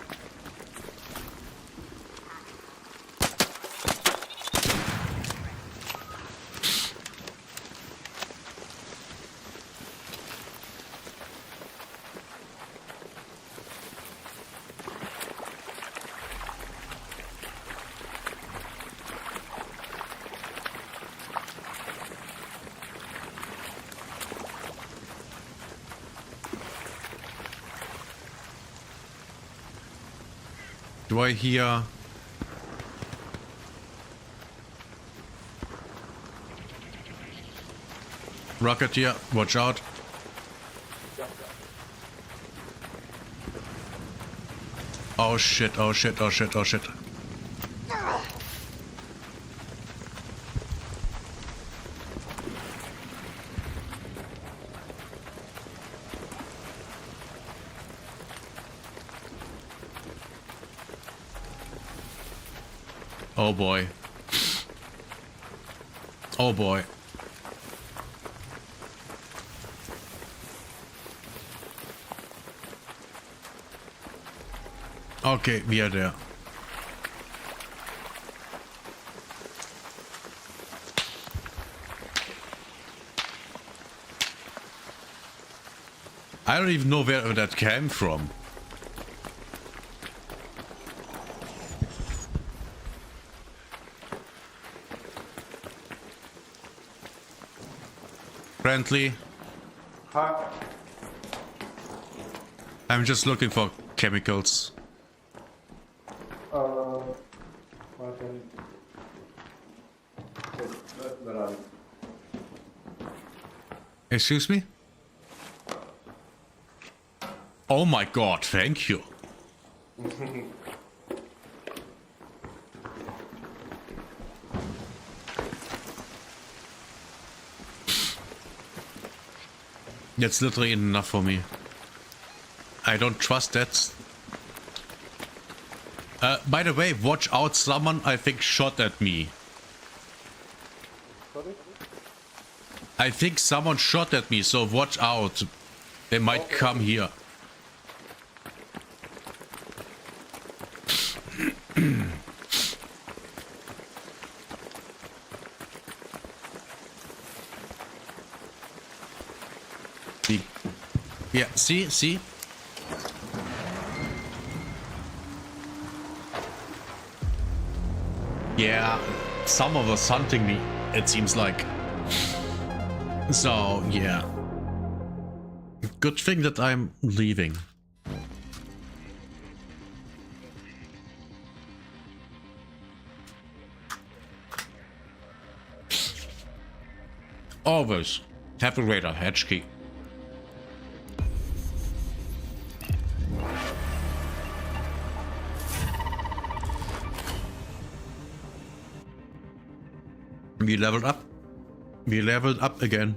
Speaker 1: Do I hear... Rocketeer, watch out. Oh shit, oh shit, oh shit, oh shit. Oh boy. Oh boy. Okay, we are there. I don't even know where that came from. Friendly.
Speaker 15: Hi.
Speaker 1: I'm just looking for chemicals. Excuse me? Oh my god, thank you. That's literally enough for me. I don't trust that. By the way, watch out, someone I think shot at me. I think someone shot at me, so watch out. They might come here. Yeah, see? Yeah, someone was hunting me, it seems like. So, yeah. Good thing that I'm leaving. Always have a radar hatch key. We leveled up. We leveled up again.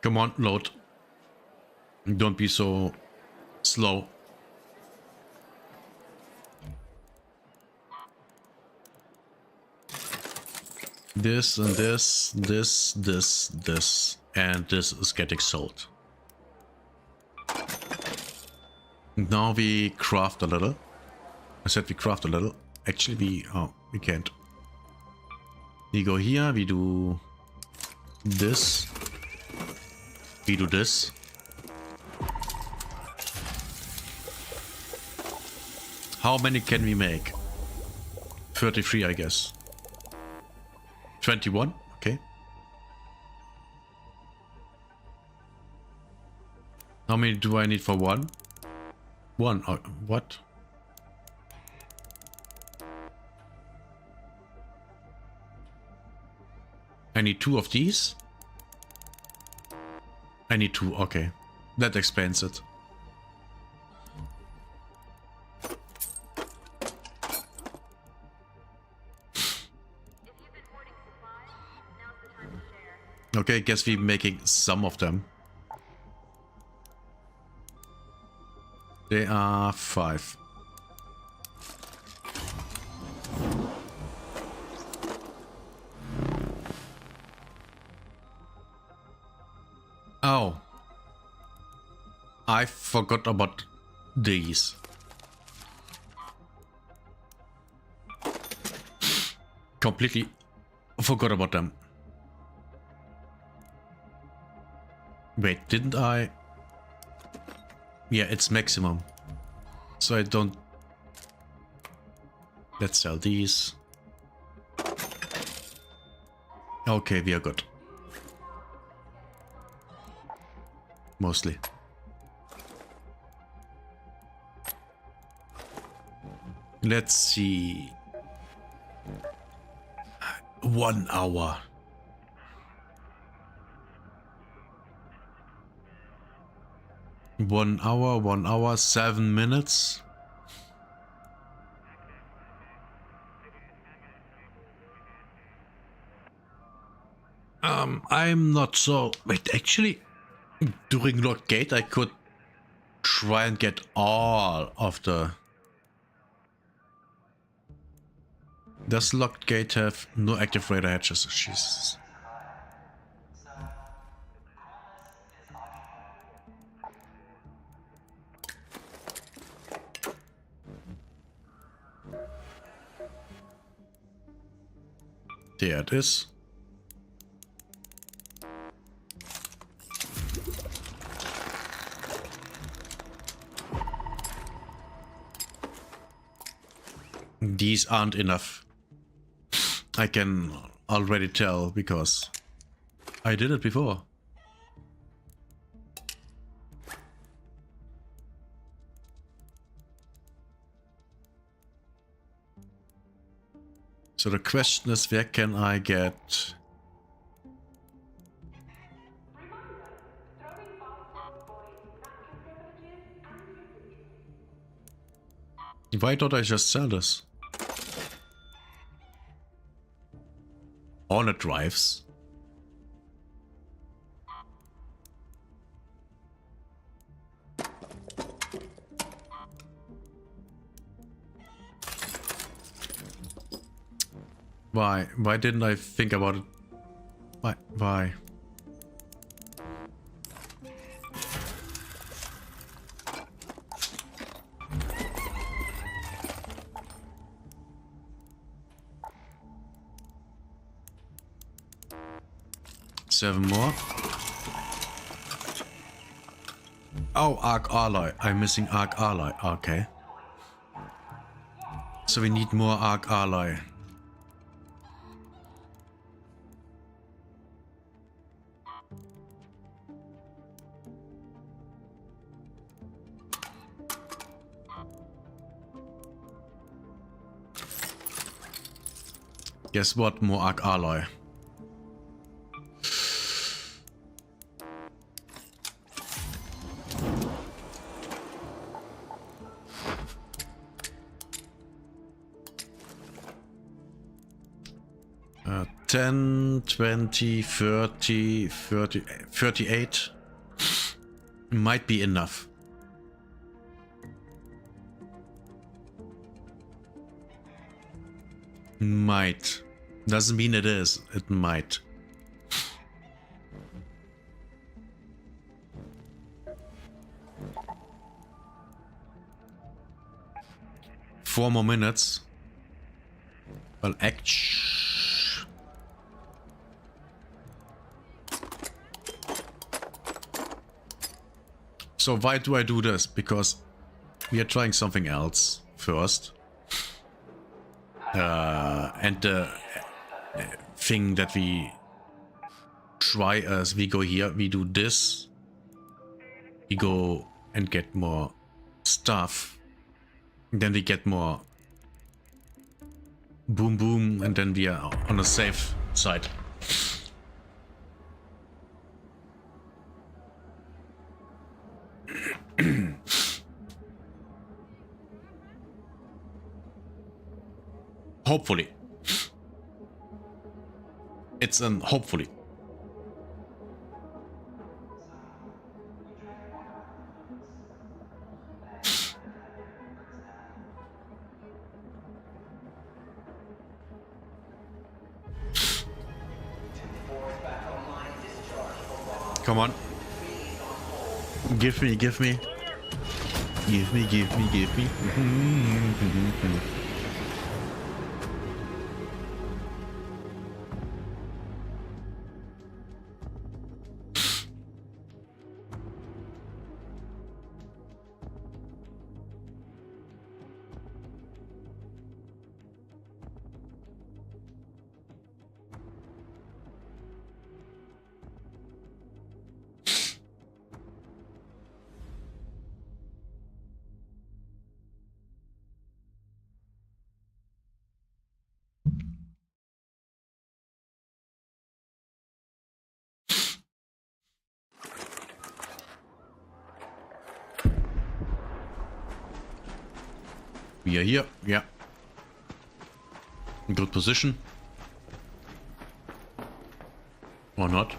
Speaker 1: Come on, load. Don't be so slow. This and this, this, and this is getting sold. Now we craft a little. I said we craft a little. Actually, we can't. We go here, we do this. We do this. How many can we make? 33, I guess. 21, okay. How many do I need for one? One, what? I need 2 of these. I need 2, okay. That explains it. Okay, guess we're making some of them. They are 5. Oh. I forgot about these. Completely forgot about them. Wait, didn't I? Yeah, it's maximum. So I don't... Let's sell these. Okay, we are good. Mostly. Let's see. 1 hour. One hour, 7 minutes. I'm not so... Wait, actually, during Lockgate I could try and get all of the... Does Lockgate have no active radar hatches? Jesus. There it is. These aren't enough. I can already tell because I did it before. So the question is, where can I get... Why don't I just sell this? Hornet drives. Why? Why didn't I think about it? Why? Seven more. Oh, Arc Alloy. I'm missing Arc Alloy. Okay. So we need more Arc Ally. Guess what? More Arc Ally. Uh, 10, 20, 30, 38 might be enough. Might. Doesn't mean it is. It might. Four more minutes. Well, so why do I do this? Because we are trying something else first. And the thing that we try as we go here, we do this. We go and get more stuff. And then we get more boom boom, and then we are on a safe side. Hopefully. It's an hopefully. Come on. Give me. Give me. We are here, yeah. Good position. Or not.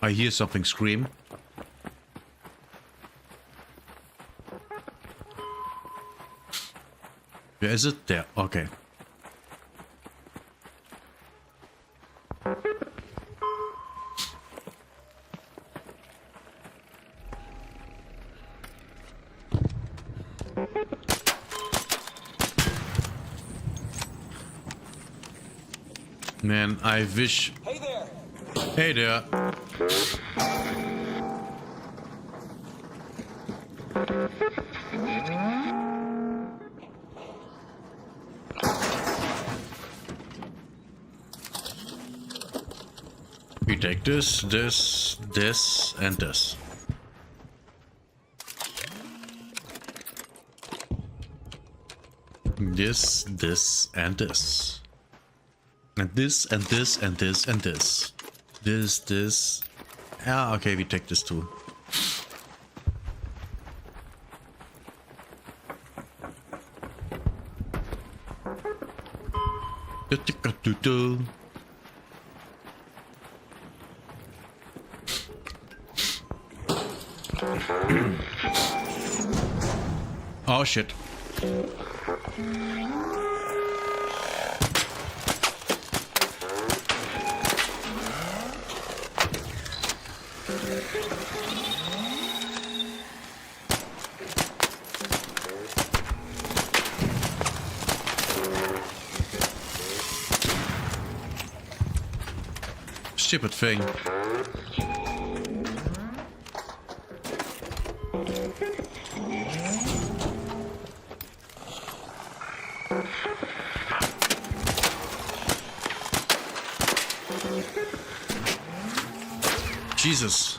Speaker 1: I hear something scream. Where is it? There, okay. Man, I wish...
Speaker 2: Hey there!
Speaker 1: Hey there! We take this, this, this, and this. This, this, and this. And this, and this, and this, and this. This. Ah, okay, we take this too. Oh shit. Stupid thing. Jesus.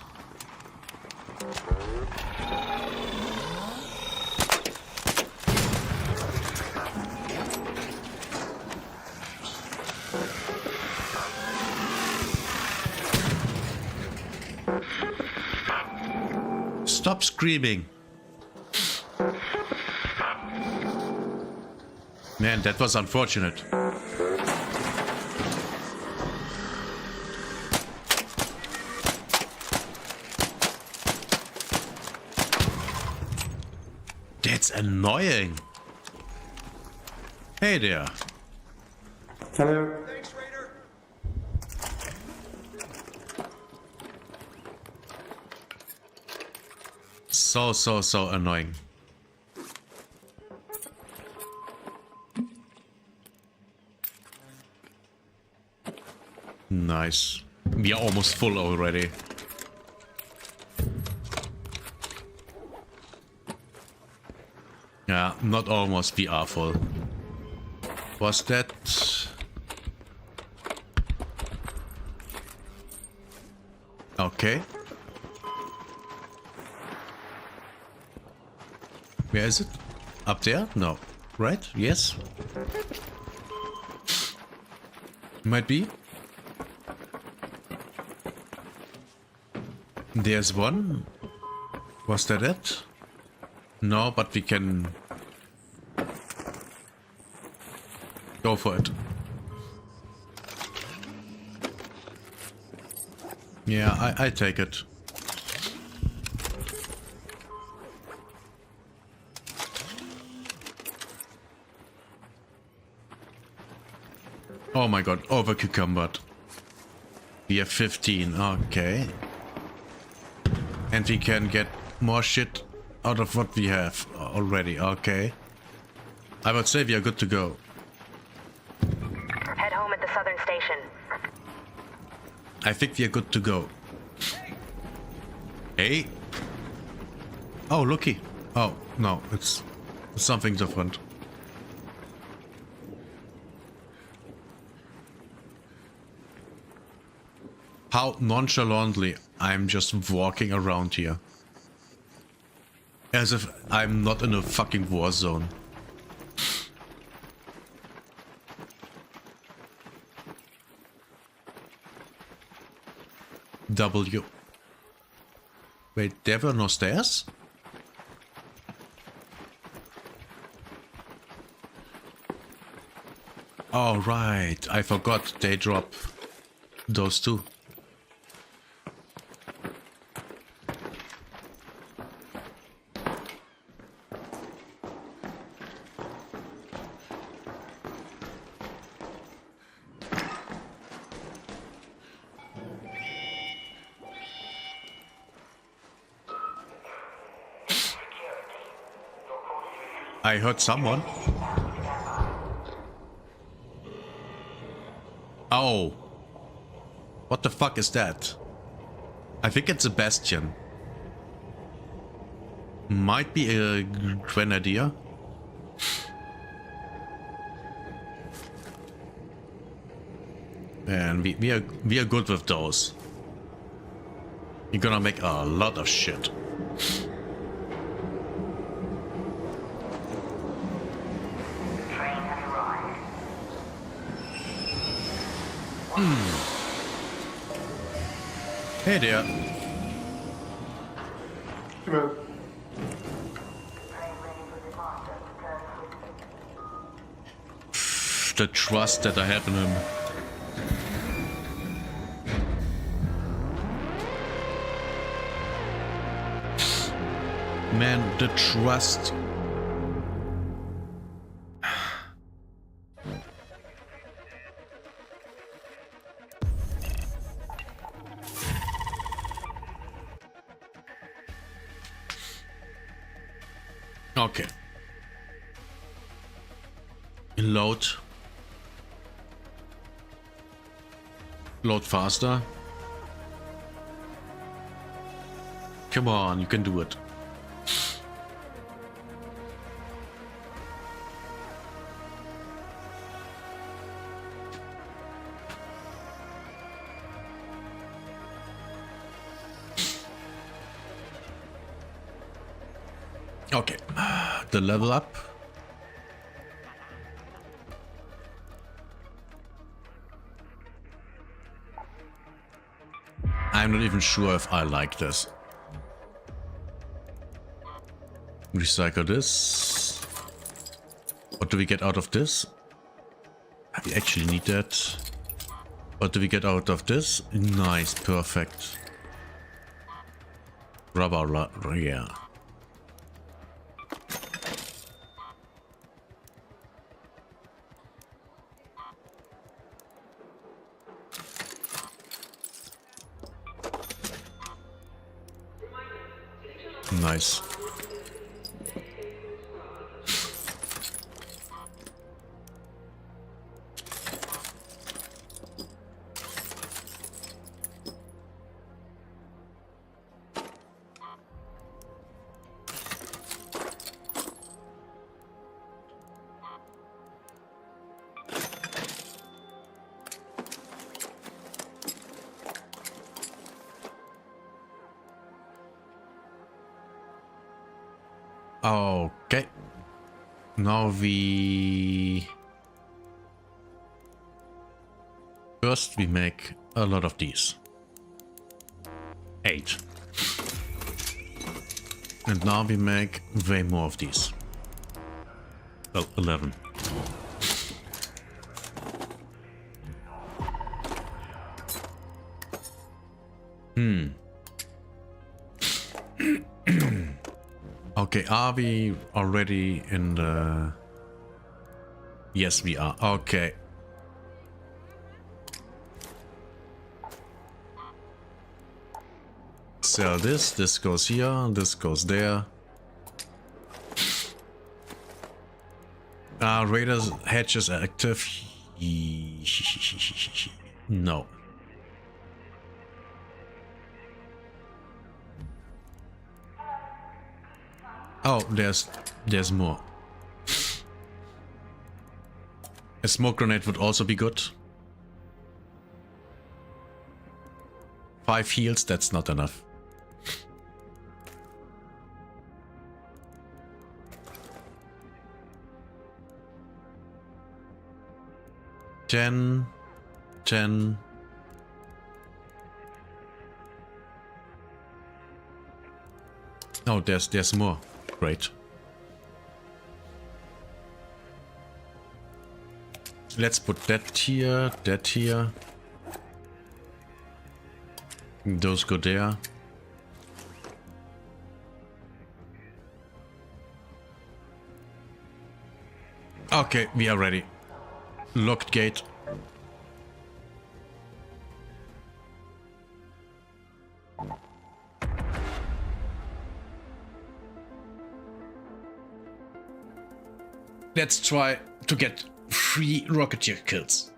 Speaker 1: Stop screaming. Man, that was unfortunate. That's annoying. Hey there.
Speaker 15: Hello.
Speaker 1: So annoying. Nice. We are almost full already. Yeah, not almost, we are full. Was that... Okay. Where is it? Up there? No. Right? Yes? Might be. There's one. Was that it? No, but we can go for it. Yeah, I take it. Oh my god, over cucumbered. We have 15, okay. And we can get more shit out of what we have already, okay. I would say we are good to go.
Speaker 14: Head home at the southern station.
Speaker 1: I think we are good to go. Hey? Oh, looky. Oh, no, it's something different. How nonchalantly I'm just walking around here. As if I'm not in a fucking war zone. W. Wait, there were no stairs? Oh, right. I forgot they drop those two. I heard someone. Oh. What the fuck is that? I think it's a bastion. Might be a grenadier. And we are good with those. You're gonna make a lot of shit. Hey there. The trust that I have in him. Man, the trust. Okay. Load. Load faster. Come on, you can do it. Okay, the level up. I'm not even sure if I like this. Recycle this. What do we get out of this? We actually need that. What do we get out of this? Nice, perfect. Rubber, yeah. Nice. Okay. Now we... First we make a lot of these. 8. And now we make way more of these. Well, 11. Okay, are we already in the... Yes, we are. Okay. Sell this. This goes here. This goes there. Raiders hatches are active. No. Oh, there's more. A smoke grenade would also be good. 5 heals, that's not enough. Ten. Oh, there's more. Great. Let's put that here, that here. Those go there. Okay, we are ready. Locked gate. Let's try to get 3 Rocketeer kills.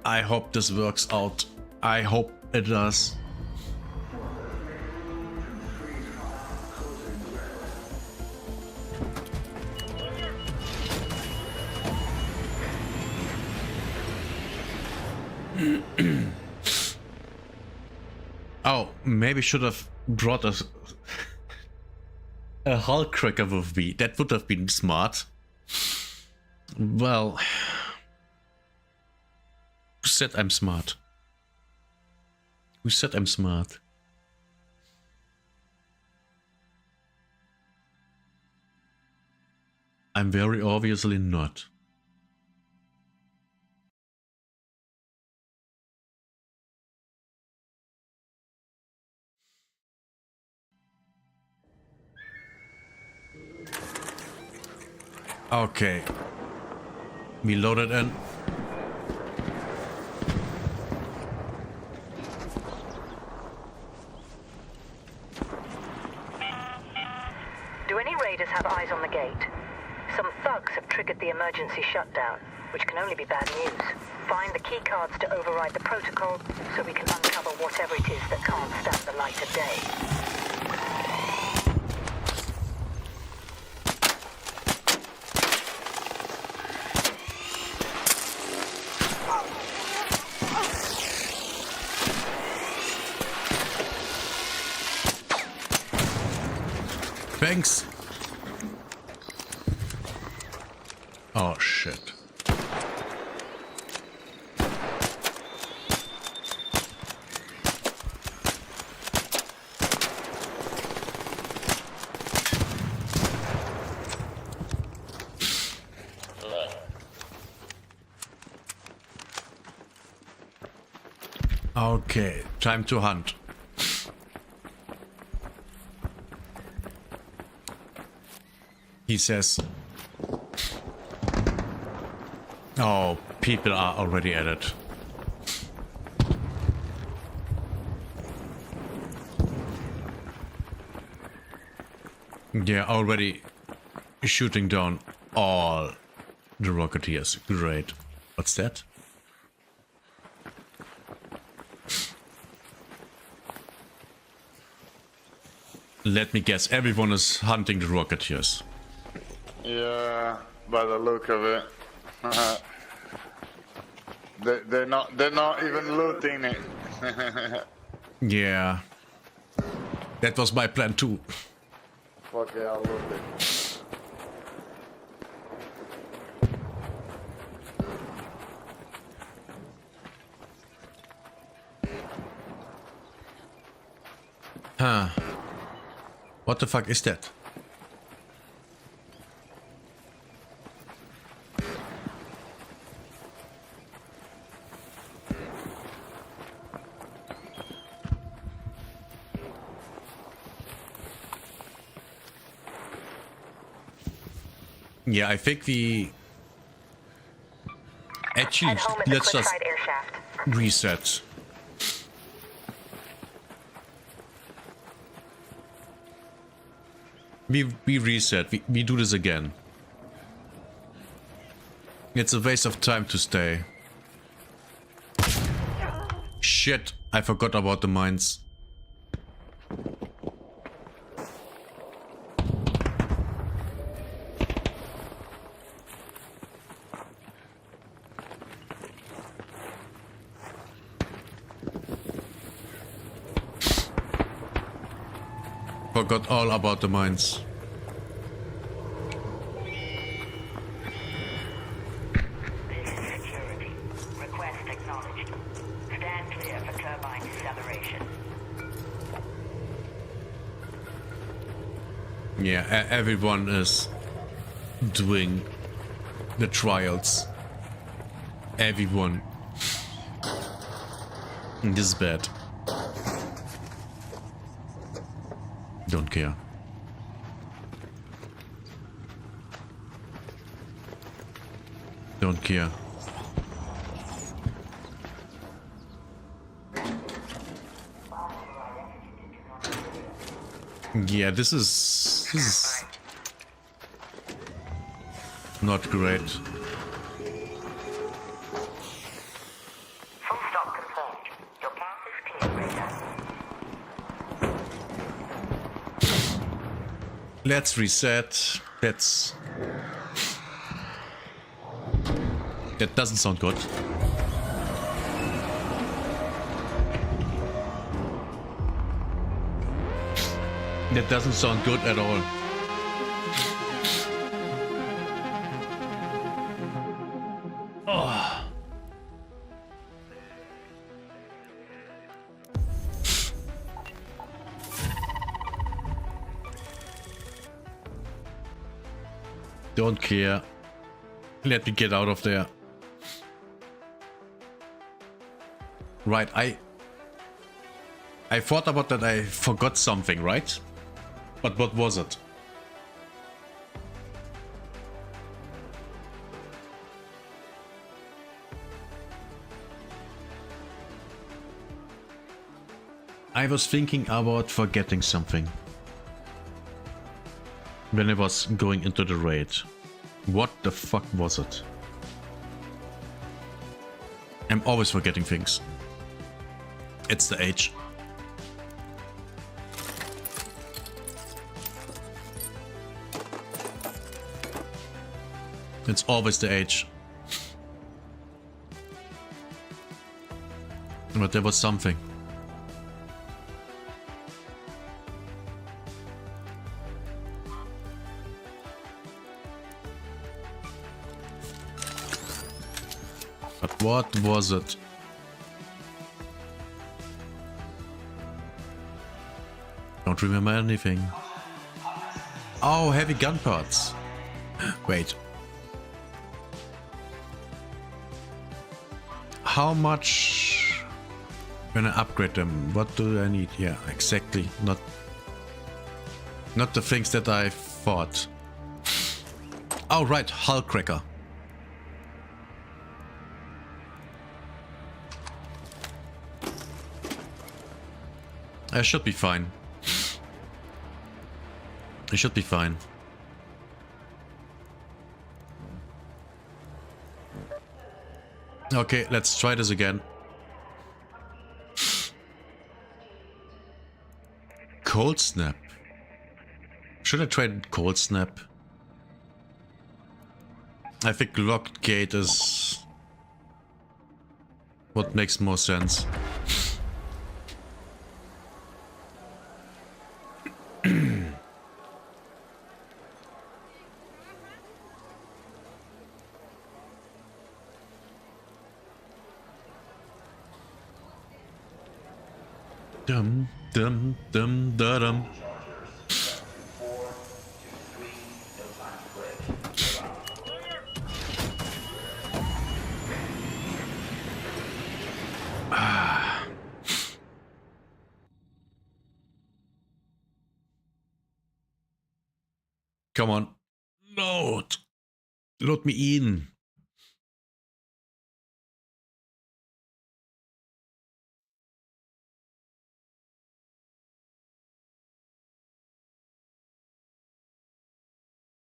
Speaker 1: I hope this works out. I hope it does. Oh, maybe should have brought a hull cracker with me. That would have been smart. Well, who said I'm smart? Who said I'm smart? I'm very obviously not. Okay. We loaded in.
Speaker 14: Do any raiders have eyes on the gate? Some thugs have triggered the emergency shutdown, which can only be bad news. Find the keycards to override the protocol so we can uncover whatever it is that can't stand the light of day.
Speaker 1: Thanks. Oh shit. Okay, time to hunt. He says, oh, people are already at it. Yeah, already shooting down all the Rocketeers. Great. What's that? Let me guess, everyone is hunting the Rocketeers.
Speaker 19: Yeah, by the look of it. They're not even looting it.
Speaker 1: Yeah. That was my plan too.
Speaker 19: Fuck yeah, I'll loot it.
Speaker 1: Huh. What the fuck is that? Yeah, I think actually, let's just reset. We reset. We do this again. It's a waste of time to stay. Shit, I forgot about the mines. Forgot all about the mines.
Speaker 14: Request acknowledged. Stand clear for turbine deceleration.
Speaker 1: Yeah, everyone is doing the trials. Everyone. This is bad. Don't care. Don't care. Yeah, this is not great.
Speaker 14: Full stop confirmed. Your path is clear, Radar.
Speaker 1: Let's reset. That doesn't sound good. That doesn't sound good at all. Oh. Don't care. Let me get out of there. Right, I thought about that. I forgot something, right? But what was it? I was thinking about forgetting something when I was going into the raid. What the fuck was it? I'm always forgetting things. It's the age. It's always the age. But there was something. But what was it? Don't remember anything. Oh, heavy gun parts. Wait. How much when I upgrade them? What do I need? Yeah, exactly. Not the things that I thought. Oh, right, hull cracker. I should be fine. I should be fine. Okay, let's try this again. Cold snap. Should I try cold snap? I think locked gate is what makes more sense. Dum dum dum da dum. Come on. Load. Load me in.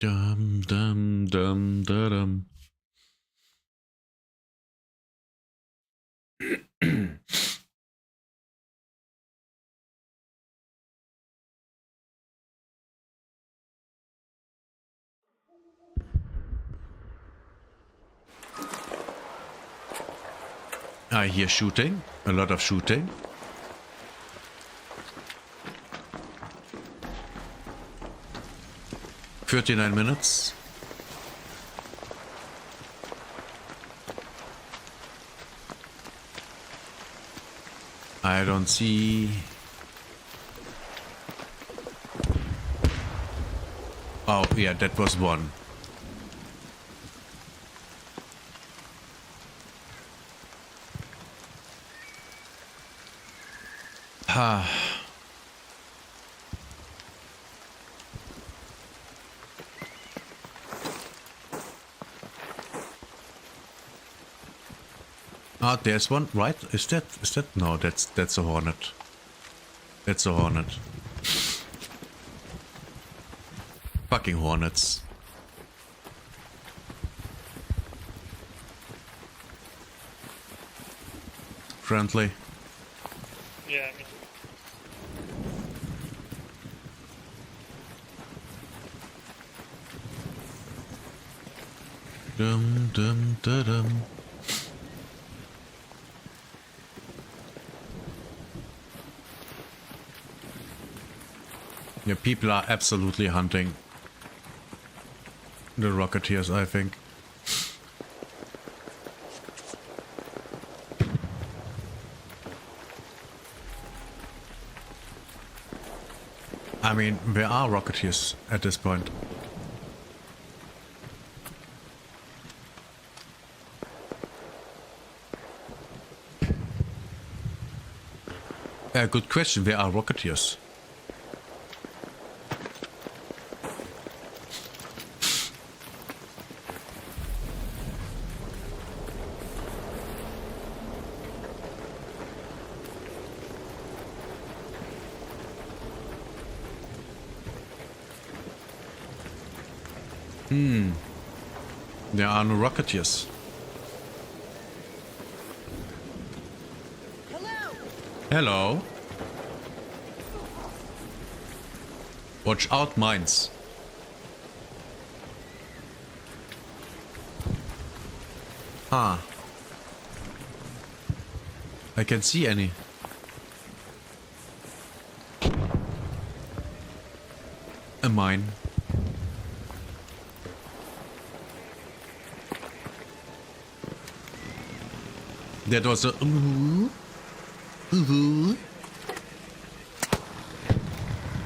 Speaker 1: Dum dum dum da dum. I hear shooting, a lot of shooting. "39 minutes. I don't see. Oh, yeah, that was one. Ah. Ah, there's one, right? Is that no, that's a hornet. That's a hornet. Fucking hornets. Friendly.
Speaker 5: Yeah, me too.
Speaker 1: Dum dum da dum. Yeah, people are absolutely hunting the Rocketeers, I think. I mean, where are Rocketeers at this point? Good question. Where are Rocketeers? There are no Rocketeers. Hello. Watch out, mines. Ah. I can see any. A mine. That was a ooh. Ooh.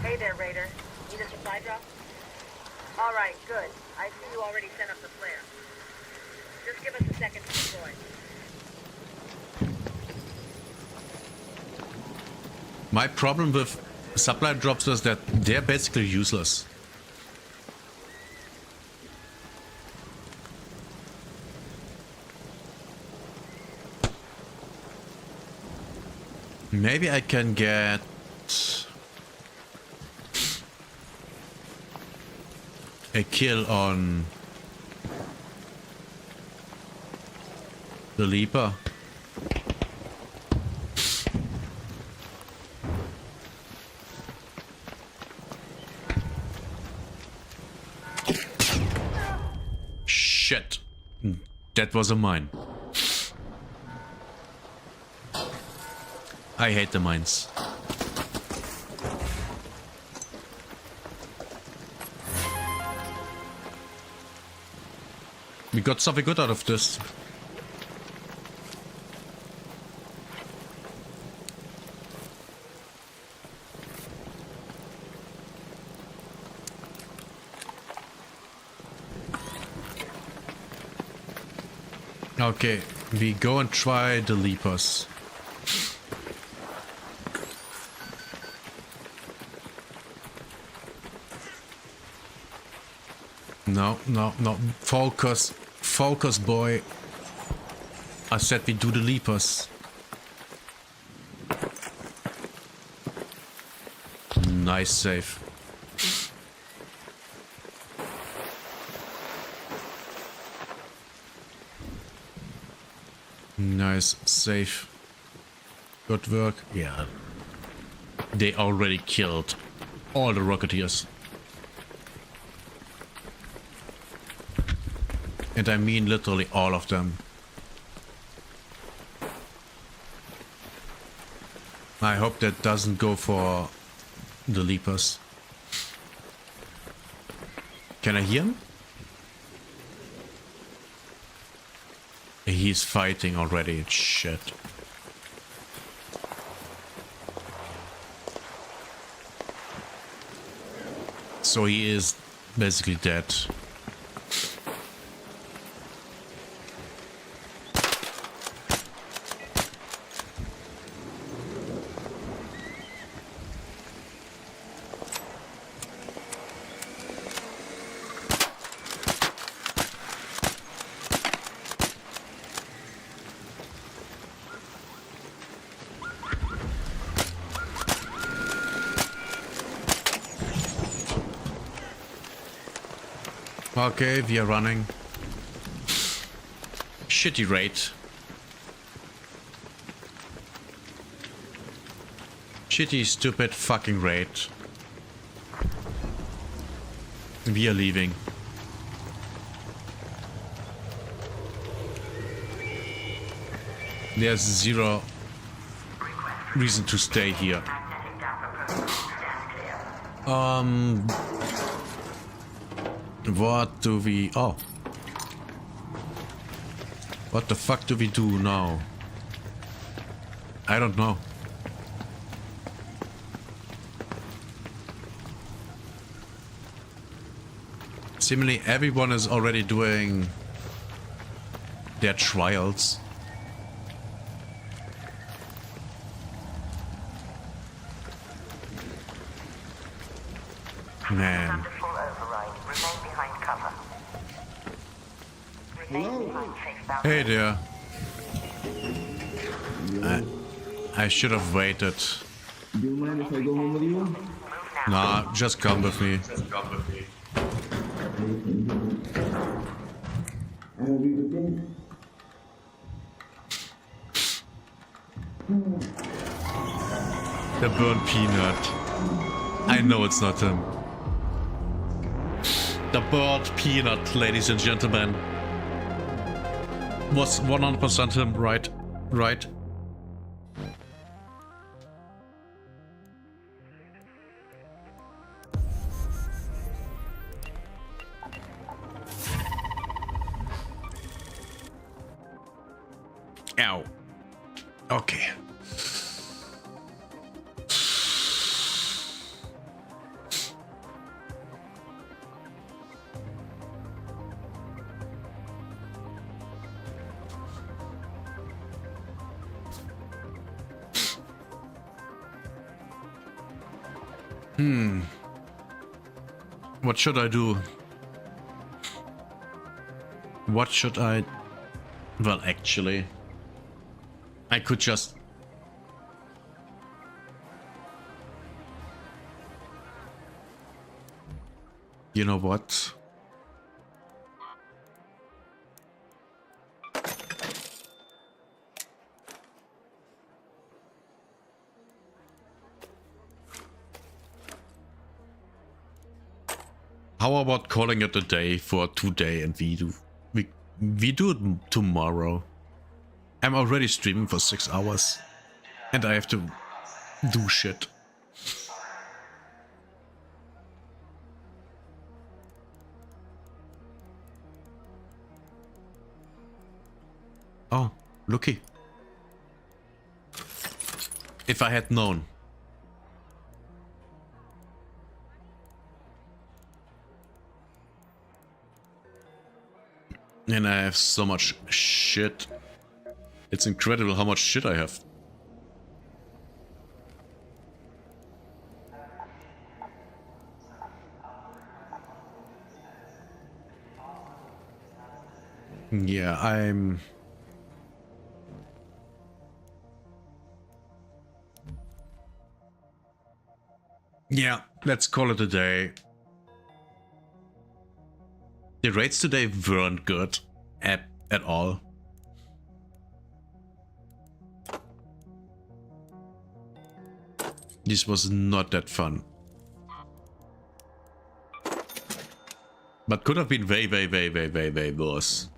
Speaker 14: Hey there, Raider. Need a supply drop? All right, good. I see you already sent up the flare. Just give us a second to deploy.
Speaker 1: My problem with supply drops is that they're basically useless. Maybe I can get a kill on the Leaper. Shit. That was a mine. I hate the mines. We got something good out of this. Okay, we go and try the Leapers. No, no, no. Focus. Focus, boy. I said we do the Leapers. Nice save. Nice save. Good work. Yeah. They already killed all the Rocketeers. And I mean literally all of them. I hope that doesn't go for the Leapers. Can I hear him? He's fighting already. Shit. So he is basically dead. Okay, we are running. Shitty rate. Shitty, stupid fucking rate. We are leaving. There's zero reason to stay here. What do we... Oh. What the fuck do we do now? I don't know. Seemingly everyone is already doing their trials. Man. Hey there. I should have waited.
Speaker 16: Do you mind if I go home with you?
Speaker 1: Nah, just come with me. The burnt peanut. I know it's not him. The burnt peanut, ladies and gentlemen. Was 100% him, right? Right? Ow. Okay. What should I do? What should I... Well, actually, I could just... You know what? How about calling it a day for today, and we do it tomorrow. I'm already streaming for 6 hours and I have to do shit. Oh, looky. If I had known. And I have so much shit. It's incredible how much shit I have. Yeah, I'm... Yeah, let's call it a day. The raids today weren't good at all. This was not that fun. But could have been way worse.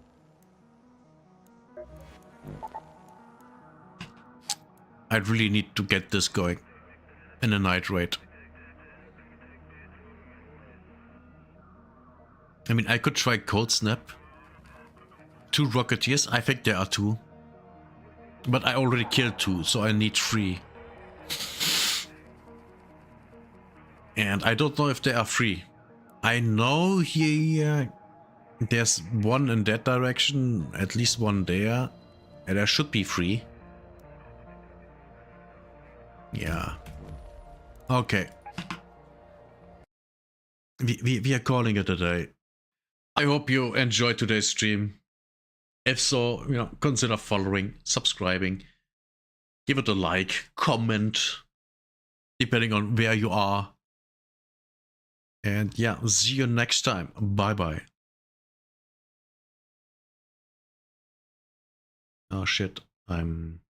Speaker 1: I really need to get this going in a night raid. I mean, I could try Cold Snap. 2 Rocketeers, I think there are 2. But I already killed 2, so I need 3. And I don't know if they are free. I know here there's one in that direction, at least one there. And there should be free. Yeah. Okay. We are calling it a day. I hope you enjoyed today's stream. If so, you know, consider following, subscribing, give it a like, comment, depending on where you are. And yeah, see you next time. Bye bye. Oh shit, I'm...